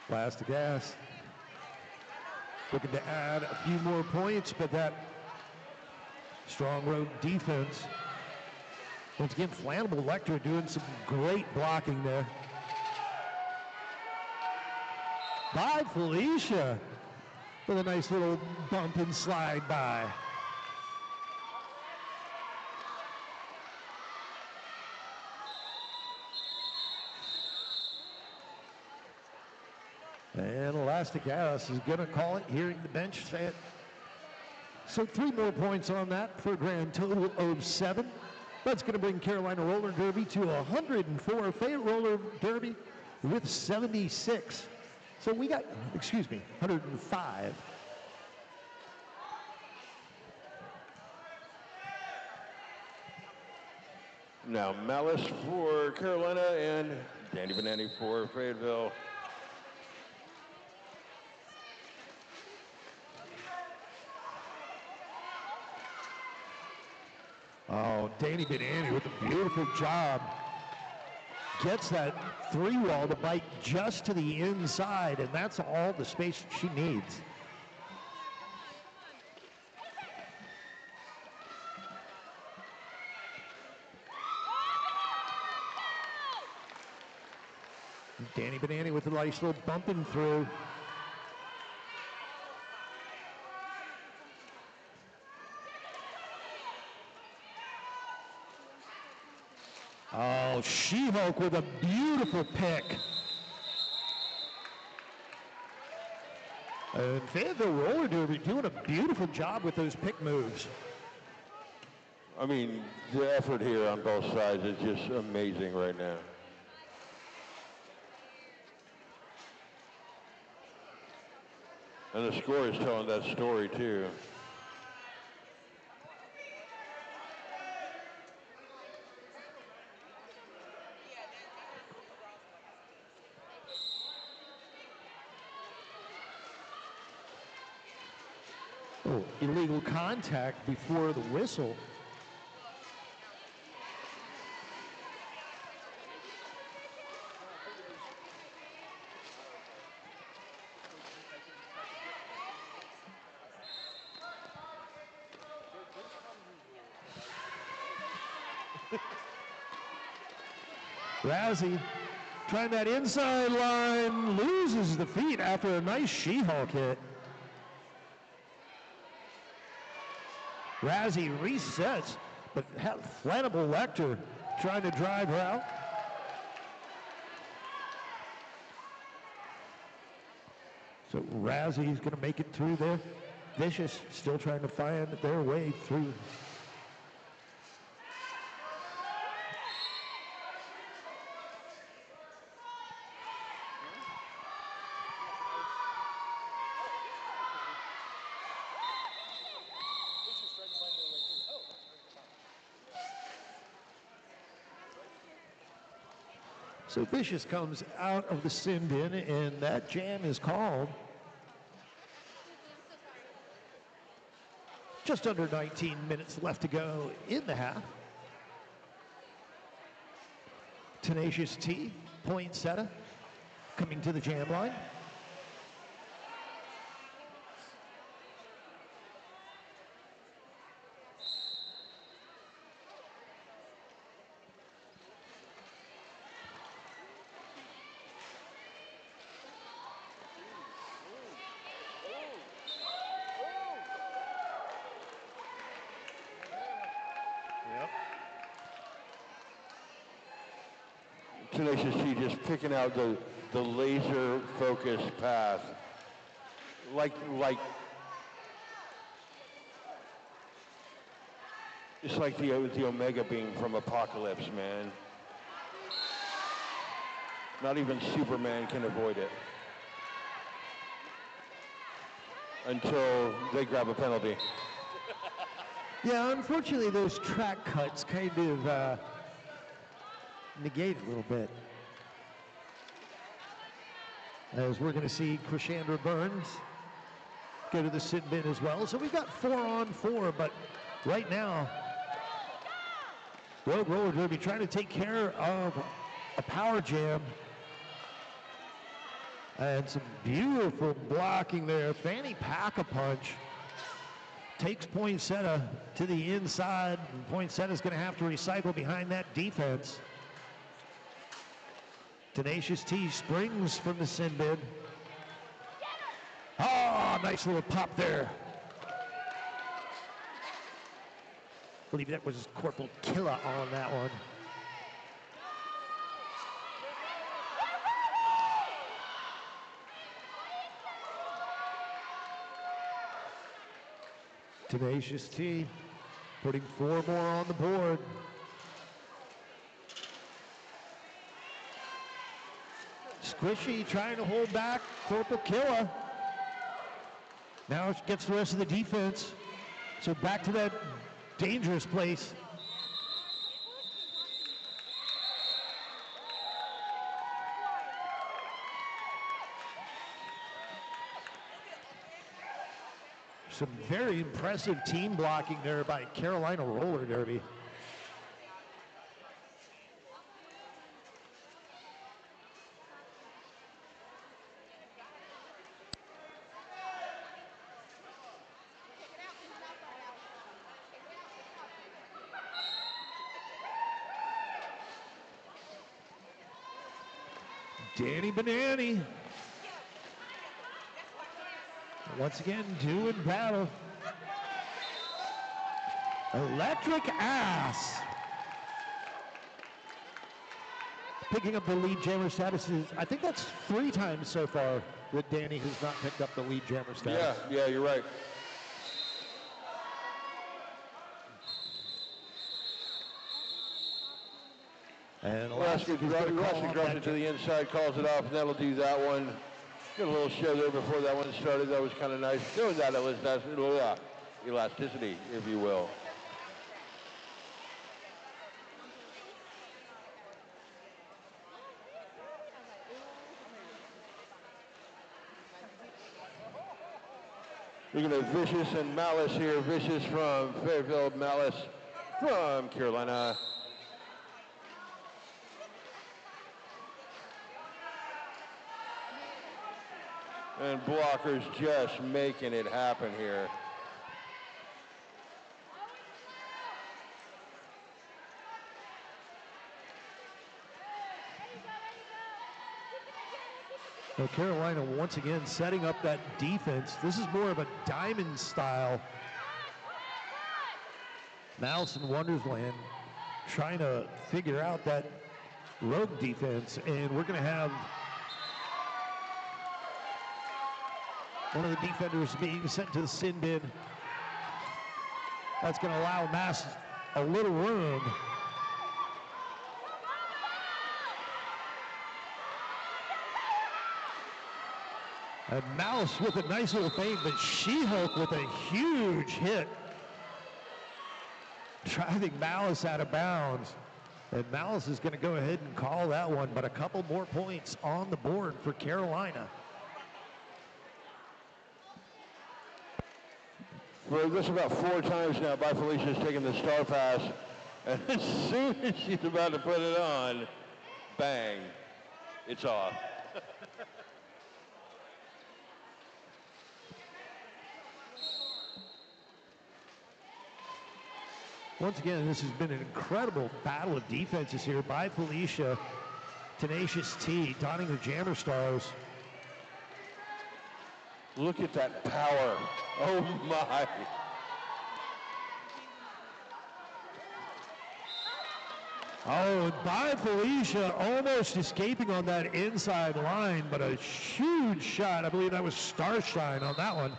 Plastic ass. Looking to add a few more points, but that strong Rogue defense. Once again, Flammable Lecter doing some great blocking there. By Felicia with a nice little bump and slide by. And Elastic Ass is going to call it, hearing the bench say it. So 3 more points on that for a grand total of 7. That's going to bring Carolina Roller Derby to 104. Fayette Roller Derby with 76. So we got, 105. Now Malice for Carolina and Danny Benanti for Fayetteville. Oh, Danny Benanti with a beautiful job. Gets that three wall to bite just to the inside, and that's all the space she needs. Danny Benanti with a nice little bumping through. Oh, She-Hulk with a beautiful pick. And Fayetteville Roller Derby doing a beautiful job with those pick moves. I mean, the effort here on both sides is just amazing right now. And the score is telling that story too. Oh, illegal contact before the whistle. Rousey trying that inside line, loses the feet after a nice She-Hulk hit. Rousey resets, but Flannable Lecter trying to drive her out. So Rousey's going to make it through there. Vicious still trying to find their way through. So Vicious comes out of the sin bin, and that jam is called. Just under 19 minutes left to go in the half. Tenacious T, Poinsettia, coming to the jam line. Tenacious T just picking out the laser focused path. Like it's like the Omega beam from Apocalypse, man. Not even Superman can avoid it. Until they grab a penalty. Yeah, unfortunately those track cuts kind of negate a little bit. As we're going to see Krishandra Burns go to the sit bin as well. So we got 4-on-4, but right now, Rogue Roller Derby trying to take care of a power jam. And some beautiful blocking there. Fanny Pack-a-Punch takes Poinsettia to the inside. And Poinsettia's going to have to recycle behind that defense. Tenacious T springs from the sin bin. Oh, nice little pop there. I believe that was Corporal Killa on that one. Tenacious T putting 4 more on the board. Squishy trying to hold back Corporal Killa. Now it gets the rest of the defense. So back to that dangerous place. Some very impressive team blocking there by Carolina Roller Derby. Danny Banani. Once again, doing battle. Electric Ass. Picking up the lead jammer status. I think that's 3 times so far that Danny has not picked up the lead jammer status. Yeah, you're right. And Raskin drops it to the inside, calls it off, and that'll do that one. Got a little show there before that one started. That was kind of nice. There was that elasticity, if you will. Looking at Vicious and Malice here. Vicious from Fayetteville, Malice from Carolina. And Blocker's just making it happen here. Well, Carolina once again setting up that defense. This is more of a diamond style. Malice in Wonderland trying to figure out that rogue defense, and we're going to have one of the defenders being sent to the sin bin. That's going to allow Mass a little room. And Malice with a nice little feint, but She-Hulk with a huge hit, driving Malice out of bounds. And Malice is going to go ahead and call that one, but a couple more points on the board for Carolina. For this about 4 times now, By Felicia's taking the star pass. And as soon as she's about to put it on, bang, it's off. Once again, this has been an incredible battle of defenses here by Felicia, Tenacious T, donning the Jammer Stars. Look at that power. Oh my. Oh, by Felicia almost escaping on that inside line, but a huge shot. I believe that was Starshine on that one.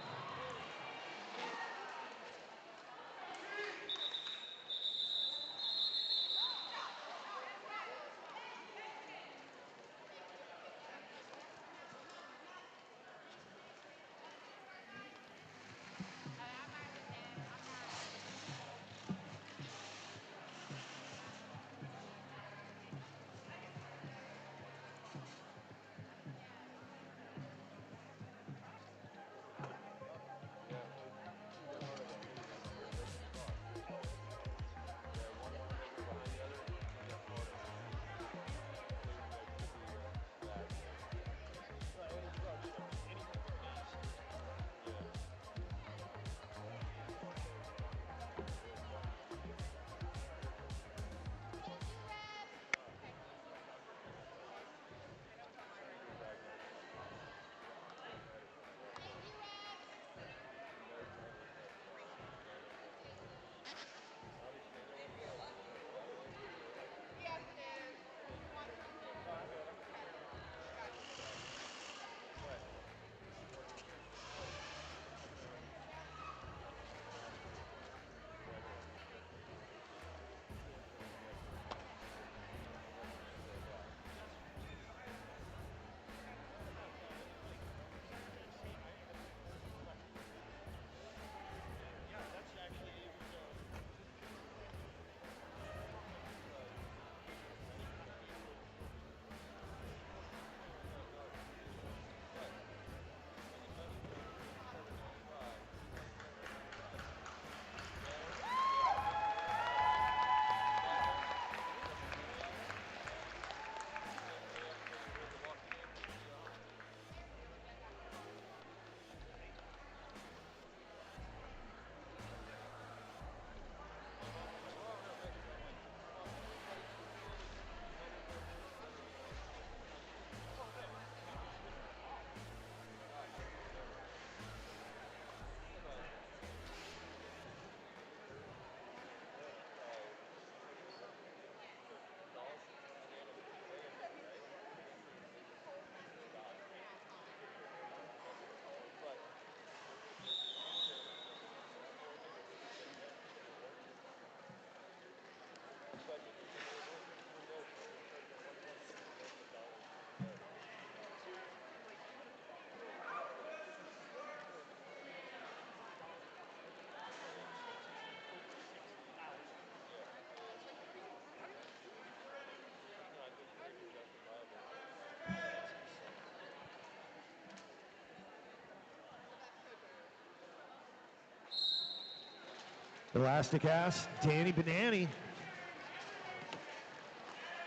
Elastic ass, Danny Banani.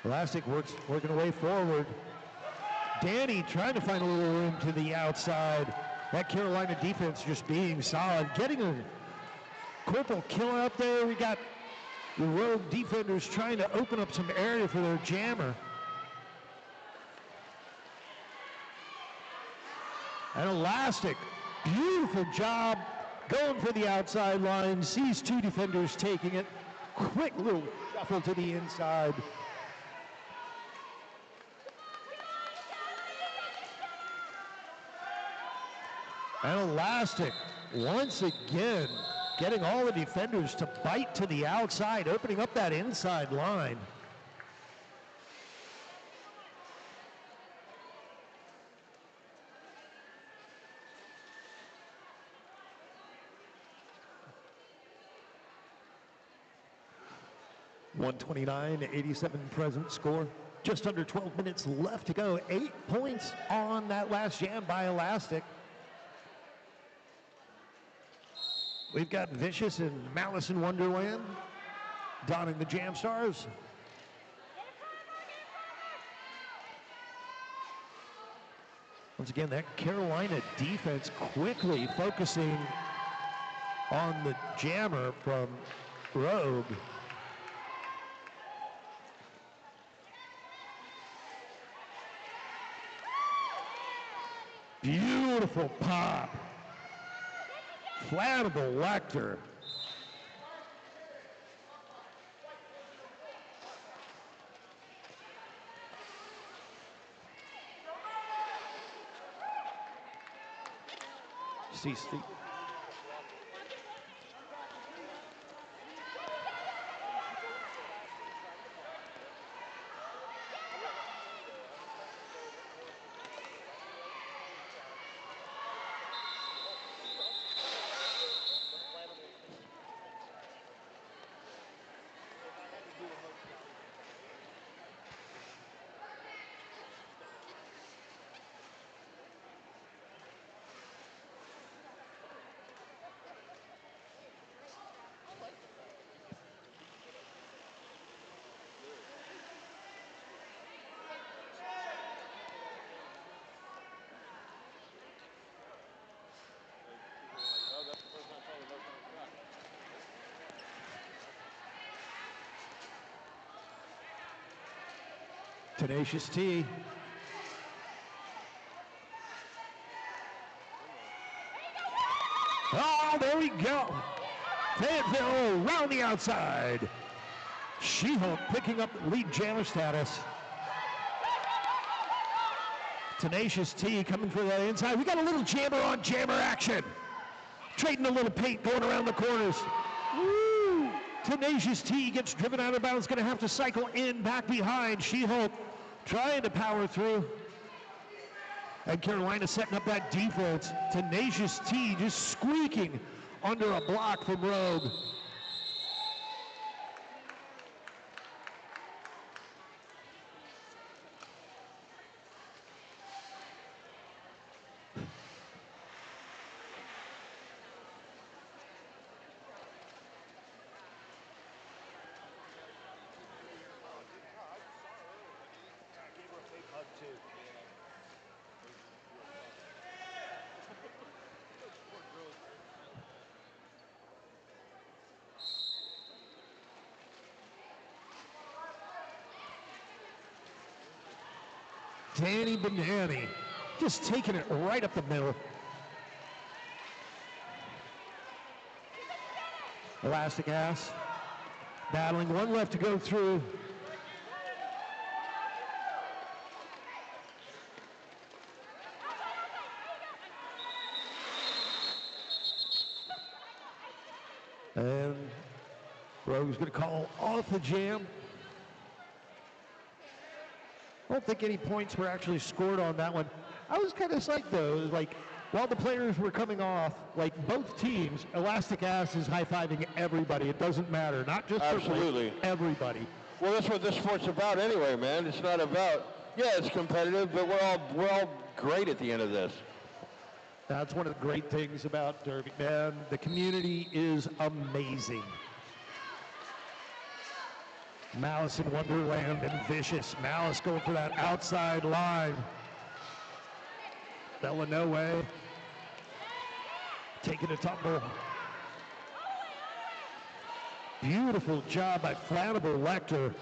Elastic working away forward. Danny trying to find a little room to the outside. That Carolina defense just being solid. Getting a corporal kill out there. We got the rogue defenders trying to open up some area for their jammer. And Elastic, beautiful job going for the outside line. Sees two defenders taking it. Quick little shuffle to the inside. And Elastic, once again, getting all the defenders to bite to the outside, opening up that inside line. $129-87 present score. Just under 12 minutes left to go. 8 points on that last jam by Elastic. We've got Vicious and Malice in Wonderland donning the Jam Stars. Once again, that Carolina defense quickly focusing on the jammer from Rogue. Beautiful pop. Flammable Lecter. See Steve. Tenacious T. Oh, there we go. Fayetteville around the outside. She-Hulk picking up lead jammer status. Tenacious T coming for that inside. We got a little jammer on jammer action. Trading a little paint going around the corners. Woo! Tenacious T gets driven out of bounds. Going to have to cycle in back behind. She-Hulk trying to power through. And Carolina setting up that defense. Tenacious T just squeaking under a block from Rogue. Danny Banani just taking it right up the middle. Elastic ass battling, one left to go through. And Rogue's going to call off the jam. I don't think any points were actually scored on that one. I was kind of psyched though, like while the players were coming off, like both teams, Elastic Ass is high-fiving everybody. It doesn't matter, not just Absolutely. Everybody. Well, that's what this sport's about anyway, man. It's not about, yeah, it's competitive, but we're all great at the end of this. That's one of the great things about Derby, man. The community is amazing. Malice in Wonderland and Vicious. Malice going for that outside line. Delanoe taking a tumble. Beautiful job by Flammable Lecter.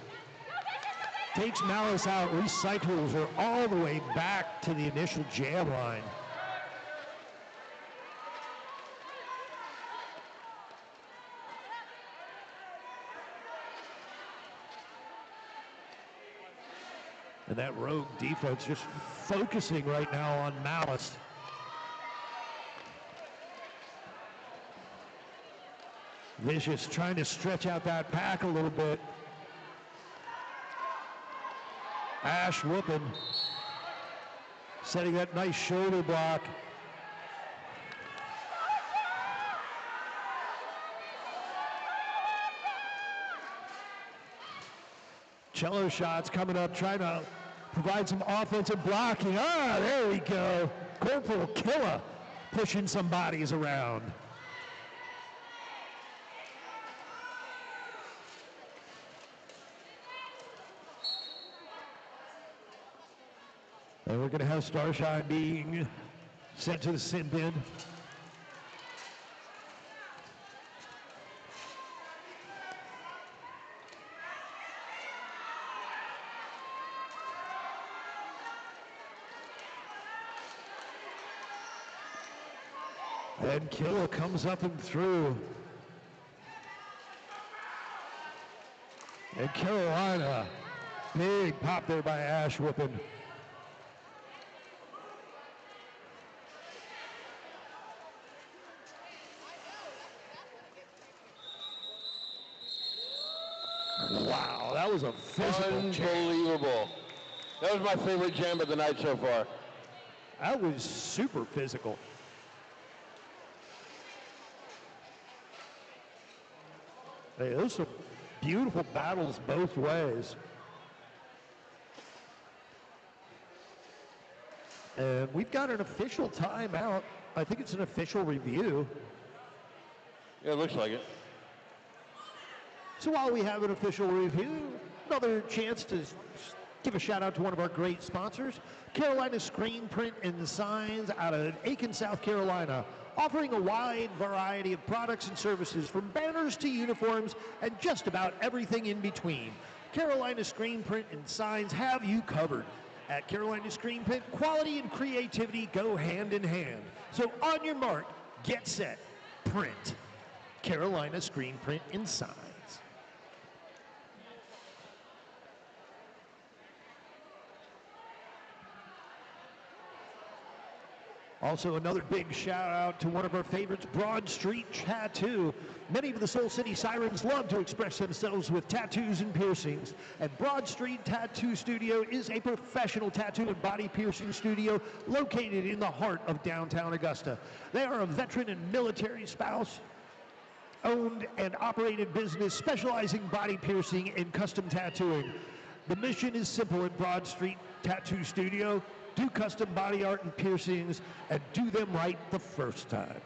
Takes Malice out, recycles her all the way back to the initial jam line. And that rogue defense just focusing right now on Malice. Vicious trying to stretch out that pack a little bit. Ash whooping. Setting that nice shoulder block. Cello shots coming up, trying to provide some offensive blocking. Ah, there we go. Corporal Killa pushing some bodies around. And we're going to have Starshine being sent to the sin bin. And Killa comes up and through. And Carolina, big pop there by Ash whooping. Wow, that was a physical jam. Unbelievable. That was my favorite jam of the night so far. That was super physical. Hey, those are beautiful battles both ways. And we've got an official timeout. I think it's an official review. Yeah, it looks like it. So while we have an official review, another chance to give a shout out to one of our great sponsors, Carolina Screen Print and Signs out of Aiken, South Carolina, offering a wide variety of products and services from banners to uniforms and just about everything in between. Carolina Screen Print and Signs have you covered. At Carolina Screen Print, quality and creativity go hand in hand. So on your mark, get set, print. Carolina Screen Print and Signs. Also, another big shout out to one of our favorites, Broad Street Tattoo. Many of the Soul City Sirens love to express themselves with tattoos and piercings. And Broad Street Tattoo Studio is a professional tattoo and body piercing studio located in the heart of downtown Augusta. They are a veteran and military spouse owned and operated business specializing body piercing and custom tattooing. The mission is simple at Broad Street Tattoo Studio. Do custom body art and piercings, and do them right the first time.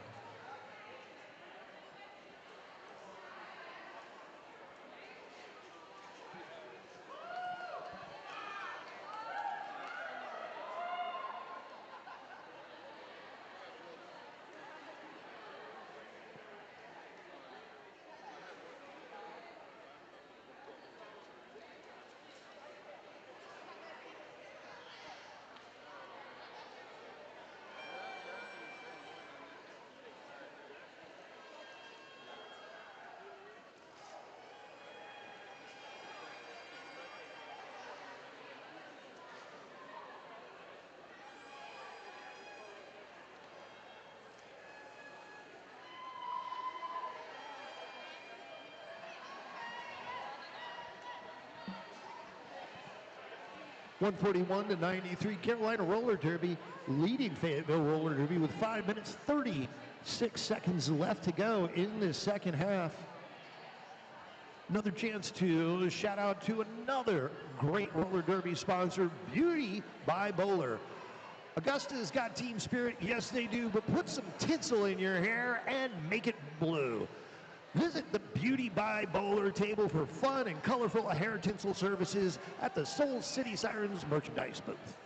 (141-93), Carolina Roller Derby leading Fayetteville Roller Derby with 5 minutes 36 seconds left to go in the second half. Another chance to shout out to another great roller derby sponsor, Beauty by Bowler. Augusta's got team spirit, yes they do, but put some tinsel in your hair and make it blue. Visit the Beauty by Bowler table for fun and colorful hair tinsel services at the Soul City Sirens merchandise booth.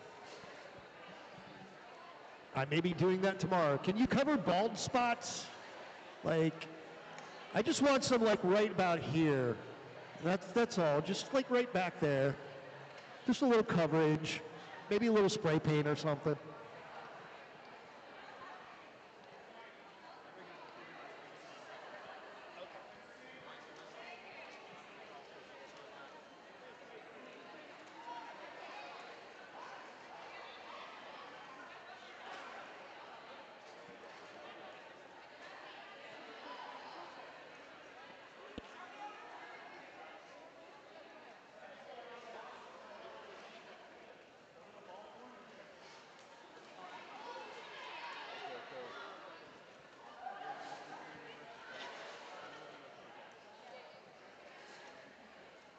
I may be doing that tomorrow. Can you cover bald spots? Like, I just want some like right about here. That's all, just like right back there. Just a little coverage, maybe a little spray paint or something.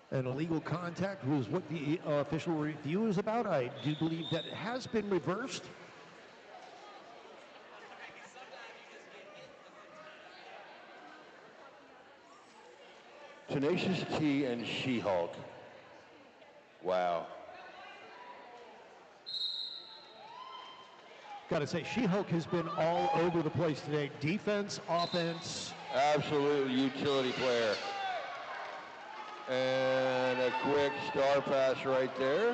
An illegal contact was what the official review is about. I do believe that it has been reversed. Tenacious T and She-Hulk. Wow. Got to say, She-Hulk has been all over the place today. Defense, offense. Absolute utility player. And a quick star pass right there.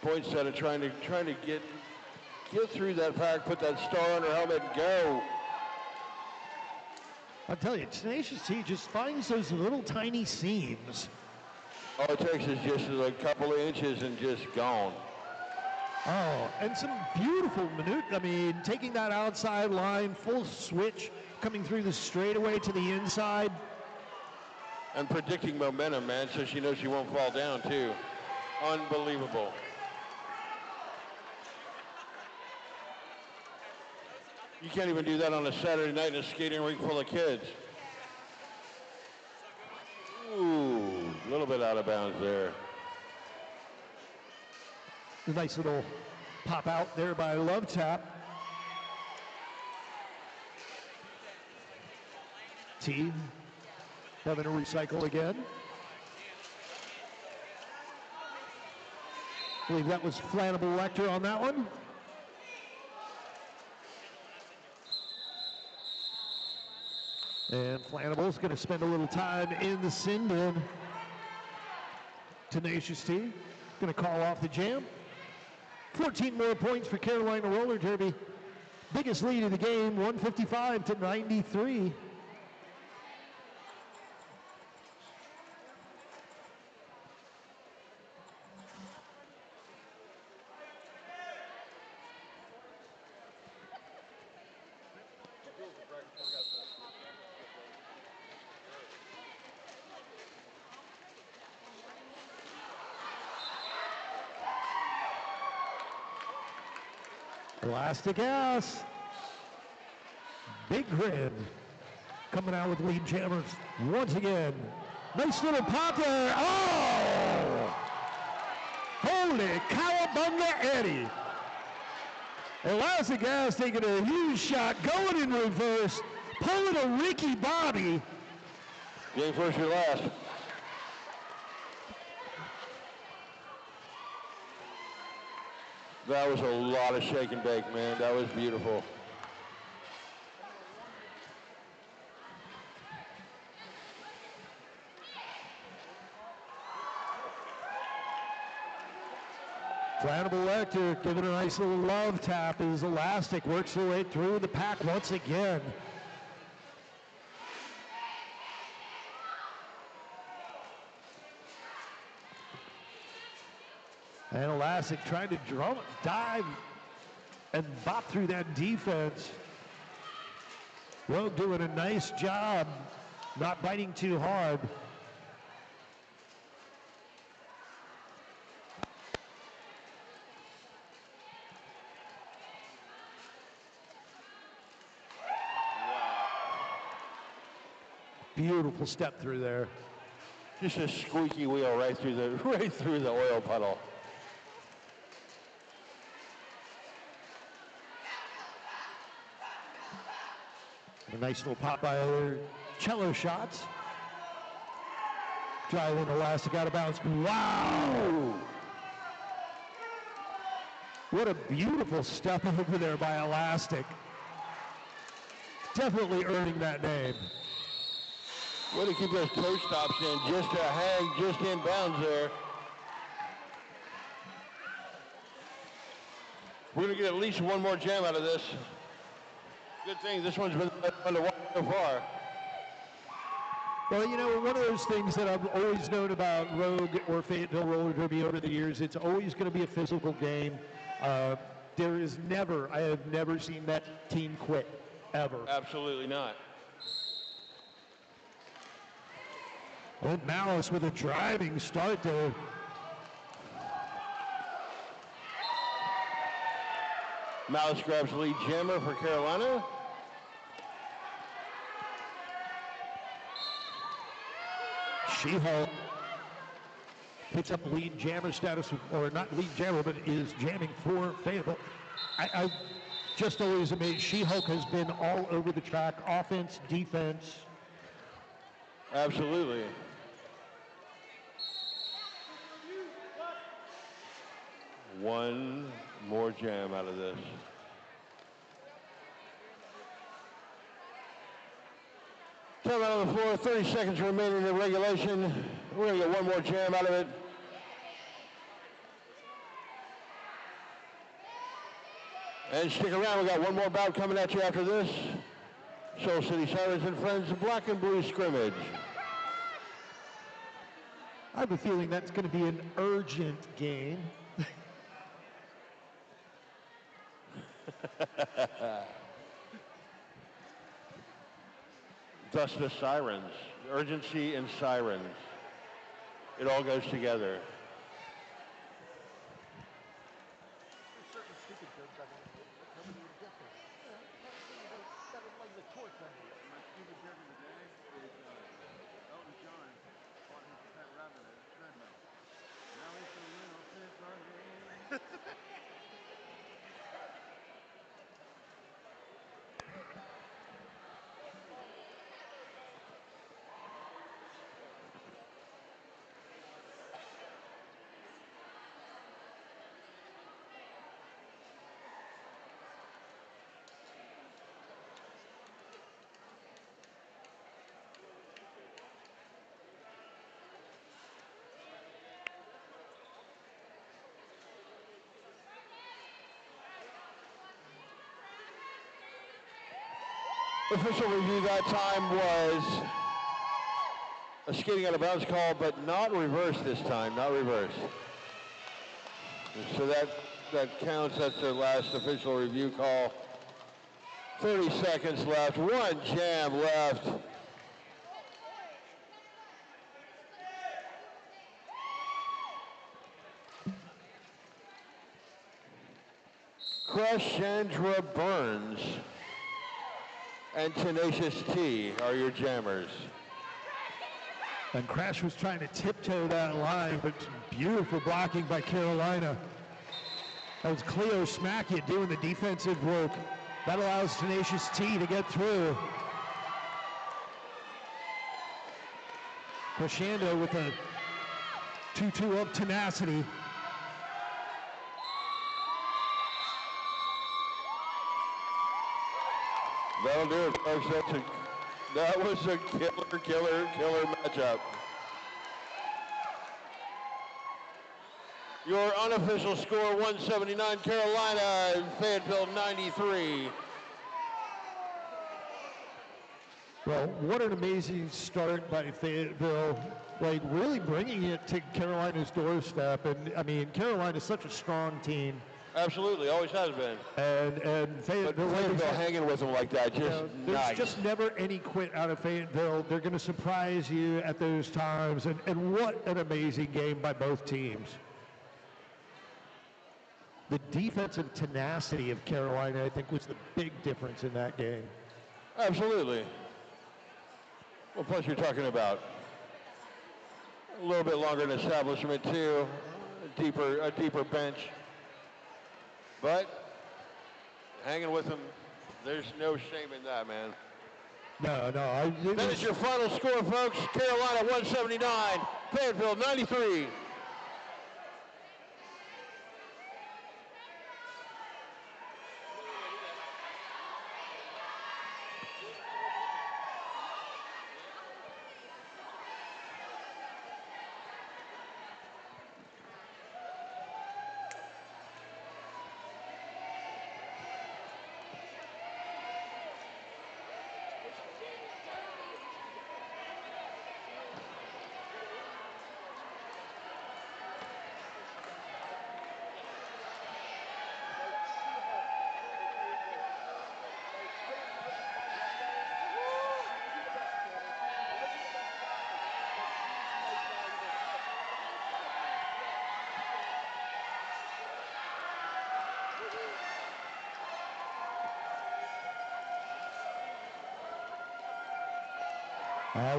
Poinsettia trying to get through that pack, put that star on her helmet, and go. I'll tell you, Tenacious T just finds those little tiny seams. All it takes is just a couple of inches and just gone. Oh, and some beautiful maneuver. I mean, taking that outside line, full switch, coming through the straightaway to the inside. And predicting momentum, man, so she knows she won't fall down, too. Unbelievable. You can't even do that on a Saturday night in a skating rink full of kids. Ooh, a little bit out of bounds there. A nice little pop out there by Love Tap. T having to recycle again. I believe that was Flannable Lecter on that one. And Flannable's going to spend a little time in the sin bin. Tenacious T going to call off the jam. 14 more points for Carolina Roller Derby. Biggest lead of the game, 155 to 93. Elastic ass. Big grin. Coming out with lead jammers once again. Nice little pop there. Oh! Holy cowabunga Eddie. Elastic ass taking a huge shot, going in reverse, pulling a Ricky Bobby. Game first or last. That was a lot of shake and bake, man. That was beautiful. Flannable Lecter giving a nice little love tap as Elastic works their way through the pack once again. And Elastic trying to dive and bop through that defense. Rogue doing a nice job, not biting too hard. Beautiful step through there. Just a squeaky wheel right through the oil puddle. A nice little pop by other cello shots. Driving elastic out of bounds. Wow! What a beautiful step over there by Elastic. Definitely earning that name. Way to keep those toe stops in, just to hang just in bounds there. We're going to get at least one more jam out of this. Good thing this one's been fun to watch so far. Well, you know, one of those things that I've always known about Rogue or Fayetteville Roller Derby over the years, it's always going to be a physical game. I have never seen that team quit, ever. Absolutely not. Oh, Malice with a driving start there. Malice grabs lead jammer for Carolina. She-Hulk picks up lead jammer status, or not lead jammer, but is jamming for Fayetteville. I just always amazed. She-Hulk has been all over the track, offense, defense. Absolutely. One more jam out of this. Time out on the floor, 30 seconds remaining in the regulation. We're going to get one more jam out of it. And stick around, we got one more bout coming at you after this. Soul City Sirens and Friends, Black and Blue Scrimmage. I have a feeling that's going to be an urgent game. Thus the Sirens, urgency and sirens. It all goes together. Official review that time was a skating out of bounds call, but not reversed this time, not reversed. So that counts, that's their last official review call. 30 seconds left, one jam left. Crescendra Burns and Tenacious T are your jammers. And Crash was trying to tiptoe that line, but beautiful blocking by Carolina. That was Cleo Smackett doing the defensive work. That allows Tenacious T to get through. Crescendo with a 2-2 of tenacity. That'll do it, folks. That was a killer matchup. Your unofficial score, 179 Carolina and Fayetteville 93. Well, what an amazing start by Fayetteville, like really bringing it to Carolina's doorstep. And I mean, Carolina's such a strong team. Absolutely, always has been. And Fayetteville hanging with them like that, just there's nice. just never any quit out of Fayetteville. They're going to surprise you at those times. And what an amazing game by both teams. The defensive tenacity of Carolina, I think, was the big difference in that game. Absolutely. Well, plus you're talking about a little bit longer an establishment too, a deeper bench. But hanging with them, there's no shame in that, man. No. That is your final score, folks. Carolina 179, Fayetteville 93.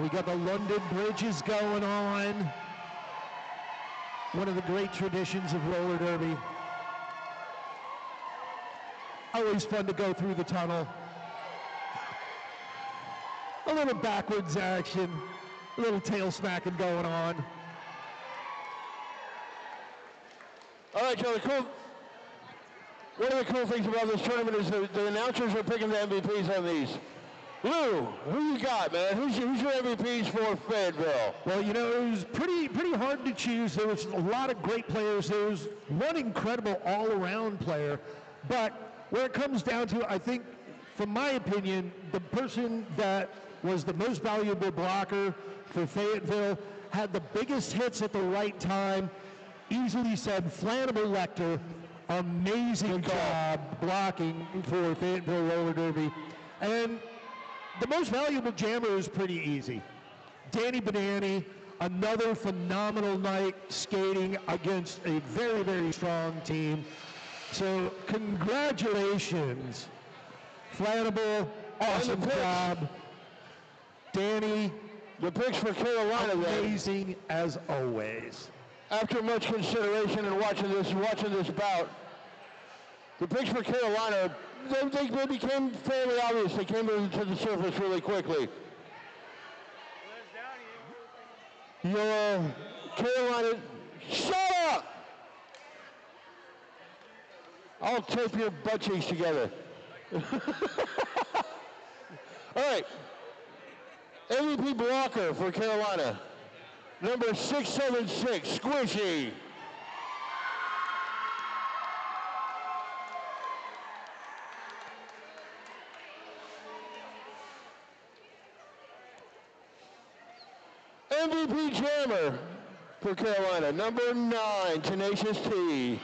We got the London Bridges going on. One of the great traditions of roller derby. Always fun to go through the tunnel. A little backwards action, a little tail smacking going on. All right, Joe, one of the cool things about this tournament is the announcers are picking the MVPs on these. Lou, who you got, man? Who's your MVPs for Fayetteville? Well, you know, it was pretty hard to choose. There was a lot of great players. There was one incredible all-around player. But where it comes down to, I think, from my opinion, the person that was the most valuable blocker for Fayetteville, had the biggest hits at the right time, easily said Flannable Lecter, amazing job blocking for Fayetteville Roller Derby. And the most valuable jammer is pretty easy. Danny Banani, another phenomenal night skating against a very, very strong team. So congratulations, Flannable, awesome job. Danny, the picks for Carolina, amazing as always. After much consideration and watching this bout, the picks for Carolina, they became fairly obvious. They came to the surface really quickly. Your Carolina, shut up! I'll tape your butt cheeks together. All right. MVP blocker for Carolina, number 676, Squishy. MVP jammer for Carolina, number 9, Tenacious T.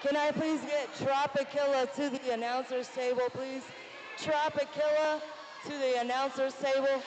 Can I please get Tropicilla to the announcer's table, please? Tropicilla to the announcer's table.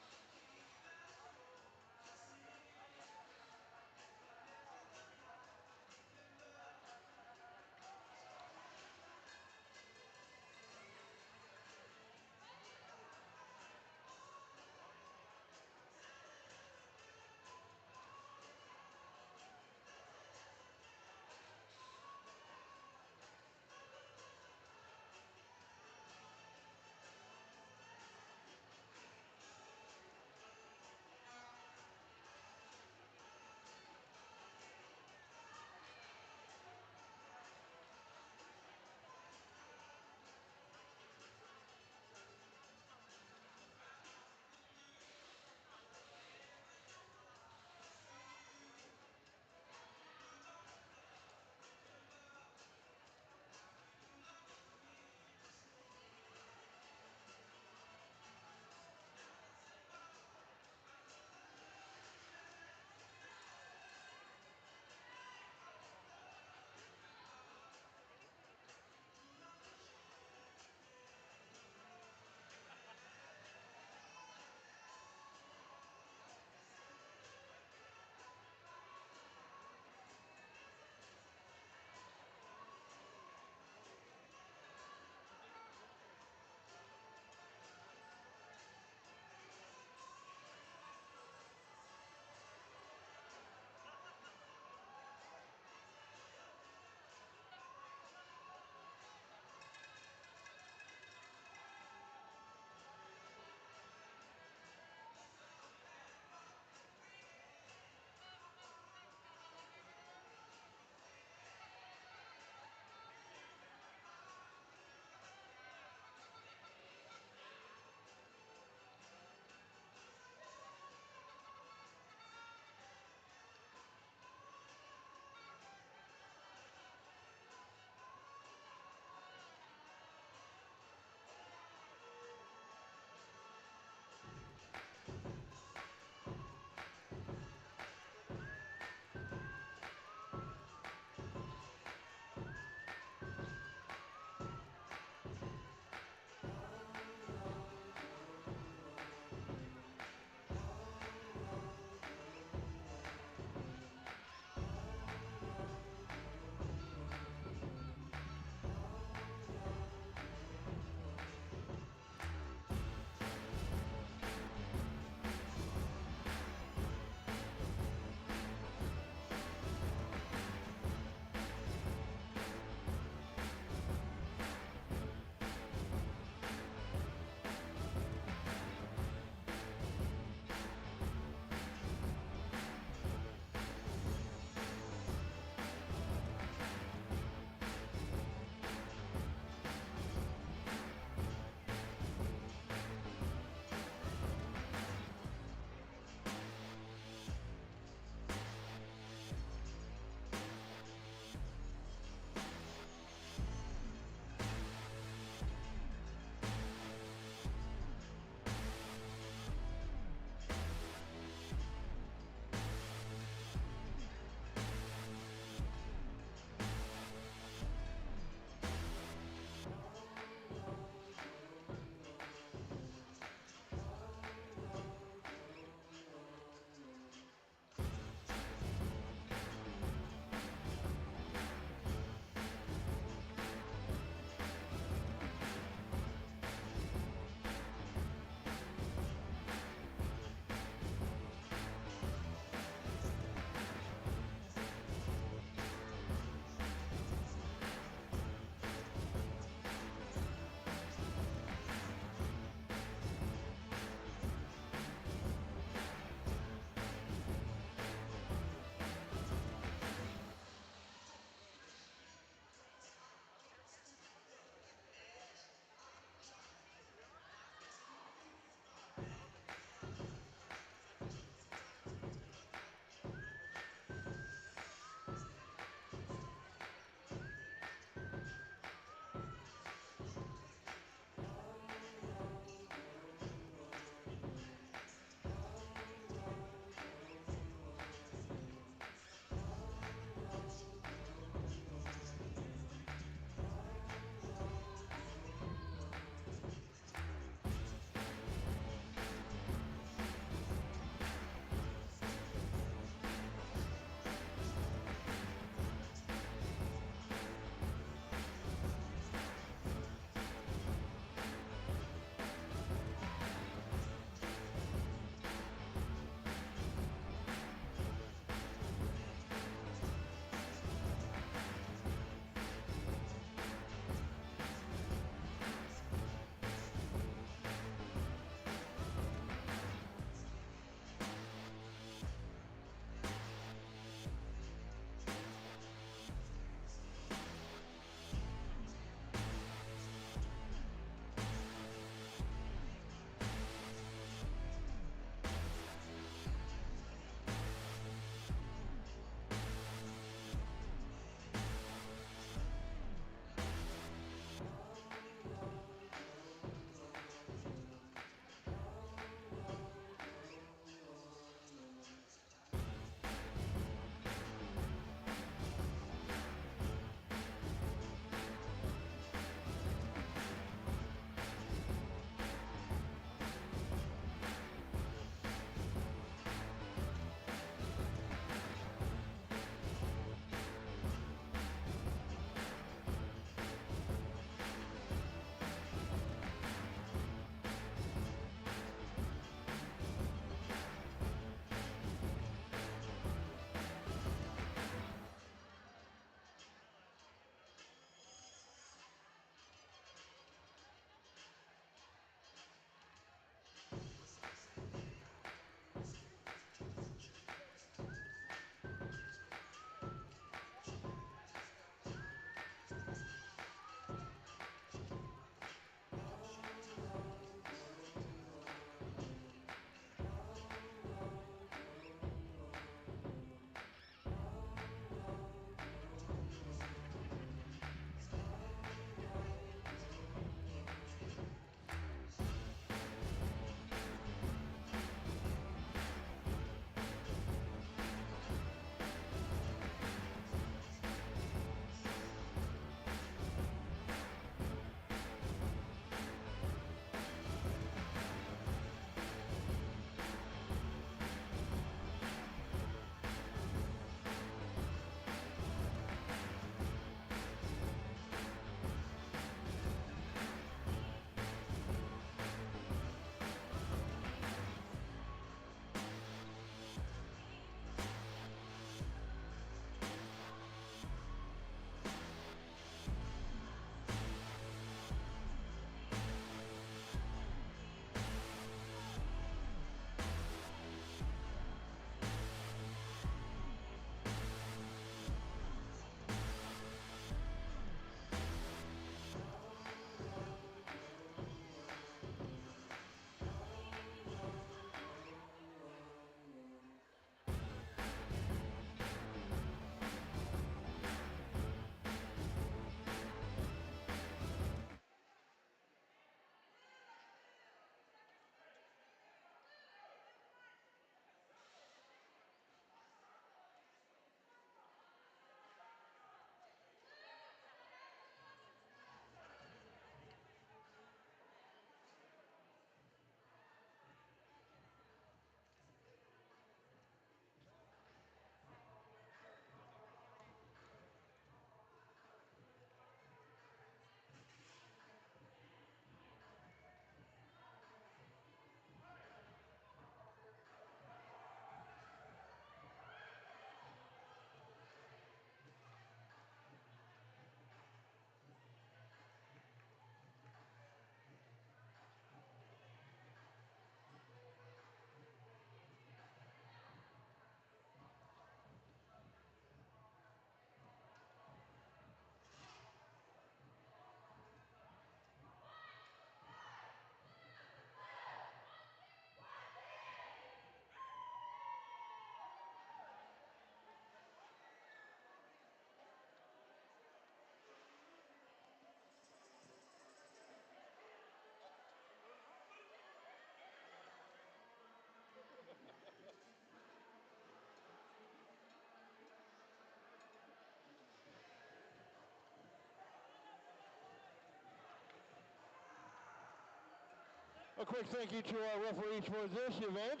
A quick thank you to our referees for this event.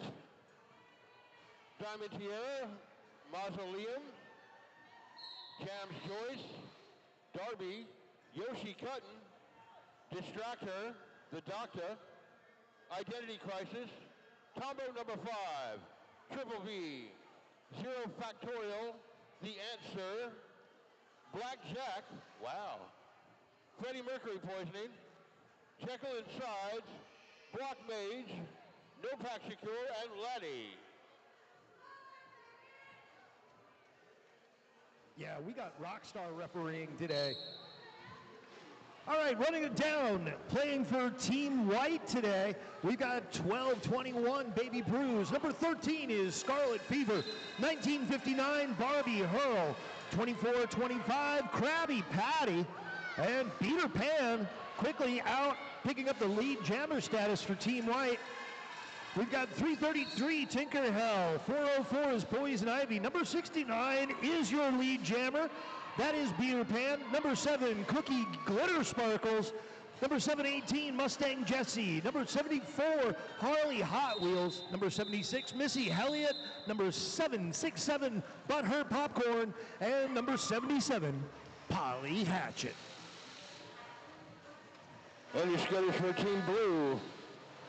Diamond Tierra, Mausoleum, Jams Joyce, Darby, Yoshi Cutton, Distractor, The Doctor, Identity Crisis, Combo number 5, Triple V, Zero Factorial, The Answer, Black Jack, wow, Freddie Mercury Poisoning, Jekyll and Sides, Block Mage, No Pack Secure, and Laddie. Yeah, we got Rockstar refereeing today. All right, running it down, playing for Team White today. We've got 1221 Baby Bruise. Number 13 is Scarlet Fever. 1959 Barbie Hurl. 2425 Krabby Patty. And Peter Pan quickly out, picking up the lead jammer status for Team White. We've got 333 Tinker Hell. 404 is Poison Ivy. Number 69 is your lead jammer. That is Peter Pan. Number 7, Cookie Glitter Sparkles. Number 718, Mustang Jesse. Number 74, Harley Hot Wheels. Number 76, Missy Elliott. Number 767, Butthurt Popcorn. And number 77, Polly Hatchet. And your skaters for Team Blue.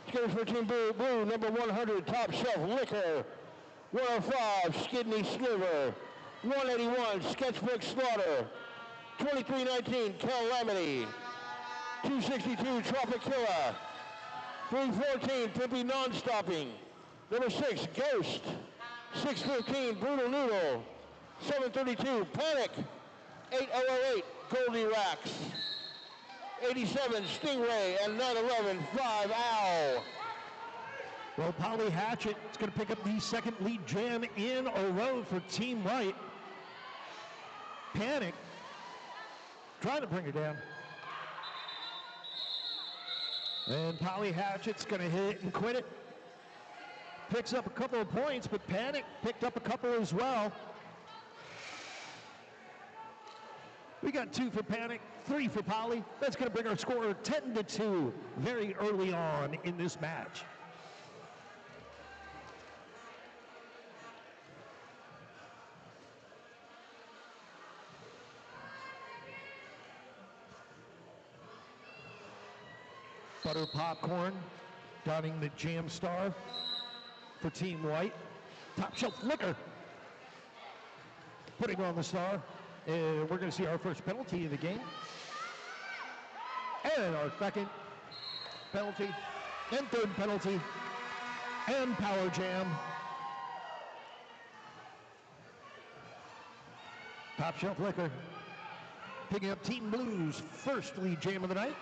Skaters for Team Blue, number 100, Top Shelf Liquor. 105, Skidney Sliver. 181, Sketchbook Slaughter. 2319, Calamity. 262, Tropicilla. 314, Pimpy Non-Stopping. Number 6, Ghost. 615, Brutal Noodle. 732, Panic. 8008, Goldie Racks. 87, Stingray, and 911, 5 Owl. Well, Polly Hatchet is going to pick up the second lead jam in a row for Team White. Panic, trying to bring it down. And Polly Hatchet's going to hit it and quit it. Picks up a couple of points, but Panic picked up a couple as well. We got 2 for Panic, 3 for Polly. That's going to bring our score 10-2 very early on in this match. Butter Popcorn donning the Jam Star for Team White. Top Shelf Liquor putting on the star. And we're going to see our first penalty of the game. And our second penalty. And third penalty. And Power Jam. Top Shelf Liquor picking up Team Blue's first lead jam of the night.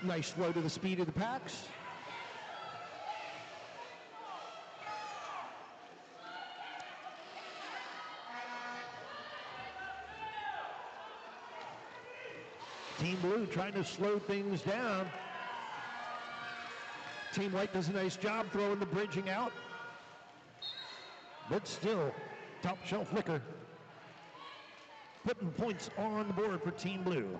Nice slow to the speed of the packs. Team Blue trying to slow things down. Team White does a nice job throwing the bridging out. But still, Top Shelf Liquor putting points on the board for Team Blue.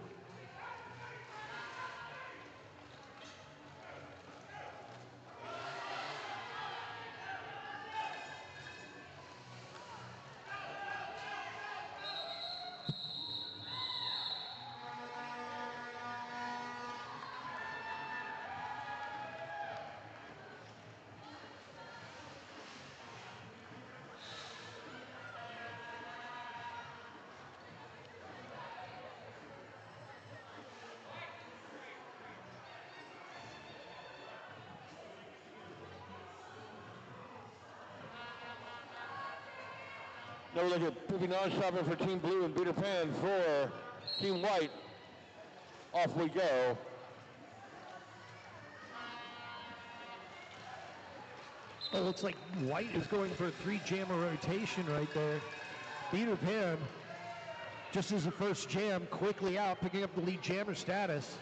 Now we look at Pimpy Non-Stopping for Team Blue and Peter Pan for Team White. Off we go. It looks like White is going for a 3-jammer rotation right there. Peter Pan, just as the first jam, quickly out, picking up the lead jammer status.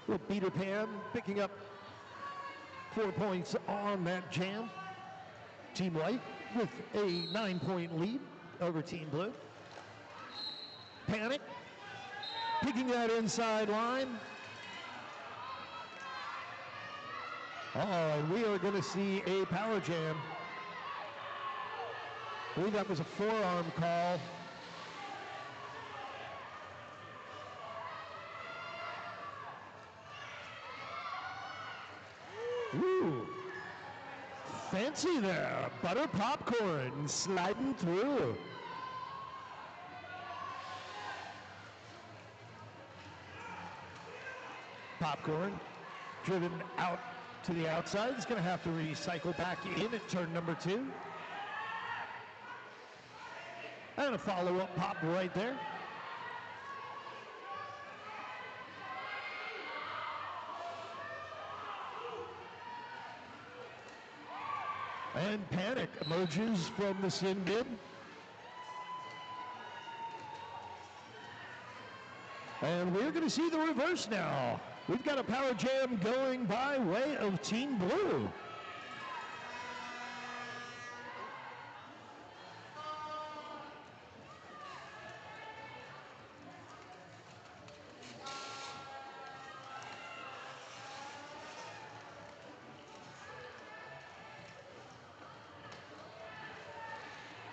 With Peter Pan picking up 4 points on that jam. Team White with a 9-point lead over Team Blue. Panic picking that inside line. And we are going to see a power jam. I believe that was a forearm call. Ooh, fancy there. Butter popcorn sliding through. Popcorn driven out to the outside. He's going to have to recycle back in at turn number 2. And a follow-up pop right there. And Panic emerges from the sin bin. And we're going to see the reverse now. We've got a power jam going by way of Team Blue.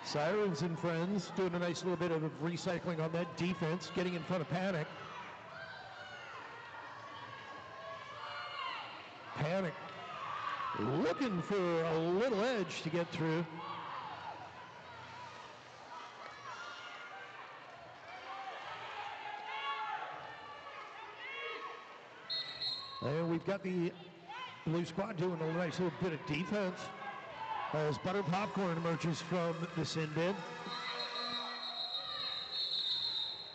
Sirens and friends doing a nice little bit of recycling on that defense, getting in front of Panic. Panic looking for a little edge to get through. And we've got the Blue squad doing a nice little bit of defense as Butter Popcorn emerges from the sin bin.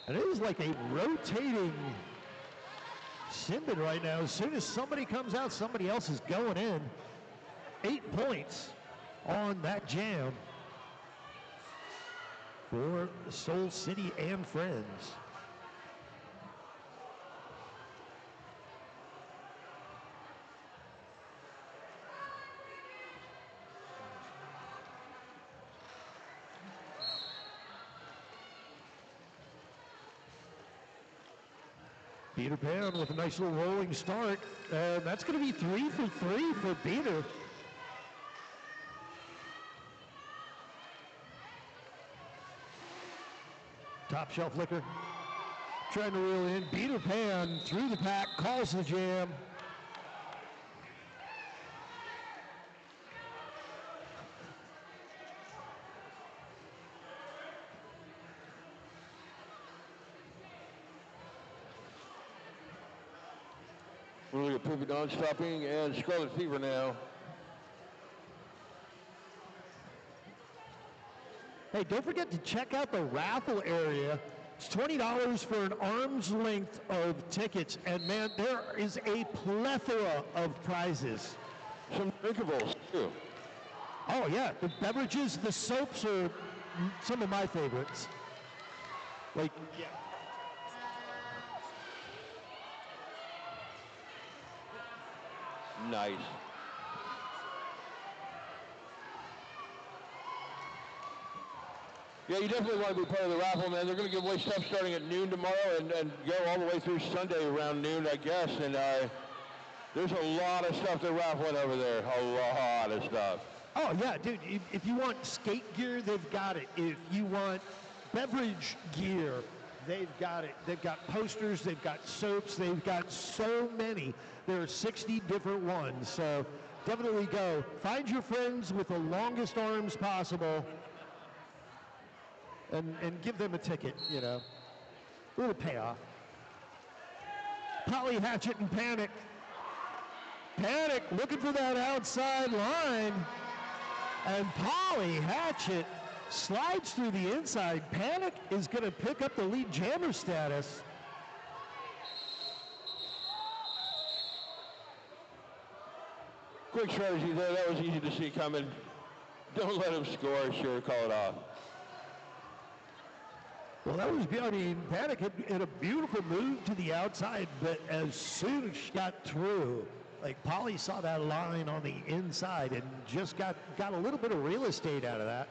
And it is like a rotating sin bin right now. As soon as somebody comes out, somebody else is going in. 8 points on that jam for Soul City and friends. Peter Pan with a nice little rolling start, and that's going to be 3 for 3 for Peter. Top shelf liquor, trying to reel in. Peter Pan through the pack, calls the jam. We're looking at Poopy Dawn stopping and Scarlet Fever now. Hey, don't forget to check out the raffle area. It's $20 for an arm's length of tickets, and man, there is a plethora of prizes. Some drinkables, too. Oh yeah, the beverages, the soaps are some of my favorites. Like, yeah. Nice. Yeah, you definitely want to be part of the raffle, man. They're going to give away stuff starting at noon tomorrow and go all the way through Sunday around noon, I guess. And there's a lot of stuff they're raffling over there. A lot of stuff. Oh yeah, dude, if you want skate gear, they've got it. If you want beverage gear, they've got it. They've got posters, they've got soaps, they've got so many. There are 60 different ones, so definitely go. Find your friends with the longest arms possible and give them a ticket, you know. A little payoff. Polly, Hatchet, and Panic. Panic looking for that outside line. And Polly Hatchet slides through the inside. Panic is going to pick up the lead jammer status. Quick strategy there. That was easy to see coming. Don't let him score. Sure, call it off. Well, that was, I mean, Panic had a beautiful move to the outside, but as soon as she got through, like Polly saw that line on the inside and just got a little bit of real estate out of that.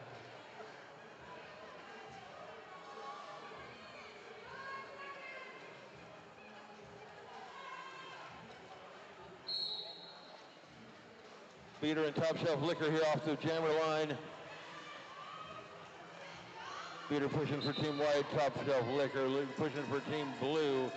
Beater and Top Shelf Liquor here off the jammer line. Beater pushing for Team White, Top Shelf Liquor pushing for Team Blue.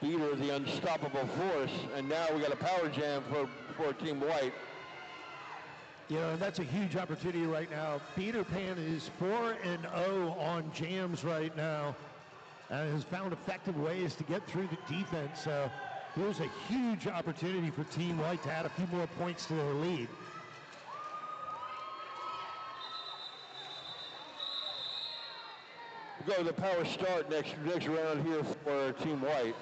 Beater, the unstoppable force, and now we got a power jam for Team White. You know, and that's a huge opportunity right now. Peter Pan is 4-0 on jams right now and has found effective ways to get through the defense. So here's a huge opportunity for Team White to add a few more points to their lead. Go to the power start next round here for Team White.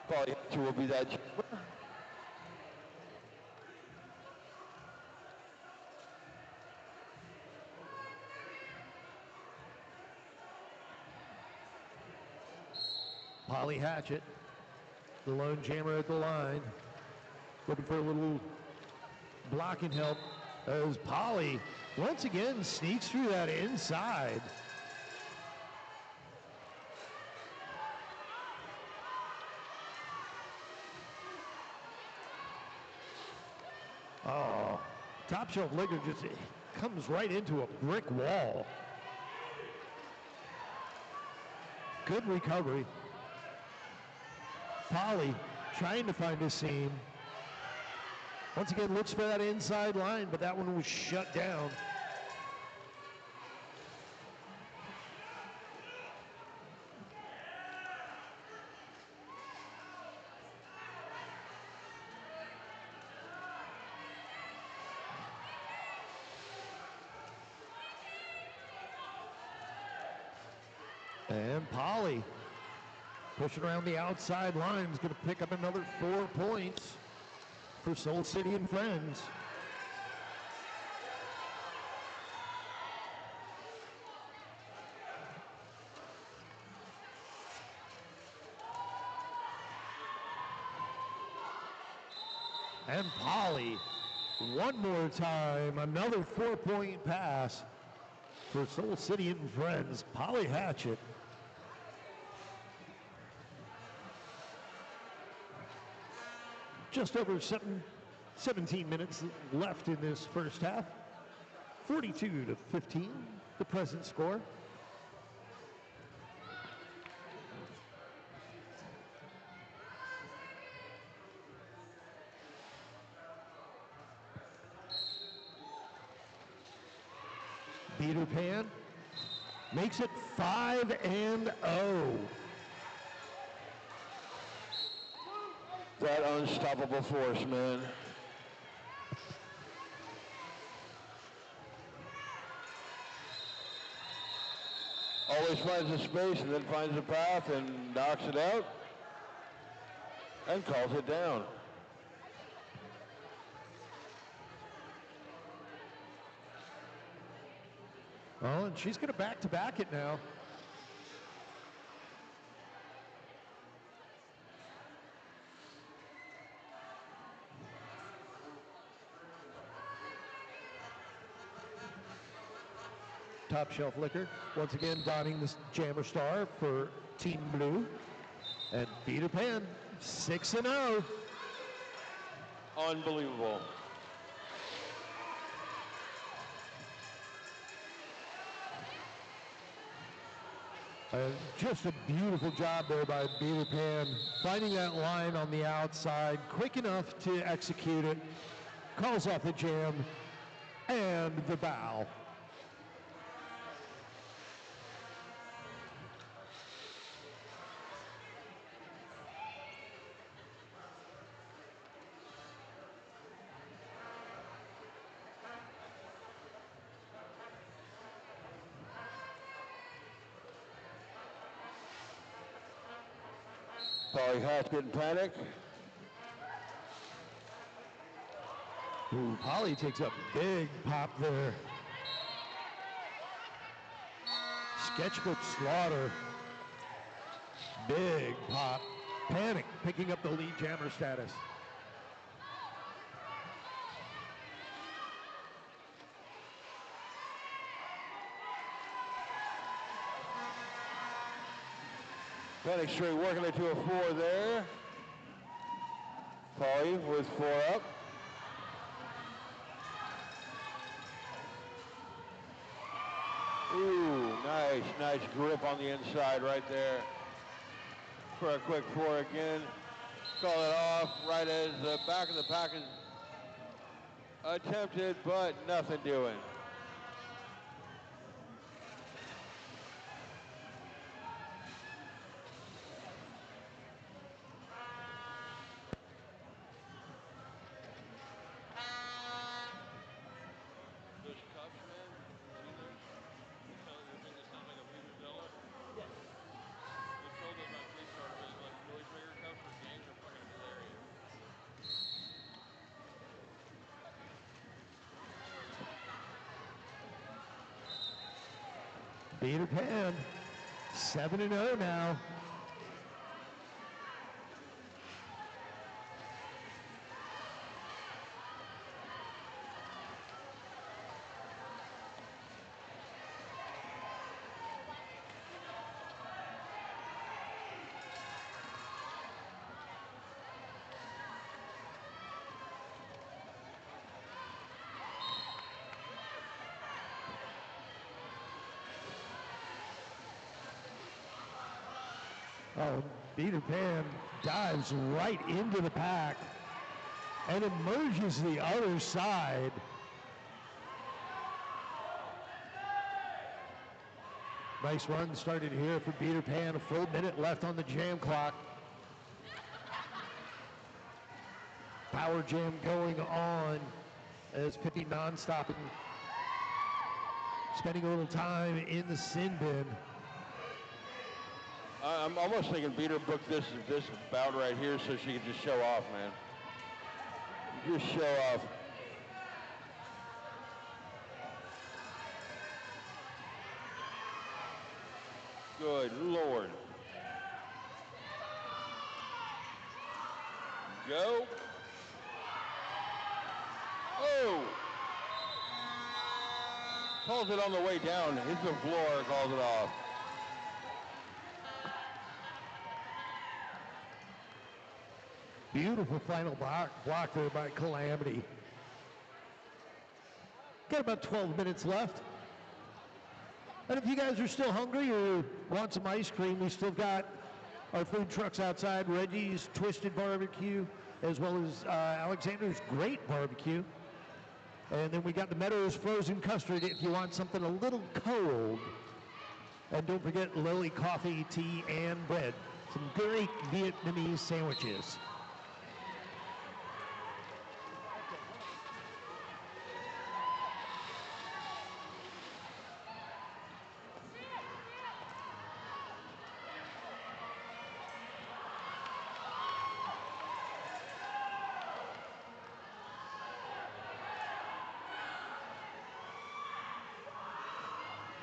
Probably will be that. Polly Hatchet, the lone jammer at the line, looking for a little blocking help as Polly once again sneaks through that inside. Oh, Top Shelf Liquor just comes right into a brick wall. Good recovery. Polly trying to find a seam. Once again, looks for that inside line, but that one was shut down. And Polly pushing around the outside line is going to pick up another 4 points for Soul City and Friends. And Polly, one more time, another 4-point pass for Soul City and Friends. Polly Hatchet. Just over 17 minutes left in this first half. 42-15, the present score. Peter Pan makes it 5-0. That unstoppable force, man. Always finds a space and then finds a path and knocks it out and calls it down. Well, and she's going to back-to-back it now. Top Shelf Liquor, once again donning the Jammer Star for Team Blue. And Peter Pan, 6-0. Unbelievable. Just a beautiful job there by Peter Pan, finding that line on the outside, quick enough to execute it, calls off the jam, and the bow. Polly Haskett and Panic. Ooh, Polly takes a big pop there. Sketchbook Slaughter. Big pop. Panic picking up the lead jammer status. Panic straight working it to a 4 there. Polly with 4 up. Ooh, nice grip on the inside right there. For a quick 4 again. Call it off right as the back of the pack is attempted, but nothing doing. Those cups, man, see those? The thing that sounds like a vuvuzela? Yes. They sold those on Kickstarter as like noisemaker cups for games. Are fucking hilarious. Peter Pan, 7-0 now. Oh, Peter Pan dives right into the pack and emerges the other side. Nice run started here for Peter Pan. A full minute left on the jam clock. Power jam going on as Pippi non-stop and spending a little time in the sin bin. I'm almost thinking Peter booked this bout right here so she could just show off, man. Just show off. Good Lord. Go. Oh! Calls it on the way down. Hits the floor, calls it off. Beautiful final block there by Calamity. Got about 12 minutes left. And if you guys are still hungry or want some ice cream, we still got our food trucks outside, Reggie's Twisted Barbecue, as well as Alexander's Great Barbecue. And then we got the Meadows Frozen Custard if you want something a little cold. And don't forget Lily coffee, tea, and bread. Some great Vietnamese sandwiches.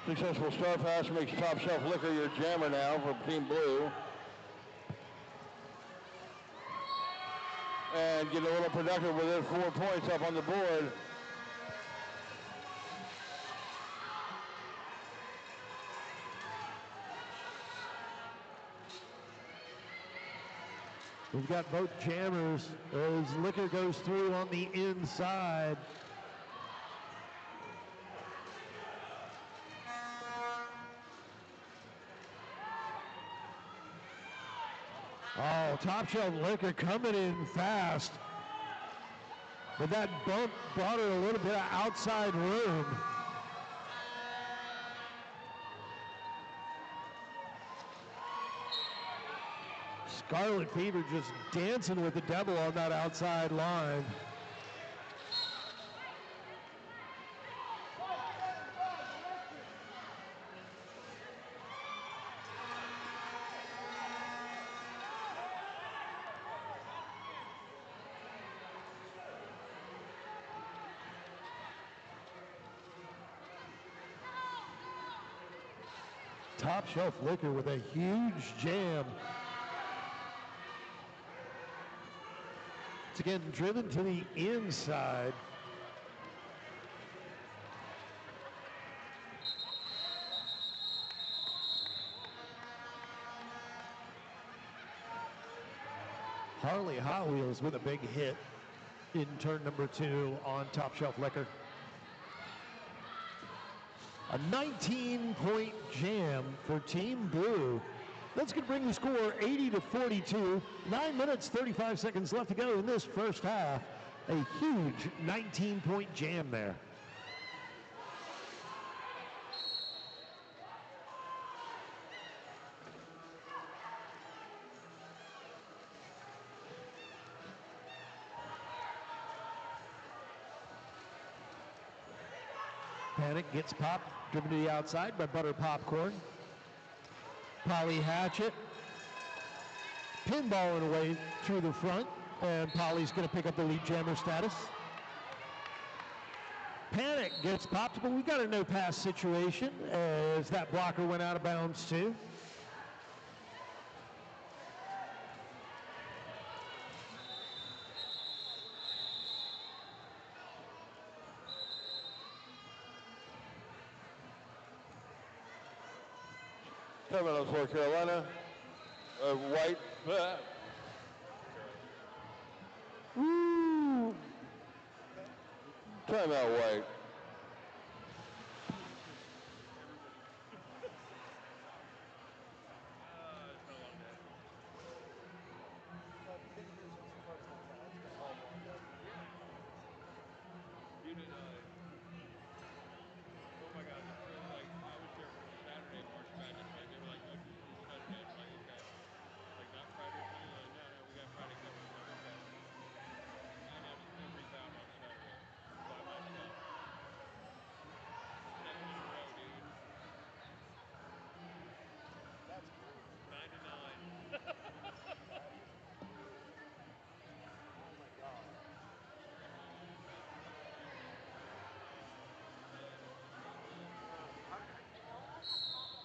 Successful Star Pass makes Top Shelf Liquor your jammer now for Team Blue. And getting a little productive with it, 4 points up on the board. We've got both jammers as Liquor goes through on the inside. Oh, Top Shelf Liquor coming in fast. But that bump brought her a little bit of outside room. Scarlet Fever just dancing with the devil on that outside line. Top Shelf Liquor with a huge jam. It's again driven to the inside. Harley Hot Wheels with a big hit in turn number 2 on Top Shelf Liquor. A 19-point jam for Team Blue. That's going to bring the score 80-42. 9 minutes, 35 seconds left to go in this first half. A huge 19-point jam there. Panic gets popped, driven to the outside by Butter Popcorn. Polly Hatchet pinballing away through the front, and Polly's going to pick up the lead jammer status. Panic gets popped, but we got a no pass situation as that blocker went out of bounds too. Timeout for Carolina. White. Woo! Timeout, White.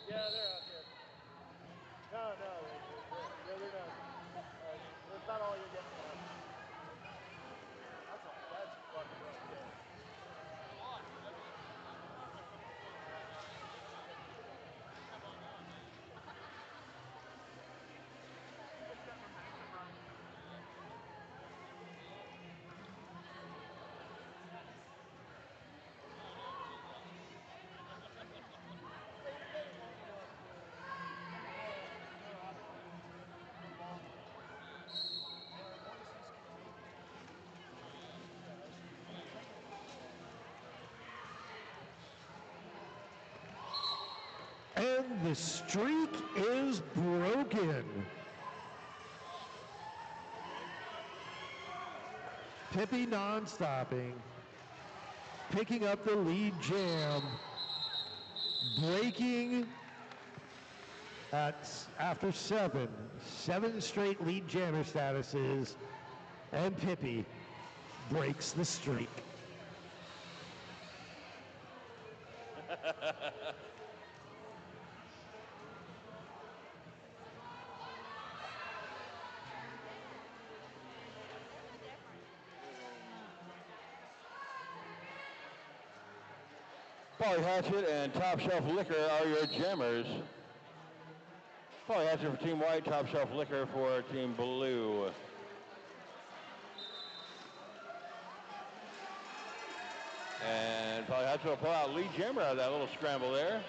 Yeah, they're out here. No, they're not. That's not all you're getting now. That's fucking right there. And the streak is broken. Pippi non-stopping, picking up the lead jam, breaking after seven straight lead jammer statuses, and Pippi breaks the streak. Polly Hatchet and Top Shelf Liquor are your jammers. Polly Hatchet for Team White, Top Shelf Liquor for Team Blue. And Polly Hatchet will pull out lead jammer out of that little scramble there.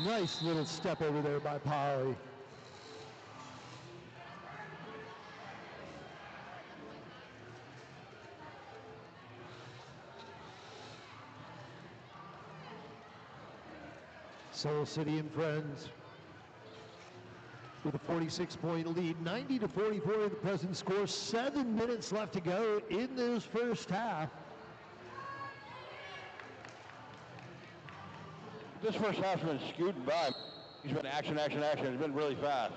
Nice little step over there by Polly. Soul City and Friends with a 46-point lead, 90-44 at the present score. 7 minutes left to go in this first half. This first half's been scooting by. He's been action. It's been really fast.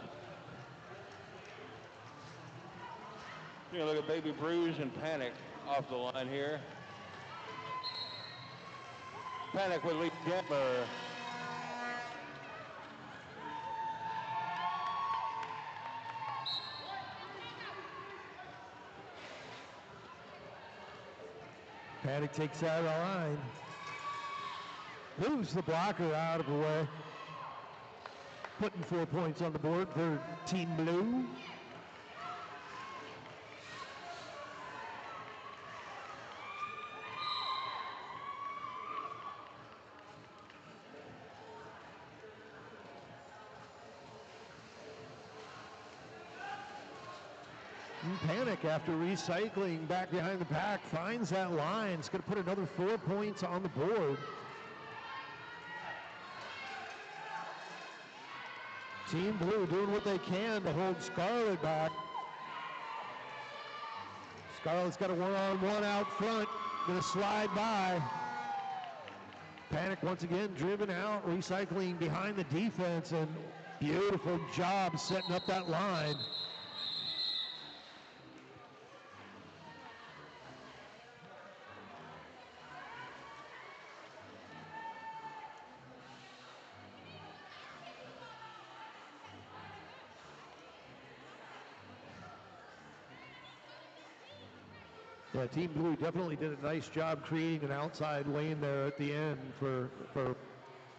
You're going to look at Baby Bruise and Panic off the line here. Panic with lead jammer. Panic takes out of the line. Moves the blocker out of the way. Putting 4 points on the board for Team Blue. Panic, after recycling back behind the pack, finds that line. It's going to put another 4 points on the board. Team Blue doing what they can to hold Scarlet back. Scarlet's got a one-on-one out front. Going to slide by. Panic once again driven out, recycling behind the defense, and beautiful job setting up that line. Yeah, Team Blue definitely did a nice job creating an outside lane there at the end for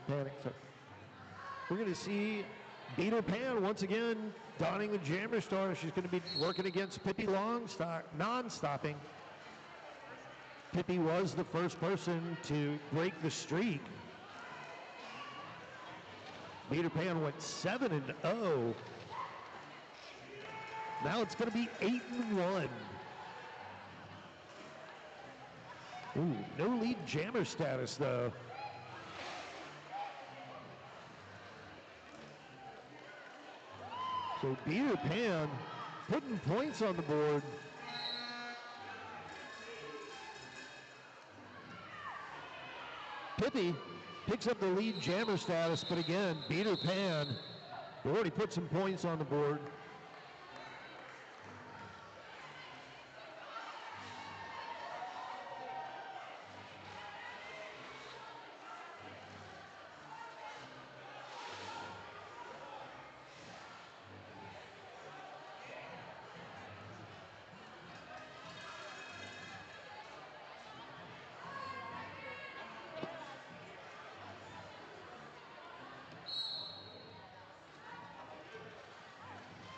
Panic. So we're going to see Peter Pan once again donning the Jammer Star. She's going to be working against Pippi Longstock, non-stopping. Pippi was the first person to break the streak. Peter Pan went 7-0. Now it's going to be 8-1. Ooh, no lead jammer status though. So Peter Pan putting points on the board. Pippi picks up the lead jammer status, but again, Peter Pan already put some points on the board.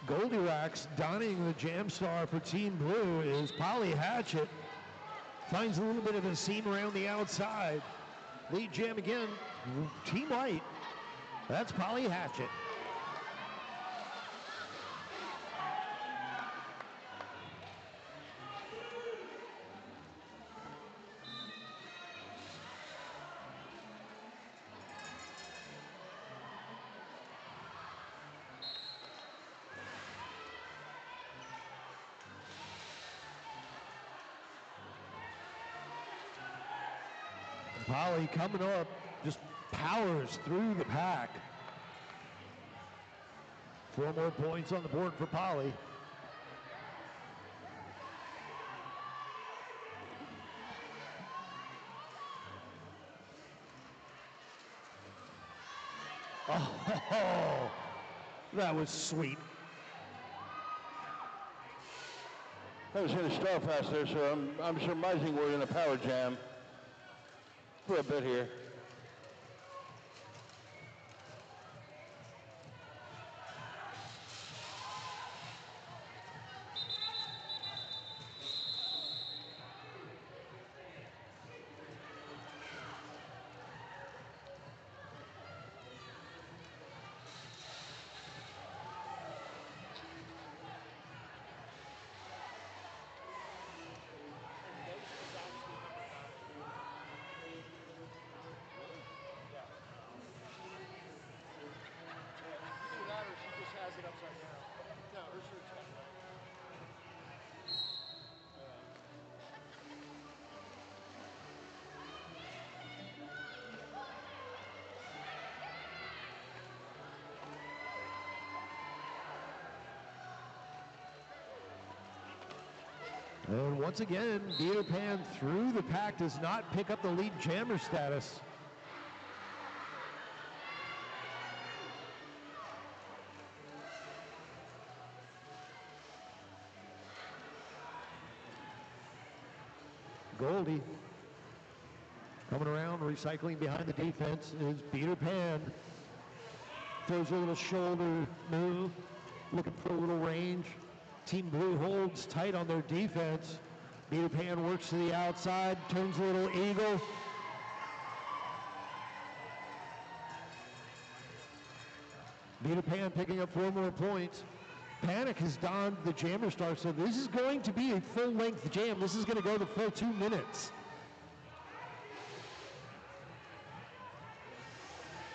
Goldilocks donning the Jam Star for Team Blue is Polly Hatchet. Finds a little bit of a seam around the outside. Lead jam again, Team White. That's Polly Hatchet. Polly coming up, just powers through the pack. 4 more points on the board for Polly. Oh, that was sweet. That was going to start fast there, so I'm surmising we're in a power jam for a bit here. And once again, Peter Pan through the pack does not pick up the lead jammer status. Goldie coming around, recycling behind the defense is Peter Pan. Throws a little shoulder move, looking for a little range. Team Blue holds tight on their defense. Peter Pan works to the outside, turns a little eagle. Peter Pan picking up 4 more points. Panic has donned the jammer star, so this is going to be a full-length jam. This is going to go the full 2 minutes.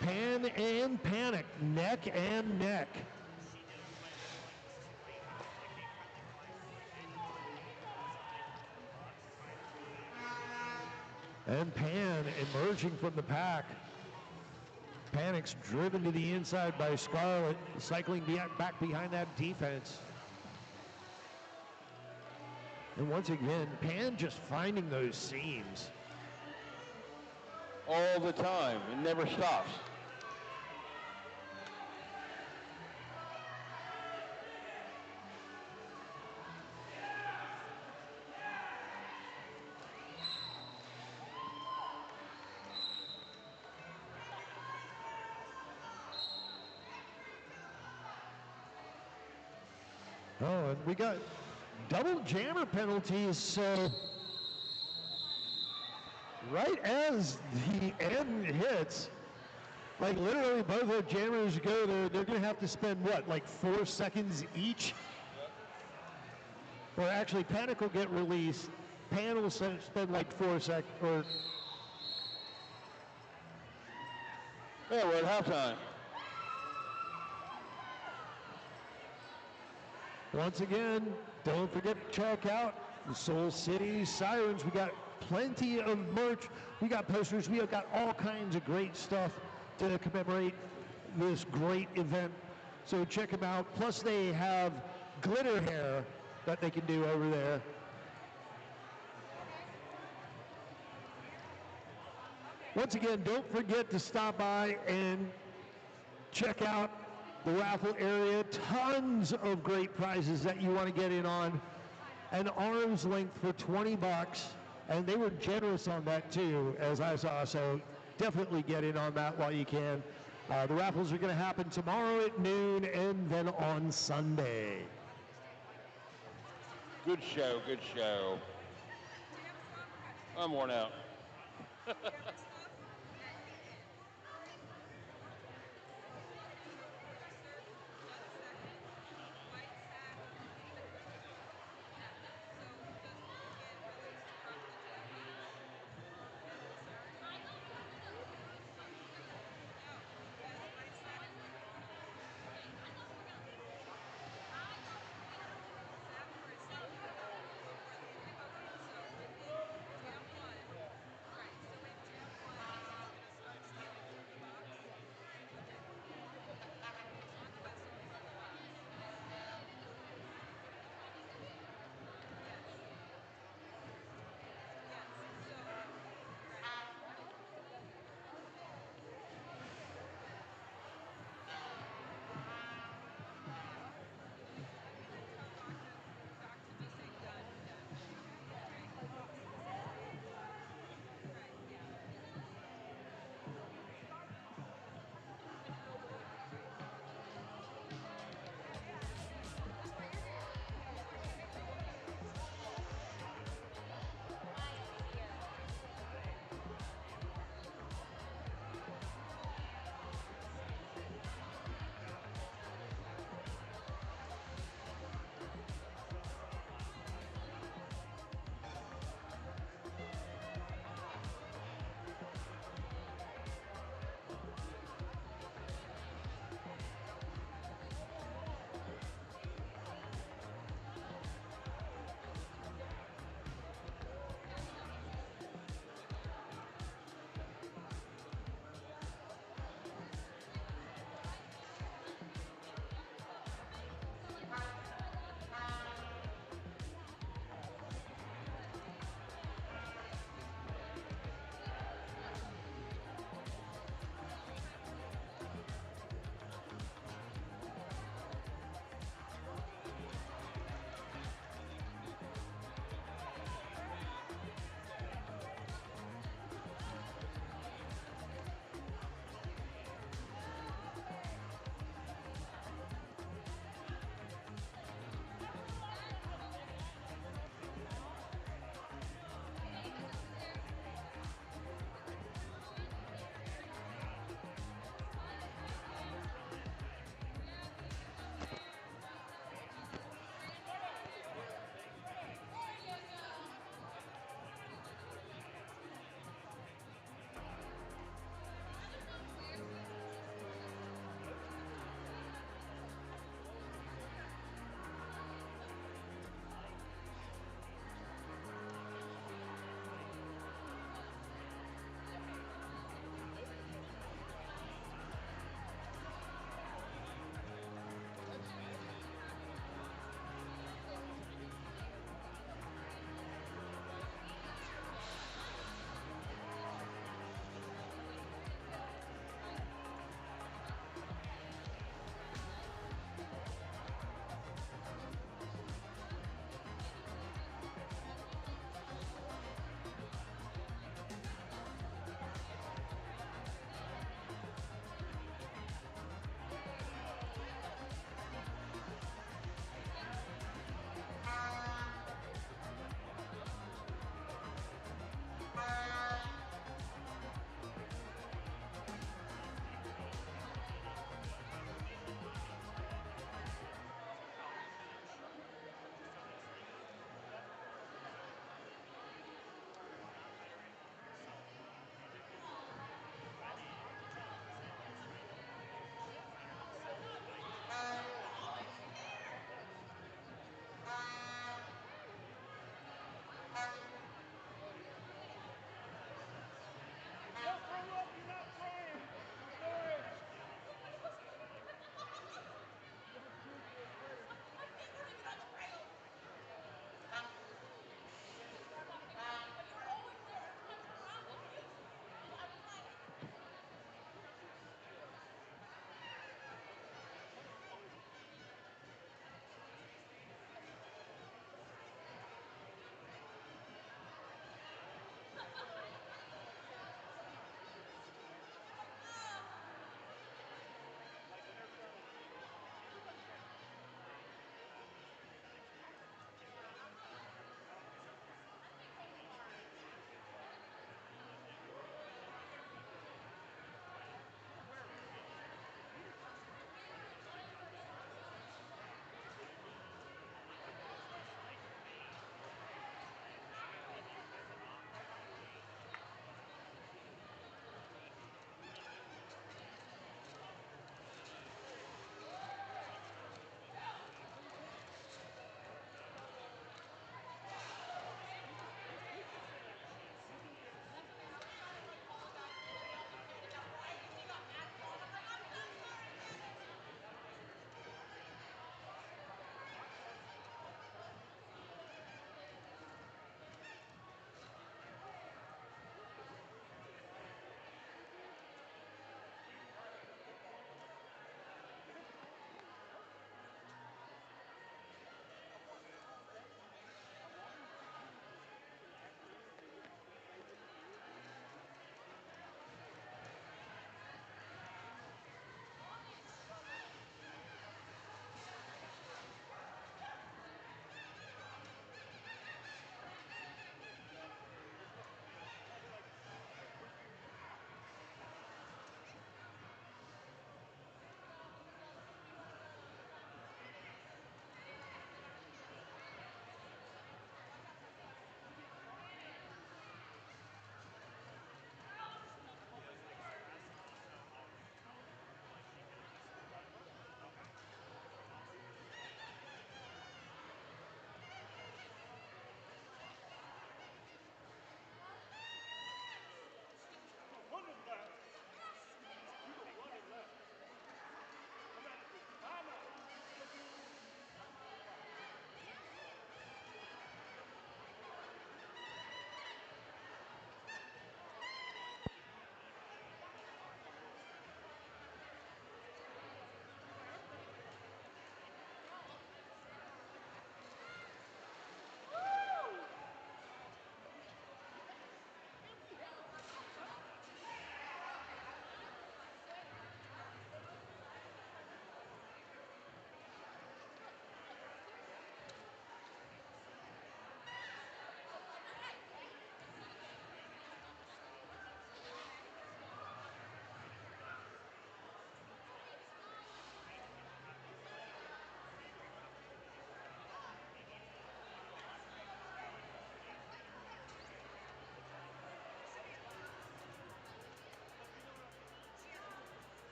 Pan and Panic, neck and neck. And Pan emerging from the pack. Panic's driven to the inside by Scarlet, cycling back behind that defense. And once again, Pan just finding those seams. All the time. It never stops. Oh, and we got double jammer penalties, so right as the end hits, like literally both the jammers go, they're going to have to spend what, like 4 seconds each? Or actually, Panic will get released. Pan will spend like 4 seconds, or... Yeah, we're at halftime. Once again, don't forget to check out the Soul City Sirens. We got plenty of merch. We got posters. We have got all kinds of great stuff to commemorate this great event. So check them out. Plus they have glitter hair that they can do over there. Once again, don't forget to stop by and check out the raffle area. Tons of great prizes that you want to get in on. An arm's length for 20 bucks. And they were generous on that too, as I saw. So definitely get in on that while you can. The raffles are going to happen tomorrow at noon and then on Sunday. Good show, good show. I'm worn out.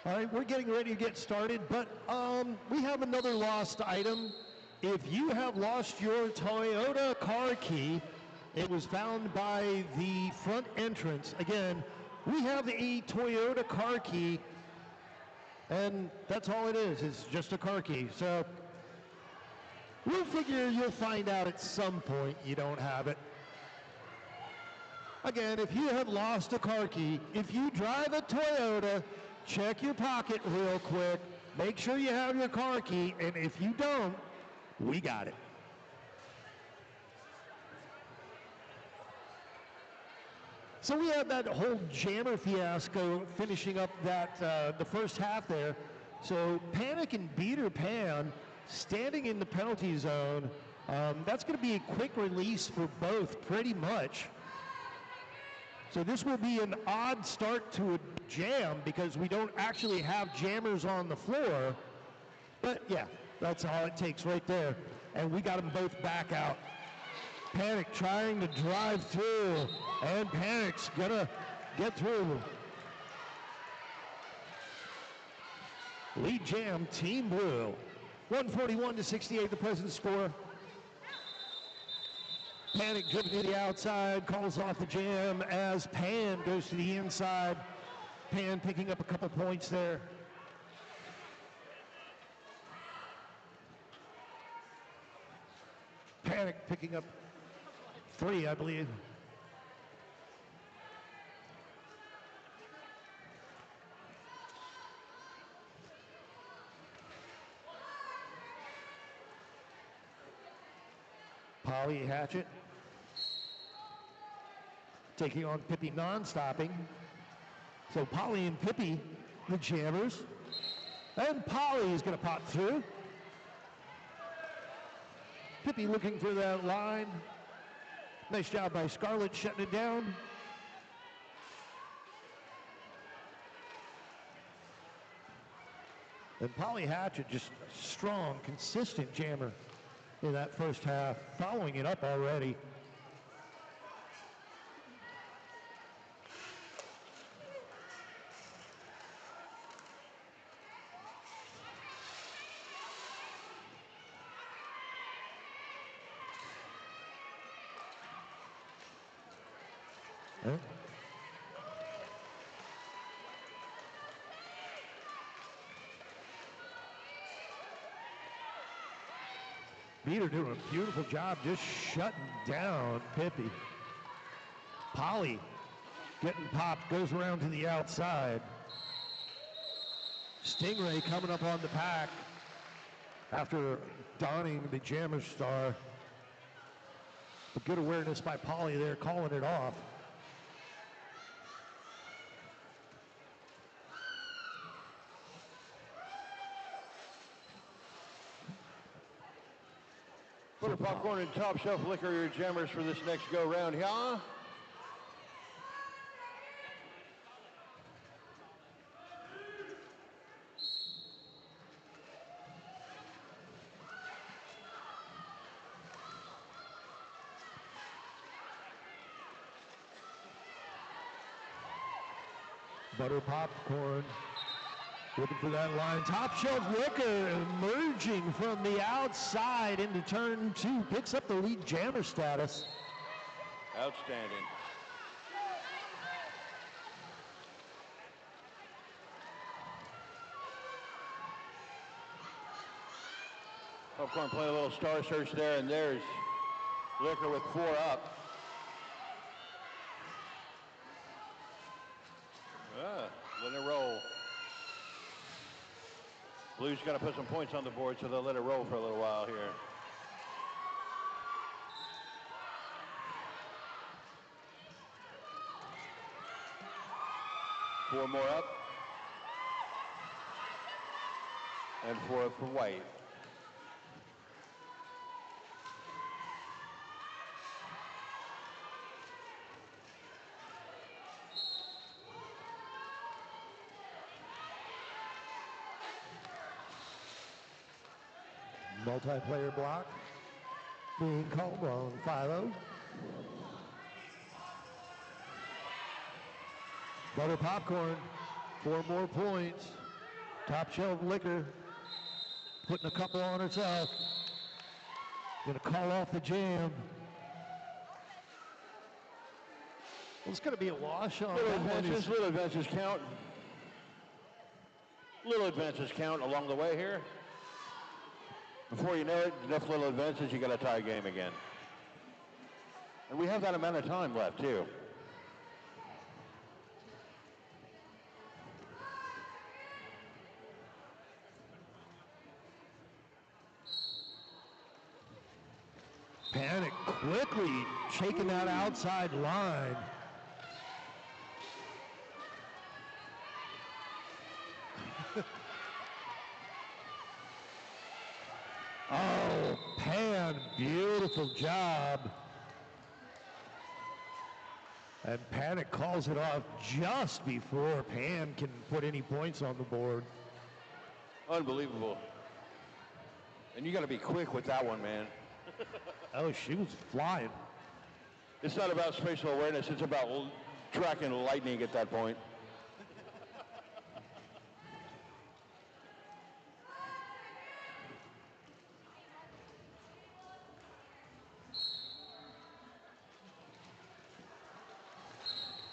All right, we're getting ready to get started, but we have another lost item. If you have lost your Toyota car key, it was found by the front entrance. Again, we have a Toyota car key, and that's all it is. It's just a car key. So we'll figure you'll find out at some point you don't have it. Again, if you have lost a car key, if you drive a Toyota, check your pocket real quick. Make sure you have your car key, and if you don't, we got it. So we had that whole jammer fiasco finishing up that the first half there. So Panic and Peter Pan standing in the penalty zone. That's going to be a quick release for both, pretty much. So this will be an odd start to a jam because we don't actually have jammers on the floor. But yeah, that's all it takes right there. And we got them both back out. Panic trying to drive through, and Panic's gonna get through. Lead jam, Team Blue. 141-68, the present score. Panic driven to the outside, calls off the jam as Pan goes to the inside. Pan picking up a couple points there. Panic picking up 3, I believe. Polly Hatchet taking on Pippi non-stopping. So Polly and Pippi, the jammers. And Polly is going to pop through. Pippi looking for that line. Nice job by Scarlett shutting it down. And Polly Hatchet, just a strong, consistent jammer in that first half, following it up already. Peter doing a beautiful job just shutting down Pippi. Polly getting popped, goes around to the outside. Stingray coming up on the pack after donning the jammer star. A good awareness by Polly there, calling it off. Put a popcorn and top shelf liquor your jammers for this next go round, yeah? Butter popcorn. Looking for that line. Top shelf liquor emerging from the outside into turn 2. Picks up the lead jammer status. Outstanding. Popcorn playing a little star search there, and there's liquor with 4 up. Let it roll. Blues got to put some points on the board, so they'll let it roll for a little while here. Four more up. And 4 up for White. Multiplayer block being called on Philo. Butter popcorn, 4 more points. Top shelf liquor. Putting a couple on herself. Gonna call off the jam. Well, it's gonna be a wash on Little that one. advances count. Little advances count along the way here. Before you know it, enough little advances, you got a tie game again. And we have that amount of time left, too. Panic quickly shaking that outside line. Oh, Pan, beautiful job. And Panic calls it off just before Pan can put any points on the board. Unbelievable. And you got to be quick with that one, man. Oh, she was flying. It's not about spatial awareness. It's about tracking lightning at that point.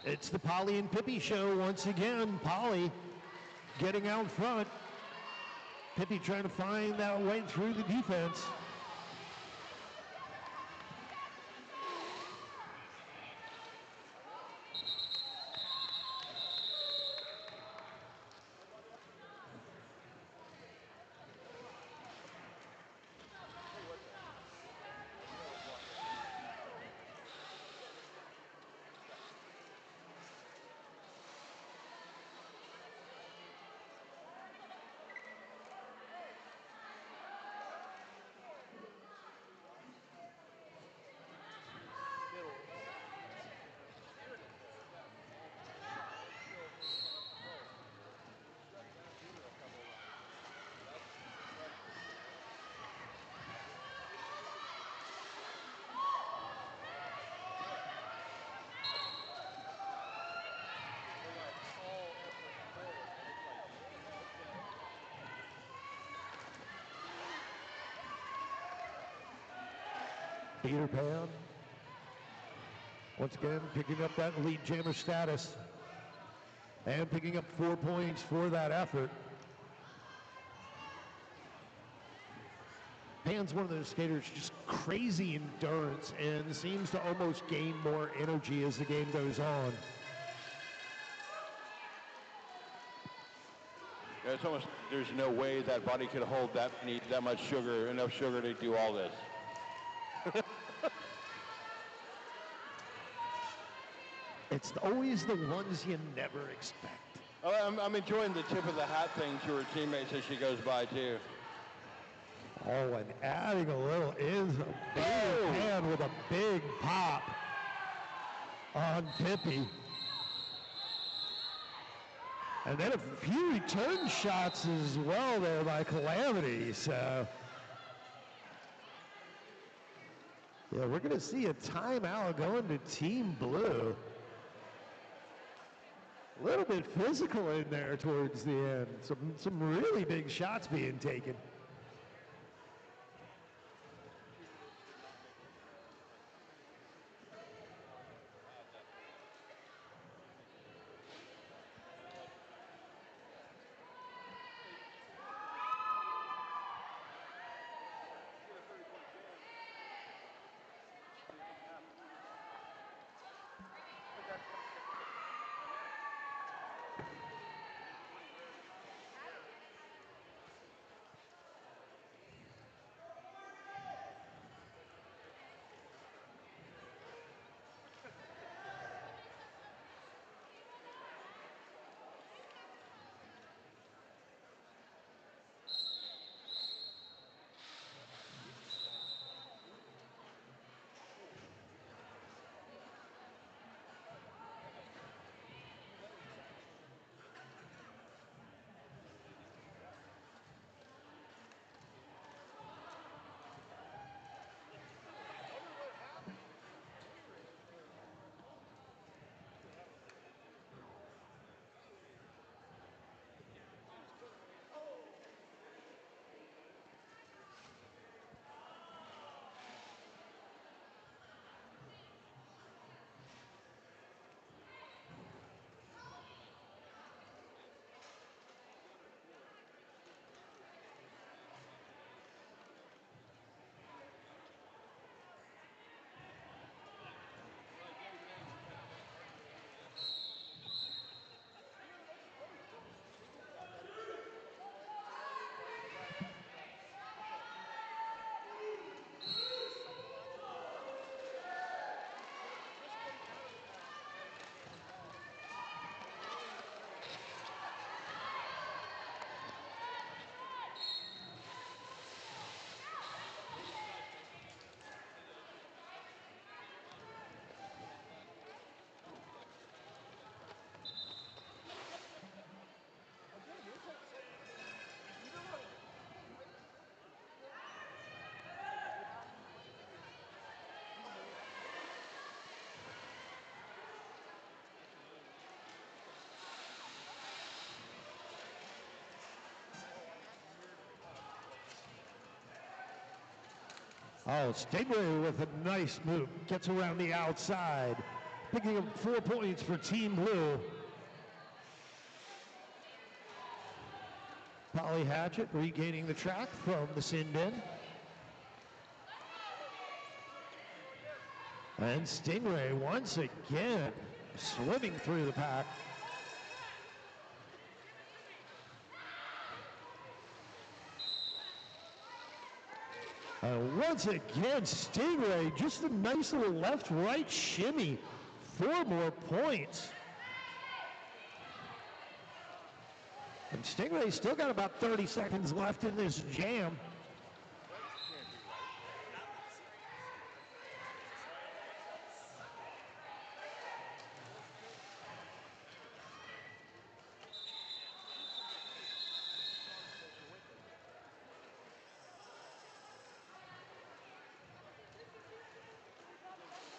It's the Polly and Pippi show once again. Polly getting out front. Pippi trying to find that way through the defense. Peter Pan, once again, picking up that lead jammer status and picking up 4 points for that effort. Pan's one of those skaters, just crazy endurance and seems to almost gain more energy as the game goes on. Yeah, it's almost, there's no way that body could hold that much sugar, enough sugar to do all this. It's always the ones you never expect. I'm enjoying the tip of the hat thing to her teammates as she goes by, too. Oh, and adding a little is a big Pan with a big pop on Pippi. And then a few return shots as well there by Calamity. So, yeah, we're going to see a timeout going to Team Blue. A little bit physical in there towards the end. Some really big shots being taken. Oh, Stingray with a nice move. Gets around the outside. Picking up 4 points for Team Blue. Polly Hatchet regaining the track from the sin-bin. And Stingray once again swimming through the pack. And once again, Stingray, just a nice little left-right shimmy. 4 more points. And Stingray's still got about 30 seconds left in this jam.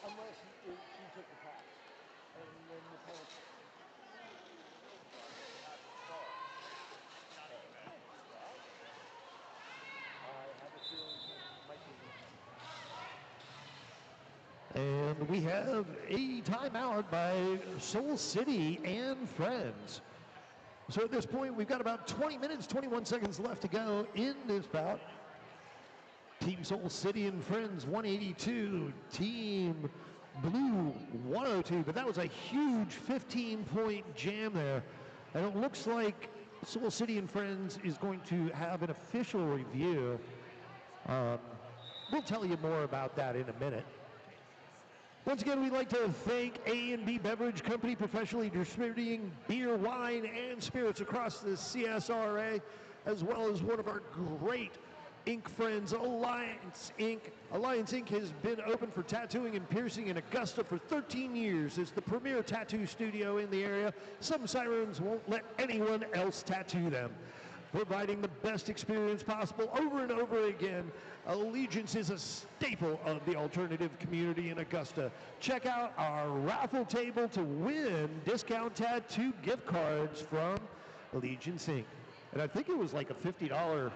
Unless he took the pass. And then the penalty. I have a feeling he might be. And we have a timeout by Soul City and Friends. So at this point, we've got about 20 minutes, 21 seconds left to go in this bout. Team Soul City and Friends 182, Team Blue 102, but that was a huge 15-point jam there. And it looks like Soul City and Friends is going to have an official review. We'll tell you more about that in a minute. Once again, we'd like to thank A&B Beverage Company, professionally distributing beer, wine, and spirits across the CSRA, as well as one of our great Inc. friends, Alliance Inc. Alliance Inc. has been open for tattooing and piercing in Augusta for 13 years. It's the premier tattoo studio in the area. Some Sirens won't let anyone else tattoo them. Providing the best experience possible over and over again, Allegiance is a staple of the alternative community in Augusta. Check out our raffle table to win discount tattoo gift cards from Allegiance Inc. And I think it was like a $50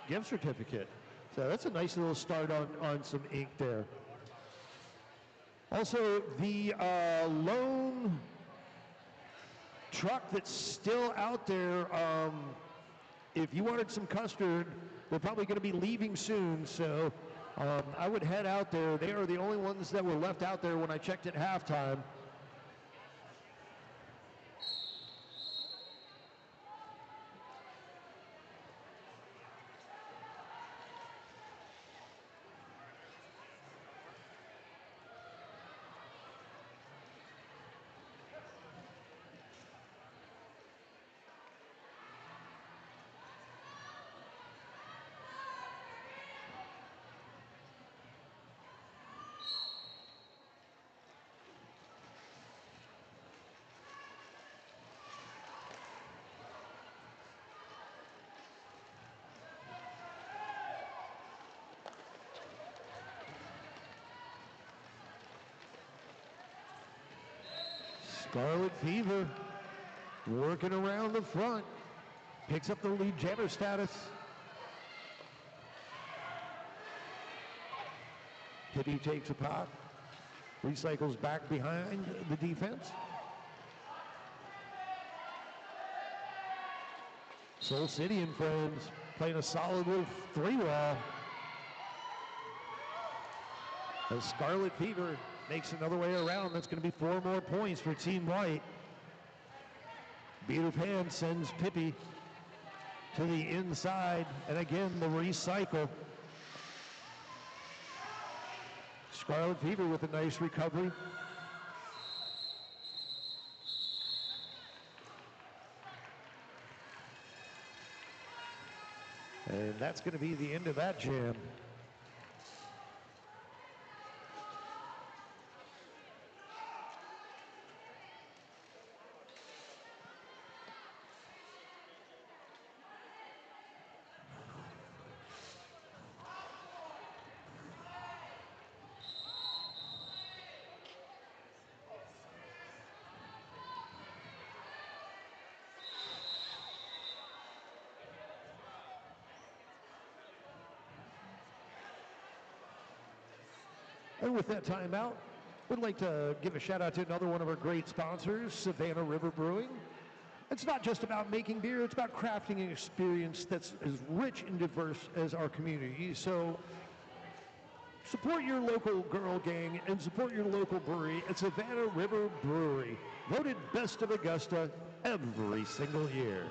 gift certificate. So that's a nice little start on some ink there. Also, the lone truck that's still out there, if you wanted some custard, they're probably going to be leaving soon, so I would head out there. They are the only ones that were left out there when I checked at halftime. Scarlet Fever working around the front, picks up the lead jammer status. Kitty takes a pop, recycles back behind the defense. Soul City and Friends playing a solid little 3-wall. As Scarlet Fever makes another way around, that's going to be 4 more points for Team White. Peter Pan sends Pippi to the inside, and again, the recycle. Scarlet Fever with a nice recovery. And that's going to be the end of that jam. And with that timeout, we'd like to give a shout out to another one of our great sponsors, Savannah River Brewing. It's not just about making beer, it's about crafting an experience that's as rich and diverse as our community. So support your local girl gang and support your local brewery at Savannah River Brewery, voted best of Augusta every single year.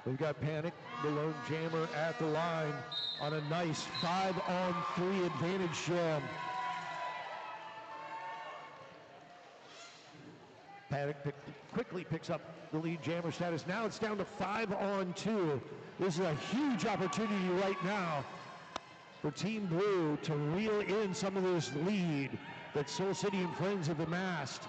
We've got Panic, the lone jammer, at the line on a nice 5-on-3 advantage jam. Panic quickly picks up the lead jammer status. Now it's down to 5-on-2. This is a huge opportunity right now for Team Blue to reel in some of this lead that Soul City and Friends have amassed.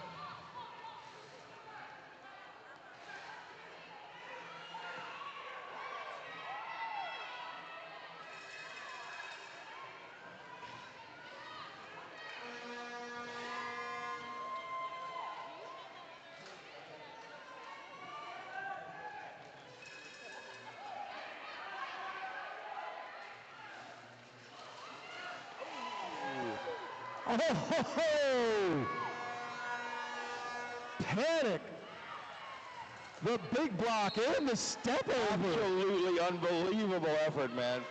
Oh, Panic, the big block and the step over. Absolutely unbelievable effort, man.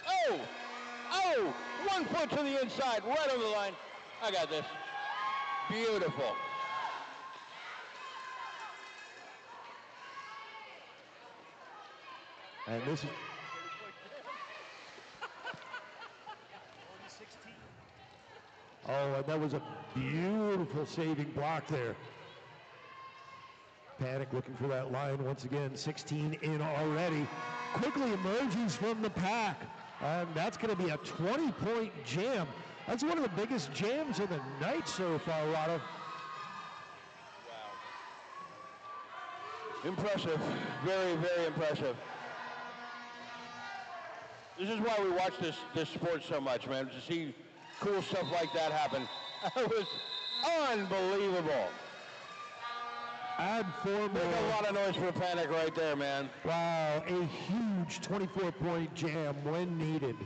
Oh, 1 foot to the inside, right on the line. I got this. Beautiful. And this is oh, and that was a beautiful saving block there. Panic looking for that line once again, 16 in already. Quickly emerges from the pack, and that's going to be a 20-point jam. That's one of the biggest jams of the night so far, Rado. Wow. Impressive, very, very impressive. This is why we watch this sport so much, man, to see cool stuff like that happen. It was unbelievable. Add 4 more. Make a lot of noise for Panic right there, man. Wow, a huge 24-point jam when needed.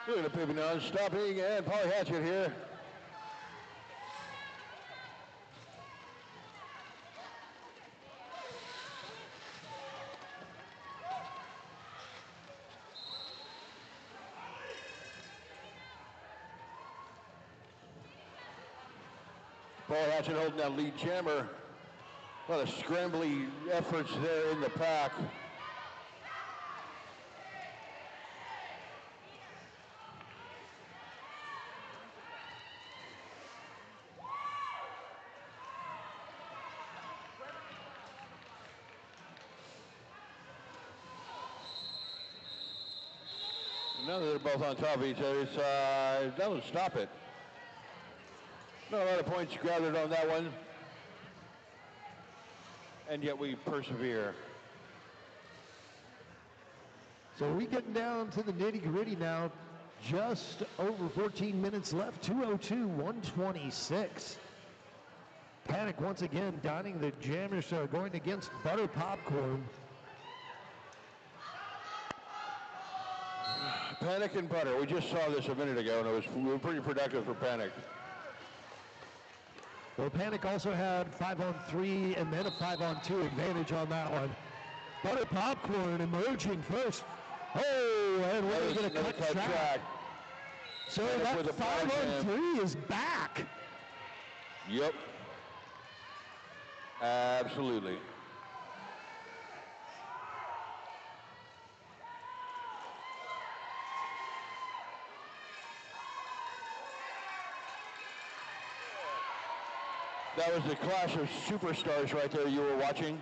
Look at the Pippin stopping, and Polly Hatchet here. Paul Hatchet holding that lead jammer. A lot of scrambly efforts there in the pack. Now that they're both on top of each other, it doesn't stop it. Not a lot of points gathered on that one. And yet we persevere. So we're getting down to the nitty-gritty now. Just over 14 minutes left, 2:02, 126. Panic once again donning the jammers, going against Butter Popcorn. Panic and Butter. We just saw this a minute ago, and it was pretty productive for Panic. Well, Panic also had 5-on-3 and then a 5-on-2 advantage on that one. Butter Popcorn emerging first. Oh, and we're going to cut track. So that 5-on-3 is back. Yep. Absolutely. That was the clash of superstars right there you were watching.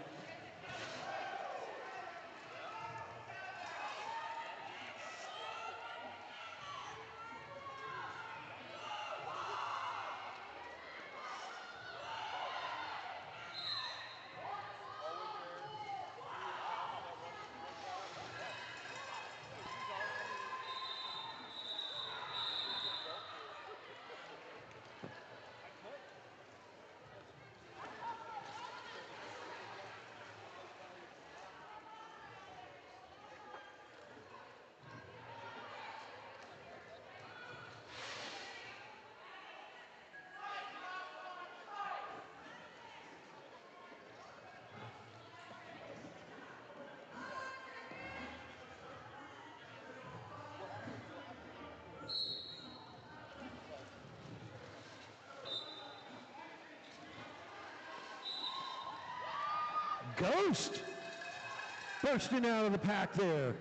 Ghost bursting out of the pack there.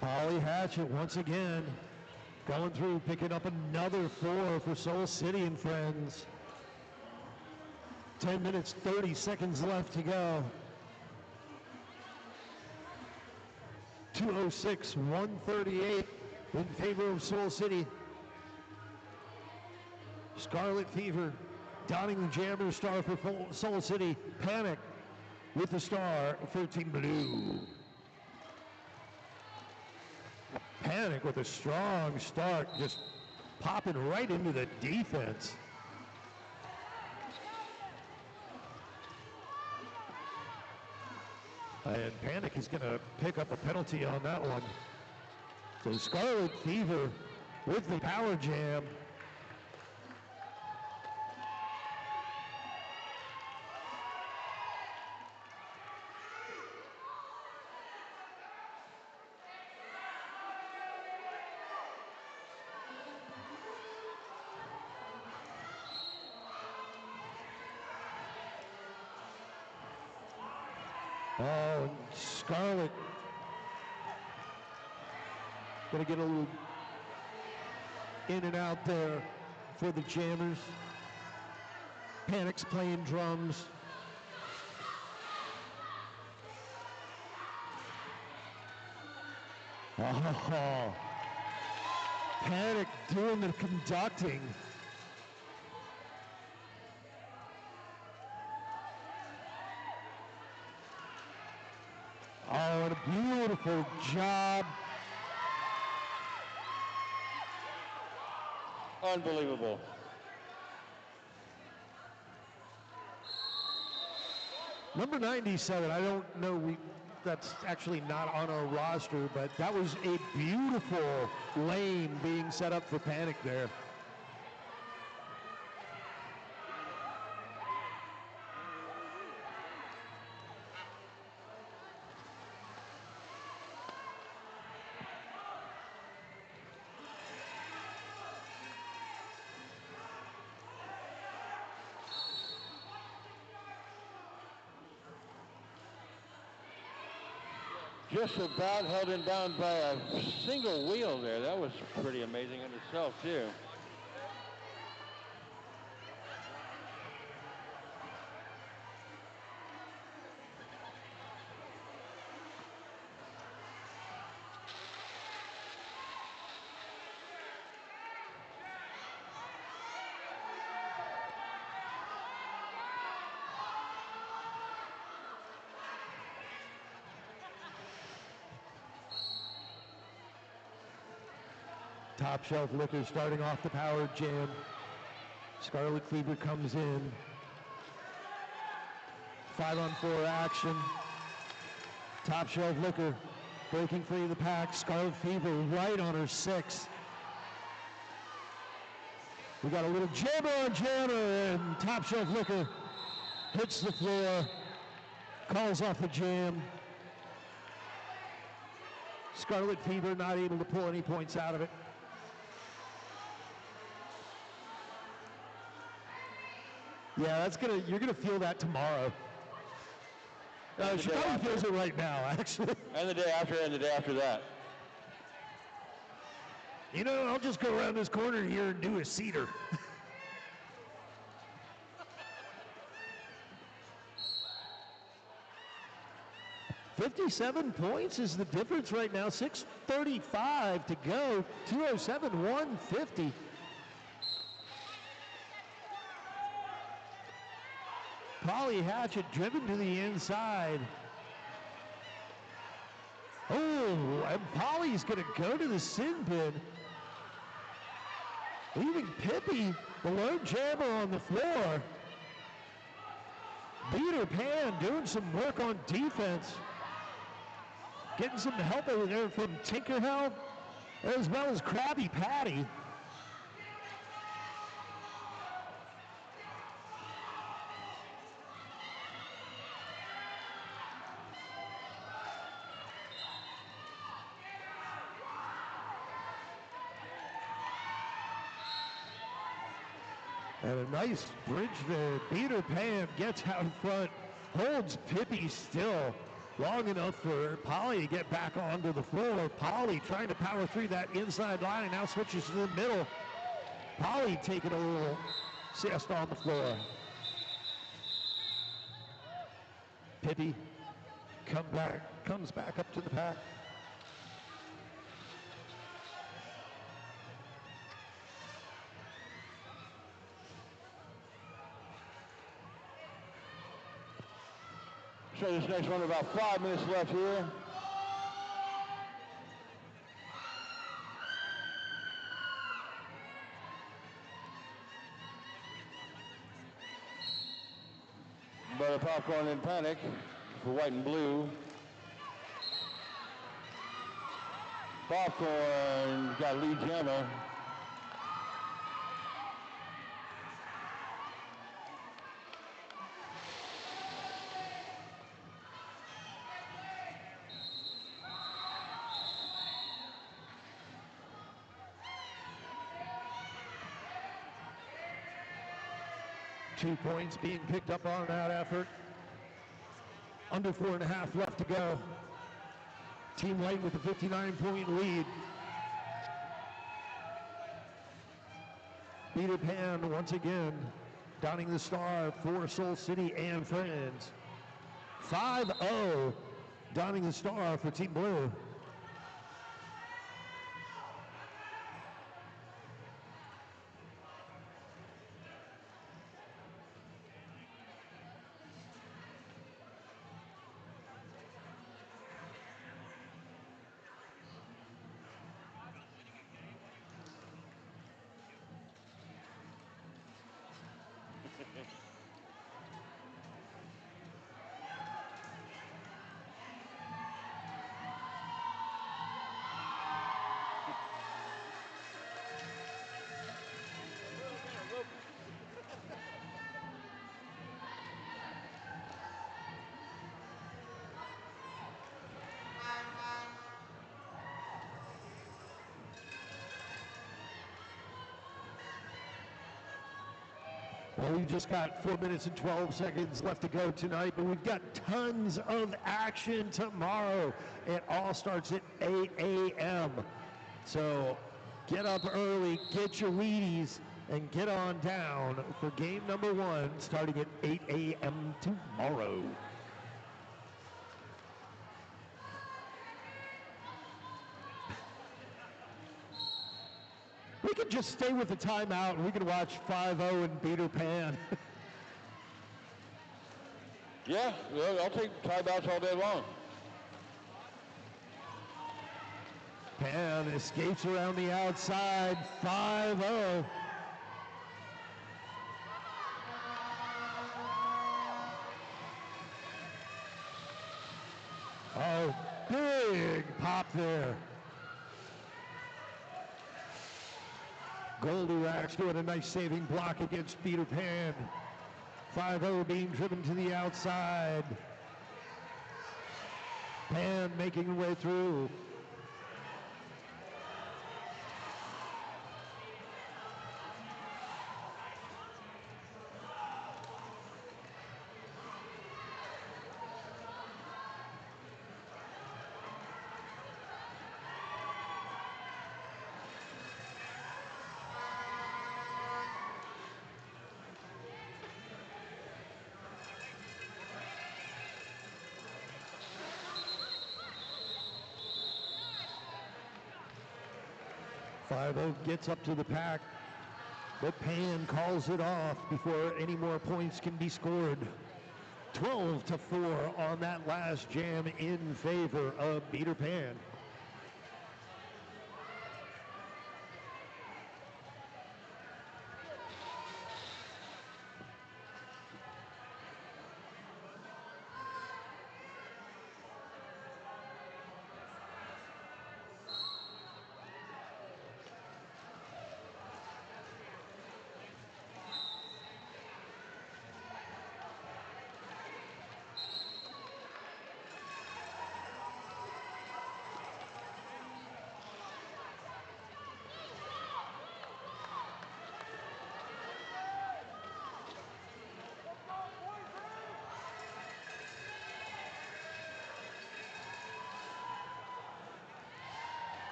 Polly Hatchet once again going through, picking up another 4 for Soul City and Friends. 10 minutes, 30 seconds left to go. 2:06, 138 in favor of Soul City. Scarlet Fever donning the jammer star for Soul City. Panic with the star for Team Blue. Panic with a strong start, just popping right into the defense. And Panic is going to pick up a penalty on that one. So Scarlet Fever with the power jam. Oh, and Scarlett gonna get a little in and out there for the jammers. Panic's playing drums. Oh, Panic doing the conducting. Oh, and a beautiful job. Unbelievable. Number 97, I don't know, that's actually not on our roster, but that was a beautiful lane being set up for Panic there. Just about held him down by a single wheel there. That was pretty amazing in itself, too. Top Shelf Liquor starting off the power jam. Scarlet Fever comes in. 5-on-4 action. Top Shelf Liquor breaking free of the pack. Scarlet Fever right on her 6. We got a little jammer on jammer, and Top Shelf Liquor hits the floor, calls off the jam. Scarlet Fever not able to pull any points out of it. Yeah, you're gonna feel that tomorrow. She probably feels it right now, actually. And the day after, and the day after that. You know, I'll just go around this corner here and do a cedar. $57 points is the difference right now. 6:35 to go. 207, 150. Polly Hatchet driven to the inside. Oh, and Polly's going to go to the sin bin, leaving Pippi, the lone jammer, on the floor. Peter Pan doing some work on defense. Getting some help over there from Tinkerhell, as well as Krabby Patty. And a nice bridge there. Peter Pan gets out in front, holds Pippi still long enough for Polly to get back onto the floor. Polly trying to power through that inside line and now switches to the middle. Polly taking a little siesta on the floor. Pippi comes back up to the pack. So this next one, about 5 minutes left here. Butter Popcorn and Panic for white and blue. Popcorn got lead jammer. 2 points being picked up on that effort. Under 4.5 left to go. Team White with a 59-point lead. Peter Pan once again donning the star for Soul City and Friends. 5-0 donning the star for Team Blue. Well, we've just got 4 minutes and 12 seconds left to go tonight, but we've got tons of action tomorrow. It all starts at 8 a.m. So get up early, get your Wheaties, and get on down for game number 1 starting at 8 a.m. tomorrow. We could just stay with the timeout and we could watch 5-0 and Peter Pan. Yeah, I'll take timeouts all day long. Pan escapes around the outside, 5-0. Oh, big pop there. Goldilocks doing a nice saving block against Peter Pan. 5-0 being driven to the outside. Pan making her way through. Gets up to the pack, but Pan calls it off before any more points can be scored. 12-4 on that last jam in favor of Peter Pan.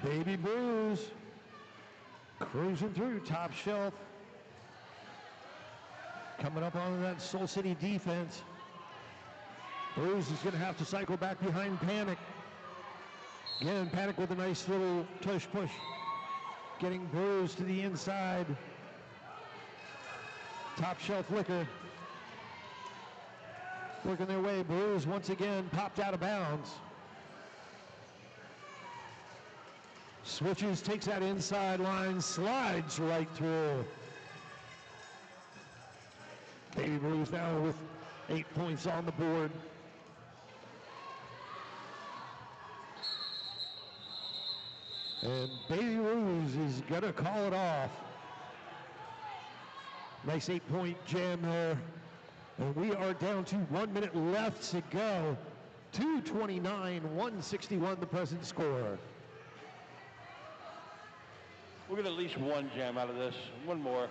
Baby Blues cruising through top shelf. Coming up on that Soul City defense. Blues is going to have to cycle back behind Panic. Again, Panic with a nice little tush push. Getting Blues to the inside. Top shelf Liquor. Working their way. Blues once again popped out of bounds. Switches, takes that inside line, slides right through. Baby Blues now with 8 points on the board. And Baby Blues is gonna call it off. Nice 8-point jam there. And we are down to 1 minute left to go. 2:29, 161 the present score. We'll get at least one jam out of this. One more.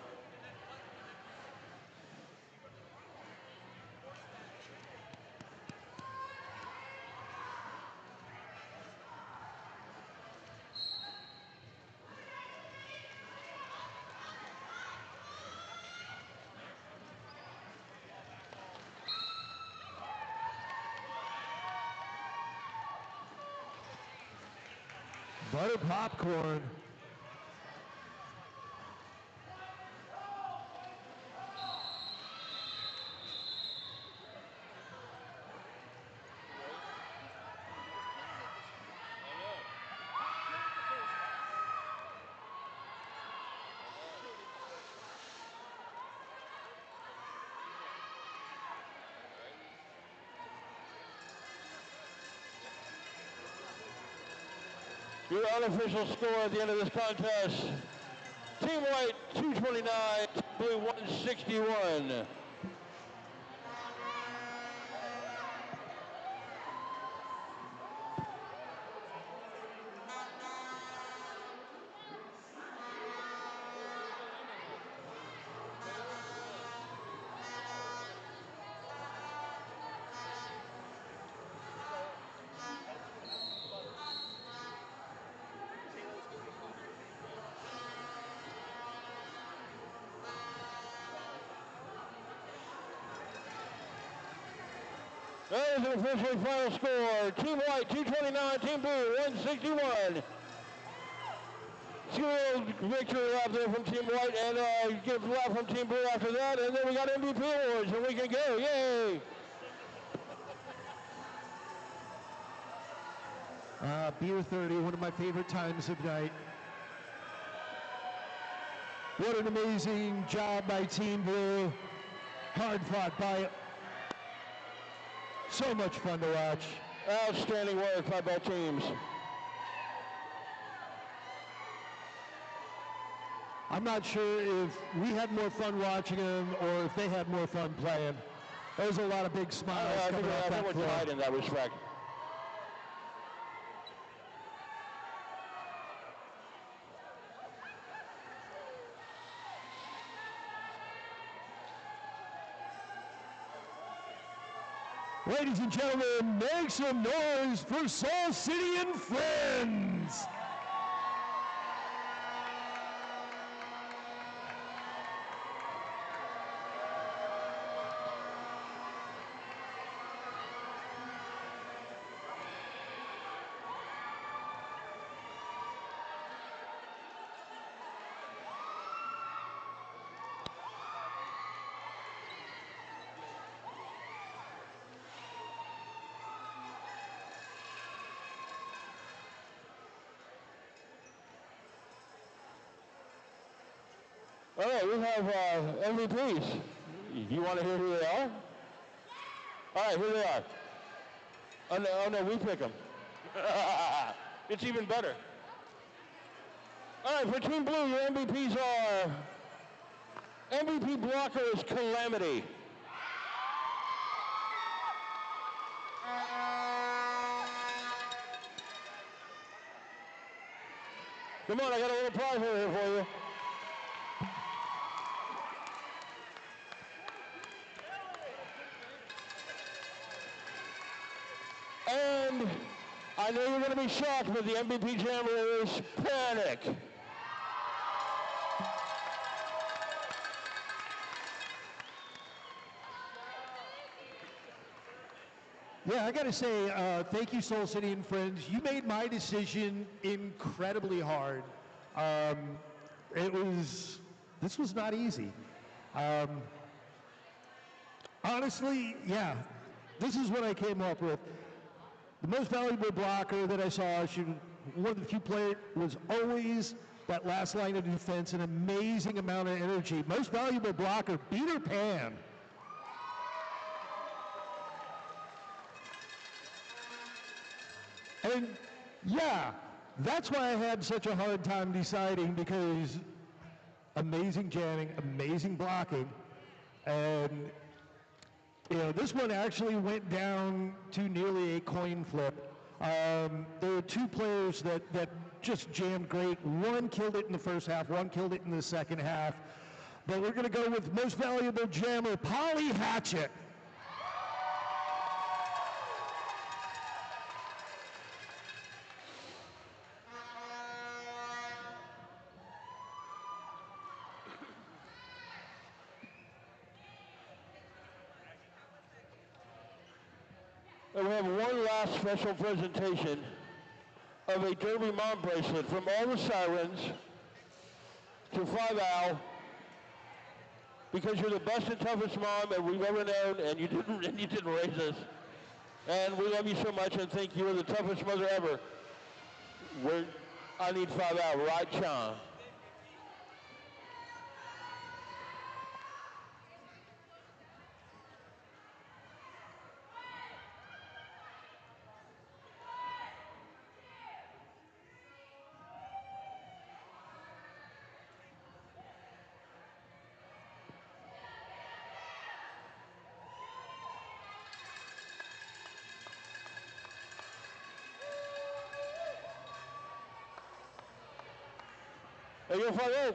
Butter popcorn. Your unofficial score at the end of this contest, Team White 229, Blue 161. That is an officially final score. Team White 229, Team Blue 161. Skilled victory lap there from Team White, and give a lap from Team Blue after that, and then we got MVP awards, and we can go. Yay! Beer 30, one of my favorite times of night. What an amazing job by Team Blue. Hard fought by. So much fun to watch. Outstanding work by both teams. I'm not sure if we had more fun watching them or if they had more fun playing. There was a lot of big smiles coming off that I think we're tied in that respect. Ladies and gentlemen, make some noise for Soul City and Friends. All right, we have MVPs. You want to hear who they are? All right, here they are. Oh no, we pick them. It's even better. All right, for Team Blue, your MVPs are MVP blocker is Calamity. Come on, I got a little prize here for you. And I know you're going to be shocked, but the MVP jammer is Panic. Yeah, I got to say, thank you, Soul City and Friends. You made my decision incredibly hard. This was not easy. Honestly, yeah, this is what I came up with. The most valuable blocker that I saw, one of the few players, was always that last line of defense, an amazing amount of energy. Most valuable blocker, Peter Pan. And yeah, that's why I had such a hard time deciding, because amazing jamming, amazing blocking, and this one actually went down to nearly a coin flip. There were two players that just jammed great. One killed it in the first half, one killed it in the second half. But we're going to go with most valuable jammer, Polly Hatchet. And we have one last special presentation of a Derby Mom bracelet from all the Sirens to 5-Al, because you're the best and toughest mom that we've ever known, and you didn't raise us. And we love you so much and think you're the toughest mother ever. I need 5-Al, right, Sean? Hey, yo, 5-0.